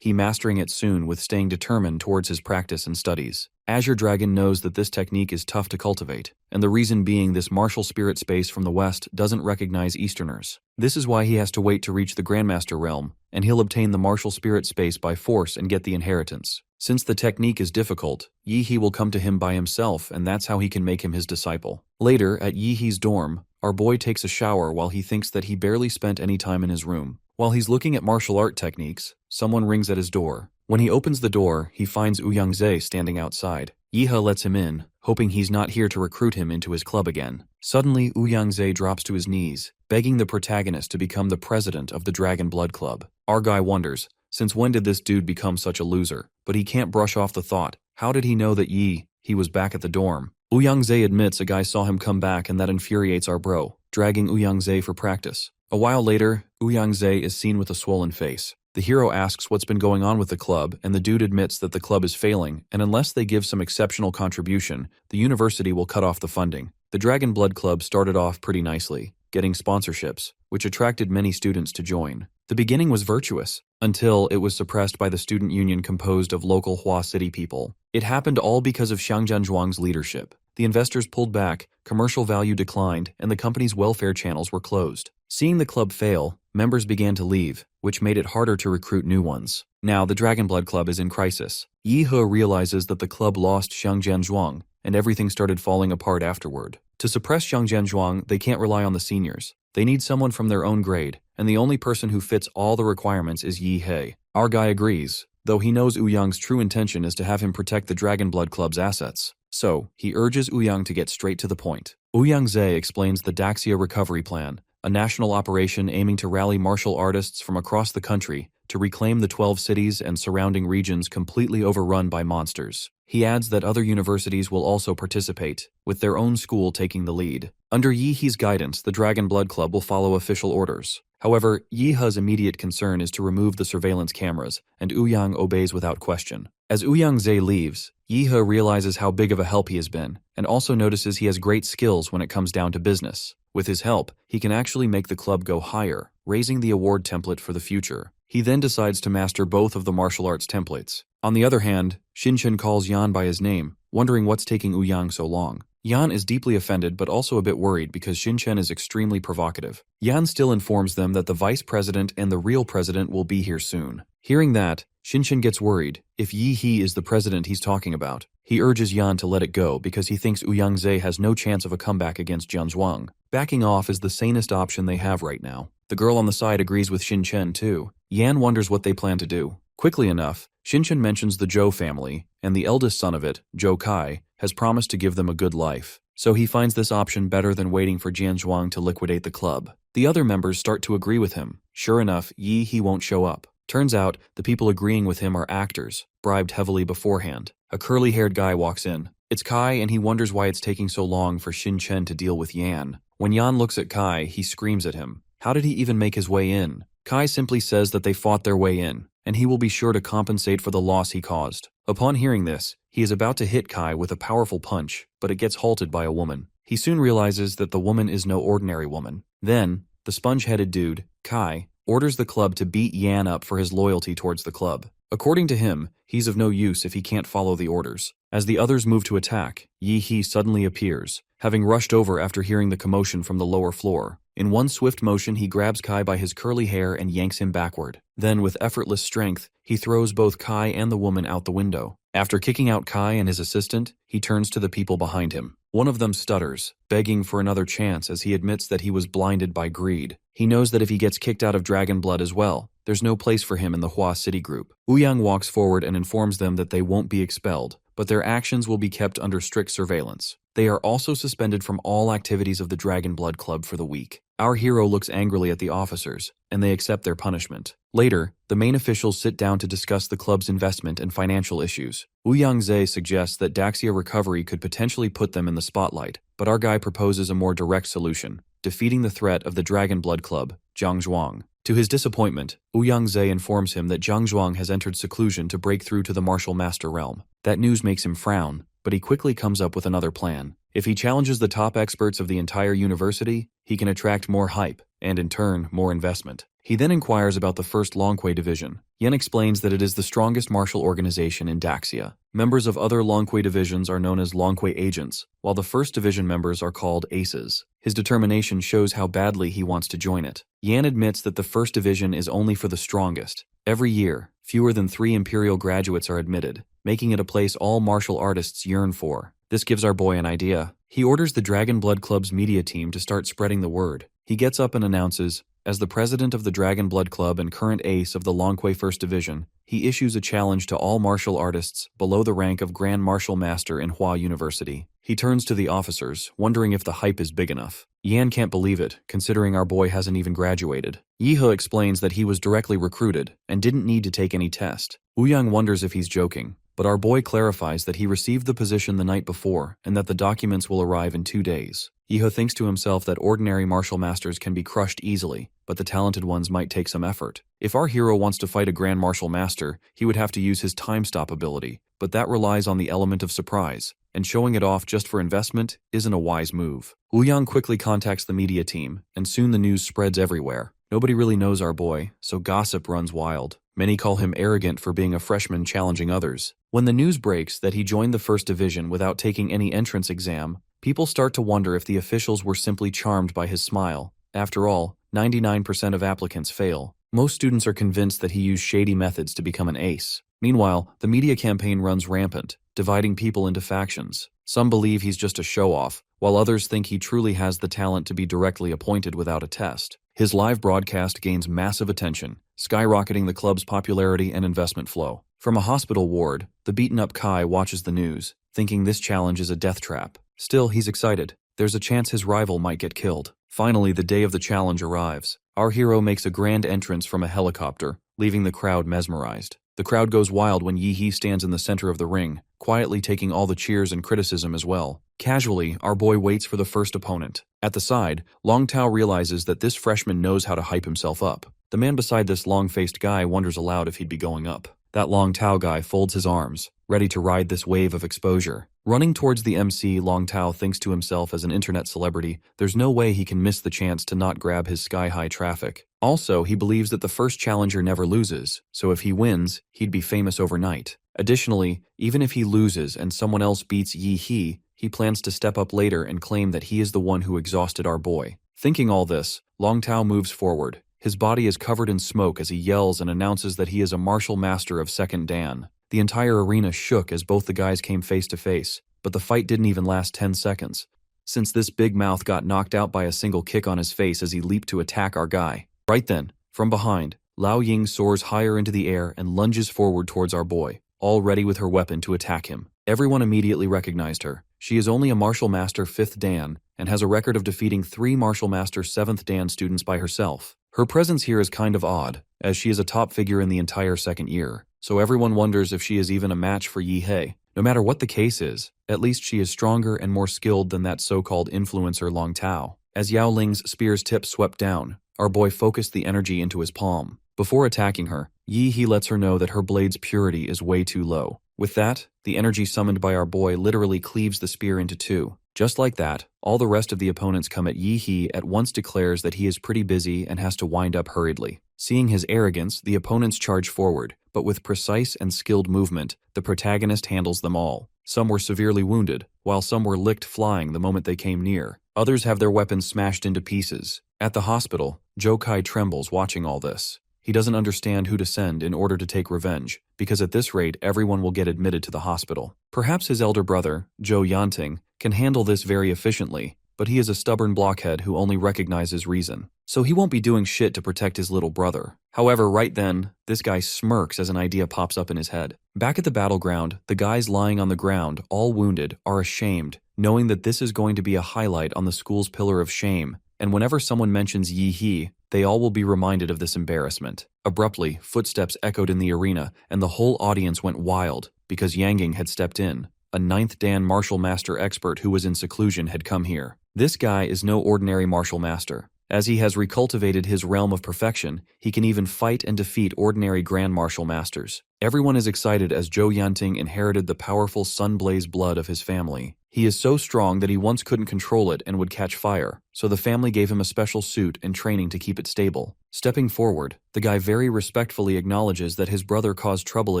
he mastering it soon with staying determined towards his practice and studies. Azure Dragon knows that this technique is tough to cultivate, and the reason being this martial spirit space from the West doesn't recognize Easterners. This is why he has to wait to reach the Grandmaster realm, and he'll obtain the martial spirit space by force and get the inheritance. Since the technique is difficult, Yihe will come to him by himself, and that's how he can make him his disciple. Later, at Yihe's dorm, our boy takes a shower while he thinks that he barely spent any time in his room. While he's looking at martial art techniques, someone rings at his door. When he opens the door, he finds Ouyang-ze standing outside. Yihe lets him in, hoping he's not here to recruit him into his club again. Suddenly, Ouyang-ze drops to his knees, begging the protagonist to become the president of the Dragon Blood Club. Our guy wonders, since when did this dude become such a loser? But he can't brush off the thought. How did he know that he was back at the dorm? Ouyang-ze admits a guy saw him come back, and that infuriates our bro, dragging Ouyang-ze for practice. A while later, Ouyang-ze is seen with a swollen face. The hero asks what's been going on with the club, and the dude admits that the club is failing, and unless they give some exceptional contribution, the university will cut off the funding. The Dragon Blood Club started off pretty nicely, getting sponsorships, which attracted many students to join. The beginning was virtuous, until it was suppressed by the student union composed of local Hua City people. It happened all because of Xiang Zhuang's leadership. The investors pulled back, commercial value declined, and the company's welfare channels were closed. Seeing the club fail, members began to leave, which made it harder to recruit new ones. Now, the Dragon Blood Club is in crisis. Yihe realizes that the club lost Xiang Zhuang, and everything started falling apart afterward. To suppress Xiang Zhuang, they can't rely on the seniors. They need someone from their own grade, and the only person who fits all the requirements is Yihe. Our guy agrees, though he knows Ouyang's true intention is to have him protect the Dragon Blood Club's assets. So, he urges Ouyang to get straight to the point. Ouyang-ze explains the Daxia Recovery Plan, a national operation aiming to rally martial artists from across the country to reclaim the 12 cities and surrounding regions completely overrun by monsters. He adds that other universities will also participate, with their own school taking the lead. Under Yihe's guidance, the Dragon Blood Club will follow official orders. However, Yihe's immediate concern is to remove the surveillance cameras, and Ouyang obeys without question. As Ouyang-ze leaves, Yihe realizes how big of a help he has been, and also notices he has great skills when it comes down to business. With his help, he can actually make the club go higher, raising the award template for the future. He then decides to master both of the martial arts templates. On the other hand, Xinchen calls Yan by his name, wondering what's taking Ouyang so long. Yan is deeply offended but also a bit worried because Xinchen is extremely provocative. Yan still informs them that the vice president and the real president will be here soon. Hearing that, Xinchen gets worried if Yihe is the president he's talking about. He urges Yan to let it go because he thinks Ouyang-ze has no chance of a comeback against Zhuang. Backing off is the sanest option they have right now. The girl on the side agrees with Xinchen too. Yan wonders what they plan to do. Quickly enough, Xinchen mentions the Zhou family, and the eldest son of it, Zhou Kai, has promised to give them a good life. So he finds this option better than waiting for Zhuang to liquidate the club. The other members start to agree with him. Sure enough, Yihe won't show up. Turns out, the people agreeing with him are actors, bribed heavily beforehand. A curly-haired guy walks in. It's Kai, and he wonders why it's taking so long for Xinchen to deal with Yan. When Yan looks at Kai, he screams at him. How did he even make his way in? Kai simply says that they fought their way in, and he will be sure to compensate for the loss he caused. Upon hearing this, he is about to hit Kai with a powerful punch, but it gets halted by a woman. He soon realizes that the woman is no ordinary woman. Then, the sponge-headed dude, Kai, orders the club to beat Yan up for his loyalty towards the club. According to him, he's of no use if he can't follow the orders. As the others move to attack, Yi He suddenly appears, having rushed over after hearing the commotion from the lower floor. In one swift motion, he grabs Kai by his curly hair and yanks him backward. Then, with effortless strength, he throws both Kai and the woman out the window. After kicking out Kai and his assistant, he turns to the people behind him. One of them stutters, begging for another chance as he admits that he was blinded by greed. He knows that if he gets kicked out of Dragon Blood as well, there's no place for him in the Hua City group. Ouyang walks forward and informs them that they won't be expelled, but their actions will be kept under strict surveillance. They are also suspended from all activities of the Dragon Blood Club for the week. Our hero looks angrily at the officers, and they accept their punishment. Later, the main officials sit down to discuss the club's investment and financial issues. Ouyang Ze suggests that Daxia recovery could potentially put them in the spotlight, but our guy proposes a more direct solution, defeating the threat of the Dragon Blood Club, Jiang Zhuang. To his disappointment, Ouyang Ze informs him that Jiang Zhuang has entered seclusion to break through to the martial master realm. That news makes him frown, but he quickly comes up with another plan. If he challenges the top experts of the entire university, he can attract more hype, and in turn, more investment. He then inquires about the first Longquay division. Yen explains that it is the strongest martial organization in Daxia. Members of other Longquay divisions are known as Longquay agents, while the first division members are called aces. His determination shows how badly he wants to join it. Yan admits that the first division is only for the strongest. Every year, fewer than 3 Imperial graduates are admitted, making it a place all martial artists yearn for. This gives our boy an idea. He orders the Dragon Blood Club's media team to start spreading the word. He gets up and announces, as the president of the Dragon Blood Club and current ace of the Longquay First Division, he issues a challenge to all martial artists below the rank of Grand Martial Master in Hua University. He turns to the officers, wondering if the hype is big enough. Yan can't believe it, considering our boy hasn't even graduated. Yihe explains that he was directly recruited and didn't need to take any test. Ouyang wonders if he's joking, but our boy clarifies that he received the position the night before and that the documents will arrive in 2 days. Yihe thinks to himself that ordinary martial masters can be crushed easily, but the talented ones might take some effort. If our hero wants to fight a Grand Martial Master, he would have to use his time stop ability, but that relies on the element of surprise, and showing it off just for investment isn't a wise move. Ouyang quickly contacts the media team, and soon the news spreads everywhere. Nobody really knows our boy, so gossip runs wild. Many call him arrogant for being a freshman challenging others. When the news breaks that he joined the First Division without taking any entrance exam, people start to wonder if the officials were simply charmed by his smile. After all, 99% of applicants fail. Most students are convinced that he used shady methods to become an ace. Meanwhile, the media campaign runs rampant, dividing people into factions. Some believe he's just a show-off, while others think he truly has the talent to be directly appointed without a test. His live broadcast gains massive attention, skyrocketing the club's popularity and investment flow. From a hospital ward, the beaten-up Kai watches the news, thinking this challenge is a death trap. Still, he's excited. There's a chance his rival might get killed. Finally, the day of the challenge arrives. Our hero makes a grand entrance from a helicopter, leaving the crowd mesmerized. The crowd goes wild when Yi-He stands in the center of the ring, quietly taking all the cheers and criticism as well. Casually, our boy waits for the first opponent. At the side, Long Tao realizes that this freshman knows how to hype himself up. The man beside this long-faced guy wonders aloud if he'd be going up. That Long Tao guy folds his arms, ready to ride this wave of exposure. Running towards the MC, Long Tao thinks to himself as an internet celebrity, there's no way he can miss the chance to not grab his sky-high traffic. Also, he believes that the first challenger never loses, so if he wins, he'd be famous overnight. Additionally, even if he loses and someone else beats Yi-He, he plans to step up later and claim that he is the one who exhausted our boy. Thinking all this, Long Tao moves forward. His body is covered in smoke as he yells and announces that he is a martial master of Second Dan. The entire arena shook as both the guys came face to face, but the fight didn't even last 10 seconds, since this big mouth got knocked out by a single kick on his face as he leaped to attack our guy. Right then, from behind, Lao Ying soars higher into the air and lunges forward towards our boy, all ready with her weapon to attack him. Everyone immediately recognized her. She is only a Martial Master 5th Dan and has a record of defeating 3 Martial Master 7th Dan students by herself. Her presence here is kind of odd, as she is a top figure in the entire second year, so everyone wonders if she is even a match for Yi He. No matter what the case is, at least she is stronger and more skilled than that so-called influencer Long Tao. As Yao Ling's spear's tip swept down, our boy focused the energy into his palm. Before attacking her, Yi He lets her know that her blade's purity is way too low. With that, the energy summoned by our boy literally cleaves the spear into 2. Just like that, all the rest of the opponents come at Yi He at once declares that he is pretty busy and has to wind up hurriedly. Seeing his arrogance, the opponents charge forward, but with precise and skilled movement, the protagonist handles them all. Some were severely wounded, while some were licked flying the moment they came near. Others have their weapons smashed into pieces. At the hospital, Jokai trembles watching all this. He doesn't understand who to send in order to take revenge, because at this rate everyone will get admitted to the hospital. Perhaps his elder brother, Jo Yanting, can handle this very efficiently, but he is a stubborn blockhead who only recognizes reason. So he won't be doing shit to protect his little brother. However, right then, this guy smirks as an idea pops up in his head. Back at the battleground, the guys lying on the ground, all wounded, are ashamed, knowing that this is going to be a highlight on the school's pillar of shame, and whenever someone mentions Yi He, they all will be reminded of this embarrassment. Abruptly, footsteps echoed in the arena, and the whole audience went wild, because Yanting had stepped in. A 9th Dan martial master expert who was in seclusion had come here. This guy is no ordinary martial master. As he has recultivated his realm of perfection, he can even fight and defeat ordinary grand martial masters. Everyone is excited as Jo Yanting inherited the powerful sun-blaze blood of his family. He is so strong that he once couldn't control it and would catch fire, so the family gave him a special suit and training to keep it stable. Stepping forward, the guy very respectfully acknowledges that his brother caused trouble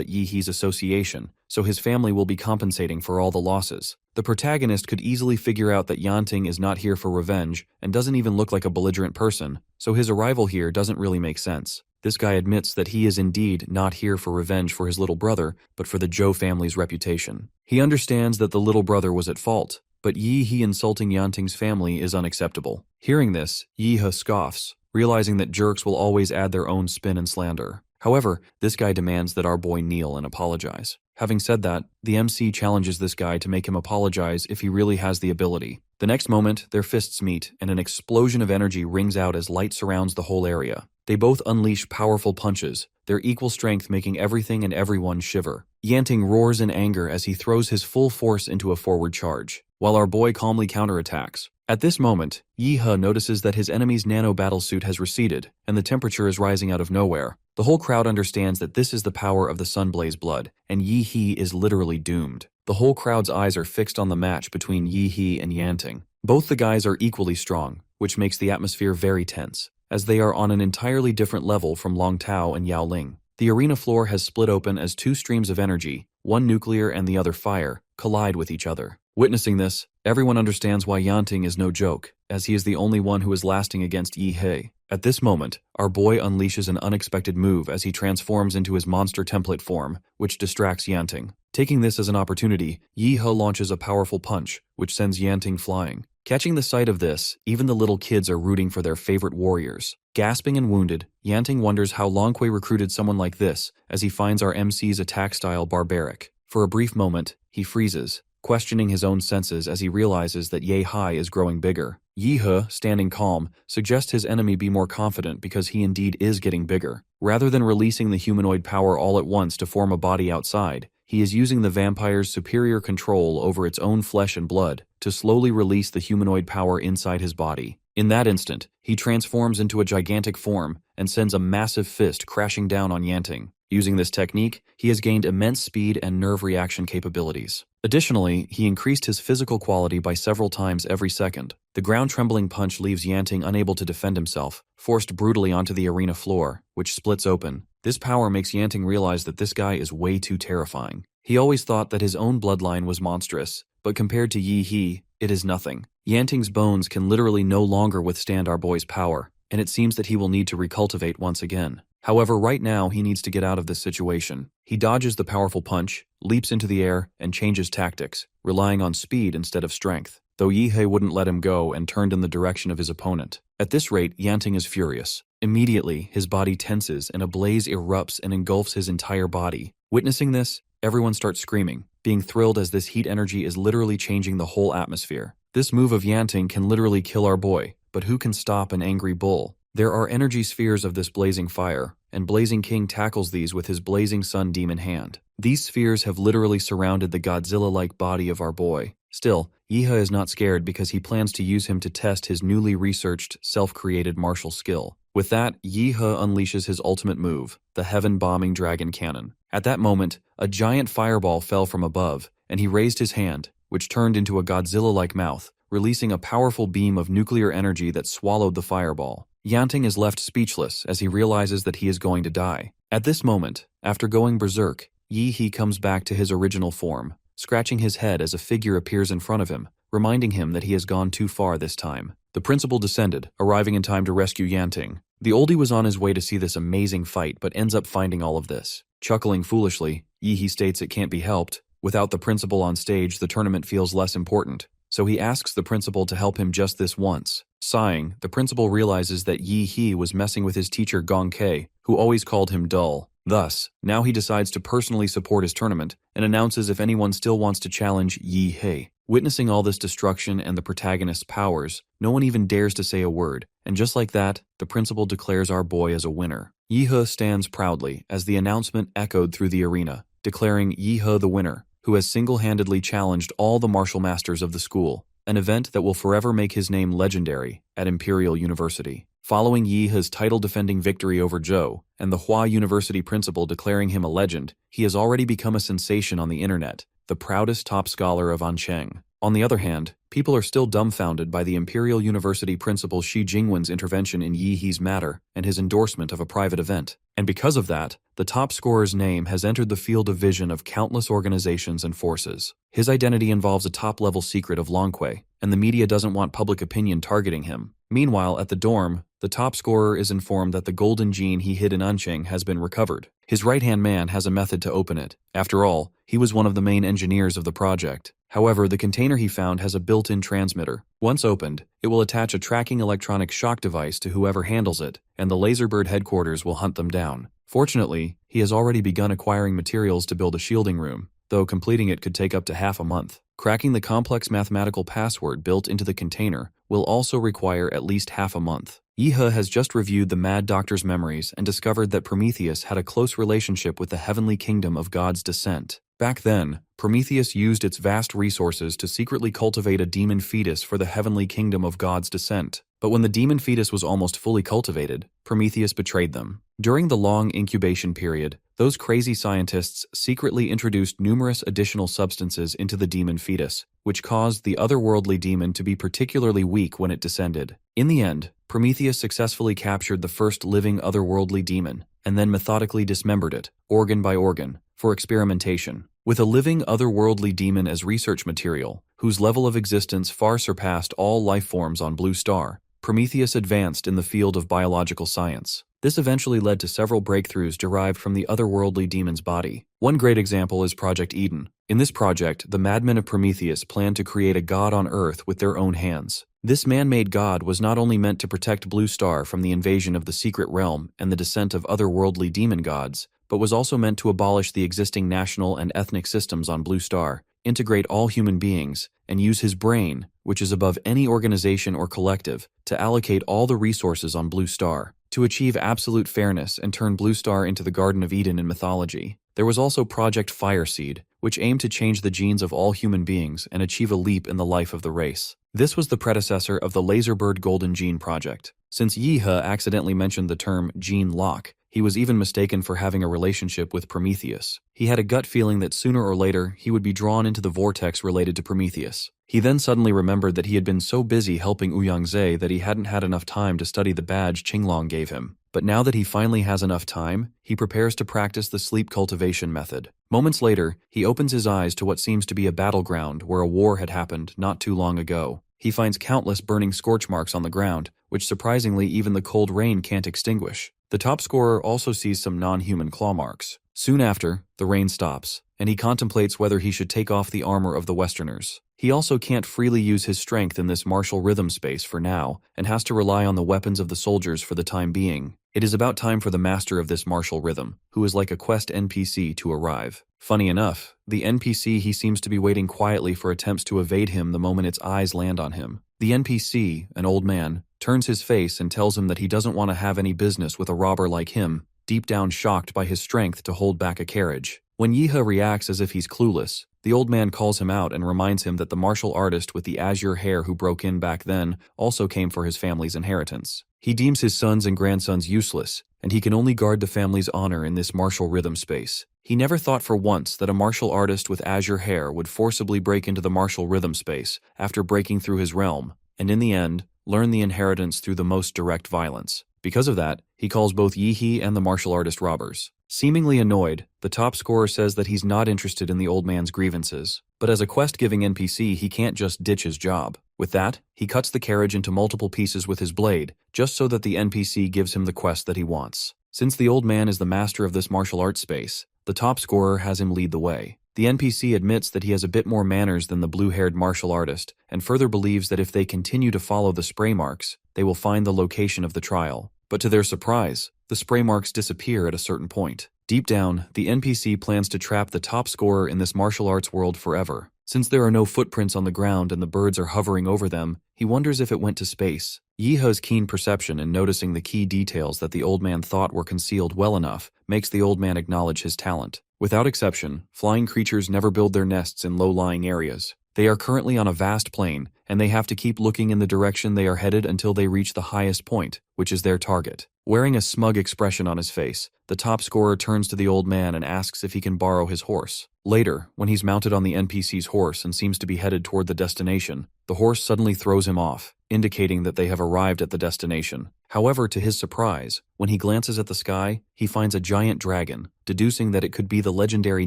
at Yi He's association, so his family will be compensating for all the losses. The protagonist could easily figure out that Yanting is not here for revenge and doesn't even look like a belligerent person, so his arrival here doesn't really make sense. This guy admits that he is indeed not here for revenge for his little brother, but for the Jo family's reputation. He understands that the little brother was at fault, but Yi He insulting Yanting's family is unacceptable. Hearing this, Yi He scoffs, realizing that jerks will always add their own spin and slander. However, this guy demands that our boy kneel and apologize. Having said that, the MC challenges this guy to make him apologize if he really has the ability. The next moment, their fists meet, and an explosion of energy rings out as light surrounds the whole area. They both unleash powerful punches, their equal strength making everything and everyone shiver. Yanting roars in anger as he throws his full force into a forward charge, while our boy calmly counterattacks. At this moment, Yi He notices that his enemy's nano battlesuit has receded, and the temperature is rising out of nowhere. The whole crowd understands that this is the power of the Sunblaze blood, and Yi He is literally doomed. The whole crowd's eyes are fixed on the match between Yi He and Yanting. Both the guys are equally strong, which makes the atmosphere very tense, as they are on an entirely different level from Long Tao and Yao Ling. The arena floor has split open as two streams of energy, one nuclear and the other fire, collide with each other. Witnessing this, everyone understands why Yanting is no joke, as he is the only one who is lasting against Yi He. At this moment, our boy unleashes an unexpected move as he transforms into his monster template form, which distracts Yanting. Taking this as an opportunity, Yi He launches a powerful punch, which sends Yanting flying. Catching the sight of this, even the little kids are rooting for their favorite warriors. Gasping and wounded, Yanting wonders how Long Kui recruited someone like this, as he finds our MC's attack style barbaric. For a brief moment, he freezes, questioning his own senses as he realizes that Ye Hai is growing bigger. Yi He, standing calm, suggests his enemy be more confident because he indeed is getting bigger. Rather than releasing the humanoid power all at once to form a body outside, he is using the vampire's superior control over its own flesh and blood to slowly release the humanoid power inside his body. In that instant, he transforms into a gigantic form and sends a massive fist crashing down on Yanting. Using this technique, he has gained immense speed and nerve reaction capabilities. Additionally, he increased his physical quality by several times every second. The ground-trembling punch leaves Yanting unable to defend himself, forced brutally onto the arena floor, which splits open. This power makes Yanting realize that this guy is way too terrifying. He always thought that his own bloodline was monstrous, but compared to Yi He, it is nothing. Yanting's bones can literally no longer withstand our boy's power, and it seems that he will need to recultivate once again. However, right now he needs to get out of this situation. He dodges the powerful punch, leaps into the air, and changes tactics, relying on speed instead of strength, though Yi He wouldn't let him go and turned in the direction of his opponent. At this rate, Yanting is furious. Immediately, his body tenses and a blaze erupts and engulfs his entire body. Witnessing this, everyone starts screaming, being thrilled as this heat energy is literally changing the whole atmosphere. This move of Yanting can literally kill our boy, but who can stop an angry bull? There are energy spheres of this blazing fire, and Blazing King tackles these with his blazing sun demon hand. These spheres have literally surrounded the Godzilla-like body of our boy. Still, Yi He is not scared because he plans to use him to test his newly researched, self-created martial skill. With that, Yi He unleashes his ultimate move, the heaven-bombing dragon cannon. At that moment, a giant fireball fell from above, and he raised his hand, which turned into a Godzilla-like mouth, releasing a powerful beam of nuclear energy that swallowed the fireball. Yanting is left speechless as he realizes that he is going to die. At this moment, after going berserk, Yi-He comes back to his original form, scratching his head as a figure appears in front of him, reminding him that he has gone too far this time. The principal descended, arriving in time to rescue Yanting. The oldie was on his way to see this amazing fight but ends up finding all of this. Chuckling foolishly, Yi-He states it can't be helped. Without the principal on stage, the tournament feels less important, so he asks the principal to help him just this once. Sighing, the principal realizes that Yi-He was messing with his teacher Gong K, who always called him dull. Thus, now he decides to personally support his tournament and announces if anyone still wants to challenge Yi-He. Witnessing all this destruction and the protagonist's powers, no one even dares to say a word, and just like that, the principal declares our boy as a winner. Yi-He stands proudly as the announcement echoed through the arena, declaring Yi-He the winner, who has single-handedly challenged all the martial masters of the school, an event that will forever make his name legendary at Imperial University. Following Yi-He's title-defending victory over Zhou, and the Hua University principal declaring him a legend, he has already become a sensation on the internet, the proudest top scholar of Ancheng. On the other hand, people are still dumbfounded by the Imperial University principal Shi Jingwen's intervention in Yi-He's matter and his endorsement of a private event. And because of that, the top scorer's name has entered the field of vision of countless organizations and forces. His identity involves a top-level secret of Longquay, and the media doesn't want public opinion targeting him. Meanwhile, at the dorm, the top scorer is informed that the golden gene he hid in Ancheng has been recovered. His right-hand man has a method to open it. After all, he was one of the main engineers of the project. However, the container he found has a built-in transmitter. Once opened, it will attach a tracking electronic shock device to whoever handles it, and the Laserbird headquarters will hunt them down. Fortunately, he has already begun acquiring materials to build a shielding room, though completing it could take up to half a month. Cracking the complex mathematical password built into the container will also require at least half a month. Yi-He has just reviewed the Mad Doctor's memories and discovered that Prometheus had a close relationship with the heavenly kingdom of God's descent. Back then, Prometheus used its vast resources to secretly cultivate a demon fetus for the heavenly kingdom of God's descent. But when the demon fetus was almost fully cultivated, Prometheus betrayed them. During the long incubation period, those crazy scientists secretly introduced numerous additional substances into the demon fetus, which caused the otherworldly demon to be particularly weak when it descended. In the end, Prometheus successfully captured the first living otherworldly demon, and then methodically dismembered it, organ by organ, for experimentation. With a living otherworldly demon as research material, whose level of existence far surpassed all life forms on Blue Star, Prometheus advanced in the field of biological science. This eventually led to several breakthroughs derived from the otherworldly demon's body. One great example is Project Eden. In this project, the madmen of Prometheus planned to create a god on Earth with their own hands. This man-made god was not only meant to protect Blue Star from the invasion of the secret realm and the descent of otherworldly demon gods, but was also meant to abolish the existing national and ethnic systems on Blue Star, integrate all human beings, and use his brain, which is above any organization or collective, to allocate all the resources on Blue Star, to achieve absolute fairness and turn Blue Star into the Garden of Eden in mythology. There was also Project Fireseed, which aimed to change the genes of all human beings and achieve a leap in the life of the race. This was the predecessor of the Laserbird Golden Gene Project. Since Yi-He accidentally mentioned the term gene lock, he was even mistaken for having a relationship with Prometheus. He had a gut feeling that sooner or later he would be drawn into the vortex related to Prometheus. He then suddenly remembered that he had been so busy helping Ouyang-Zhe that he hadn't had enough time to study the badge Qinglong gave him. But now that he finally has enough time, he prepares to practice the sleep cultivation method. Moments later, he opens his eyes to what seems to be a battleground where a war had happened not too long ago. He finds countless burning scorch marks on the ground, which surprisingly even the cold rain can't extinguish. The top scorer also sees some non-human claw marks. Soon after, the rain stops, and he contemplates whether he should take off the armor of the Westerners. He also can't freely use his strength in this martial rhythm space for now, and has to rely on the weapons of the soldiers for the time being. It is about time for the master of this martial rhythm, who is like a quest NPC, to arrive. Funny enough, the NPC he seems to be waiting quietly for attempts to evade him the moment its eyes land on him. The NPC, an old man, turns his face and tells him that he doesn't want to have any business with a robber like him, deep down shocked by his strength to hold back a carriage. When Yi-He reacts as if he's clueless, the old man calls him out and reminds him that the martial artist with the azure hair who broke in back then also came for his family's inheritance. He deems his sons and grandsons useless, and he can only guard the family's honor in this martial rhythm space. He never thought for once that a martial artist with azure hair would forcibly break into the martial rhythm space after breaking through his realm, and in the end, learn the inheritance through the most direct violence. Because of that, he calls both Yi and the martial artist robbers. Seemingly annoyed, the top scorer says that he's not interested in the old man's grievances. But as a quest-giving NPC, he can't just ditch his job. With that, he cuts the carriage into multiple pieces with his blade, just so that the NPC gives him the quest that he wants. Since the old man is the master of this martial arts space, the top scorer has him lead the way. The NPC admits that he has a bit more manners than the blue-haired martial artist, and further believes that if they continue to follow the spray marks, they will find the location of the trial. But to their surprise, the spray marks disappear at a certain point. Deep down, the NPC plans to trap the top scorer in this martial arts world forever. Since there are no footprints on the ground and the birds are hovering over them, he wonders if it went to space. Yihe's keen perception in noticing the key details that the old man thought were concealed well enough makes the old man acknowledge his talent. Without exception, flying creatures never build their nests in low-lying areas. They are currently on a vast plain, and they have to keep looking in the direction they are headed until they reach the highest point, which is their target. Wearing a smug expression on his face, the top scorer turns to the old man and asks if he can borrow his horse. Later, when he's mounted on the NPC's horse and seems to be headed toward the destination, the horse suddenly throws him off, indicating that they have arrived at the destination. However, to his surprise, when he glances at the sky, he finds a giant dragon, deducing that it could be the legendary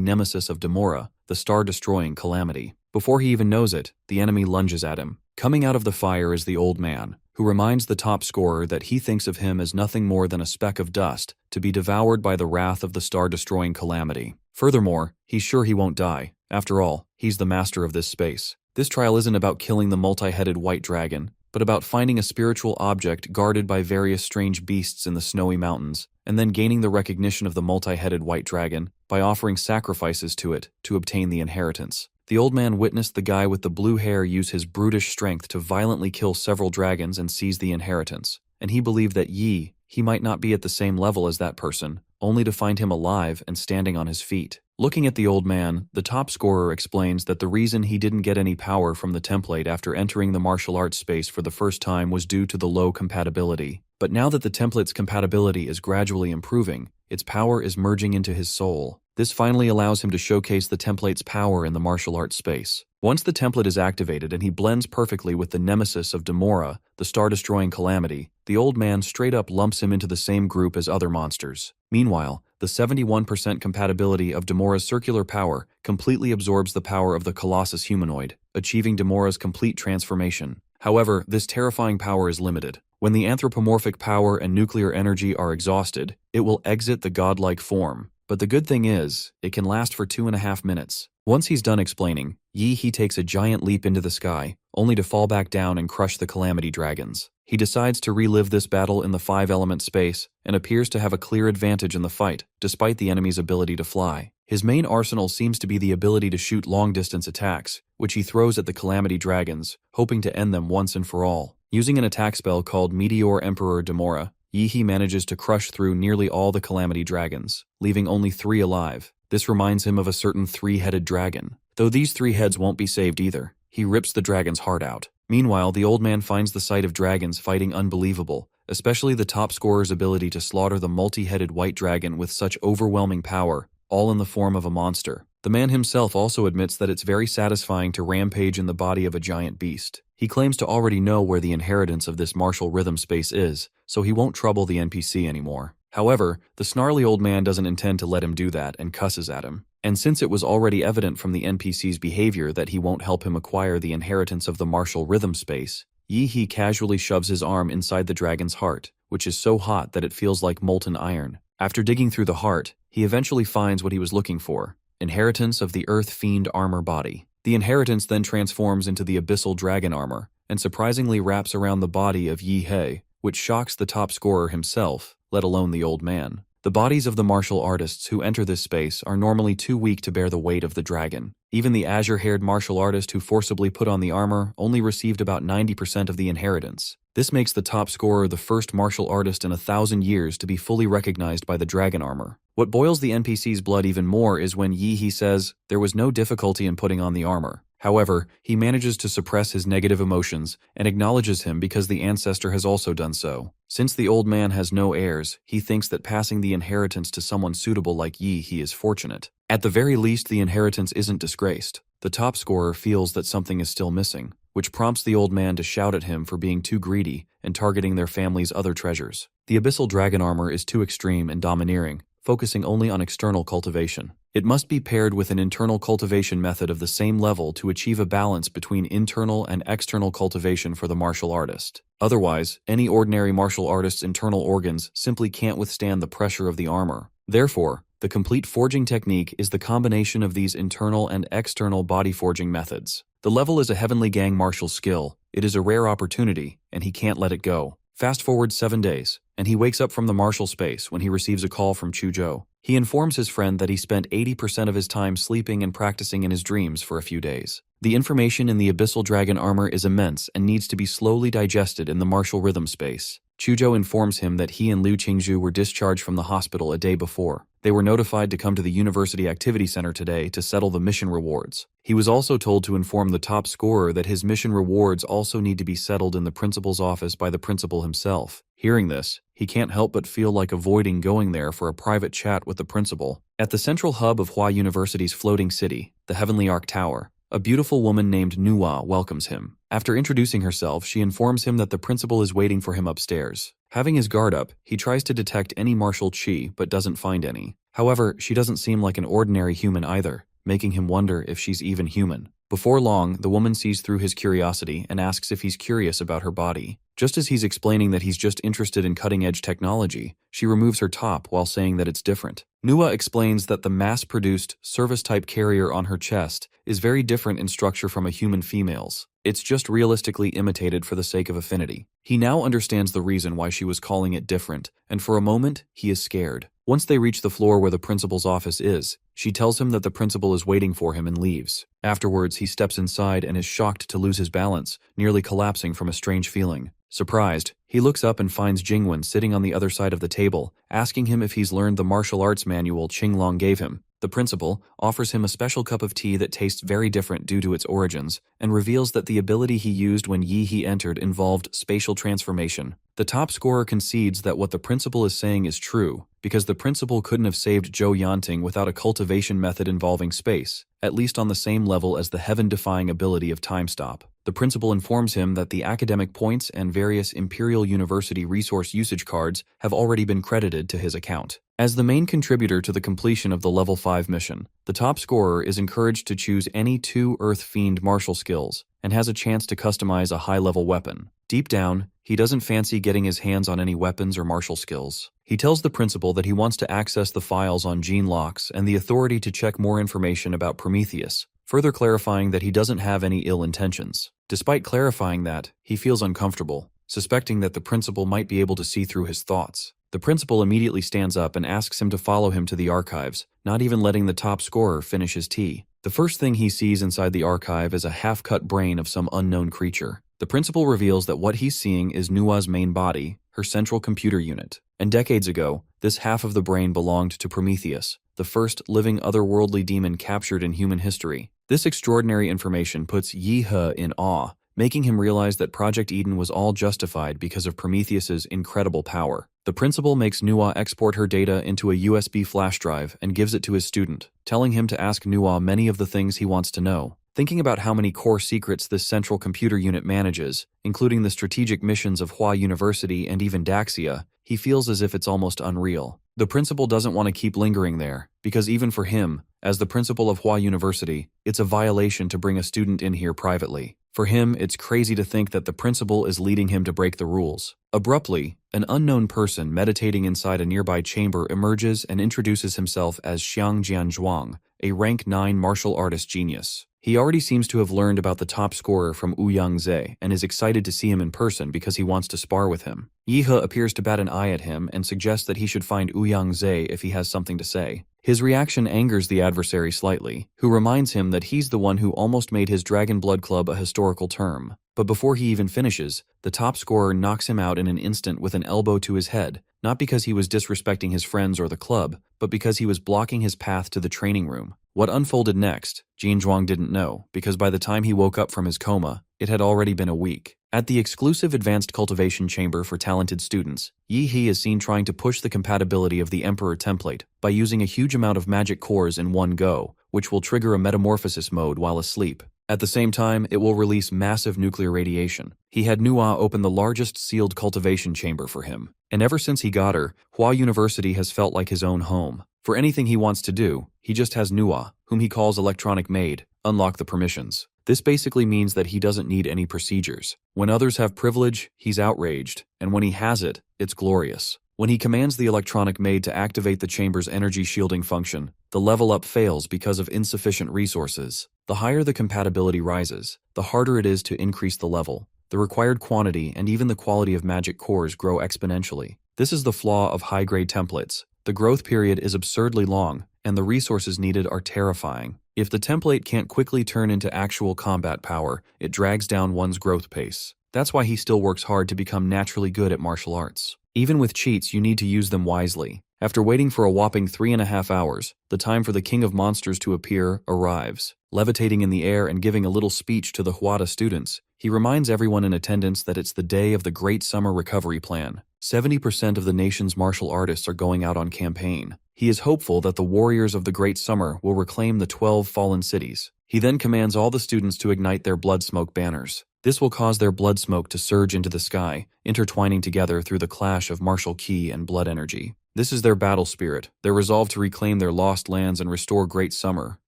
nemesis of Demora, the star-destroying calamity. Before he even knows it, the enemy lunges at him. Coming out of the fire is the old man, who reminds the top scorer that he thinks of him as nothing more than a speck of dust, to be devoured by the wrath of the star-destroying calamity. Furthermore, he's sure he won't die. After all, he's the master of this space. This trial isn't about killing the multi-headed white dragon, but about finding a spiritual object guarded by various strange beasts in the snowy mountains, and then gaining the recognition of the multi-headed white dragon by offering sacrifices to it to obtain the inheritance. The old man witnessed the guy with the blue hair use his brutish strength to violently kill several dragons and seize the inheritance, and he believed that he might not be at the same level as that person, only to find him alive and standing on his feet. Looking at the old man, the top scorer explains that the reason he didn't get any power from the template after entering the martial arts space for the first time was due to the low compatibility. But now that the template's compatibility is gradually improving, its power is merging into his soul. This finally allows him to showcase the template's power in the martial arts space. Once the template is activated and he blends perfectly with the nemesis of Demora, the star-destroying calamity, the old man straight up lumps him into the same group as other monsters. Meanwhile, the 71% compatibility of Demora's circular power completely absorbs the power of the Colossus humanoid, achieving Demora's complete transformation. However, this terrifying power is limited. When the anthropomorphic power and nuclear energy are exhausted, it will exit the godlike form. But the good thing is, it can last for 2.5 minutes. Once he's done explaining, he takes a giant leap into the sky, only to fall back down and crush the Calamity Dragons. He decides to relive this battle in the 5-element space, and appears to have a clear advantage in the fight, despite the enemy's ability to fly. His main arsenal seems to be the ability to shoot long-distance attacks, which he throws at the Calamity Dragons, hoping to end them once and for all. Using an attack spell called Meteor Emperor Demora, Yi manages to crush through nearly all the Calamity Dragons, leaving only 3 alive. This reminds him of a certain 3-headed dragon. Though these 3 heads won't be saved either, he rips the dragon's heart out. Meanwhile, the old man finds the sight of dragons fighting unbelievable, especially the top scorer's ability to slaughter the multi-headed white dragon with such overwhelming power, all in the form of a monster. The man himself also admits that it's very satisfying to rampage in the body of a giant beast. He claims to already know where the inheritance of this martial rhythm space is, so he won't trouble the NPC anymore. However, the snarly old man doesn't intend to let him do that and cusses at him. And since it was already evident from the NPC's behavior that he won't help him acquire the inheritance of the martial rhythm space, Yi casually shoves his arm inside the dragon's heart, which is so hot that it feels like molten iron. After digging through the heart, he eventually finds what he was looking for: inheritance of the Earth Fiend armor body. The inheritance then transforms into the abyssal dragon armor, and surprisingly wraps around the body of Yi, which shocks the top scorer himself, let alone the old man. The bodies of the martial artists who enter this space are normally too weak to bear the weight of the dragon. Even the azure-haired martial artist who forcibly put on the armor only received about 90% of the inheritance. This makes the top scorer the first martial artist in 1,000 years to be fully recognized by the dragon armor. What boils the NPC's blood even more is when Yi says there was no difficulty in putting on the armor. However, he manages to suppress his negative emotions and acknowledges him because the ancestor has also done so. Since the old man has no heirs, he thinks that passing the inheritance to someone suitable like Yi is fortunate. At the very least, the inheritance isn't disgraced. The top scorer feels that something is still missing. which prompts the old man to shout at him for being too greedy and targeting their family's other treasures. The abyssal dragon armor is too extreme and domineering, focusing only on external cultivation. It must be paired with an internal cultivation method of the same level to achieve a balance between internal and external cultivation for the martial artist. Otherwise, any ordinary martial artist's internal organs simply can't withstand the pressure of the armor. Therefore, the complete forging technique is the combination of these internal and external body forging methods. The level is a Heavenly Gang martial skill. It is a rare opportunity, and he can't let it go. Fast forward 7 days, and he wakes up from the martial space when he receives a call from Chuzhou. He informs his friend that he spent 80% of his time sleeping and practicing in his dreams for a few days. The information in the abyssal dragon armor is immense and needs to be slowly digested in the martial rhythm space. Chuzhou informs him that he and Liu Qingzhu were discharged from the hospital a day before. They were notified to come to the University Activity Center today to settle the mission rewards. He was also told to inform the top scorer that his mission rewards also need to be settled in the principal's office by the principal himself. Hearing this, he can't help but feel like avoiding going there for a private chat with the principal. At the central hub of Hua University's floating city, the Heavenly Arc Tower, a beautiful woman named Nuwa welcomes him. After introducing herself, she informs him that the principal is waiting for him upstairs. Having his guard up, he tries to detect any martial qi but doesn't find any. However, she doesn't seem like an ordinary human either, making him wonder if she's even human. Before long, the woman sees through his curiosity and asks if he's curious about her body. Just as he's explaining that he's just interested in cutting-edge technology, she removes her top while saying that it's different. Nuwa explains that the mass-produced, service-type carrier on her chest is very different in structure from a human female's. It's just realistically imitated for the sake of affinity. He now understands the reason why she was calling it different, and for a moment, he is scared. Once they reach the floor where the principal's office is, she tells him that the principal is waiting for him and leaves. Afterwards, he steps inside and is shocked to lose his balance, nearly collapsing from a strange feeling. Surprised, he looks up and finds Jingwen sitting on the other side of the table, asking him if he's learned the martial arts manual Qinglong gave him. The principal offers him a special cup of tea that tastes very different due to its origins, and reveals that the ability he used when He entered involved spatial transformation. The top scorer concedes that what the principal is saying is true, because the principal couldn't have saved Zhou Yanting without a cultivation method involving space, at least on the same level as the heaven-defying ability of time stop. The principal informs him that the academic points and various Imperial University resource usage cards have already been credited to his account. As the main contributor to the completion of the Level 5 mission, the top scorer is encouraged to choose any 2 Earth Fiend martial skills, and has a chance to customize a high-level weapon. Deep down, he doesn't fancy getting his hands on any weapons or martial skills. He tells the principal that he wants to access the files on Gene Locks and the authority to check more information about Prometheus, further clarifying that he doesn't have any ill intentions. Despite clarifying that, he feels uncomfortable, suspecting that the principal might be able to see through his thoughts. The principal immediately stands up and asks him to follow him to the archives, not even letting the top scorer finish his tea. The first thing he sees inside the archive is a half-cut brain of some unknown creature. The principal reveals that what he's seeing is Nuwa's main body, her central computer unit. And decades ago, this half of the brain belonged to Prometheus, the first living otherworldly demon captured in human history. This extraordinary information puts He in awe, making him realize that Project Eden was all justified because of Prometheus's incredible power. The principal makes Nuwa export her data into a USB flash drive and gives it to his student, telling him to ask Nuwa many of the things he wants to know. Thinking about how many core secrets this central computer unit manages, including the strategic missions of Hua University and even Daxia, he feels as if it's almost unreal. The principal doesn't want to keep lingering there, because even for him, as the principal of Hua University, it's a violation to bring a student in here privately. For him, it's crazy to think that the principal is leading him to break the rules. Abruptly, an unknown person meditating inside a nearby chamber emerges and introduces himself as Xiang Jianzhuang, a rank 9 martial artist genius. He already seems to have learned about the top scorer from Ouyang Ze and is excited to see him in person because he wants to spar with him. He appears to bat an eye at him and suggests that he should find Ouyang Ze if he has something to say. His reaction angers the adversary slightly, who reminds him that he's the one who almost made his Dragon Blood Club a historical term. But before he even finishes, the top scorer knocks him out in an instant with an elbow to his head, not because he was disrespecting his friends or the club, but because he was blocking his path to the training room. What unfolded next, Jianzhuang didn't know, because by the time he woke up from his coma, it had already been a week. At the exclusive advanced cultivation chamber for talented students, He is seen trying to push the compatibility of the Emperor template by using a huge amount of magic cores in one go, which will trigger a metamorphosis mode while asleep. At the same time, it will release massive nuclear radiation. He had Nua open the largest sealed cultivation chamber for him. And ever since he got her, Hua University has felt like his own home. For anything he wants to do, he just has Nua, whom he calls Electronic Maid, unlock the permissions. This basically means that he doesn't need any procedures. When others have privilege, he's outraged, and when he has it, it's glorious. When he commands the Electronic Maid to activate the chamber's energy shielding function, the level up fails because of insufficient resources. The higher the compatibility rises, the harder it is to increase the level. The required quantity and even the quality of magic cores grow exponentially. This is the flaw of high-grade templates. The growth period is absurdly long, and the resources needed are terrifying. If the template can't quickly turn into actual combat power, it drags down one's growth pace. That's why he still works hard to become naturally good at martial arts. Even with cheats, you need to use them wisely. After waiting for a whopping 3.5 hours, the time for the King of Monsters to appear arrives. Levitating in the air and giving a little speech to the Huada students, he reminds everyone in attendance that it's the day of the Great Summer Recovery Plan. 70% of the nation's martial artists are going out on campaign. He is hopeful that the warriors of the Great Summer will reclaim the 12 fallen cities. He then commands all the students to ignite their blood smoke banners. This will cause their blood smoke to surge into the sky, intertwining together through the clash of martial ki and blood energy. This is their battle spirit, their resolve to reclaim their lost lands and restore Great Summer,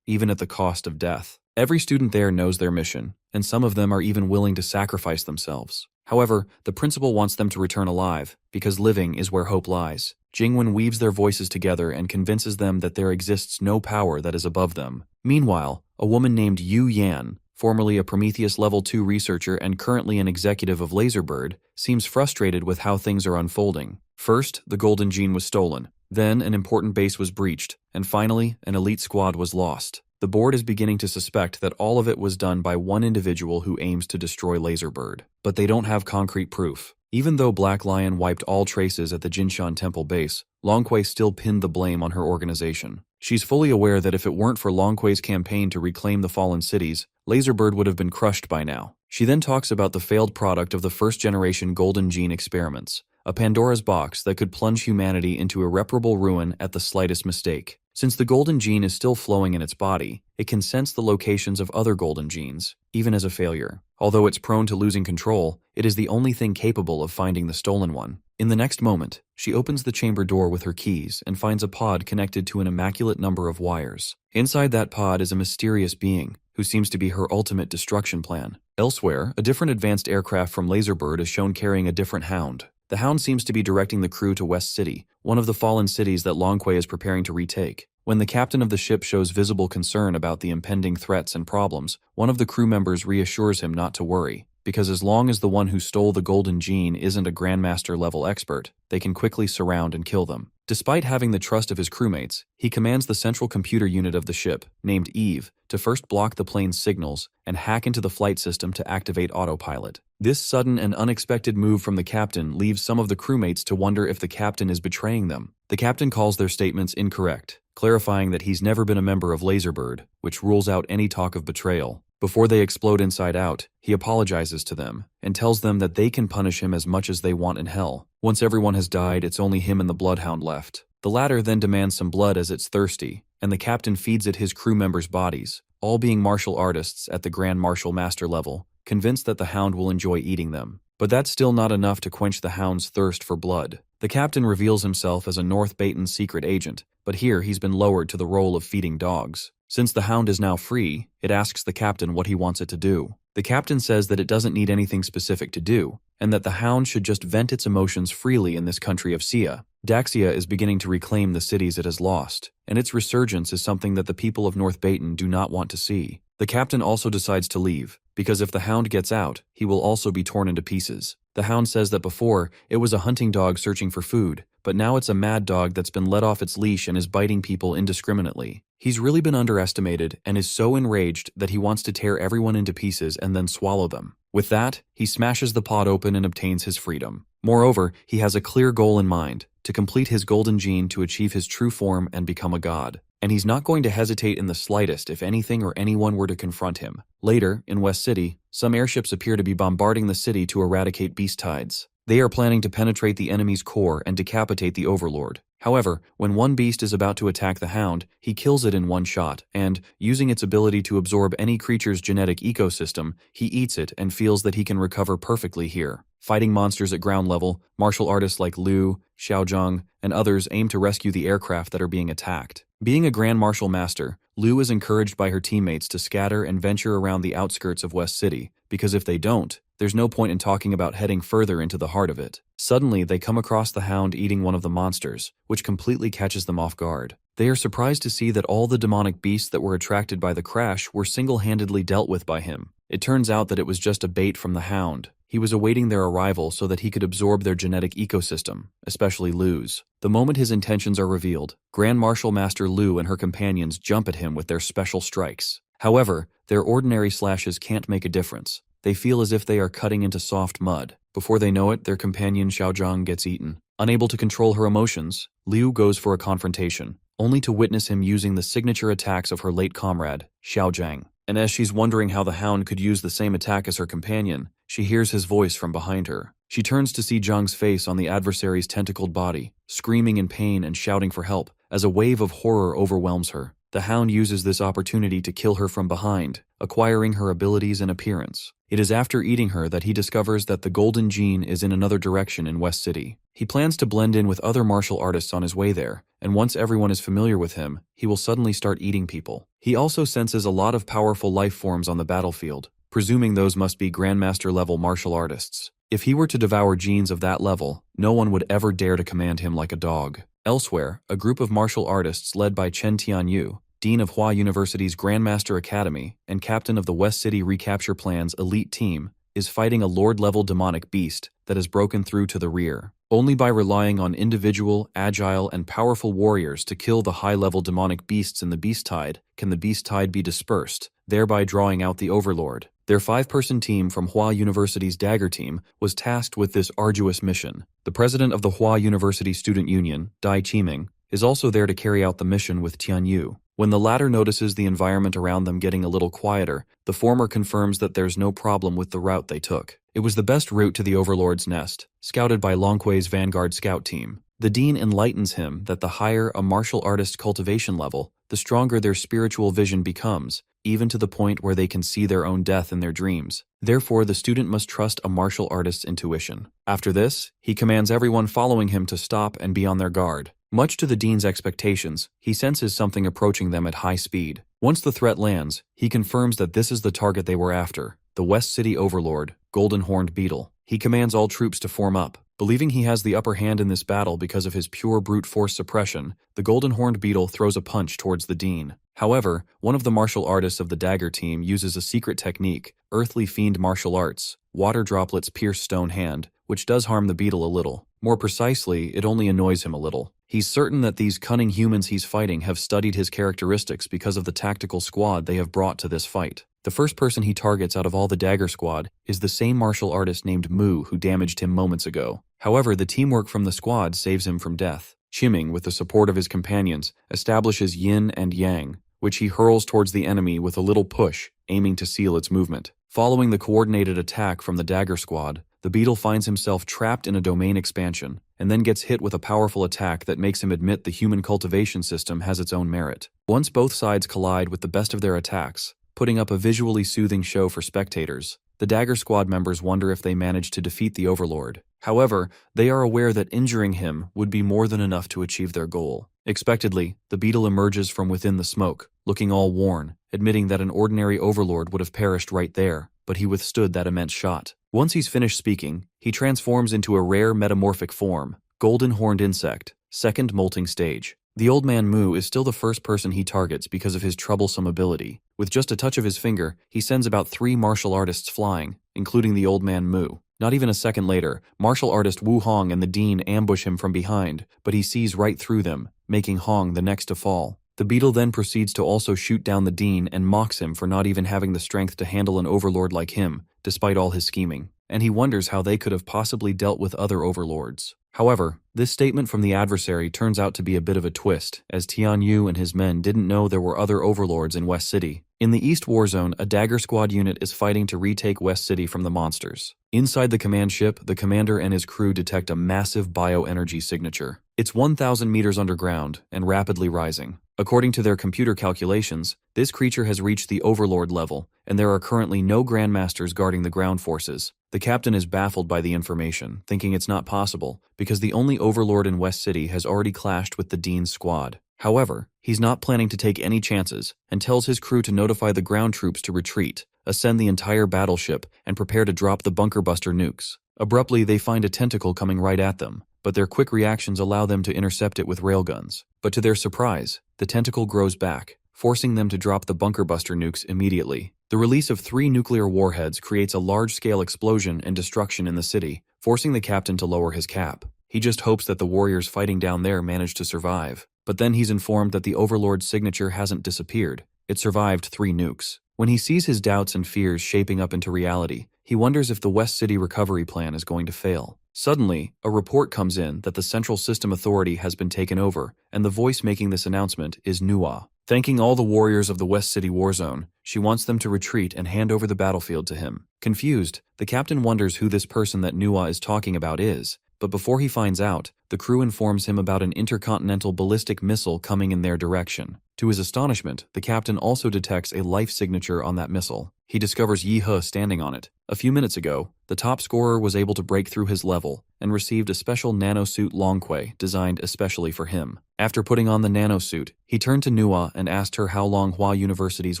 even at the cost of death. Every student there knows their mission, and some of them are even willing to sacrifice themselves. However, the principal wants them to return alive, because living is where hope lies. Jingwen weaves their voices together and convinces them that there exists no power that is above them. Meanwhile, a woman named Yu Yan, formerly a Prometheus Level 2 researcher and currently an executive of Laserbird, seems frustrated with how things are unfolding. First, the Golden Gene was stolen. Then, an important base was breached. And finally, an elite squad was lost. The board is beginning to suspect that all of it was done by one individual who aims to destroy Laserbird. But they don't have concrete proof. Even though Black Lion wiped all traces at the Jinshan Temple base, Longquei still pinned the blame on her organization. She's fully aware that if it weren't for Longquei's campaign to reclaim the fallen cities, Laserbird would have been crushed by now. She then talks about the failed product of the first-generation Golden Gene experiments, a Pandora's box that could plunge humanity into irreparable ruin at the slightest mistake. Since the Golden Gene is still flowing in its body, it can sense the locations of other Golden Genes, even as a failure. Although it's prone to losing control, it is the only thing capable of finding the stolen one. In the next moment, she opens the chamber door with her keys and finds a pod connected to an immaculate number of wires. Inside that pod is a mysterious being, who seems to be her ultimate destruction plan. Elsewhere, a different advanced aircraft from Laserbird is shown carrying a different hound. The Hound seems to be directing the crew to West City, one of the fallen cities that Longquei is preparing to retake. When the captain of the ship shows visible concern about the impending threats and problems, one of the crew members reassures him not to worry, because as long as the one who stole the Golden Gene isn't a Grandmaster-level expert, they can quickly surround and kill them. Despite having the trust of his crewmates, he commands the central computer unit of the ship, named Eve, to first block the plane's signals and hack into the flight system to activate autopilot. This sudden and unexpected move from the captain leaves some of the crewmates to wonder if the captain is betraying them. The captain calls their statements incorrect, clarifying that he's never been a member of Laserbird, which rules out any talk of betrayal. Before they explode inside out, he apologizes to them and tells them that they can punish him as much as they want in hell. Once everyone has died, it's only him and the Bloodhound left. The latter then demands some blood as it's thirsty, and the captain feeds it his crew members' bodies, all being martial artists at the Grand Martial Master level, convinced that the Hound will enjoy eating them. But that's still not enough to quench the Hound's thirst for blood. The captain reveals himself as a North Baton secret agent, but here he's been lowered to the role of feeding dogs. Since the Hound is now free, it asks the captain what he wants it to do. The captain says that it doesn't need anything specific to do, and that the Hound should just vent its emotions freely in this country of Sia. Daxia is beginning to reclaim the cities it has lost, and its resurgence is something that the people of North Baton do not want to see. The captain also decides to leave, because if the Hound gets out, he will also be torn into pieces. The Hound says that before, it was a hunting dog searching for food, but now it's a mad dog that's been let off its leash and is biting people indiscriminately. He's really been underestimated and is so enraged that he wants to tear everyone into pieces and then swallow them. With that, he smashes the pod open and obtains his freedom. Moreover, he has a clear goal in mind, to complete his Golden Gene to achieve his true form and become a god. And he's not going to hesitate in the slightest if anything or anyone were to confront him. Later, in West City, some airships appear to be bombarding the city to eradicate beast tides. They are planning to penetrate the enemy's core and decapitate the Overlord. However, when one beast is about to attack the hound, he kills it in one shot, and, using its ability to absorb any creature's genetic ecosystem, he eats it and feels that he can recover perfectly here. Fighting monsters at ground level, martial artists like Liu, Xiaozhang, and others aim to rescue the aircraft that are being attacked. Being a Grand Martial Master, Liu is encouraged by her teammates to scatter and venture around the outskirts of West City, because if they don't, there's no point in talking about heading further into the heart of it. Suddenly, they come across the hound eating one of the monsters, which completely catches them off guard. They are surprised to see that all the demonic beasts that were attracted by the crash were single-handedly dealt with by him. It turns out that it was just a bait from the hound. He was awaiting their arrival so that he could absorb their genetic ecosystem, especially Liu's. The moment his intentions are revealed, Grand Martial Master Liu and her companions jump at him with their special strikes. However, their ordinary slashes can't make a difference. They feel as if they are cutting into soft mud. Before they know it, their companion Xiaozhang gets eaten. Unable to control her emotions, Liu goes for a confrontation, only to witness him using the signature attacks of her late comrade, Xiaozhang. And as she's wondering how the hound could use the same attack as her companion, she hears his voice from behind her. She turns to see Zhang's face on the adversary's tentacled body, screaming in pain and shouting for help, as a wave of horror overwhelms her. The hound uses this opportunity to kill her from behind, acquiring her abilities and appearance. It is after eating her that he discovers that the golden gene is in another direction in West City. He plans to blend in with other martial artists on his way there, and once everyone is familiar with him, he will suddenly start eating people. He also senses a lot of powerful life forms on the battlefield, presuming those must be Grandmaster-level martial artists. If he were to devour genes of that level, no one would ever dare to command him like a dog. Elsewhere, a group of martial artists led by Chen Tianyu, Dean of Hua University's Grandmaster Academy and captain of the West City Recapture Plan's elite team, is fighting a Lord-level demonic beast that has broken through to the rear. Only by relying on individual, agile, and powerful warriors to kill the high-level demonic beasts in the Beast Tide can the Beast Tide be dispersed, thereby drawing out the Overlord. Their 5-person team from Hua University's Dagger Team was tasked with this arduous mission. The president of the Hua University Student Union, Dai Qiming, is also there to carry out the mission with Tianyu. When the latter notices the environment around them getting a little quieter, the former confirms that there's no problem with the route they took. It was the best route to the Overlord's nest, scouted by Longqui's Vanguard Scout team. The Dean enlightens him that the higher a martial artist cultivation level, the stronger their spiritual vision becomes, even to the point where they can see their own death in their dreams. Therefore, the student must trust a martial artist's intuition. After this, he commands everyone following him to stop and be on their guard. Much to the Dean's expectations, he senses something approaching them at high speed. Once the threat lands, he confirms that this is the target they were after, the West City Overlord, Golden Horned Beetle. He commands all troops to form up. Believing he has the upper hand in this battle because of his pure brute force suppression, the Golden Horned Beetle throws a punch towards the Dean. However, one of the martial artists of the Dagger Team uses a secret technique, Earthly Fiend Martial Arts. Water droplets pierce Stone Hand, which does harm the beetle a little. More precisely, it only annoys him a little. He's certain that these cunning humans he's fighting have studied his characteristics because of the tactical squad they have brought to this fight. The first person he targets out of all the Dagger Squad is the same martial artist named Mu who damaged him moments ago. However, the teamwork from the squad saves him from death. Qiming, with the support of his companions, establishes yin and yang, which he hurls towards the enemy with a little push, aiming to seal its movement. Following the coordinated attack from the Dagger Squad, the beetle finds himself trapped in a domain expansion, and then gets hit with a powerful attack that makes him admit the human cultivation system has its own merit. Once both sides collide with the best of their attacks, putting up a visually soothing show for spectators, the Dagger Squad members wonder if they managed to defeat the Overlord. However, they are aware that injuring him would be more than enough to achieve their goal. Expectedly, the beetle emerges from within the smoke, looking all worn, admitting that an ordinary Overlord would have perished right there, but he withstood that immense shot. Once he's finished speaking, he transforms into a rare metamorphic form, Golden Horned Insect, second molting stage. The old man Mu is still the first person he targets because of his troublesome ability. With just a touch of his finger, he sends about 3 martial artists flying, including the old man Mu. Not even a second later, martial artist Wu Hong and the Dean ambush him from behind, but he sees right through them, making Hong the next to fall. The beetle then proceeds to also shoot down the Dean and mocks him for not even having the strength to handle an Overlord like him, despite all his scheming. And he wonders how they could have possibly dealt with other Overlords. However, this statement from the adversary turns out to be a bit of a twist, as Tianyu and his men didn't know there were other Overlords in West City. In the East War Zone, a Dagger Squad unit is fighting to retake West City from the monsters. Inside the command ship, the commander and his crew detect a massive bioenergy signature. It's 1,000 meters underground and rapidly rising. According to their computer calculations, this creature has reached the Overlord level, and there are currently no Grandmasters guarding the ground forces. The captain is baffled by the information, thinking it's not possible, because the only Overlord in West City has already clashed with the Dean's squad. However, he's not planning to take any chances, and tells his crew to notify the ground troops to retreat, ascend the entire battleship, and prepare to drop the bunker buster nukes. Abruptly, they find a tentacle coming right at them, but their quick reactions allow them to intercept it with railguns. But to their surprise, the tentacle grows back, forcing them to drop the bunker buster nukes immediately. The release of 3 nuclear warheads creates a large-scale explosion and destruction in the city, forcing the captain to lower his cap. He just hopes that the warriors fighting down there manage to survive. But then he's informed that the Overlord's signature hasn't disappeared. It survived 3 nukes. When he sees his doubts and fears shaping up into reality, he wonders if the West City recovery plan is going to fail. Suddenly, a report comes in that the Central System Authority has been taken over, and the voice making this announcement is Manhwa. Thanking all the warriors of the West City war zone, she wants them to retreat and hand over the battlefield to him. Confused, the captain wonders who this person that Manhwa is talking about is, but before he finds out, the crew informs him about an intercontinental ballistic missile coming in their direction. To his astonishment, the captain also detects a life signature on that missile. He discovers Yahello standing on it. A few minutes ago, the top scorer was able to break through his level and received a special nanosuit Longquay designed especially for him. After putting on the nanosuit, he turned to Manhwa and asked her how long Hua University's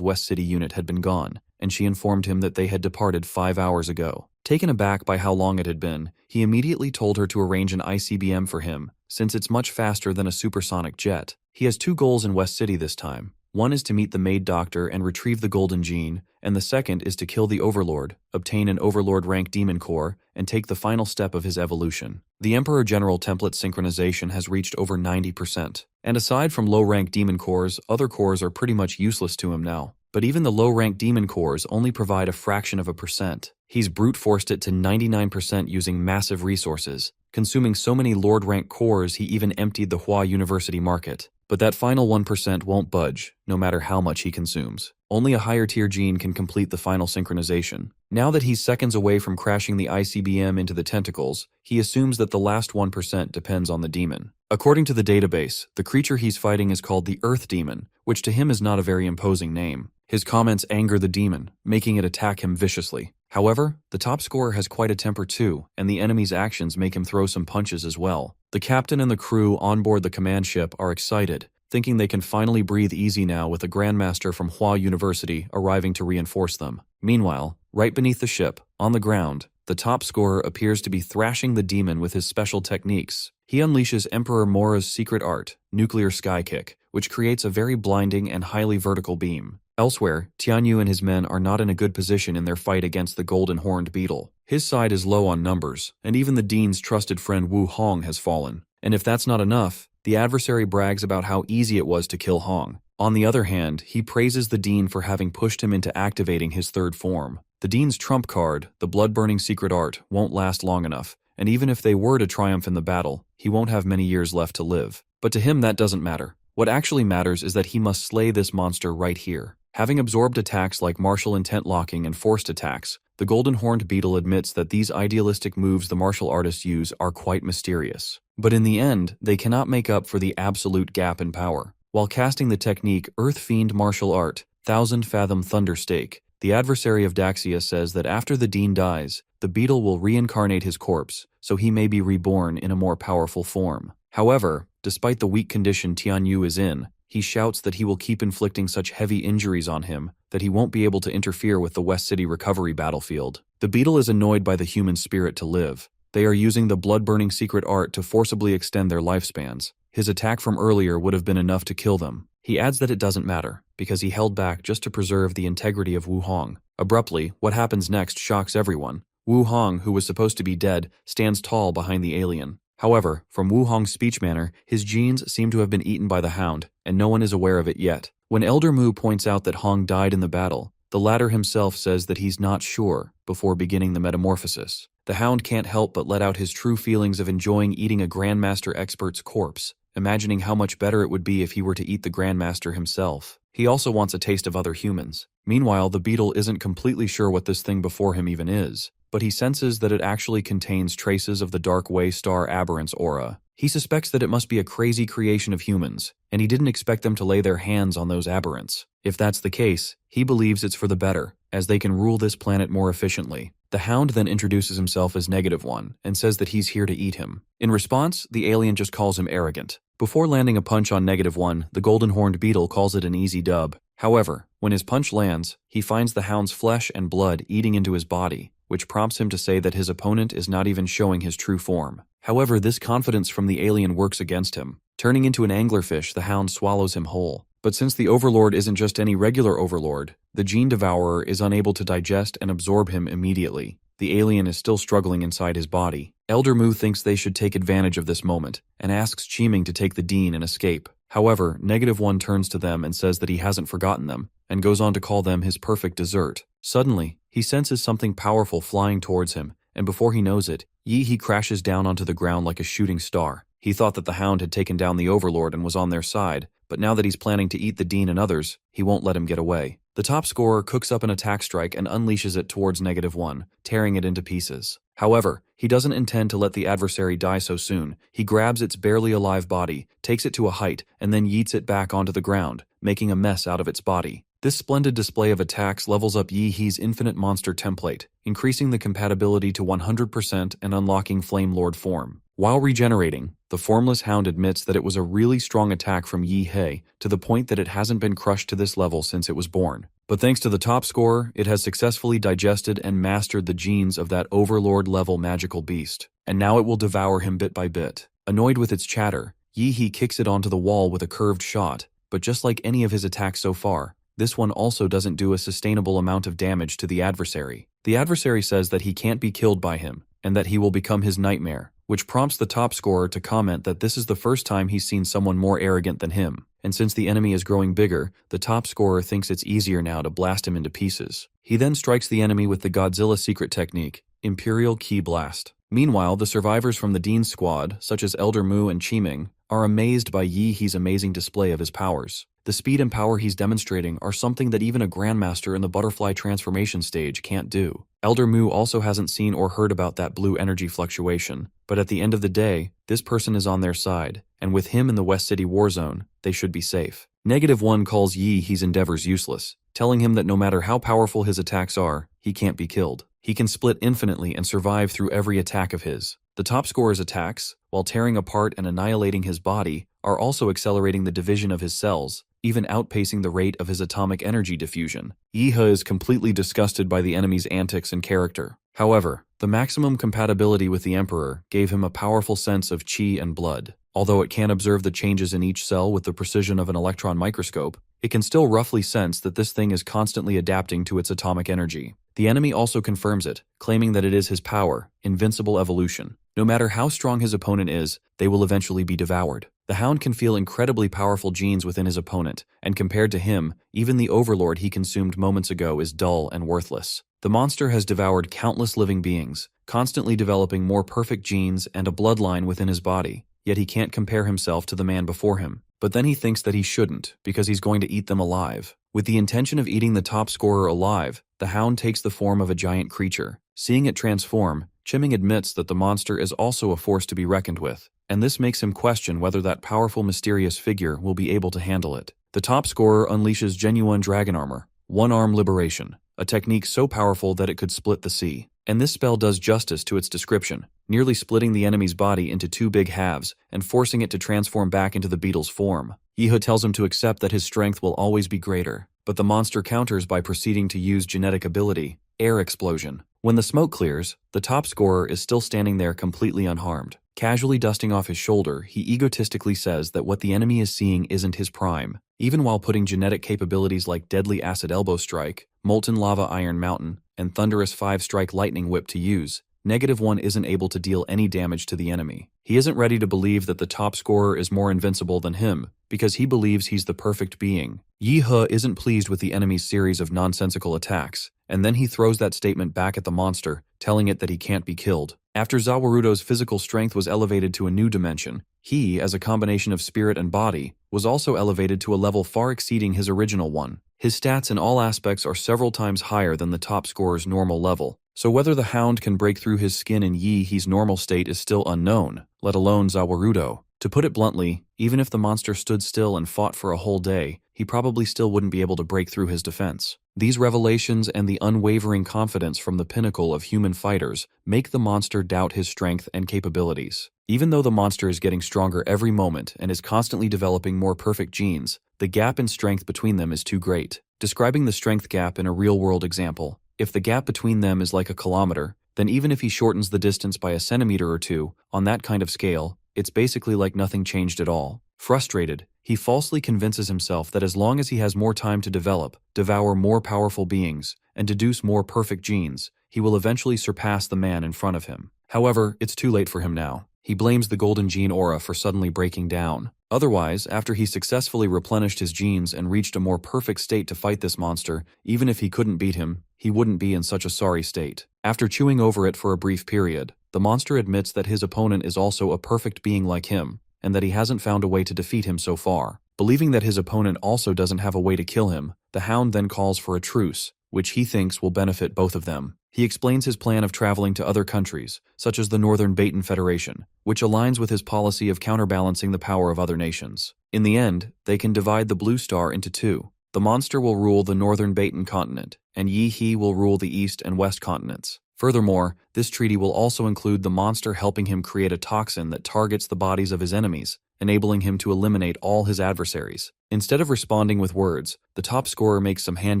West City unit had been gone, and she informed him that they had departed 5 hours ago. Taken aback by how long it had been, he immediately told her to arrange an ICBM for him, since it's much faster than a supersonic jet. He has 2 goals in West City this time. One is to meet the maid doctor and retrieve the golden gene, and the second is to kill the Overlord, obtain an Overlord rank demon core, and take the final step of his evolution. The Emperor General template synchronization has reached over 90%. And aside from low-rank demon cores, other cores are pretty much useless to him now. But even the low-rank demon cores only provide a fraction of a percent. He's brute-forced it to 99% using massive resources, consuming so many Lord-rank cores he even emptied the Hua University market. But that final 1% won't budge, no matter how much he consumes. Only a higher-tier gene can complete the final synchronization. Now that he's seconds away from crashing the ICBM into the tentacles, he assumes that the last 1% depends on the demon. According to the database, the creature he's fighting is called the Earth Demon, which to him is not a very imposing name. His comments anger the demon, making it attack him viciously. However, the top scorer has quite a temper too, and the enemy's actions make him throw some punches as well. The captain and the crew on board the command ship are excited, thinking they can finally breathe easy now with a Grandmaster from Hua University arriving to reinforce them. Meanwhile, right beneath the ship, on the ground, the top scorer appears to be thrashing the demon with his special techniques. He unleashes Emperor Mora's secret art, Nuclear Sky Kick, which creates a very blinding and highly vertical beam. Elsewhere, Tianyu and his men are not in a good position in their fight against the golden horned beetle. His side is low on numbers, and even the Dean's trusted friend Wu Hong has fallen. And if that's not enough, the adversary brags about how easy it was to kill Hong. On the other hand, he praises the Dean for having pushed him into activating his 3rd form. The Dean's trump card, the blood-burning secret art, won't last long enough, and even if they were to triumph in the battle, he won't have many years left to live. But to him that doesn't matter. What actually matters is that he must slay this monster right here. Having absorbed attacks like martial intent locking and forced attacks, the golden horned beetle admits that these idealistic moves the martial artists use are quite mysterious. But in the end, they cannot make up for the absolute gap in power. While casting the technique Earth Fiend Martial Art, 1000 Fathom Thunder Stake, the adversary of Daxia says that after the Dean dies, the beetle will reincarnate his corpse, so he may be reborn in a more powerful form. However, despite the weak condition Tianyu is in, he shouts that he will keep inflicting such heavy injuries on him that he won't be able to interfere with the West City recovery battlefield. The beetle is annoyed by the human spirit to live. They are using the blood-burning secret art to forcibly extend their lifespans. His attack from earlier would have been enough to kill them. He adds that it doesn't matter, because he held back just to preserve the integrity of Wu Hong. Abruptly, what happens next shocks everyone. Wu Hong, who was supposed to be dead, stands tall behind the alien. However, from Wu Hong's speech manner, his genes seem to have been eaten by the Hound, and no one is aware of it yet. When Elder Mu points out that Hong died in the battle, the latter himself says that he's not sure before beginning the metamorphosis. The Hound can't help but let out his true feelings of enjoying eating a Grandmaster expert's corpse, imagining how much better it would be if he were to eat the Grandmaster himself. He also wants a taste of other humans. Meanwhile, the beetle isn't completely sure what this thing before him even is, but he senses that it actually contains traces of the dark way star aberrant's aura. He suspects that it must be a crazy creation of humans, and he didn't expect them to lay their hands on those aberrants. If that's the case, he believes it's for the better, as they can rule this planet more efficiently. The Hound then introduces himself as -1 and says that he's here to eat him. In response, the alien just calls him arrogant. Before landing a punch on -1, the golden horned beetle calls it an easy dub. However, when his punch lands, he finds the Hound's flesh and blood eating into his body, which prompts him to say that his opponent is not even showing his true form. However, this confidence from the alien works against him. Turning into an anglerfish, the Hound swallows him whole. But since the Overlord isn't just any regular Overlord, the Gene Devourer is unable to digest and absorb him immediately. The alien is still struggling inside his body. Elder Mu thinks they should take advantage of this moment, and asks Chiming to take the Dean and escape. However, -1 turns to them and says that he hasn't forgotten them, and goes on to call them his perfect dessert. Suddenly, he senses something powerful flying towards him, and before he knows it, he crashes down onto the ground like a shooting star. He thought that the Hound had taken down the Overlord and was on their side, but now that he's planning to eat the Dean and others, he won't let him get away. The top scorer cooks up an attack strike and unleashes it towards -1, tearing it into pieces. However, he doesn't intend to let the adversary die so soon. He grabs its barely alive body, takes it to a height, and then yeets it back onto the ground, making a mess out of its body. This splendid display of attacks levels up He's infinite monster template, increasing the compatibility to 100% and unlocking Flame Lord form. While regenerating, the formless Hound admits that it was a really strong attack from He, to the point that it hasn't been crushed to this level since it was born. But thanks to the top scorer, it has successfully digested and mastered the genes of that Overlord-level magical beast, and now it will devour him bit by bit. Annoyed with its chatter, He kicks it onto the wall with a curved shot, but just like any of his attacks so far, this one also doesn't do a sustainable amount of damage to the adversary. The adversary says that he can't be killed by him, and that he will become his nightmare, which prompts the top scorer to comment that this is the first time he's seen someone more arrogant than him. And since the enemy is growing bigger, the top scorer thinks it's easier now to blast him into pieces. He then strikes the enemy with the Godzilla secret technique, Imperial Ki Blast. Meanwhile, the survivors from the Dean's squad, such as Elder Mu and Chiming, are amazed by He's amazing display of his powers. The speed and power he's demonstrating are something that even a Grandmaster in the butterfly transformation stage can't do. Elder Mu also hasn't seen or heard about that blue energy fluctuation, but at the end of the day, this person is on their side, and with him in the West City war zone, they should be safe. -1 calls He's endeavors useless, telling him that no matter how powerful his attacks are, he can't be killed. He can split infinitely and survive through every attack of his. The top scorer's attacks, while tearing apart and annihilating his body, are also accelerating the division of his cells, even outpacing the rate of his atomic energy diffusion. is completely disgusted by the enemy's antics and character. However, the maximum compatibility with the Emperor gave him a powerful sense of chi and blood. Although it can't observe the changes in each cell with the precision of an electron microscope, it can still roughly sense that this thing is constantly adapting to its atomic energy. The enemy also confirms it, claiming that it is his power, invincible evolution. No matter how strong his opponent is, they will eventually be devoured. The Hound can feel incredibly powerful genes within his opponent, and compared to him, even the Overlord he consumed moments ago is dull and worthless. The monster has devoured countless living beings, constantly developing more perfect genes and a bloodline within his body, yet he can't compare himself to the man before him. But then he thinks that he shouldn't, because he's going to eat them alive. With the intention of eating the top scorer alive, the Hound takes the form of a giant creature. Seeing it transform, Chiming admits that the monster is also a force to be reckoned with, and this makes him question whether that powerful mysterious figure will be able to handle it. The top scorer unleashes genuine dragon armor, one-arm liberation, a technique so powerful that it could split the sea. And this spell does justice to its description, nearly splitting the enemy's body into two big halves and forcing it to transform back into the beetle's form. Yeho tells him to accept that his strength will always be greater, but the monster counters by proceeding to use genetic ability, air explosion. When the smoke clears, the top scorer is still standing there completely unharmed. Casually dusting off his shoulder, he egotistically says that what the enemy is seeing isn't his prime. Even while putting genetic capabilities like Deadly Acid Elbow Strike, Molten Lava Iron Mountain, and Thunderous 5-Strike Lightning Whip to use, -1 isn't able to deal any damage to the enemy. He isn't ready to believe that the top scorer is more invincible than him, because he believes he's the perfect being. Yeho isn't pleased with the enemy's series of nonsensical attacks, and then he throws that statement back at the monster, telling it that he can't be killed. After Zawarudo's physical strength was elevated to a new dimension, he, as a combination of spirit and body, was also elevated to a level far exceeding his original one. His stats in all aspects are several times higher than the top scorer's normal level, so whether the hound can break through his skin in He's normal state is still unknown, let alone Zawarudo. To put it bluntly, even if the monster stood still and fought for a whole day, he probably still wouldn't be able to break through his defense. These revelations and the unwavering confidence from the pinnacle of human fighters make the monster doubt his strength and capabilities. Even though the monster is getting stronger every moment and is constantly developing more perfect genes, the gap in strength between them is too great. Describing the strength gap in a real-world example, if the gap between them is like a kilometer, then even if he shortens the distance by a centimeter or two, on that kind of scale, it's basically like nothing changed at all. Frustrated, he falsely convinces himself that as long as he has more time to develop, devour more powerful beings, and deduce more perfect genes, he will eventually surpass the man in front of him. However, it's too late for him now. He blames the golden gene aura for suddenly breaking down. Otherwise, after he successfully replenished his genes and reached a more perfect state to fight this monster, even if he couldn't beat him, he wouldn't be in such a sorry state. After chewing over it for a brief period, the monster admits that his opponent is also a perfect being like him, and that he hasn't found a way to defeat him so far. Believing that his opponent also doesn't have a way to kill him, the hound then calls for a truce, which he thinks will benefit both of them. He explains his plan of traveling to other countries, such as the Northern Baton Federation, which aligns with his policy of counterbalancing the power of other nations. In the end, they can divide the Blue Star into two. The monster will rule the Northern Baton continent, and He will rule the East and West continents. Furthermore, this treaty will also include the monster helping him create a toxin that targets the bodies of his enemies, enabling him to eliminate all his adversaries. Instead of responding with words, the top scorer makes some hand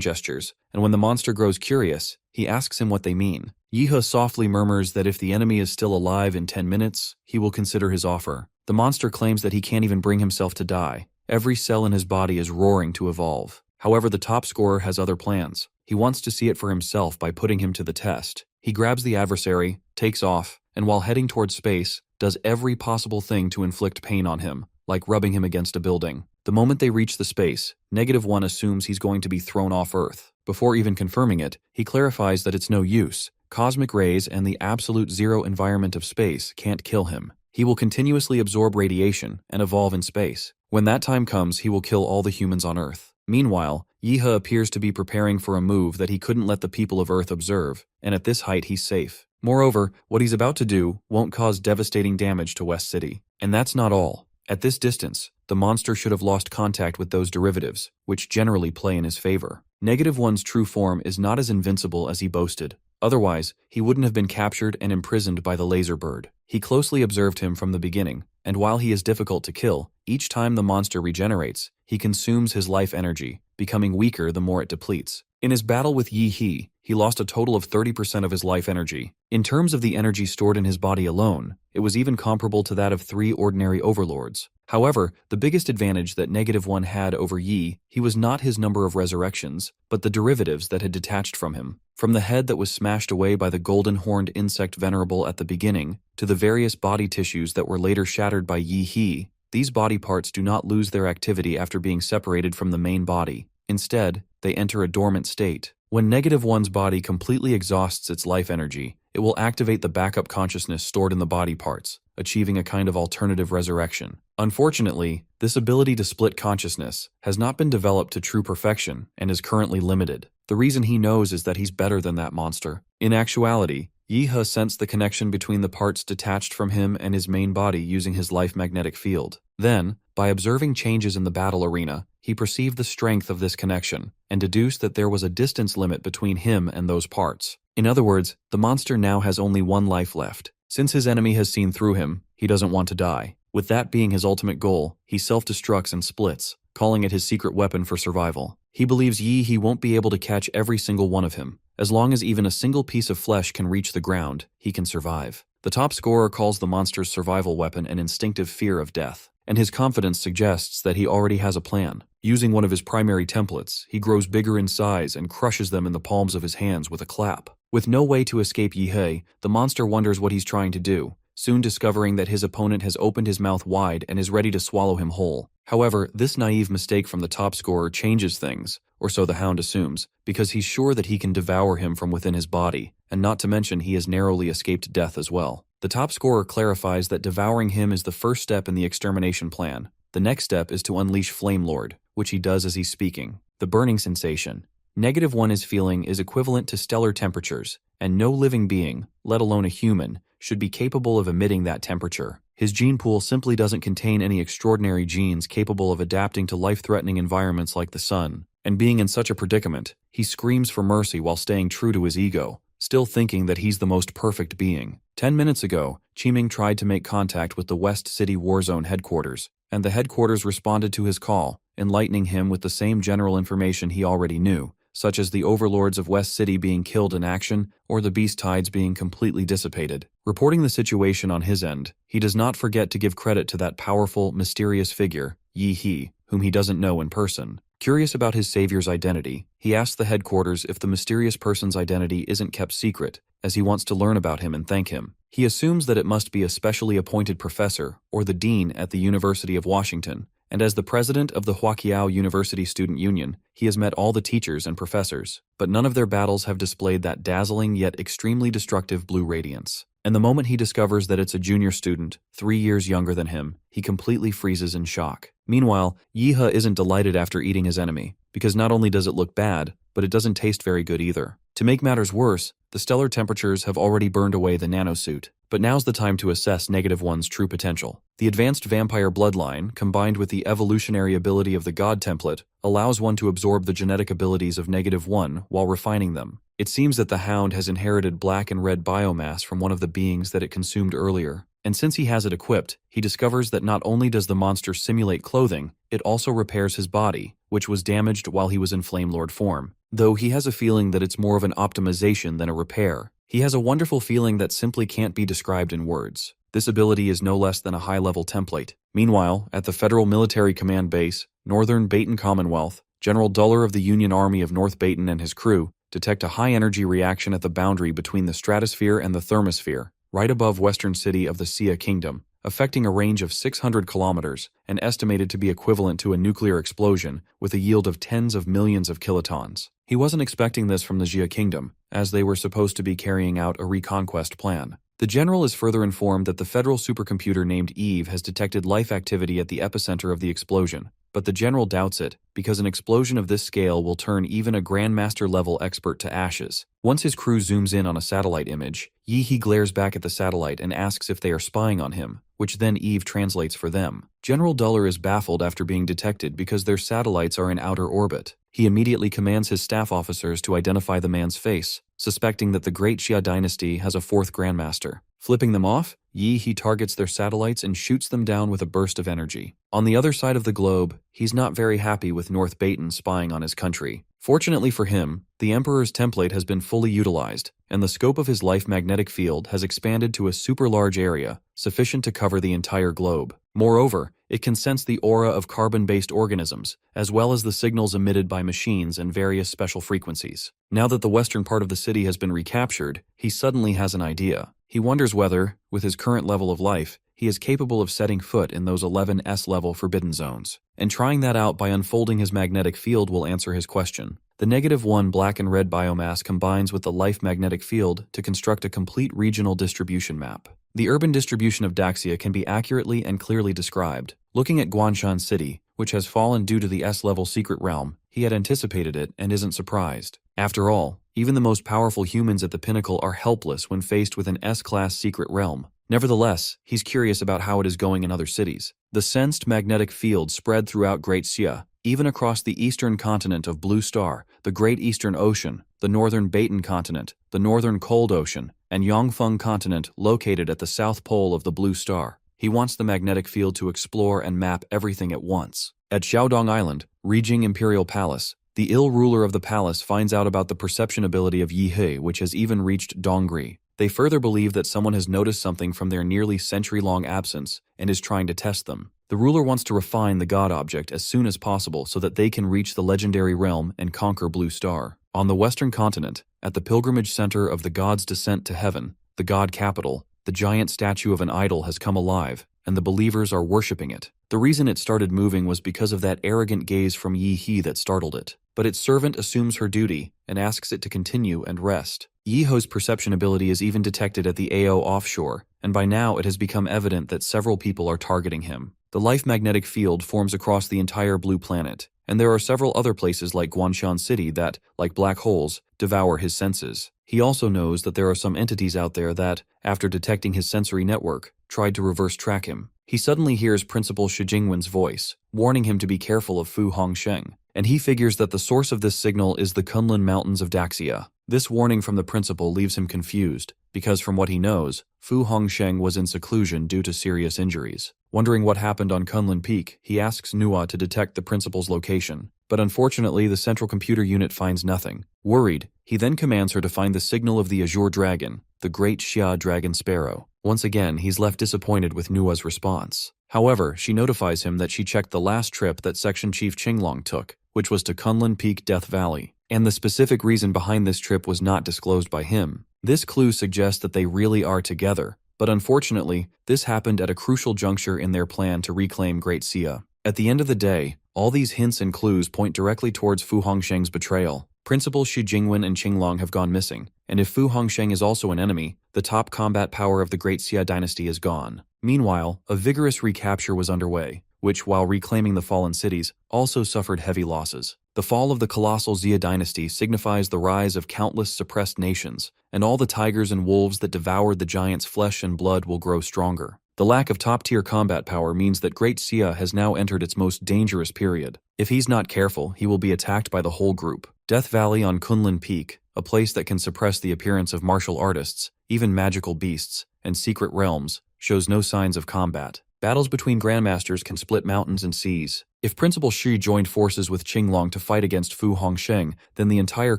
gestures, and when the monster grows curious, he asks him what they mean. Yeha softly murmurs that if the enemy is still alive in 10 minutes, he will consider his offer. The monster claims that he can't even bring himself to die. Every cell in his body is roaring to evolve. However, the top scorer has other plans. He wants to see it for himself by putting him to the test. He grabs the adversary, takes off, and while heading towards space, does every possible thing to inflict pain on him, like rubbing him against a building. The moment they reach the space, -1 assumes he's going to be thrown off Earth. Before even confirming it, he clarifies that it's no use. Cosmic rays and the absolute zero environment of space can't kill him. He will continuously absorb radiation and evolve in space. When that time comes, he will kill all the humans on Earth. Meanwhile, Yeha appears to be preparing for a move that he couldn't let the people of Earth observe, and at this height he's safe. Moreover, what he's about to do won't cause devastating damage to West City. And that's not all. At this distance, the monster should have lost contact with those derivatives, which generally play in his favor. -1's true form is not as invincible as he boasted. Otherwise, he wouldn't have been captured and imprisoned by the laser bird. He closely observed him from the beginning, and while he is difficult to kill, each time the monster regenerates, he consumes his life energy, becoming weaker the more it depletes. In his battle with he lost a total of 30% of his life energy. In terms of the energy stored in his body alone, it was even comparable to that of 3 ordinary overlords. However, the biggest advantage that -1 had over he was not his number of resurrections, but the derivatives that had detached from him. From the head that was smashed away by the golden-horned insect venerable at the beginning, to the various body tissues that were later shattered by he, these body parts do not lose their activity after being separated from the main body. Instead, they enter a dormant state. When -1's body completely exhausts its life energy, it will activate the backup consciousness stored in the body parts, achieving a kind of alternative resurrection. Unfortunately, this ability to split consciousness has not been developed to true perfection and is currently limited. The reason he knows is that he's better than that monster. In actuality, Yeha sensed the connection between the parts detached from him and his main body using his life magnetic field. Then, by observing changes in the battle arena, he perceived the strength of this connection and deduced that there was a distance limit between him and those parts. In other words, the monster now has only one life left. Since his enemy has seen through him, he doesn't want to die. With that being his ultimate goal, he self-destructs and splits, calling it his secret weapon for survival. He believes he won't be able to catch every single one of him. As long as even a single piece of flesh can reach the ground, he can survive. The top scorer calls the monster's survival weapon an instinctive fear of death, and his confidence suggests that he already has a plan. Using one of his primary templates, he grows bigger in size and crushes them in the palms of his hands with a clap. With no way to escape Yihei, the monster wonders what he's trying to do, soon discovering that his opponent has opened his mouth wide and is ready to swallow him whole. However, this naive mistake from the top scorer changes things, or so the hound assumes, because he's sure that he can devour him from within his body, and not to mention he has narrowly escaped death as well. The top scorer clarifies that devouring him is the first step in the extermination plan. The next step is to unleash Flame Lord, which he does as he's speaking. The burning sensation -1 is feeling is equivalent to stellar temperatures, and no living being, let alone a human, should be capable of emitting that temperature. His gene pool simply doesn't contain any extraordinary genes capable of adapting to life-threatening environments like the sun. And being in such a predicament, he screams for mercy while staying true to his ego, still thinking that he's the most perfect being. 10 minutes ago, Qiming tried to make contact with the West City Warzone headquarters, and the headquarters responded to his call, enlightening him with the same general information he already knew, such as the overlords of West City being killed in action or the beast tides being completely dissipated. Reporting the situation on his end, he does not forget to give credit to that powerful, mysterious figure, Yi He, whom he doesn't know in person. Curious about his savior's identity, he asks the headquarters if the mysterious person's identity isn't kept secret, as he wants to learn about him and thank him. He assumes that it must be a specially appointed professor or the dean at the University of Washington, and as the president of the Huaqiao University Student Union, he has met all the teachers and professors, but none of their battles have displayed that dazzling yet extremely destructive blue radiance. And the moment he discovers that it's a junior student, 3 years younger than him, he completely freezes in shock. Meanwhile, Yihe isn't delighted after eating his enemy, because not only does it look bad, but it doesn't taste very good either. To make matters worse, the stellar temperatures have already burned away the nanosuit, but now's the time to assess -1's true potential. The advanced vampire bloodline, combined with the evolutionary ability of the god template, allows one to absorb the genetic abilities of -1 while refining them. It seems that the hound has inherited black and red biomass from one of the beings that it consumed earlier, and since he has it equipped, he discovers that not only does the monster simulate clothing, it also repairs his body, which was damaged while he was in Flamelord form. Though he has a feeling that it's more of an optimization than a repair. He has a wonderful feeling that simply can't be described in words. This ability is no less than a high-level template. Meanwhile, at the Federal Military Command Base, Northern Baton Commonwealth, General Duller of the Union Army of North Baton and his crew detect a high-energy reaction at the boundary between the stratosphere and the thermosphere, right above western city of the Sia Kingdom, affecting a range of 600 kilometers and estimated to be equivalent to a nuclear explosion with a yield of tens of millions of kilotons. He wasn't expecting this from the Jia Kingdom, as they were supposed to be carrying out a reconquest plan. The general is further informed that the federal supercomputer named Eve has detected life activity at the epicenter of the explosion, but the general doubts it, because an explosion of this scale will turn even a Grandmaster-level expert to ashes. Once his crew zooms in on a satellite image, Yi glares back at the satellite and asks if they are spying on him, which then Eve translates for them. General Duller is baffled after being detected because their satellites are in outer orbit. He immediately commands his staff officers to identify the man's face, suspecting that the Great Xia dynasty has a fourth Grandmaster. Flipping them off, Yi targets their satellites and shoots them down with a burst of energy. On the other side of the globe, he's not very happy with North Baton spying on his country. Fortunately for him, the Emperor's template has been fully utilized, and the scope of his life magnetic field has expanded to a super large area, sufficient to cover the entire globe. Moreover, it can sense the aura of carbon-based organisms, as well as the signals emitted by machines and various special frequencies. Now that the western part of the city has been recaptured, he suddenly has an idea. He wonders whether, with his current level of life, he is capable of setting foot in those 11 S-level forbidden zones. And trying that out by unfolding his magnetic field will answer his question. The -1 black and red biomass combines with the life magnetic field to construct a complete regional distribution map. The urban distribution of Daxia can be accurately and clearly described. Looking at Guanshan City, which has fallen due to the S-level secret realm, he had anticipated it and isn't surprised. After all, even the most powerful humans at the pinnacle are helpless when faced with an S-class secret realm. Nevertheless, he's curious about how it is going in other cities. The sensed magnetic field spread throughout Great Xia, even across the eastern continent of Blue Star, the Great Eastern Ocean, the northern Baton continent, the northern Cold Ocean, and Yongfeng continent located at the south pole of the Blue Star. He wants the magnetic field to explore and map everything at once. At Xiaodong Island, Rijing Imperial Palace, the ill ruler of the palace finds out about the perception ability of Yi which has even reached Dongri. They further believe that someone has noticed something from their nearly century-long absence and is trying to test them. The ruler wants to refine the god object as soon as possible so that they can reach the legendary realm and conquer Blue Star. On the western continent, at the pilgrimage center of the god's descent to heaven, the god capital, the giant statue of an idol has come alive, and the believers are worshipping it. The reason it started moving was because of that arrogant gaze from Yi that startled it. But its servant assumes her duty and asks it to continue and rest. Yiho's perception ability is even detected at the AO offshore, and by now it has become evident that several people are targeting him. The life magnetic field forms across the entire blue planet, and there are several other places like Guanshan City that, like black holes, devour his senses. He also knows that there are some entities out there that, after detecting his sensory network, tried to reverse track him. He suddenly hears Principal Shi Jingwen's voice, warning him to be careful of Fu Hongsheng, and he figures that the source of this signal is the Kunlun Mountains of Daxia. This warning from the principal leaves him confused, because from what he knows, Fu Hongsheng was in seclusion due to serious injuries. Wondering what happened on Kunlun Peak, he asks Nua to detect the principal's location, but unfortunately the central computer unit finds nothing. Worried, he then commands her to find the signal of the Azure Dragon, the great Xia Dragon Sparrow. Once again, he's left disappointed with Nua's response. However, she notifies him that she checked the last trip that Section Chief Qinglong took, which was to Kunlun Peak Death Valley, and the specific reason behind this trip was not disclosed by him. This clue suggests that they really are together, but unfortunately, this happened at a crucial juncture in their plan to reclaim Great Xia. At the end of the day, all these hints and clues point directly towards Fu Hongsheng's betrayal. Principal Shi Jingwen and Qinglong have gone missing, and if Fu Hongsheng is also an enemy, the top combat power of the Great Xia dynasty is gone. Meanwhile, a vigorous recapture was underway, which, while reclaiming the fallen cities, also suffered heavy losses. The fall of the colossal Xia dynasty signifies the rise of countless suppressed nations, and all the tigers and wolves that devoured the giants' flesh and blood will grow stronger. The lack of top-tier combat power means that Great Xia has now entered its most dangerous period. If he's not careful, he will be attacked by the whole group. Death Valley on Kunlun Peak, a place that can suppress the appearance of martial artists, even magical beasts, and secret realms, shows no signs of combat. Battles between grandmasters can split mountains and seas. If Principal Shi joined forces with Qinglong to fight against Fu Hongsheng, then the entire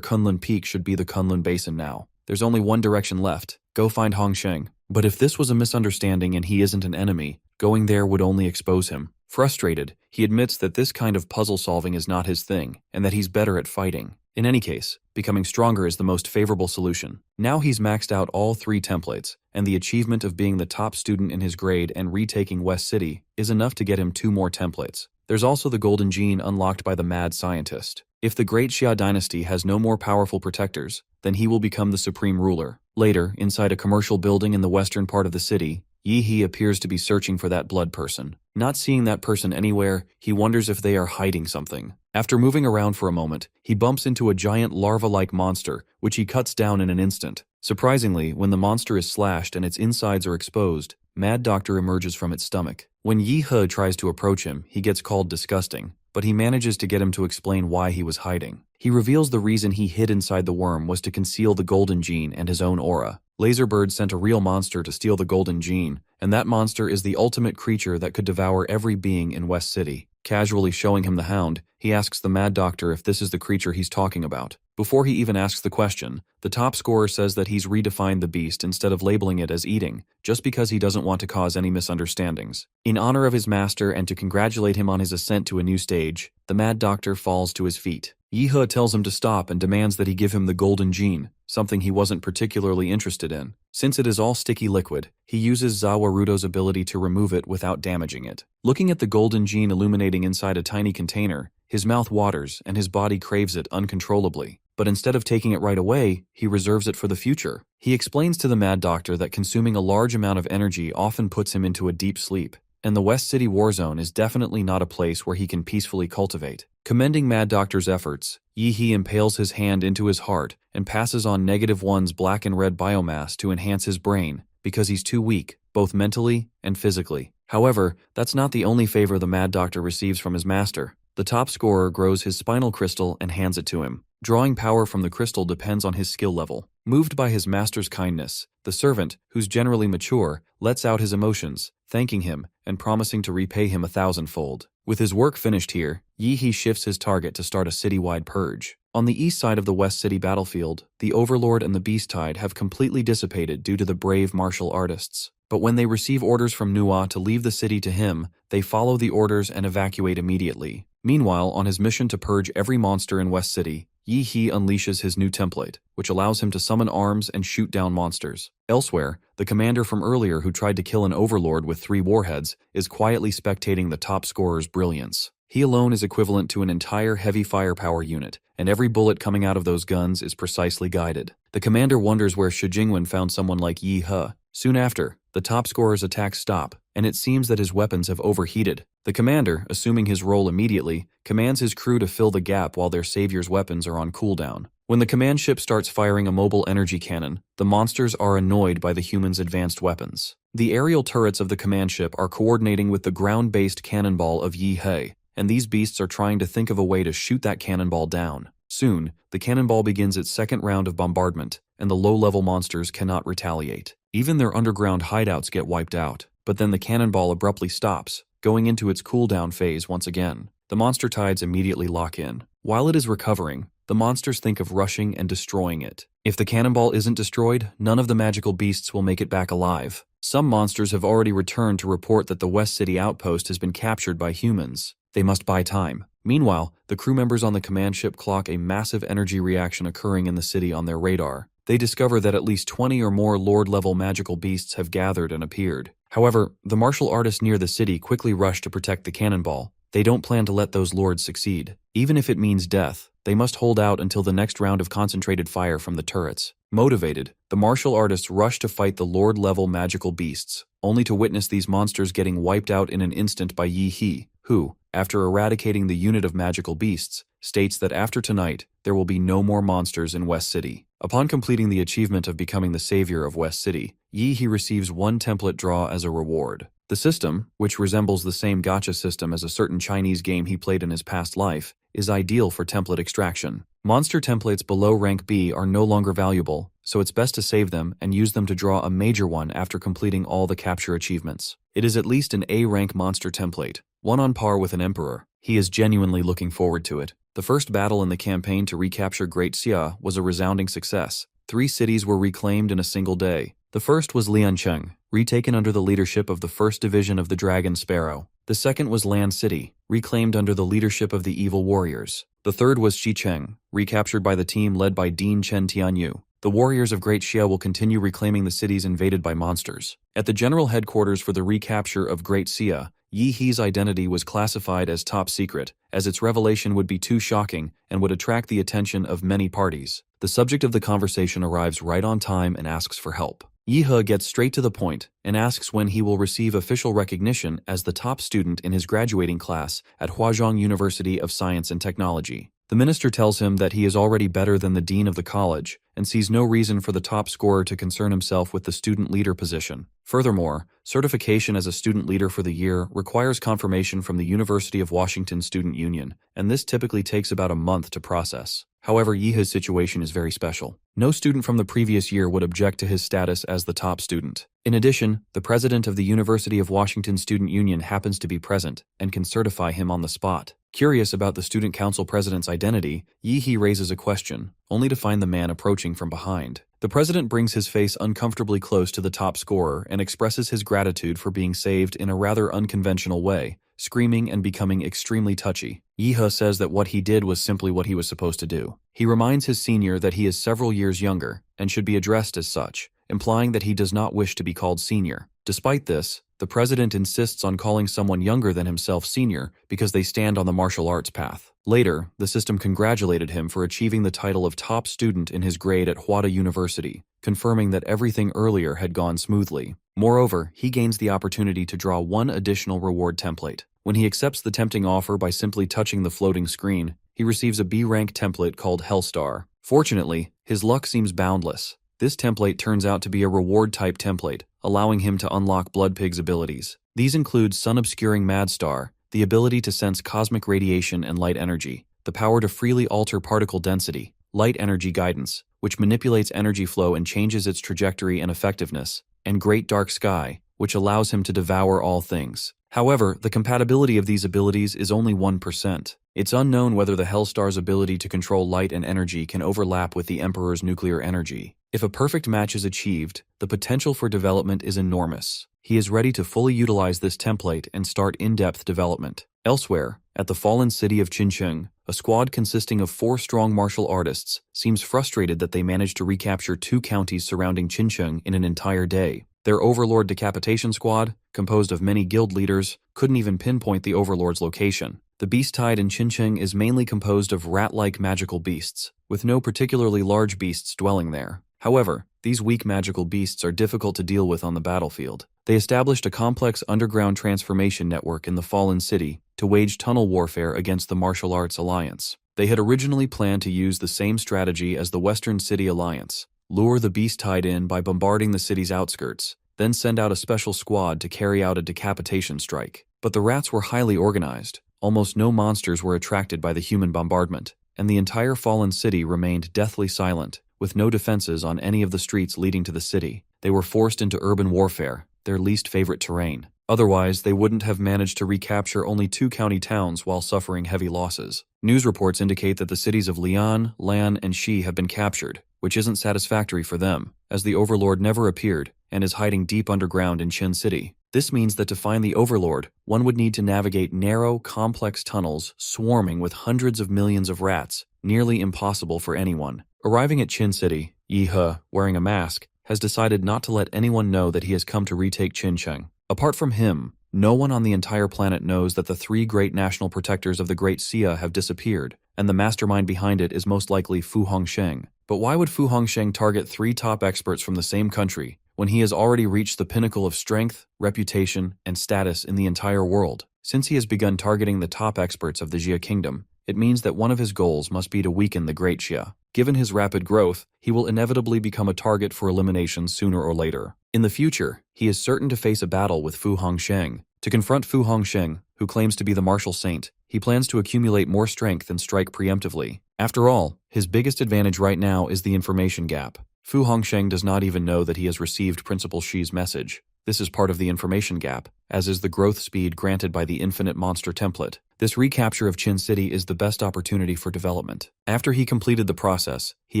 Kunlun Peak should be the Kunlun Basin now. There's only one direction left: go find Hongsheng. But if this was a misunderstanding and he isn't an enemy, going there would only expose him. Frustrated, he admits that this kind of puzzle solving is not his thing, and that he's better at fighting. In any case, becoming stronger is the most favorable solution. Now he's maxed out all 3 templates, and the achievement of being the top student in his grade and retaking West City is enough to get him 2 more templates. There's also the golden gene unlocked by the mad scientist. If the Great Xia dynasty has no more powerful protectors, then he will become the supreme ruler. Later, inside a commercial building in the western part of the city, Yi He appears to be searching for that blood person. Not seeing that person anywhere, he wonders if they are hiding something. After moving around for a moment, he bumps into a giant larva-like monster, which he cuts down in an instant. Surprisingly, when the monster is slashed and its insides are exposed, Mad Doctor emerges from its stomach. When Yi He tries to approach him, he gets called disgusting, but he manages to get him to explain why he was hiding. He reveals the reason he hid inside the worm was to conceal the golden gene and his own aura. Laserbird sent a real monster to steal the golden gene, and that monster is the ultimate creature that could devour every being in West City. Casually showing him the hound, he asks the Mad Doctor if this is the creature he's talking about. Before he even asks the question, the top scorer says that he's redefined the beast instead of labeling it as eating, just because he doesn't want to cause any misunderstandings. In honor of his master and to congratulate him on his ascent to a new stage, the Mad Doctor falls to his feet. Yi He tells him to stop and demands that he give him the golden gene, something he wasn't particularly interested in. Since it is all sticky liquid, he uses Zawarudo's ability to remove it without damaging it. Looking at the golden gene illuminating inside a tiny container, his mouth waters and his body craves it uncontrollably. But instead of taking it right away, he reserves it for the future. He explains to the Mad Doctor that consuming a large amount of energy often puts him into a deep sleep, and the West City war zone is definitely not a place where he can peacefully cultivate. Commending Mad Doctor's efforts, Yi He impales his hand into his heart and passes on -1's black and red biomass to enhance his brain, because he's too weak, both mentally and physically. However, that's not the only favor the Mad Doctor receives from his master. The top scorer grows his spinal crystal and hands it to him. Drawing power from the crystal depends on his skill level. Moved by his master's kindness, the servant, who's generally mature, lets out his emotions, thanking him and promising to repay him 1,000-fold. With his work finished here, Yi He shifts his target to start a citywide purge. On the east side of the West City battlefield, the Overlord and the Beast Tide have completely dissipated due to the brave martial artists. But when they receive orders from Nua to leave the city to him, they follow the orders and evacuate immediately. Meanwhile, on his mission to purge every monster in West City, Yi He unleashes his new template, which allows him to summon arms and shoot down monsters. Elsewhere, the commander from earlier who tried to kill an overlord with 3 warheads is quietly spectating the top scorer's brilliance. He alone is equivalent to an entire heavy firepower unit, and every bullet coming out of those guns is precisely guided. The commander wonders where Shi Jingwen found someone like Yi He. Soon after, the top scorer's attacks stop, and it seems that his weapons have overheated. The commander, assuming his role immediately, commands his crew to fill the gap while their savior's weapons are on cooldown. When the command ship starts firing a mobile energy cannon, the monsters are annoyed by the humans' advanced weapons. The aerial turrets of the command ship are coordinating with the ground-based cannonball of Yahello, and these beasts are trying to think of a way to shoot that cannonball down. Soon, the cannonball begins its second round of bombardment, and the low-level monsters cannot retaliate. Even their underground hideouts get wiped out, but then the cannonball abruptly stops, going into its cooldown phase once again. The monster tides immediately lock in. While it is recovering, the monsters think of rushing and destroying it. If the cannonball isn't destroyed, none of the magical beasts will make it back alive. Some monsters have already returned to report that the West City outpost has been captured by humans. They must buy time. Meanwhile, the crew members on the command ship clock a massive energy reaction occurring in the city on their radar. They discover that at least 20 or more Lord-level magical beasts have gathered and appeared. However, the martial artists near the city quickly rush to protect the cannonball. They don't plan to let those lords succeed. Even if it means death, they must hold out until the next round of concentrated fire from the turrets. Motivated, the martial artists rush to fight the Lord-level magical beasts, only to witness these monsters getting wiped out in an instant by Yahello, who, after eradicating the unit of magical beasts, states that after tonight, there will be no more monsters in West City. Upon completing the achievement of becoming the savior of West City, Yahello receives one template draw as a reward. The system, which resembles the same gacha system as a certain Chinese game he played in his past life, is ideal for template extraction. Monster templates below rank B are no longer valuable, so it's best to save them and use them to draw a major one after completing all the capture achievements. It is at least an A rank monster template, one on par with an emperor. He is genuinely looking forward to it. The first battle in the campaign to recapture Great Xia was a resounding success. 3 cities were reclaimed in a single day. The first was Liancheng, retaken under the leadership of the 1st Division of the Dragon Sparrow. The second was Land City, reclaimed under the leadership of the Evil Warriors. The third was Xicheng, recaptured by the team led by Dean Chen Tianyu. The warriors of Great Xia will continue reclaiming the cities invaded by monsters. At the general headquarters for the recapture of Great Xia, Yahello's identity was classified as top secret, as its revelation would be too shocking and would attract the attention of many parties. The subject of the conversation arrives right on time and asks for help. Yahello gets straight to the point and asks when he will receive official recognition as the top student in his graduating class at Huazhong University of Science and Technology. The minister tells him that he is already better than the dean of the college and sees no reason for the top scorer to concern himself with the student leader position. Furthermore, certification as a student leader for the year requires confirmation from the University of Washington Student Union, and this typically takes about a month to process. However, Yahello's situation is very special. No student from the previous year would object to his status as the top student. In addition, the president of the University of Washington Student Union happens to be present and can certify him on the spot. Curious about the student council president's identity, Yahello raises a question, only to find the man approaching from behind. The president brings his face uncomfortably close to the top scorer and expresses his gratitude for being saved in a rather unconventional way, screaming and becoming extremely touchy. Yahello says that what he did was simply what he was supposed to do. He reminds his senior that he is several years younger and should be addressed as such, implying that he does not wish to be called senior. Despite this, the president insists on calling someone younger than himself senior because they stand on the martial arts path. Later, the system congratulated him for achieving the title of top student in his grade at Huada University, confirming that everything earlier had gone smoothly. Moreover, he gains the opportunity to draw one additional reward template. When he accepts the tempting offer by simply touching the floating screen, he receives a B-rank template called Hellstar. Fortunately, his luck seems boundless. This template turns out to be a reward-type template, allowing him to unlock Bloodpig's abilities. These include Sun-Obscuring Madstar, the ability to sense cosmic radiation and light energy, the power to freely alter particle density, Light Energy Guidance, which manipulates energy flow and changes its trajectory and effectiveness, and Great Dark Sky, which allows him to devour all things. However, the compatibility of these abilities is only 1%. It's unknown whether the Hellstar's ability to control light and energy can overlap with the Emperor's nuclear energy. If a perfect match is achieved, the potential for development is enormous. He is ready to fully utilize this template and start in-depth development. Elsewhere, at the fallen city of Qincheng, a squad consisting of 4 strong martial artists seems frustrated that they managed to recapture 2 counties surrounding Qincheng in an entire day. Their Overlord Decapitation Squad, composed of many guild leaders, couldn't even pinpoint the Overlord's location. The beast tide in Qincheng is mainly composed of rat-like magical beasts, with no particularly large beasts dwelling there. However, these weak magical beasts are difficult to deal with on the battlefield. They established a complex underground transformation network in the fallen city to wage tunnel warfare against the Martial Arts Alliance. They had originally planned to use the same strategy as the Western City Alliance, lure the beast tied in by bombarding the city's outskirts, then send out a special squad to carry out a decapitation strike. But the rats were highly organized. Almost no monsters were attracted by the human bombardment, and the entire fallen city remained deathly silent, with no defenses on any of the streets leading to the city. They were forced into urban warfare, their least favorite terrain. Otherwise, they wouldn't have managed to recapture only 2 county towns while suffering heavy losses. News reports indicate that the cities of Lian, Lan, and Shi have been captured, which isn't satisfactory for them, as the Overlord never appeared and is hiding deep underground in Qin City. This means that to find the Overlord, one would need to navigate narrow, complex tunnels swarming with hundreds of millions of rats, nearly impossible for anyone. Arriving at Qin City, Yi He, wearing a mask, has decided not to let anyone know that he has come to retake Qincheng. Apart from him, no one on the entire planet knows that the 3 great national protectors of the Great Xia have disappeared, and the mastermind behind it is most likely Fu Hongsheng. But why would Fu Hongsheng target 3 top experts from the same country when he has already reached the pinnacle of strength, reputation, and status in the entire world? Since he has begun targeting the top experts of the Xia Kingdom, it means that one of his goals must be to weaken the Great Xia. Given his rapid growth, he will inevitably become a target for elimination sooner or later. In the future, he is certain to face a battle with Fu Hongsheng. To confront Fu Hongsheng, who claims to be the martial saint, he plans to accumulate more strength and strike preemptively. After all, his biggest advantage right now is the information gap. Fu Hongsheng does not even know that he has received Principal Shi's message. This is part of the information gap, as is the growth speed granted by the infinite monster template. This recapture of Qin City is the best opportunity for development. After he completed the process, he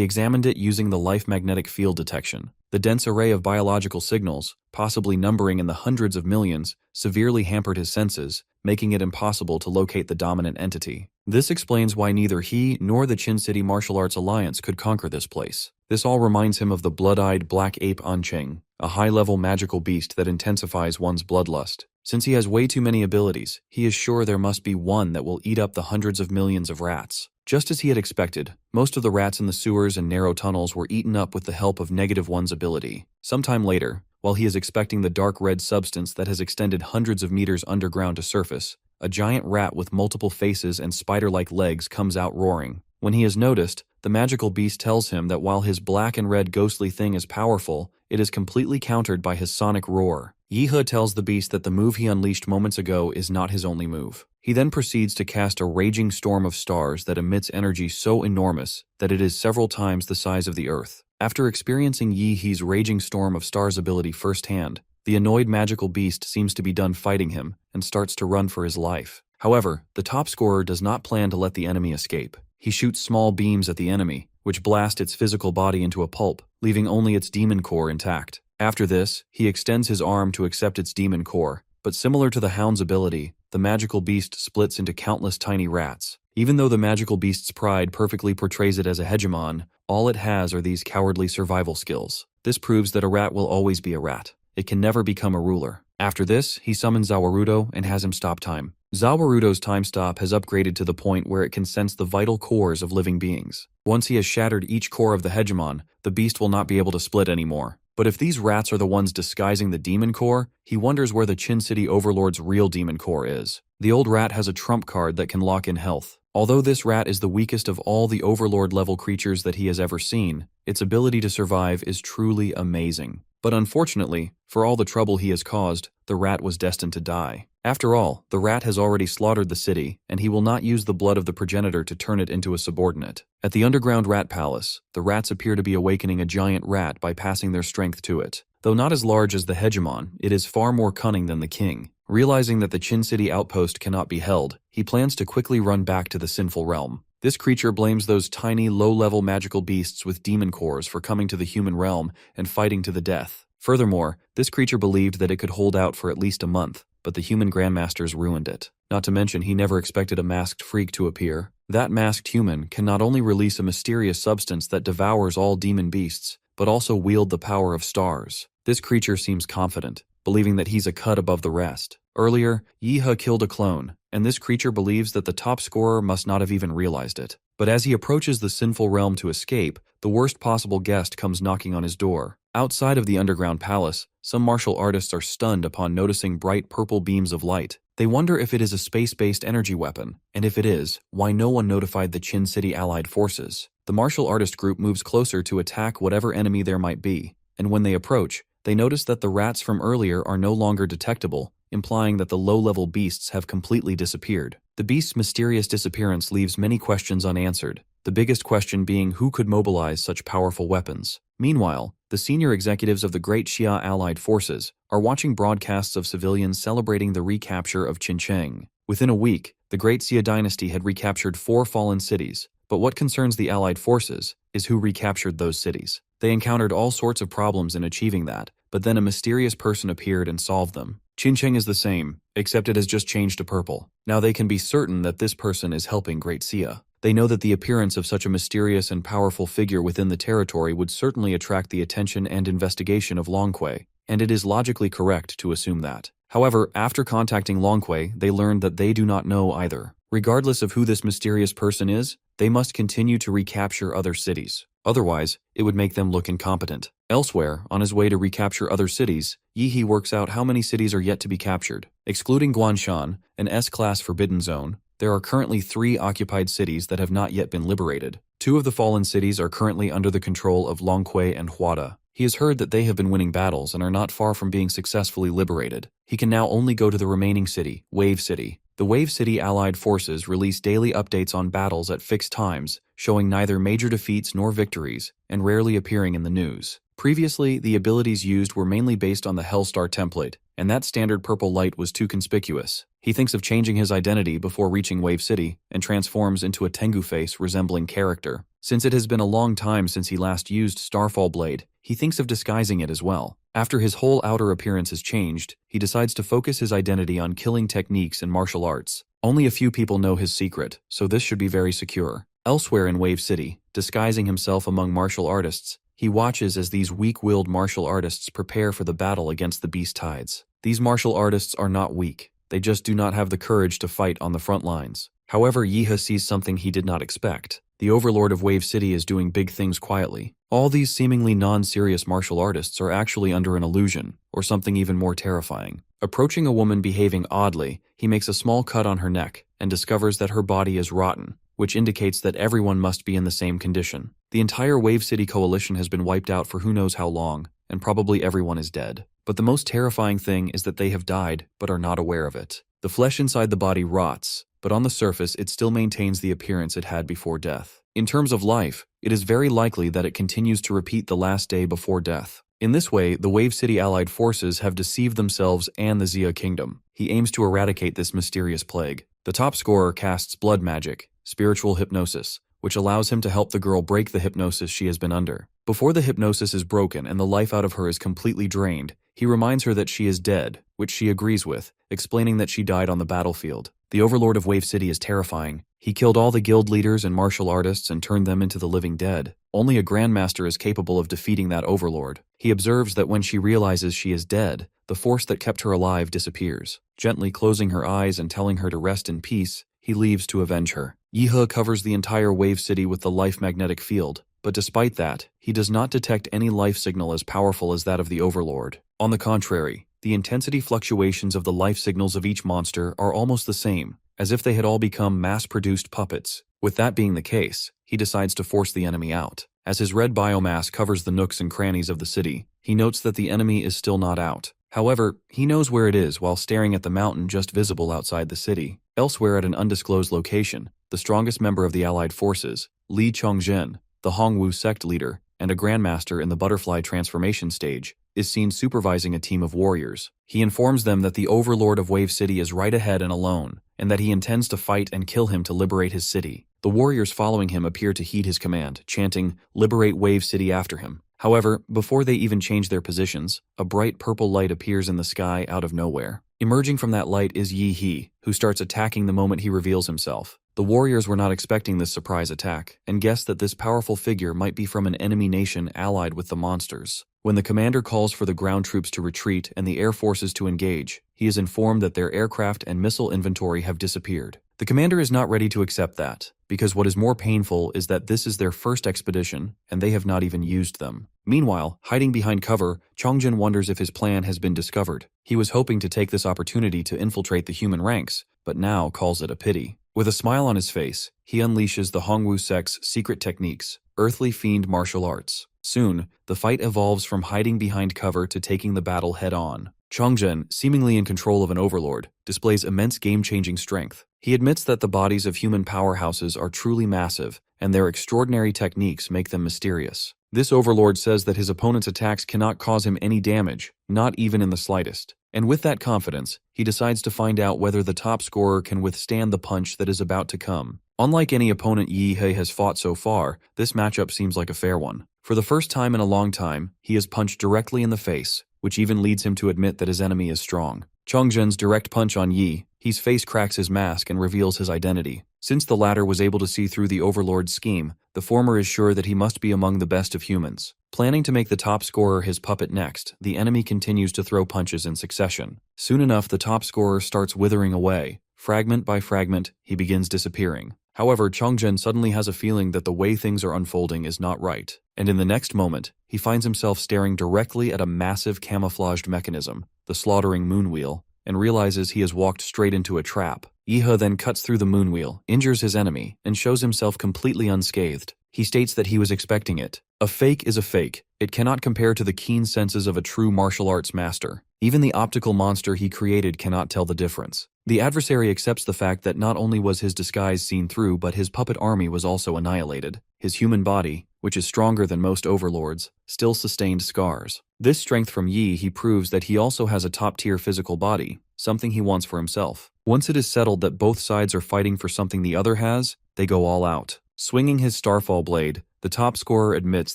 examined it using the life magnetic field detection. The dense array of biological signals, possibly numbering in the hundreds of millions, severely hampered his senses, making it impossible to locate the dominant entity. This explains why neither he nor the Qin City Martial Arts Alliance could conquer this place. This all reminds him of the blood-eyed black ape Anqing, a high-level magical beast that intensifies one's bloodlust. Since he has way too many abilities, he is sure there must be one that will eat up the hundreds of millions of rats. Just as he had expected, most of the rats in the sewers and narrow tunnels were eaten up with the help of -1's ability. Sometime later, while he is expecting the dark red substance that has extended hundreds of meters underground to surface, a giant rat with multiple faces and spider-like legs comes out roaring. When he is noticed, the magical beast tells him that while his black and red ghostly thing is powerful, it is completely countered by his sonic roar. Yi He tells the beast that the move he unleashed moments ago is not his only move. He then proceeds to cast a raging storm of stars that emits energy so enormous that it is several times the size of the Earth. After experiencing Yi He's raging storm of stars ability firsthand, the annoyed magical beast seems to be done fighting him and starts to run for his life. However, the top scorer does not plan to let the enemy escape. He shoots small beams at the enemy, which blast its physical body into a pulp, leaving only its demon core intact. After this, he extends his arm to accept its demon core, but similar to the hound's ability, the magical beast splits into countless tiny rats. Even though the magical beast's pride perfectly portrays it as a hegemon, all it has are these cowardly survival skills. This proves that a rat will always be a rat. It can never become a ruler. After this, he summons Zawarudo and has him stop time. Zawarudo's time stop has upgraded to the point where it can sense the vital cores of living beings. Once he has shattered each core of the hegemon, the beast will not be able to split anymore. But if these rats are the ones disguising the demon core, he wonders where the Qin City Overlord's real demon core is. The old rat has a trump card that can lock in health. Although this rat is the weakest of all the Overlord-level creatures that he has ever seen, its ability to survive is truly amazing. But unfortunately, for all the trouble he has caused, the rat was destined to die. After all, the rat has already slaughtered the city, and he will not use the blood of the progenitor to turn it into a subordinate. At the underground rat palace, the rats appear to be awakening a giant rat by passing their strength to it. Though not as large as the hegemon, it is far more cunning than the king. Realizing that the Qin City outpost cannot be held, he plans to quickly run back to the sinful realm. This creature blames those tiny, low-level magical beasts with demon cores for coming to the human realm and fighting to the death. Furthermore, this creature believed that it could hold out for at least a month, but the human grandmasters ruined it. Not to mention, he never expected a masked freak to appear. That masked human can not only release a mysterious substance that devours all demon beasts, but also wield the power of stars. This creature seems confident, believing that he's a cut above the rest. Earlier, Yi-he killed a clone, and this creature believes that the top scorer must not have even realized it. But as he approaches the sinful realm to escape, the worst possible guest comes knocking on his door. Outside of the underground palace, some martial artists are stunned upon noticing bright purple beams of light. They wonder if it is a space-based energy weapon, and if it is, why no one notified the Qin City Allied forces. The martial artist group moves closer to attack whatever enemy there might be, and when they approach, they notice that the rats from earlier are no longer detectable, implying that the low-level beasts have completely disappeared. The beast's mysterious disappearance leaves many questions unanswered, the biggest question being who could mobilize such powerful weapons. Meanwhile, the senior executives of the Great Xia Allied forces are watching broadcasts of civilians celebrating the recapture of Qincheng. Within a week, the Great Xia dynasty had recaptured 4 fallen cities, but what concerns the Allied forces is who recaptured those cities. They encountered all sorts of problems in achieving that, but then a mysterious person appeared and solved them. Qincheng is the same, except it has just changed to purple. Now they can be certain that this person is helping Great Xia. They know that the appearance of such a mysterious and powerful figure within the territory would certainly attract the attention and investigation of Longquay, and it is logically correct to assume that. However, after contacting Longquay, they learned that they do not know either. Regardless of who this mysterious person is, they must continue to recapture other cities. Otherwise, it would make them look incompetent. Elsewhere, on his way to recapture other cities, Yi-he works out how many cities are yet to be captured. Excluding Guanshan, an S-class forbidden zone, there are currently 3 occupied cities that have not yet been liberated. 2 of the fallen cities are currently under the control of Longquay and Huada. He has heard that they have been winning battles and are not far from being successfully liberated. He can now only go to the remaining city, Wave City. The Wave City Allied forces release daily updates on battles at fixed times, showing neither major defeats nor victories, and rarely appearing in the news. Previously, the abilities used were mainly based on the Hellstar template, and that standard purple light was too conspicuous. He thinks of changing his identity before reaching Wave City, and transforms into a Tengu face resembling character. Since it has been a long time since he last used Starfall Blade, he thinks of disguising it as well. After his whole outer appearance has changed, he decides to focus his identity on killing techniques and martial arts. Only a few people know his secret, so this should be very secure. Elsewhere in Wave City, disguising himself among martial artists, he watches as these weak-willed martial artists prepare for the battle against the Beast Tides. These martial artists are not weak, they just do not have the courage to fight on the front lines. However, Yi-he sees something he did not expect. The overlord of Wave City is doing big things quietly. All these seemingly non-serious martial artists are actually under an illusion, or something even more terrifying. Approaching a woman behaving oddly, he makes a small cut on her neck and discovers that her body is rotten, which indicates that everyone must be in the same condition. The entire Wave City coalition has been wiped out for who knows how long, and probably everyone is dead. But the most terrifying thing is that they have died, but are not aware of it. The flesh inside the body rots, but on the surface it still maintains the appearance it had before death. In terms of life, it is very likely that it continues to repeat the last day before death. In this way, the Wave City Allied forces have deceived themselves and the Xia Kingdom. He aims to eradicate this mysterious plague. The top scorer casts blood magic, spiritual hypnosis, which allows him to help the girl break the hypnosis she has been under. Before the hypnosis is broken and the life out of her is completely drained, he reminds her that she is dead, which she agrees with, explaining that she died on the battlefield. The overlord of Wave City is terrifying. He killed all the guild leaders and martial artists and turned them into the living dead. Only a grandmaster is capable of defeating that overlord. He observes that when she realizes she is dead, the force that kept her alive disappears. Gently closing her eyes and telling her to rest in peace, he leaves to avenge her. Yi-he covers the entire Wave City with the life magnetic field, but despite that, he does not detect any life signal as powerful as that of the overlord. On the contrary, the intensity fluctuations of the life signals of each monster are almost the same, as if they had all become mass-produced puppets. With that being the case, he decides to force the enemy out. As his red biomass covers the nooks and crannies of the city, he notes that the enemy is still not out. However, he knows where it is while staring at the mountain just visible outside the city. Elsewhere at an undisclosed location, the strongest member of the Allied forces, Li Chongzhen, the Hongwu sect leader, and a grandmaster in the butterfly transformation stage, is seen supervising a team of warriors. He informs them that the overlord of Wave City is right ahead and alone, and that he intends to fight and kill him to liberate his city. The warriors following him appear to heed his command, chanting, "Liberate Wave City" after him. However, before they even change their positions, a bright purple light appears in the sky out of nowhere. Emerging from that light is Yi-he, who starts attacking the moment he reveals himself. The warriors were not expecting this surprise attack, and guessed that this powerful figure might be from an enemy nation allied with the monsters. When the commander calls for the ground troops to retreat and the air forces to engage, he he is informed that their aircraft and missile inventory have disappeared. The commander is not ready to accept that, because what is more painful is that this is their first expedition, and they have not even used them. Meanwhile, hiding behind cover, Chongjin wonders if his plan has been discovered. He was hoping to take this opportunity to infiltrate the human ranks, but now calls it a pity. With a smile on his face, he unleashes the Hongwu sect's secret techniques, earthly fiend martial arts. Soon, the fight evolves from hiding behind cover to taking the battle head-on. Chongjin, seemingly in control of an overlord, displays immense game-changing strength. He admits that the bodies of human powerhouses are truly massive, and their extraordinary techniques make them mysterious. This overlord says that his opponent's attacks cannot cause him any damage, not even in the slightest. And with that confidence, he decides to find out whether the top scorer can withstand the punch that is about to come. Unlike any opponent Yi He has fought so far, this matchup seems like a fair one. For the first time in a long time, he is punched directly in the face, which even leads him to admit that his enemy is strong. Chongjin's direct punch on Yi's face cracks his mask and reveals his identity. Since the latter was able to see through the overlord's scheme, the former is sure that he must be among the best of humans. Planning to make the top scorer his puppet next, the enemy continues to throw punches in succession. Soon enough, the top scorer starts withering away. Fragment by fragment, he begins disappearing. However, Chongjin suddenly has a feeling that the way things are unfolding is not right, and in the next moment, he finds himself staring directly at a massive camouflaged mechanism, the slaughtering moonwheel, and realizes he has walked straight into a trap. Yihe then cuts through the moonwheel, injures his enemy, and shows himself completely unscathed. He states that he was expecting it. A fake is a fake. It cannot compare to the keen senses of a true martial arts master. Even the optical monster he created cannot tell the difference. The adversary accepts the fact that not only was his disguise seen through, but his puppet army was also annihilated. His human body, which is stronger than most overlords, still sustained scars. This strength from Yi he proves that he also has a top-tier physical body, something he wants for himself. Once it is settled that both sides are fighting for something the other has, they go all out. Swinging his Starfall blade, the top scorer admits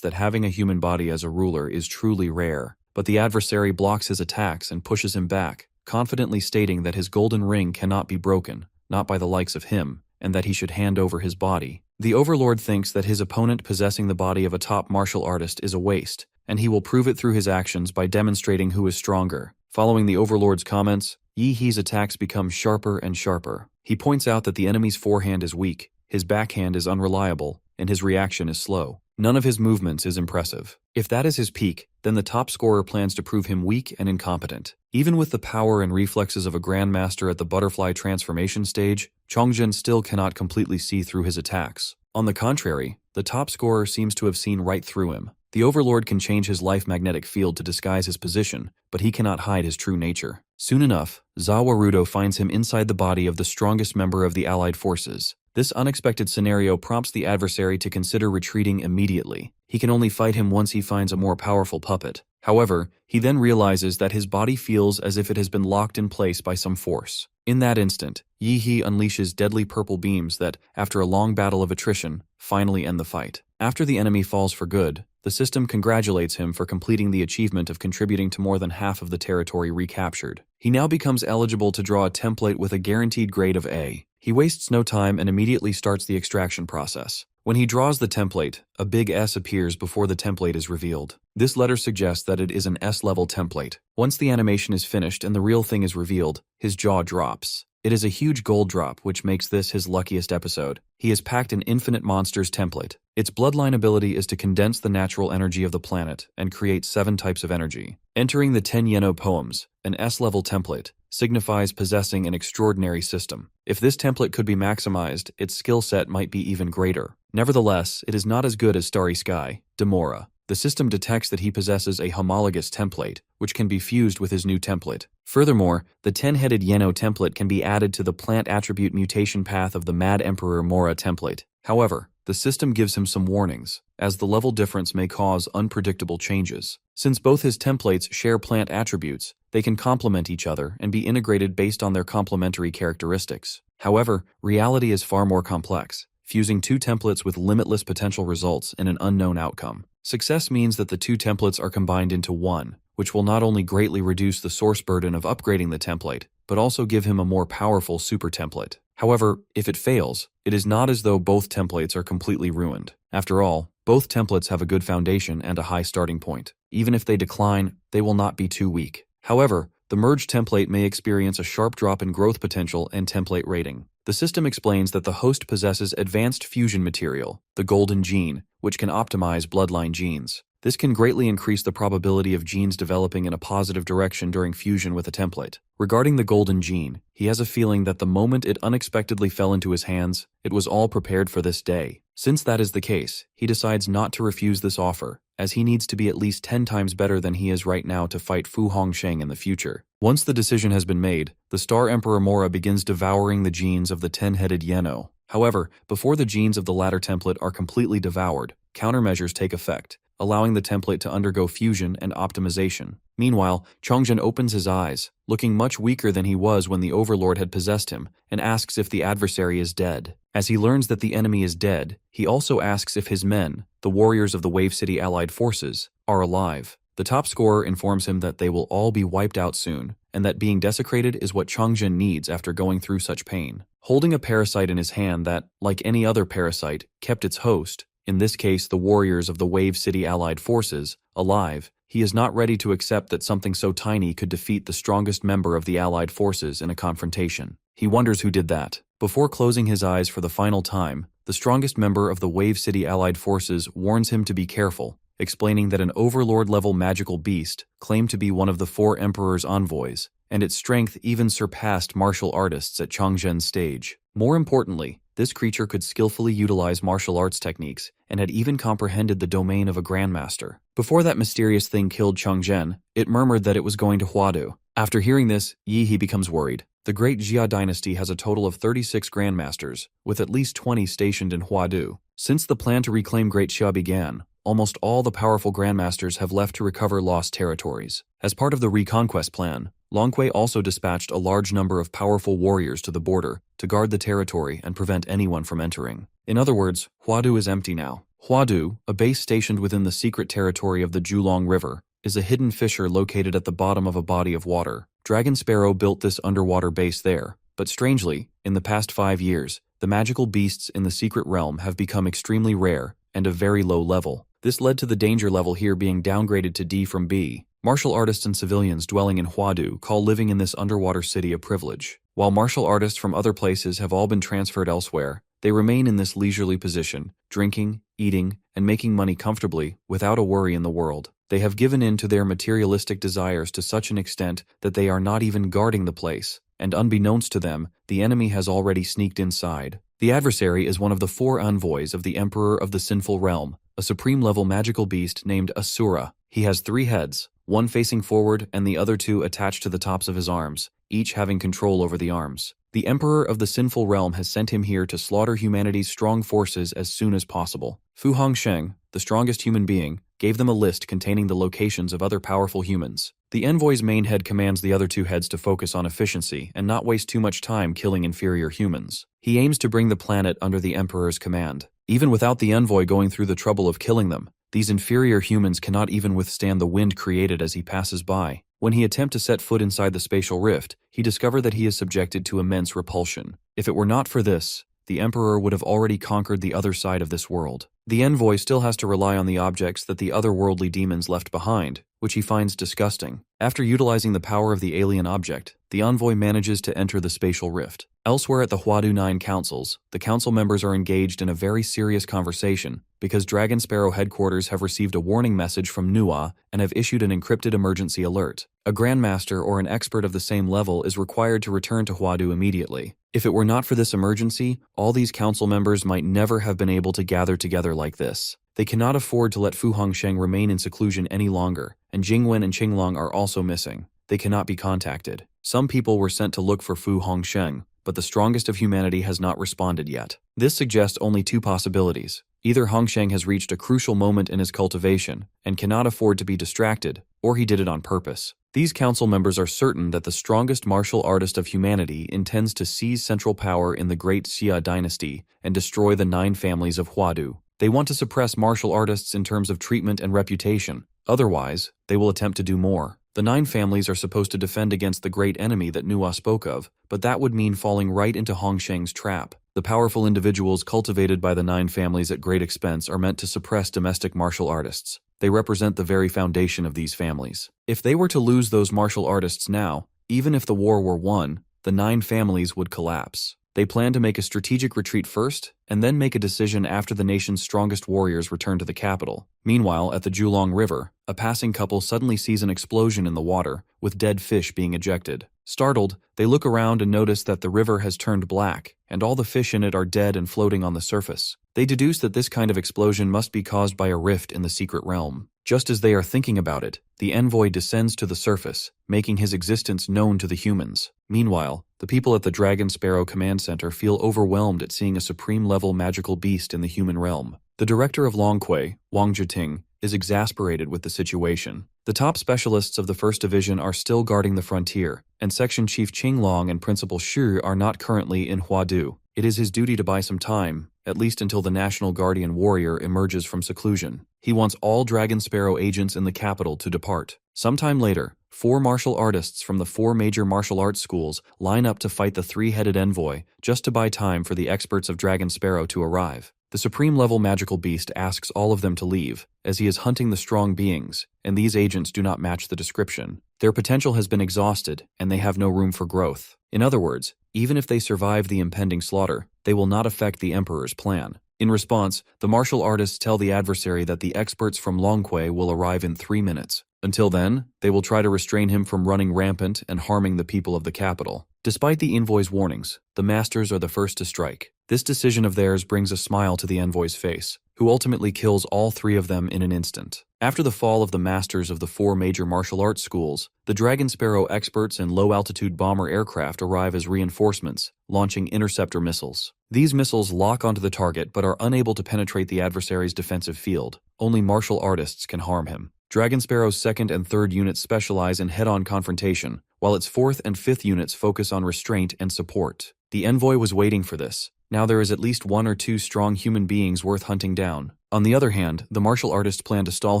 that having a human body as a ruler is truly rare, but the adversary blocks his attacks and pushes him back, confidently stating that his golden ring cannot be broken, not by the likes of him, and that he should hand over his body. The overlord thinks that his opponent possessing the body of a top martial artist is a waste, and he will prove it through his actions by demonstrating who is stronger. Following the overlord's comments, Yi He's attacks become sharper and sharper. He points out that the enemy's forehand is weak, his backhand is unreliable, and his reaction is slow. None of his movements is impressive. If that is his peak, then the top scorer plans to prove him weak and incompetent. Even with the power and reflexes of a grandmaster at the butterfly transformation stage, Chongjin still cannot completely see through his attacks. On the contrary, the top scorer seems to have seen right through him. The overlord can change his life magnetic field to disguise his position, but he cannot hide his true nature. Soon enough, Zawarudo finds him inside the body of the strongest member of the allied forces. This unexpected scenario prompts the adversary to consider retreating immediately. He can only fight him once he finds a more powerful puppet. However, he then realizes that his body feels as if it has been locked in place by some force. In that instant, Yi He unleashes deadly purple beams that, after a long battle of attrition, finally end the fight. After the enemy falls for good, the system congratulates him for completing the achievement of contributing to more than half of the territory recaptured. He now becomes eligible to draw a template with a guaranteed grade of A. He wastes no time and immediately starts the extraction process. When he draws the template, a big S appears before the template is revealed. This letter suggests that it is an S-level template. Once the animation is finished and the real thing is revealed, his jaw drops. It is a huge gold drop, which makes this his luckiest episode. He has packed an Infinite Monsters template. Its bloodline ability is to condense the natural energy of the planet and create 7 types of energy. Entering the 10 Yeno poems, an S-level template signifies possessing an extraordinary system. If this template could be maximized, its skill set might be even greater. Nevertheless, it is not as good as Starry Sky, Demora. The system detects that he possesses a homologous template, which can be fused with his new template. Furthermore, the 10-headed Yeno template can be added to the plant attribute mutation path of the Mad Emperor Mora template. However, the system gives him some warnings, as the level difference may cause unpredictable changes. Since both his templates share plant attributes, they can complement each other and be integrated based on their complementary characteristics. However, reality is far more complex, fusing 2 templates with limitless potential results in an unknown outcome. Success means that the 2 templates are combined into one, which will not only greatly reduce the source burden of upgrading the template, but also give him a more powerful super template. However, if it fails, it is not as though both templates are completely ruined. After all, both templates have a good foundation and a high starting point. Even if they decline, they will not be too weak. However, the merged template may experience a sharp drop in growth potential and template rating. The system explains that the host possesses advanced fusion material, the golden gene, which can optimize bloodline genes. This can greatly increase the probability of genes developing in a positive direction during fusion with a template. Regarding the golden gene, he has a feeling that the moment it unexpectedly fell into his hands, it was all prepared for this day. Since that is the case, he decides not to refuse this offer, as he needs to be at least 10 times better than he is right now to fight Fu Hongsheng in the future. Once the decision has been made, the Star Emperor Mora begins devouring the genes of the 10-headed Yahello. However, before the genes of the latter template are completely devoured, countermeasures take effect, allowing the template to undergo fusion and optimization. Meanwhile, Chongzhen opens his eyes, looking much weaker than he was when the Overlord had possessed him, and asks if the adversary is dead. As he learns that the enemy is dead, he also asks if his men, the warriors of the Wave City Allied forces, are alive. The top scorer informs him that they will all be wiped out soon, and that being desecrated is what Chongzhen needs after going through such pain. Holding a parasite in his hand that, like any other parasite, kept its host, in this case the warriors of the Wave City Allied forces, alive, he is not ready to accept that something so tiny could defeat the strongest member of the Allied forces in a confrontation. He wonders who did that. Before closing his eyes for the final time, the strongest member of the Wave City Allied forces warns him to be careful, explaining that an Overlord-level magical beast claimed to be one of the 4 Emperor's envoys, and its strength even surpassed martial artists at Chongzhen's stage. More importantly, this creature could skillfully utilize martial arts techniques and had even comprehended the domain of a grandmaster. Before that mysterious thing killed Chongzhen, it murmured that it was going to Huadu. After hearing this, he becomes worried. The Great Jia dynasty has a total of 36 grandmasters, with at least 20 stationed in Huadu. Since the plan to reclaim Great Xia began, almost all the powerful grandmasters have left to recover lost territories. As part of the reconquest plan, Longquei also dispatched a large number of powerful warriors to the border to guard the territory and prevent anyone from entering. In other words, Huadu is empty now. Huadu, a base stationed within the secret territory of the Julong River, is a hidden fissure located at the bottom of a body of water. Dragon Sparrow built this underwater base there, but strangely, in the past 5 years, the magical beasts in the secret realm have become extremely rare and of very low level. This led to the danger level here being downgraded to D from B. Martial artists and civilians dwelling in Huadu call living in this underwater city a privilege. While martial artists from other places have all been transferred elsewhere, they remain in this leisurely position, drinking, eating, and making money comfortably without a worry in the world. They have given in to their materialistic desires to such an extent that they are not even guarding the place, and unbeknownst to them, the enemy has already sneaked inside. The adversary is one of the 4 envoys of the Emperor of the Sinful Realm, a supreme-level magical beast named Asura. He has 3 heads, one facing forward and the other 2 attached to the tops of his arms, each having control over the arms. The Emperor of the Sinful Realm has sent him here to slaughter humanity's strong forces as soon as possible. Fu Hongsheng, the strongest human being, gave them a list containing the locations of other powerful humans. The envoy's main head commands the other 2 heads to focus on efficiency and not waste too much time killing inferior humans. He aims to bring the planet under the Emperor's command. Even without the envoy going through the trouble of killing them, these inferior humans cannot even withstand the wind created as he passes by. When he attempts to set foot inside the spatial rift, he discovers that he is subjected to immense repulsion. If it were not for this, the Emperor would have already conquered the other side of this world. The envoy still has to rely on the objects that the otherworldly demons left behind, which he finds disgusting. After utilizing the power of the alien object, the envoy manages to enter the spatial rift. Elsewhere at the Huadu 9 councils, the council members are engaged in a very serious conversation because Dragon Sparrow headquarters have received a warning message from Nua and have issued an encrypted emergency alert. A grandmaster or an expert of the same level is required to return to Huadu immediately. If it were not for this emergency, all these council members might never have been able to gather together like this. They cannot afford to let Fu Hongsheng remain in seclusion any longer, and Jingwen and Qinglong are also missing. They cannot be contacted. Some people were sent to look for Fu Hongsheng, but the strongest of humanity has not responded yet. This suggests only 2 possibilities. Either Hongsheng has reached a crucial moment in his cultivation and cannot afford to be distracted, or he did it on purpose. These council members are certain that the strongest martial artist of humanity intends to seize central power in the Great Xia dynasty and destroy the 9 families of Huadu. They want to suppress martial artists in terms of treatment and reputation. Otherwise, they will attempt to do more. The 9 families are supposed to defend against the great enemy that Nua spoke of, but that would mean falling right into Hongsheng's trap. The powerful individuals cultivated by the 9 families at great expense are meant to suppress domestic martial artists. They represent the very foundation of these families. If they were to lose those martial artists now, even if the war were won, the 9 families would collapse. They plan to make a strategic retreat first, and then make a decision after the nation's strongest warriors return to the capital. Meanwhile, at the Julong River, a passing couple suddenly sees an explosion in the water, with dead fish being ejected. Startled, they look around and notice that the river has turned black, and all the fish in it are dead and floating on the surface. They deduce that this kind of explosion must be caused by a rift in the secret realm. Just as they are thinking about it, the envoy descends to the surface, making his existence known to the humans. Meanwhile, the people at the Dragon Sparrow Command Center feel overwhelmed at seeing a supreme-level magical beast in the human realm. The director of Long K, Wang Jiting, is exasperated with the situation. The top specialists of the 1st Division are still guarding the frontier, and Section Chief Qinglong and Principal Shu are not currently in Huadu. It is his duty to buy some time, at least until the National Guardian Warrior emerges from seclusion. He wants all Dragon Sparrow agents in the capital to depart. Sometime later, 4 martial artists from the 4 major martial arts schools line up to fight the 3-headed envoy, just to buy time for the experts of Dragon Sparrow to arrive. The supreme-level magical beast asks all of them to leave, as he is hunting the strong beings, and these agents do not match the description. Their potential has been exhausted, and they have no room for growth. In other words, even if they survive the impending slaughter, they will not affect the Emperor's plan. In response, the martial artists tell the adversary that the experts from Long K will arrive in 3 minutes. Until then, they will try to restrain him from running rampant and harming the people of the capital. Despite the envoy's warnings, the masters are the first to strike. This decision of theirs brings a smile to the envoy's face, who ultimately kills all 3 of them in an instant. After the fall of the masters of the 4 major martial arts schools, the Dragon Sparrow experts and low-altitude bomber aircraft arrive as reinforcements, launching interceptor missiles. These missiles lock onto the target but are unable to penetrate the adversary's defensive field. Only martial artists can harm him. Dragon Sparrow's 2nd and 3rd units specialize in head-on confrontation, while its 4th and 5th units focus on restraint and support. The envoy was waiting for this. Now there is at least 1 or 2 strong human beings worth hunting down. On the other hand, the martial artists plan to stall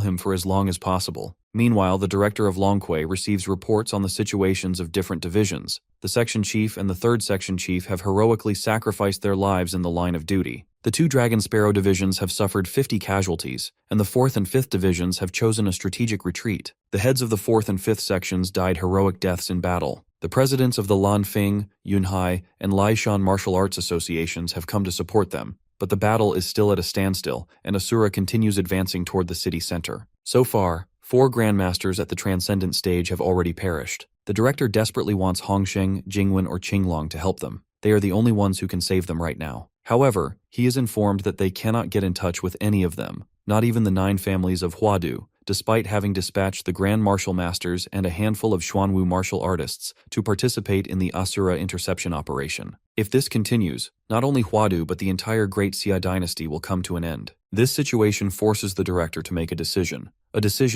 him for as long as possible. Meanwhile, the director of Long K receives reports on the situations of different divisions. The section chief and the 3rd section chief have heroically sacrificed their lives in the line of duty. The 2 Dragon Sparrow divisions have suffered 50 casualties, and the 4th and 5th divisions have chosen a strategic retreat. The heads of the 4th and 5th sections died heroic deaths in battle. The presidents of the Lanfeng, Yunhai, and Laishan martial arts associations have come to support them, but the battle is still at a standstill, and Asura continues advancing toward the city center. So far, 4 grandmasters at the transcendent stage have already perished. The director desperately wants Hongsheng, Jingwen, or Qinglong to help them. They are the only ones who can save them right now. However, he is informed that they cannot get in touch with any of them, not even the 9 families of Huadu, despite having dispatched the Grand Martial Masters and a handful of Xuanwu martial artists to participate in the Asura interception operation. If this continues, not only Huadu but the entire Great Xia dynasty will come to an end. This situation forces the director to make a decision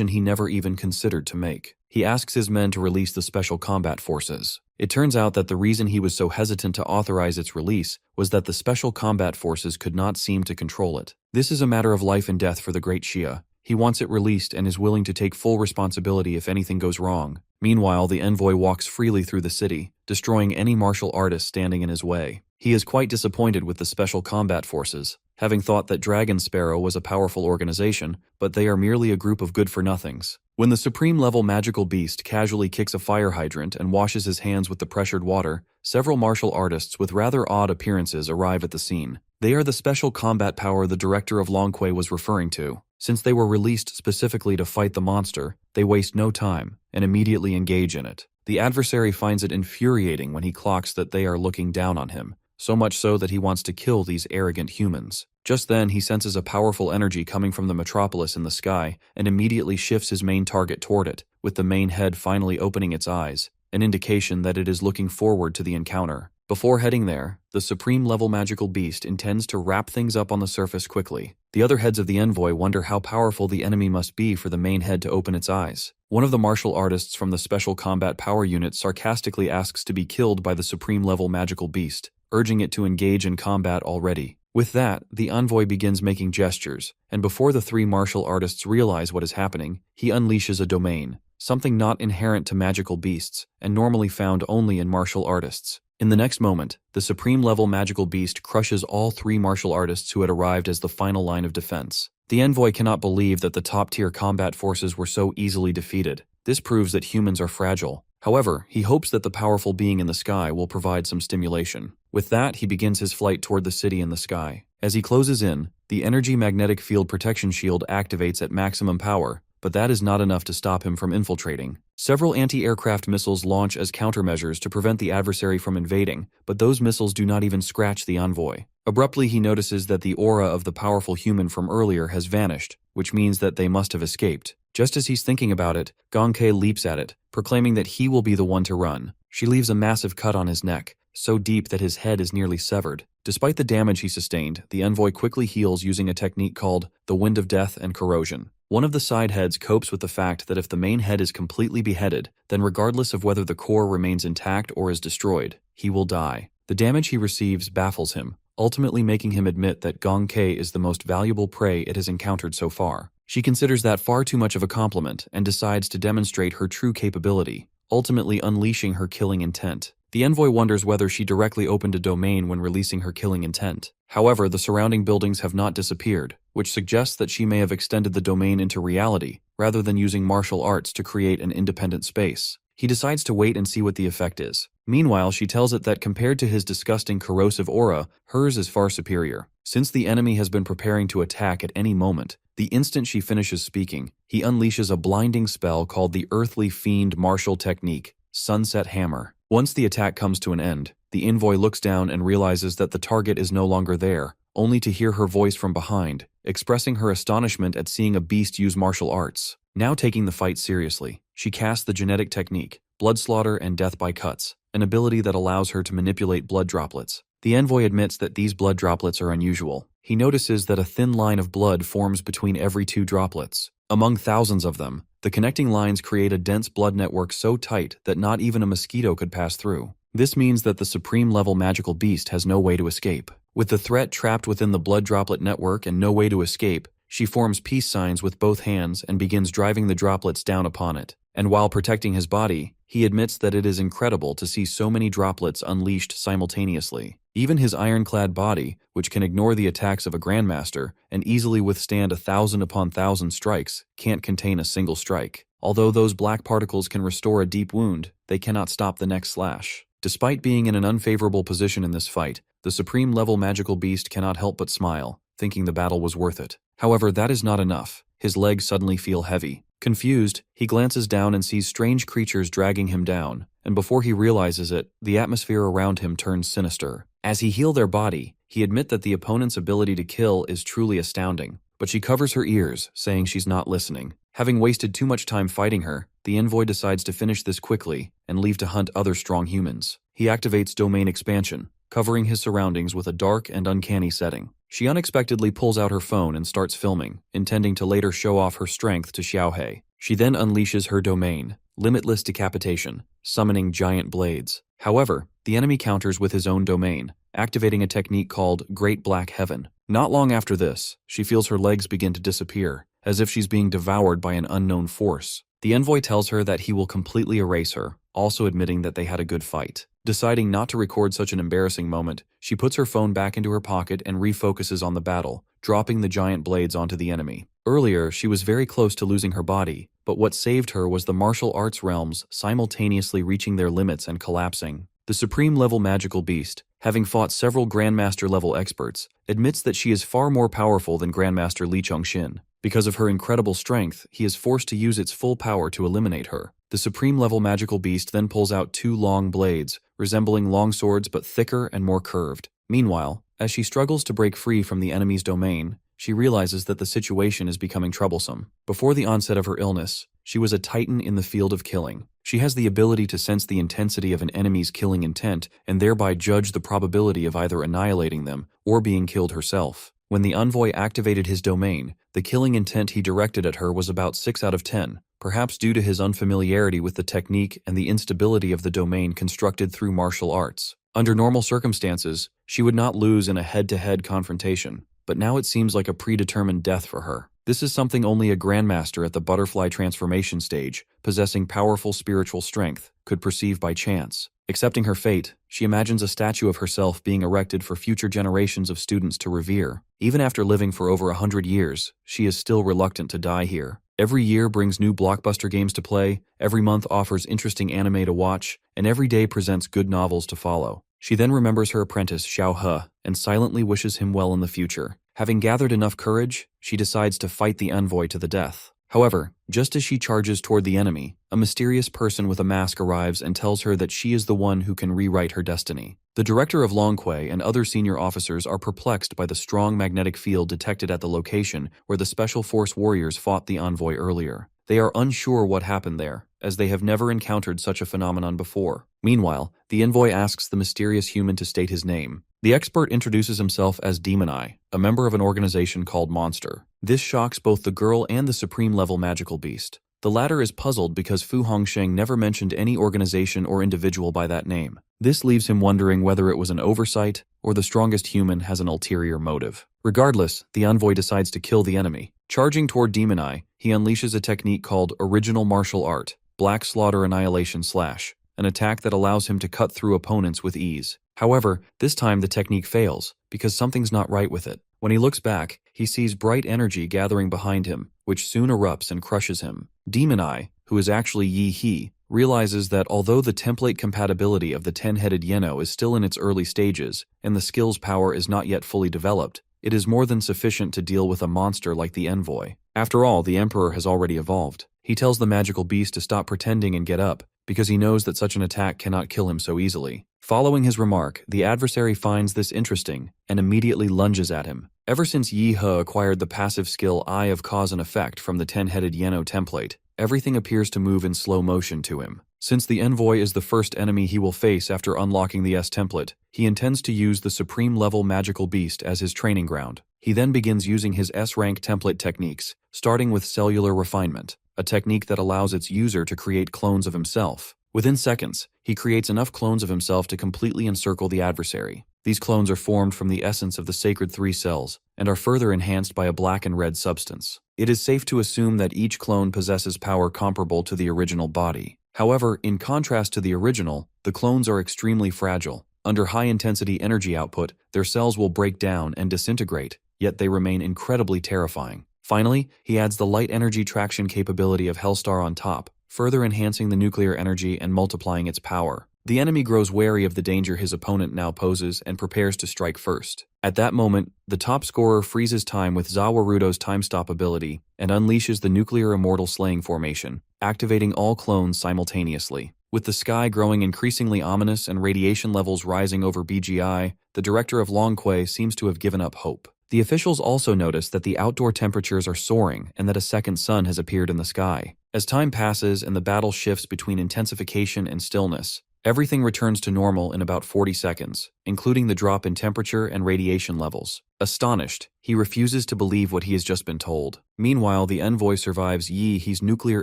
he never even considered to make. He asks his men to release the Special Combat Forces. It turns out that the reason he was so hesitant to authorize its release was that the Special Combat Forces could not seem to control it. This is a matter of life and death for the Great Xia. He wants it released and is willing to take full responsibility if anything goes wrong. Meanwhile, the envoy walks freely through the city, destroying any martial artist standing in his way. He is quite disappointed with the Special Combat Forces, having thought that Dragon Sparrow was a powerful organization, but they are merely a group of good-for-nothings. When the supreme-level magical beast casually kicks a fire hydrant and washes his hands with the pressured water, several martial artists with rather odd appearances arrive at the scene. They are the special combat power the director of Long K was referring to. Since they were released specifically to fight the monster, they waste no time and immediately engage in it. The adversary finds it infuriating when he clocks that they are looking down on him, so much so that he wants to kill these arrogant humans. Just then, he senses a powerful energy coming from the metropolis in the sky and immediately shifts his main target toward it, with the main head finally opening its eyes, an indication that it is looking forward to the encounter. Before heading there, the supreme-level magical beast intends to wrap things up on the surface quickly. The other heads of the envoy wonder how powerful the enemy must be for the main head to open its eyes. One of the martial artists from the Special Combat Power Unit sarcastically asks to be killed by the supreme-level magical beast, urging it to engage in combat already. With that, the envoy begins making gestures, and before the 3 martial artists realize what is happening, he unleashes a domain, something not inherent to magical beasts, and normally found only in martial artists. In the next moment, the supreme-level magical beast crushes all 3 martial artists who had arrived as the final line of defense. The envoy cannot believe that the top-tier combat forces were so easily defeated. This proves that humans are fragile. However, he hopes that the powerful being in the sky will provide some stimulation. With that, he begins his flight toward the city in the sky. As he closes in, the energy magnetic field protection shield activates at maximum power, but that is not enough to stop him from infiltrating. Several anti-aircraft missiles launch as countermeasures to prevent the adversary from invading, but those missiles do not even scratch the envoy. Abruptly, he notices that the aura of the powerful human from earlier has vanished, which means that they must have escaped. Just as he's thinking about it, Gong K leaps at it, proclaiming that he will be the one to run. She leaves a massive cut on his neck, so deep that his head is nearly severed. Despite the damage he sustained, the envoy quickly heals using a technique called the Wind of Death and Corrosion. One of the side heads copes with the fact that if the main head is completely beheaded, then regardless of whether the core remains intact or is destroyed, he will die. The damage he receives baffles him, ultimately making him admit that Gong K is the most valuable prey it has encountered so far. She considers that far too much of a compliment and decides to demonstrate her true capability, ultimately unleashing her killing intent. The envoy wonders whether she directly opened a domain when releasing her killing intent. However, the surrounding buildings have not disappeared, which suggests that she may have extended the domain into reality, rather than using martial arts to create an independent space. He decides to wait and see what the effect is. Meanwhile, she tells it that compared to his disgusting corrosive aura, hers is far superior. Since the enemy has been preparing to attack at any moment, the instant she finishes speaking, he unleashes a blinding spell called the Earthly Fiend Martial Technique, Sunset Hammer. Once the attack comes to an end, the envoy looks down and realizes that the target is no longer there, only to hear her voice from behind, expressing her astonishment at seeing a beast use martial arts. Now taking the fight seriously, she casts the genetic technique, Blood Slaughter and Death by Cuts, an ability that allows her to manipulate blood droplets. The envoy admits that these blood droplets are unusual. He notices that a thin line of blood forms between every 2 droplets. Among thousands of them, the connecting lines create a dense blood network so tight that not even a mosquito could pass through. This means that the supreme-level magical beast has no way to escape. With the threat trapped within the blood droplet network and no way to escape, she forms peace signs with both hands and begins driving the droplets down upon it. And while protecting his body, he admits that it is incredible to see so many droplets unleashed simultaneously. Even his ironclad body, which can ignore the attacks of a grandmaster and easily withstand 1,000 upon 1,000 strikes, can't contain a single strike. Although those black particles can restore a deep wound, they cannot stop the next slash. Despite being in an unfavorable position in this fight, the supreme-level magical beast cannot help but smile, thinking the battle was worth it. However, that is not enough. His legs suddenly feel heavy. Confused, he glances down and sees strange creatures dragging him down, and before he realizes it, the atmosphere around him turns sinister. As he heals their body, he admits that the opponent's ability to kill is truly astounding, but she covers her ears, saying she's not listening. Having wasted too much time fighting her, the envoy decides to finish this quickly and leave to hunt other strong humans. He activates domain expansion, covering his surroundings with a dark and uncanny setting. She unexpectedly pulls out her phone and starts filming, intending to later show off her strength to Xiaohe. She then unleashes her domain, Limitless Decapitation, summoning giant blades. However, the enemy counters with his own domain, activating a technique called Great Black Heaven. Not long after this, she feels her legs begin to disappear, as if she's being devoured by an unknown force. The envoy tells her that he will completely erase her, also admitting that they had a good fight. Deciding not to record such an embarrassing moment, she puts her phone back into her pocket and refocuses on the battle, dropping the giant blades onto the enemy. Earlier, she was very close to losing her body, but what saved her was the martial arts realms simultaneously reaching their limits and collapsing. The supreme-level magical beast, having fought several Grandmaster-level experts, admits that she is far more powerful than Grandmaster Li Chongxin. Because of her incredible strength, he is forced to use its full power to eliminate her. The supreme-level magical beast then pulls out 2 long blades, resembling long swords but thicker and more curved. Meanwhile, as she struggles to break free from the enemy's domain, she realizes that the situation is becoming troublesome. Before the onset of her illness, she was a titan in the field of killing. She has the ability to sense the intensity of an enemy's killing intent and thereby judge the probability of either annihilating them or being killed herself. When the envoy activated his domain, the killing intent he directed at her was about 6 out of 10, perhaps due to his unfamiliarity with the technique and the instability of the domain constructed through martial arts. Under normal circumstances, she would not lose in a head-to-head confrontation, but now it seems like a predetermined death for her. This is something only a grandmaster at the butterfly transformation stage, possessing powerful spiritual strength, could perceive by chance. Accepting her fate, she imagines a statue of herself being erected for future generations of students to revere. Even after living for over 100 years, she is still reluctant to die here. Every year brings new blockbuster games to play, every month offers interesting anime to watch, and every day presents good novels to follow. She then remembers her apprentice Xiao He and silently wishes him well in the future. Having gathered enough courage, she decides to fight the envoy to the death. However, just as she charges toward the enemy, a mysterious person with a mask arrives and tells her that she is the one who can rewrite her destiny. The director of Gong K and other senior officers are perplexed by the strong magnetic field detected at the location where the Special Force warriors fought the envoy earlier. They are unsure what happened there, as they have never encountered such a phenomenon before. Meanwhile, the envoy asks the mysterious human to state his name. The expert introduces himself as Demon Eye, a member of an organization called Monster. This shocks both the girl and the supreme-level magical beast. The latter is puzzled because Fu Hongsheng never mentioned any organization or individual by that name. This leaves him wondering whether it was an oversight or the strongest human has an ulterior motive. Regardless, the envoy decides to kill the enemy. Charging toward Demon Eye, he unleashes a technique called Original Martial Art, Black Slaughter Annihilation Slash, an attack that allows him to cut through opponents with ease. However, this time the technique fails, because something's not right with it. When he looks back, he sees bright energy gathering behind him, which soon erupts and crushes him. Demon Eye, who is actually Yi He, realizes that although the template compatibility of the 10-headed Yahello is still in its early stages, and the skill's power is not yet fully developed, it is more than sufficient to deal with a monster like the envoy. After all, the Emperor has already evolved. He tells the magical beast to stop pretending and get up, because he knows that such an attack cannot kill him so easily. Following his remark, the adversary finds this interesting and immediately lunges at him. Ever since Yi He acquired the passive skill Eye of Cause and Effect from the 10-headed Yahello template, everything appears to move in slow motion to him. Since the envoy is the first enemy he will face after unlocking the S template, he intends to use the supreme-level magical beast as his training ground. He then begins using his S-rank template techniques, starting with cellular refinement, a technique that allows its user to create clones of himself. Within seconds, he creates enough clones of himself to completely encircle the adversary. These clones are formed from the essence of the sacred 3 cells and are further enhanced by a black and red substance. It is safe to assume that each clone possesses power comparable to the original body. However, in contrast to the original, the clones are extremely fragile. Under high-intensity energy output, their cells will break down and disintegrate, yet they remain incredibly terrifying. Finally, he adds the light energy traction capability of Hellstar on top, further enhancing the nuclear energy and multiplying its power. The enemy grows wary of the danger his opponent now poses and prepares to strike first. At that moment, the top scorer freezes time with Zawarudo's time stop ability and unleashes the nuclear immortal slaying formation, activating all clones simultaneously. With the sky growing increasingly ominous and radiation levels rising over BGI, the director of Gong K seems to have given up hope. The officials also notice that the outdoor temperatures are soaring and that a second sun has appeared in the sky. As time passes and the battle shifts between intensification and stillness, everything returns to normal in about 40 seconds, including the drop in temperature and radiation levels. Astonished, he refuses to believe what he has just been told. Meanwhile, the envoy survives Yi He's nuclear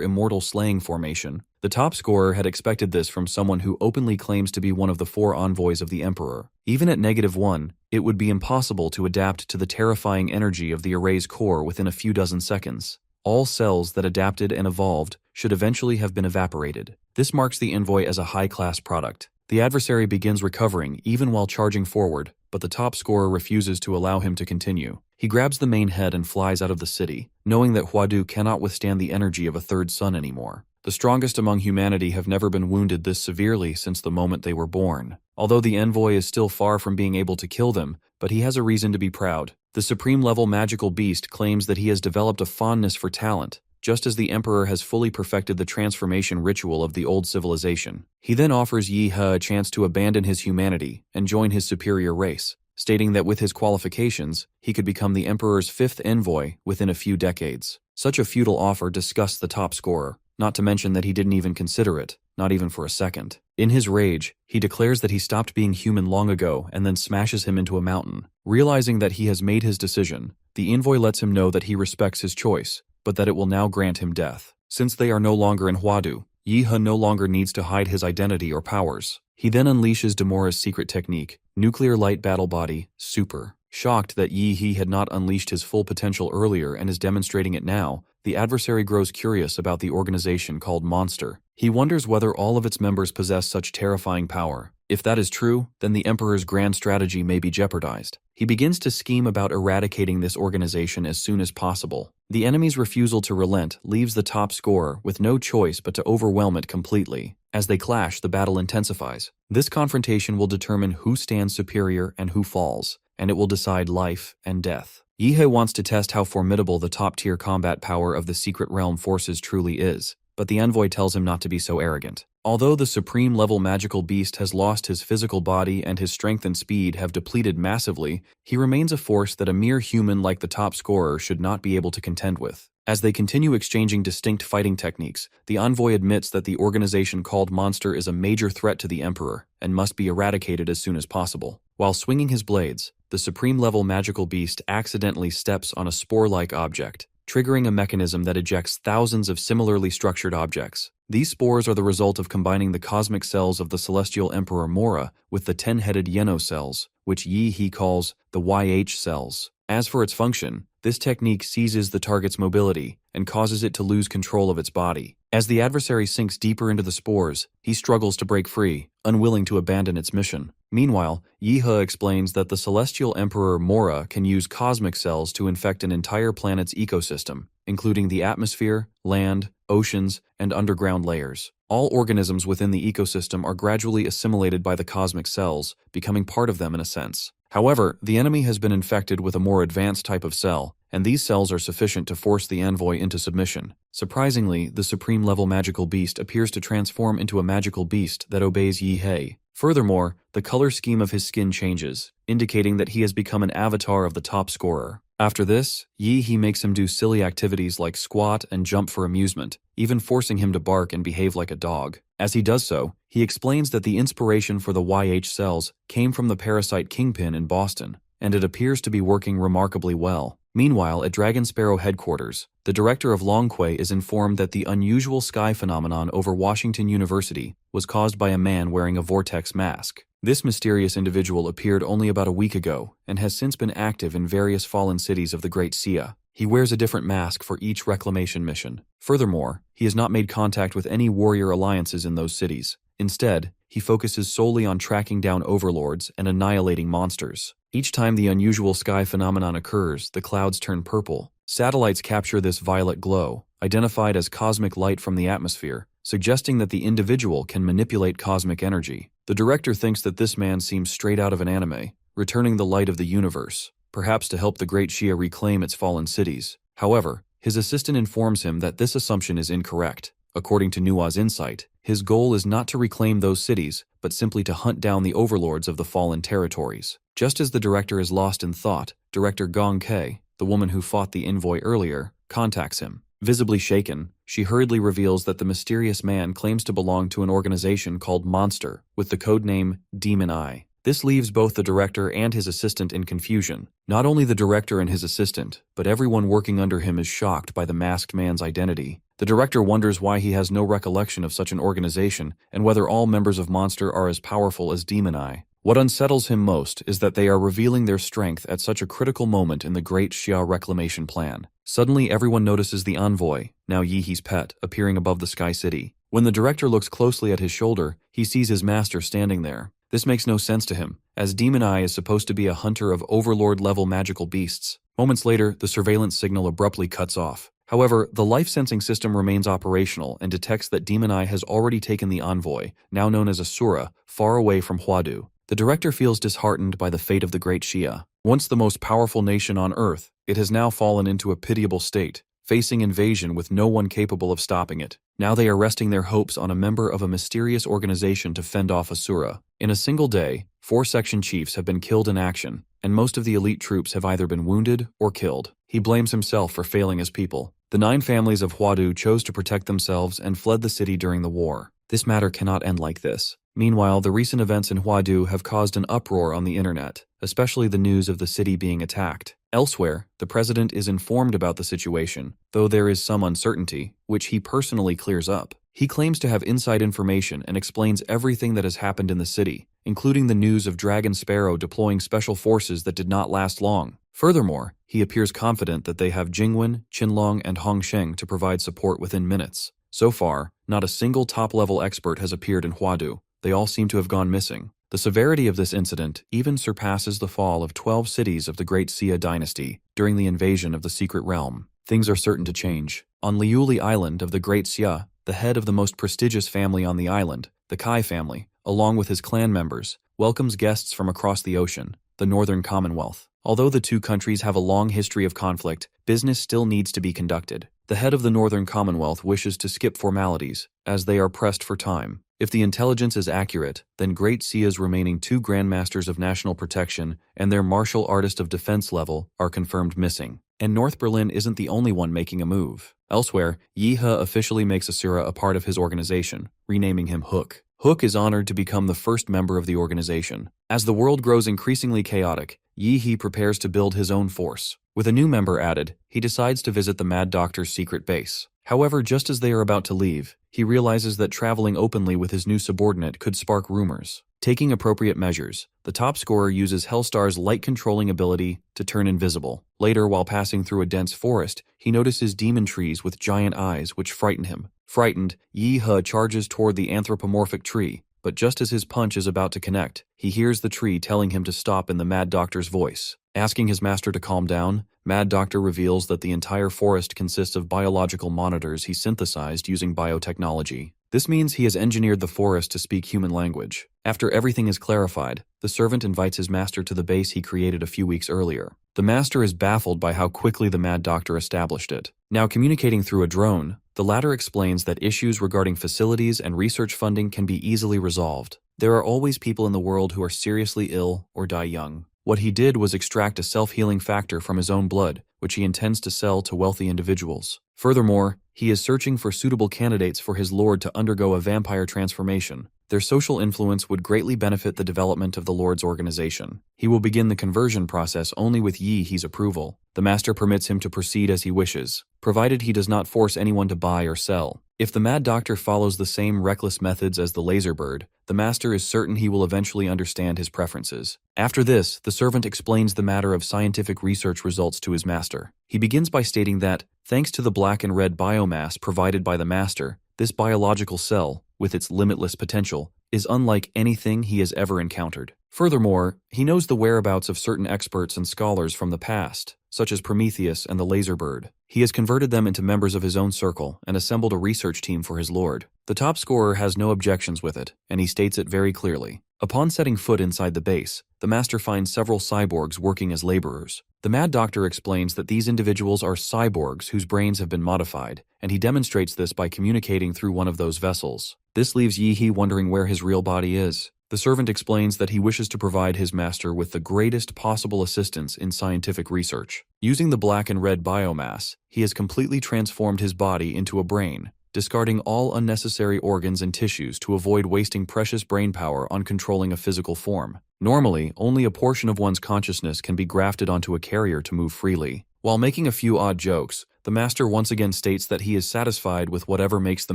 immortal slaying formation. The top scorer had expected this from someone who openly claims to be one of the 4 envoys of the Emperor. Even at -1, it would be impossible to adapt to the terrifying energy of the array's core within a few dozen seconds. All cells that adapted and evolved should eventually have been evaporated. This marks the envoy as a high-class product. The adversary begins recovering even while charging forward, but the top scorer refuses to allow him to continue. He grabs the main head and flies out of the city, knowing that Huadu cannot withstand the energy of a third sun anymore. The strongest among humanity have never been wounded this severely since the moment they were born. Although the envoy is still far from being able to kill them, but he has a reason to be proud. The supreme-level magical beast claims that he has developed a fondness for talent, just as the Emperor has fully perfected the transformation ritual of the old civilization. He then offers Yi He a chance to abandon his humanity and join his superior race, stating that with his qualifications, he could become the Emperor's 5th envoy within a few decades. Such a futile offer disgusts the top scorer, not to mention that he didn't even consider it, not even for a second. In his rage, he declares that he stopped being human long ago and then smashes him into a mountain. Realizing that he has made his decision, the envoy lets him know that he respects his choice, but that it will now grant him death. Since they are no longer in Huadu, Yi He no longer needs to hide his identity or powers. He then unleashes Demora's secret technique, Nuclear Light Battle Body, Super. Shocked that Yi He had not unleashed his full potential earlier and is demonstrating it now, the adversary grows curious about the organization called Monster. He wonders whether all of its members possess such terrifying power. If that is true, then the Emperor's grand strategy may be jeopardized. He begins to scheme about eradicating this organization as soon as possible. The enemy's refusal to relent leaves the top scorer with no choice but to overwhelm it completely. As they clash, the battle intensifies. This confrontation will determine who stands superior and who falls, and it will decide life and death. Yi He wants to test how formidable the top-tier combat power of the Secret Realm forces truly is, but the envoy tells him not to be so arrogant. Although the supreme-level magical beast has lost his physical body and his strength and speed have depleted massively, he remains a force that a mere human like the top scorer should not be able to contend with. As they continue exchanging distinct fighting techniques, the envoy admits that the organization called Monster is a major threat to the Emperor and must be eradicated as soon as possible. While swinging his blades, the supreme-level magical beast accidentally steps on a spore-like object, triggering a mechanism that ejects thousands of similarly structured objects. These spores are the result of combining the cosmic cells of the celestial emperor Mora with the 10-headed Yeno cells, which Yi He calls the YH cells. As for its function, this technique seizes the target's mobility and causes it to lose control of its body. As the adversary sinks deeper into the spores, he struggles to break free, unwilling to abandon its mission. Meanwhile, Yi He explains that the celestial emperor Mora can use cosmic cells to infect an entire planet's ecosystem, including the atmosphere, land, oceans, and underground layers. All organisms within the ecosystem are gradually assimilated by the cosmic cells, becoming part of them in a sense. However, the enemy has been infected with a more advanced type of cell, and these cells are sufficient to force the envoy into submission. Surprisingly, the supreme-level magical beast appears to transform into a magical beast that obeys Yi He. Furthermore, the color scheme of his skin changes, indicating that he has become an avatar of the top scorer. After this, Yi He makes him do silly activities like squat and jump for amusement, even forcing him to bark and behave like a dog. As he does so, he explains that the inspiration for the YH cells came from the parasite Kingpin in Boston, and it appears to be working remarkably well. Meanwhile, at Dragon Sparrow headquarters, the director of Gong K is informed that the unusual sky phenomenon over Washington University was caused by a man wearing a vortex mask. This mysterious individual appeared only about a week ago and has since been active in various fallen cities of the Great Sia. He wears a different mask for each reclamation mission. Furthermore, he has not made contact with any warrior alliances in those cities. Instead, he focuses solely on tracking down overlords and annihilating monsters. Each time the unusual sky phenomenon occurs, the clouds turn purple. Satellites capture this violet glow, identified as cosmic light from the atmosphere, suggesting that the individual can manipulate cosmic energy. The director thinks that this man seems straight out of an anime, returning the light of the universe, perhaps to help the Great Shia reclaim its fallen cities. However, his assistant informs him that this assumption is incorrect. According to Nua's insight, his goal is not to reclaim those cities, but simply to hunt down the overlords of the fallen territories. Just as the director is lost in thought, director Gong K, the woman who fought the envoy earlier, contacts him. Visibly shaken, she hurriedly reveals that the mysterious man claims to belong to an organization called Monster, with the codename Demon Eye. This leaves both the director and his assistant in confusion. Not only the director and his assistant, but everyone working under him is shocked by the masked man's identity. The director wonders why he has no recollection of such an organization and whether all members of Monster are as powerful as Demon Eye. What unsettles him most is that they are revealing their strength at such a critical moment in the Great Xia reclamation plan. Suddenly, everyone notices the envoy, now Yi He's pet, appearing above the Sky City. When the director looks closely at his shoulder, he sees his master standing there. This makes no sense to him, as Demon Eye is supposed to be a hunter of overlord-level magical beasts. Moments later, the surveillance signal abruptly cuts off. However, the life-sensing system remains operational and detects that Demon Eye has already taken the envoy, now known as Asura, far away from Huadu. The director feels disheartened by the fate of the Great Xia. Once the most powerful nation on Earth, it has now fallen into a pitiable state, facing invasion with no one capable of stopping it. Now they are resting their hopes on a member of a mysterious organization to fend off Asura. In a single day, 4 section chiefs have been killed in action, and most of the elite troops have either been wounded or killed. He blames himself for failing his people. The 9 families of Huadu chose to protect themselves and fled the city during the war. This matter cannot end like this. Meanwhile, the recent events in Huadu have caused an uproar on the internet, especially the news of the city being attacked. Elsewhere, the president is informed about the situation, though there is some uncertainty, which he personally clears up. He claims to have inside information and explains everything that has happened in the city, including the news of Dragon Sparrow deploying special forces that did not last long. Furthermore, he appears confident that they have Jingwen, Qinlong, and Hongsheng to provide support within minutes. So far, not a single top-level expert has appeared in Huadu. They all seem to have gone missing. The severity of this incident even surpasses the fall of 12 cities of the Great Xia dynasty during the invasion of the Secret Realm. Things are certain to change. On Liuli Island of the Great Xia, the head of the most prestigious family on the island, the Kai family, along with his clan members, welcomes guests from across the ocean, the Northern Commonwealth. Although the two countries have a long history of conflict, business still needs to be conducted. The head of the Northern Commonwealth wishes to skip formalities, as they are pressed for time. If the intelligence is accurate, then Great Xia's remaining 2 Grandmasters of National Protection and their martial artist of defense level are confirmed missing. And North Berlin isn't the only one making a move. Elsewhere, Yi He officially makes Asura a part of his organization, renaming him Hook. Hook is honored to become the first member of the organization. As the world grows increasingly chaotic, Yi He prepares to build his own force. With a new member added, he decides to visit the Mad Doctor's secret base. However, just as they are about to leave, he realizes that traveling openly with his new subordinate could spark rumors. Taking appropriate measures, the top scorer uses Hellstar's light-controlling ability to turn invisible. Later, while passing through a dense forest, he notices demon trees with giant eyes which frighten him. Frightened, Yi He charges toward the anthropomorphic tree, but just as his punch is about to connect, he hears the tree telling him to stop in the Mad Doctor's voice. Asking his master to calm down, Mad Doctor reveals that the entire forest consists of biological monitors he synthesized using biotechnology. This means he has engineered the forest to speak human language. After everything is clarified, the servant invites his master to the base he created a few weeks earlier. The master is baffled by how quickly the Mad Doctor established it. Now communicating through a drone, the latter explains that issues regarding facilities and research funding can be easily resolved. There are always people in the world who are seriously ill or die young. What he did was extract a self-healing factor from his own blood, which he intends to sell to wealthy individuals. Furthermore, he is searching for suitable candidates for his lord to undergo a vampire transformation. Their social influence would greatly benefit the development of the Lord's organization. He will begin the conversion process only with Yi He's approval. The master permits him to proceed as he wishes, provided he does not force anyone to buy or sell. If the Mad Doctor follows the same reckless methods as the laser bird, the master is certain he will eventually understand his preferences. After this, the servant explains the matter of scientific research results to his master. He begins by stating that, thanks to the black and red biomass provided by the master, this biological cell, with its limitless potential, is unlike anything he has ever encountered. Furthermore, he knows the whereabouts of certain experts and scholars from the past, such as Prometheus and the laser bird. He has converted them into members of his own circle and assembled a research team for his lord. The top scorer has no objections with it, and he states it very clearly. Upon setting foot inside the base, the master finds several cyborgs working as laborers. The Mad Doctor explains that these individuals are cyborgs whose brains have been modified, and he demonstrates this by communicating through one of those vessels. This leaves Yi He wondering where his real body is. The servant explains that he wishes to provide his master with the greatest possible assistance in scientific research. Using the black and red biomass, he has completely transformed his body into a brain, discarding all unnecessary organs and tissues to avoid wasting precious brain power on controlling a physical form. Normally, only a portion of one's consciousness can be grafted onto a carrier to move freely. While making a few odd jokes, the master once again states that he is satisfied with whatever makes the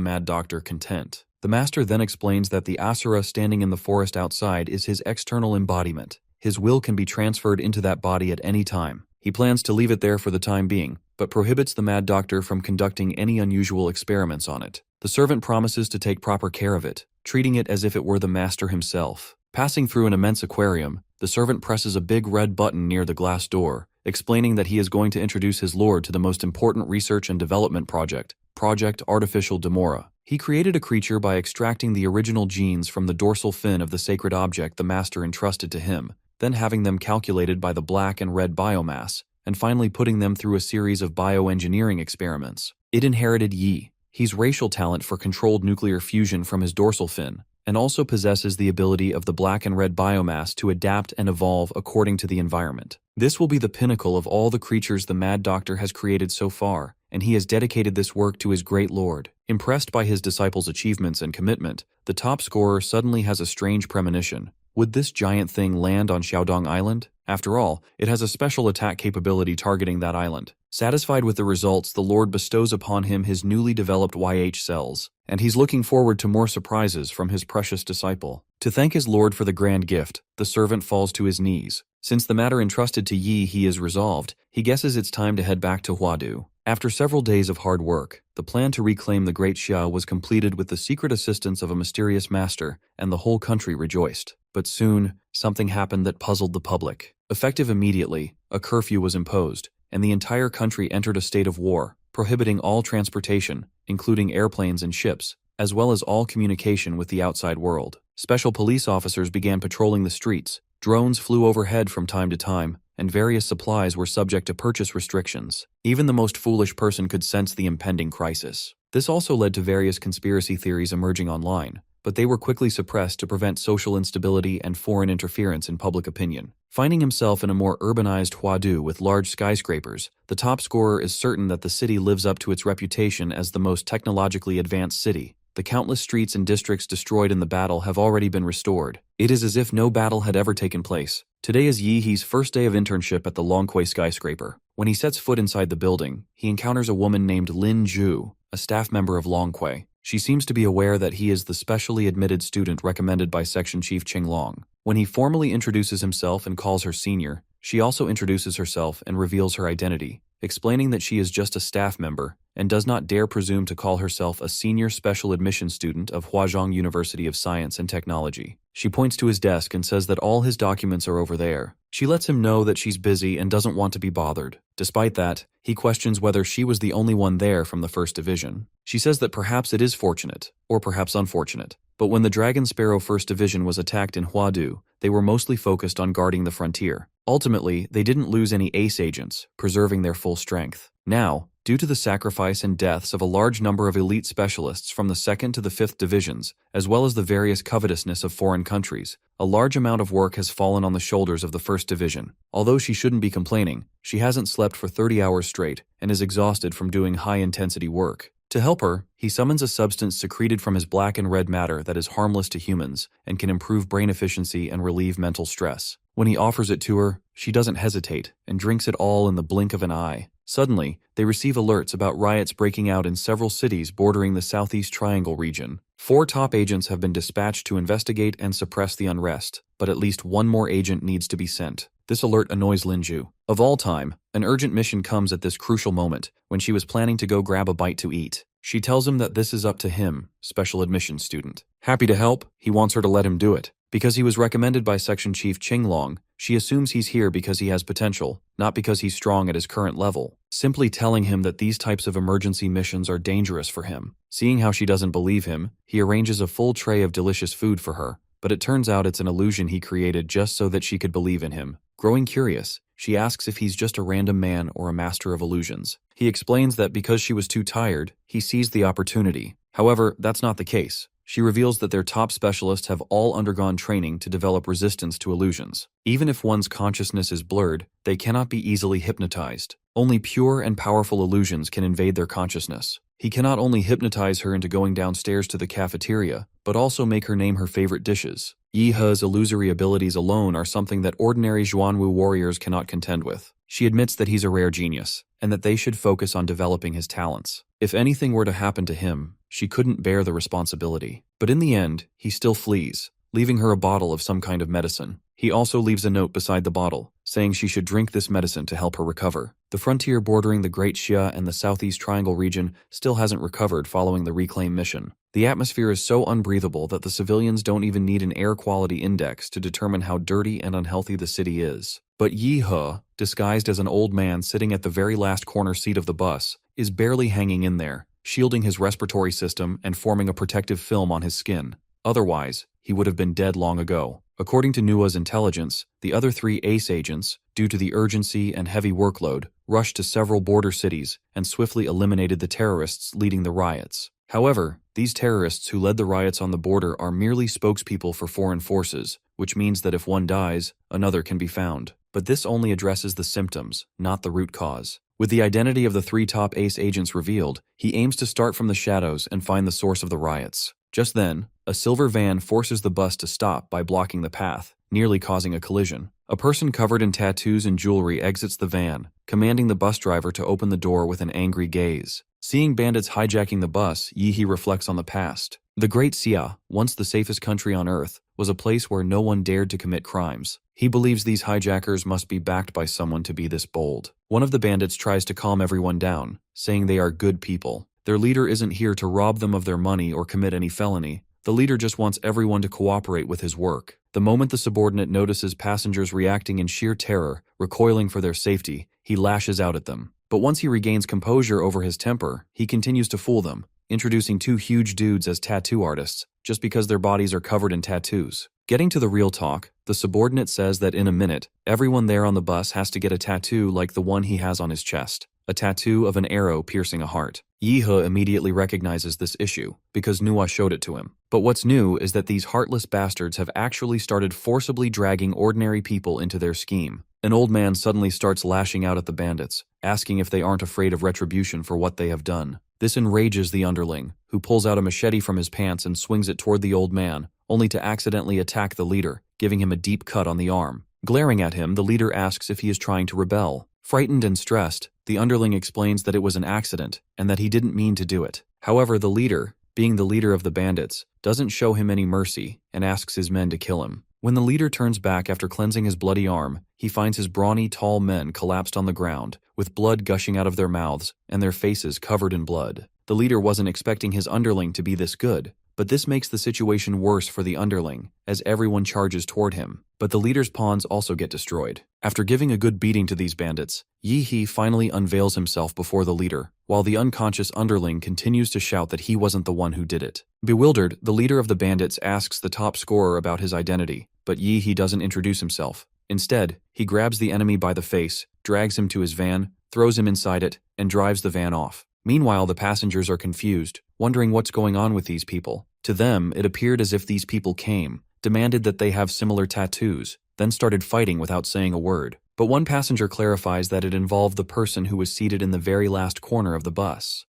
Mad Doctor content. The master then explains that the Asura standing in the forest outside is his external embodiment. His will can be transferred into that body at any time. He plans to leave it there for the time being, but prohibits the Mad Doctor from conducting any unusual experiments on it. The servant promises to take proper care of it, treating it as if it were the master himself. Passing through an immense aquarium, the servant presses a big red button near the glass door, explaining that he is going to introduce his lord to the most important research and development project, Project Artificial Demora. He created a creature by extracting the original genes from the dorsal fin of the sacred object the master entrusted to him, then having them calculated by the black and red biomass, and finally putting them through a series of bioengineering experiments. It inherited Yi. He's racial talent for controlled nuclear fusion from his dorsal fin, and also possesses the ability of the black and red biomass to adapt and evolve according to the environment. This will be the pinnacle of all the creatures the Mad Doctor has created so far, and he has dedicated this work to his great lord. Impressed by his disciple's achievements and commitment, the top scorer suddenly has a strange premonition. Would this giant thing land on Xiaodong Island? After all, it has a special attack capability targeting that island. Satisfied with the results, the Lord bestows upon him his newly developed YH cells, and he's looking forward to more surprises from his precious disciple. To thank his Lord for the grand gift, the servant falls to his knees. Since the matter entrusted to Yi he is resolved, he guesses it's time to head back to Huadu. After several days of hard work, the plan to reclaim the Great Xia was completed with the secret assistance of a mysterious master, and the whole country rejoiced. But soon, something happened that puzzled the public. Effective immediately, a curfew was imposed, and the entire country entered a state of war, prohibiting all transportation, including airplanes and ships, as well as all communication with the outside world. Special police officers began patrolling the streets, drones flew overhead from time to time, and various supplies were subject to purchase restrictions. Even the most foolish person could sense the impending crisis. This also led to various conspiracy theories emerging online, but they were quickly suppressed to prevent social instability and foreign interference in public opinion. Finding himself in a more urbanized Huadu with large skyscrapers, the top scorer is certain that the city lives up to its reputation as the most technologically advanced city. The countless streets and districts destroyed in the battle have already been restored. It is as if no battle had ever taken place. Today is Yi He's first day of internship at the Longquay skyscraper. When he sets foot inside the building, he encounters a woman named Lin Zhu, a staff member of Longquay. She seems to be aware that he is the specially admitted student recommended by Section Chief Qinglong. When he formally introduces himself and calls her senior, she also introduces herself and reveals her identity, explaining that she is just a staff member and does not dare presume to call herself a senior special admission student of Huazhong University of Science and Technology. She points to his desk and says that all his documents are over there. She lets him know that she's busy and doesn't want to be bothered. Despite that, he questions whether she was the only one there from the First Division. She says that perhaps it is fortunate, or perhaps unfortunate, but when the Dragon Sparrow First Division was attacked in Huadu, they were mostly focused on guarding the frontier. Ultimately, they didn't lose any ace agents, preserving their full strength. Now, due to the sacrifice and deaths of a large number of elite specialists from the 2nd to the 5th divisions, as well as the various covetousness of foreign countries, a large amount of work has fallen on the shoulders of the 1st Division. Although she shouldn't be complaining, she hasn't slept for 30 hours straight and is exhausted from doing high-intensity work. To help her, he summons a substance secreted from his black and red matter that is harmless to humans and can improve brain efficiency and relieve mental stress. When he offers it to her, she doesn't hesitate and drinks it all in the blink of an eye. Suddenly, they receive alerts about riots breaking out in several cities bordering the Southeast Triangle region. 4 top agents have been dispatched to investigate and suppress the unrest, but at least one more agent needs to be sent. This alert annoys Linju. Of all time, an urgent mission comes at this crucial moment, when she was planning to go grab a bite to eat. She tells him that this is up to him, special admissions student. Happy to help, he wants her to let him do it. Because he was recommended by Section Chief Qinglong, she assumes he's here because he has potential, not because he's strong at his current level. Simply telling him that these types of emergency missions are dangerous for him. Seeing how she doesn't believe him, he arranges a full tray of delicious food for her, but it turns out it's an illusion he created just so that she could believe in him. Growing curious, she asks if he's just a random man or a master of illusions. He explains that because she was too tired, he seized the opportunity. However, that's not the case. She reveals that their top specialists have all undergone training to develop resistance to illusions. Even if one's consciousness is blurred, they cannot be easily hypnotized. Only pure and powerful illusions can invade their consciousness. He cannot only hypnotize her into going downstairs to the cafeteria, but also make her name her favorite dishes. Yi He's illusory abilities alone are something that ordinary Xuanwu warriors cannot contend with. She admits that he's a rare genius, and that they should focus on developing his talents. If anything were to happen to him, she couldn't bear the responsibility. But in the end, he still flees, leaving her a bottle of some kind of medicine. He also leaves a note beside the bottle, saying she should drink this medicine to help her recover. The frontier bordering the Great Xia and the Southeast Triangle region still hasn't recovered following the reclaim mission. The atmosphere is so unbreathable that the civilians don't even need an air quality index to determine how dirty and unhealthy the city is. But Yi He, disguised as an old man sitting at the very last corner seat of the bus, is barely hanging in there, shielding his respiratory system and forming a protective film on his skin. Otherwise, he would have been dead long ago. According to Nua's intelligence, the other 3 ace agents, due to the urgency and heavy workload, rushed to several border cities and swiftly eliminated the terrorists leading the riots. However, these terrorists who led the riots on the border are merely spokespeople for foreign forces, which means that if one dies, another can be found. But this only addresses the symptoms, not the root cause. With the identity of the 3 top ace agents revealed, he aims to start from the shadows and find the source of the riots. Just then, a silver van forces the bus to stop by blocking the path, nearly causing a collision. A person covered in tattoos and jewelry exits the van, commanding the bus driver to open the door with an angry gaze. Seeing bandits hijacking the bus, Yi reflects on the past. The Great Xia, once the safest country on Earth, was a place where no one dared to commit crimes. He believes these hijackers must be backed by someone to be this bold. One of the bandits tries to calm everyone down, saying they are good people. Their leader isn't here to rob them of their money or commit any felony. The leader just wants everyone to cooperate with his work. The moment the subordinate notices passengers reacting in sheer terror, recoiling for their safety, he lashes out at them. But once he regains composure over his temper, he continues to fool them, introducing two huge dudes as tattoo artists, just because their bodies are covered in tattoos. Getting to the real talk, the subordinate says that in a minute, everyone there on the bus has to get a tattoo like the one he has on his chest, a tattoo of an arrow piercing a heart. Yi immediately recognizes this issue, because Nhwa showed it to him. But what's new is that these heartless bastards have actually started forcibly dragging ordinary people into their scheme. An old man suddenly starts lashing out at the bandits, asking if they aren't afraid of retribution for what they have done. This enrages the underling, who pulls out a machete from his pants and swings it toward the old man, only to accidentally attack the leader, giving him a deep cut on the arm. Glaring at him, the leader asks if he is trying to rebel. Frightened and stressed, the underling explains that it was an accident, and that he didn't mean to do it. However, the leader, being the leader of the bandits, doesn't show him any mercy, and asks his men to kill him. When the leader turns back after cleansing his bloody arm, he finds his brawny, tall men collapsed on the ground, with blood gushing out of their mouths, and their faces covered in blood. The leader wasn't expecting his underling to be this good, but this makes the situation worse for the underling, as everyone charges toward him. But the leader's pawns also get destroyed. After giving a good beating to these bandits, Yi finally unveils himself before the leader, while the unconscious underling continues to shout that he wasn't the one who did it. Bewildered, the leader of the bandits asks the top scorer about his identity, but Yi doesn't introduce himself. Instead, he grabs the enemy by the face, drags him to his van, throws him inside it, and drives the van off. Meanwhile, the passengers are confused, wondering what's going on with these people. To them, it appeared as if these people came, demanded that they have similar tattoos, then started fighting without saying a word. But one passenger clarifies that it involved the person who was seated in the very last corner of the bus.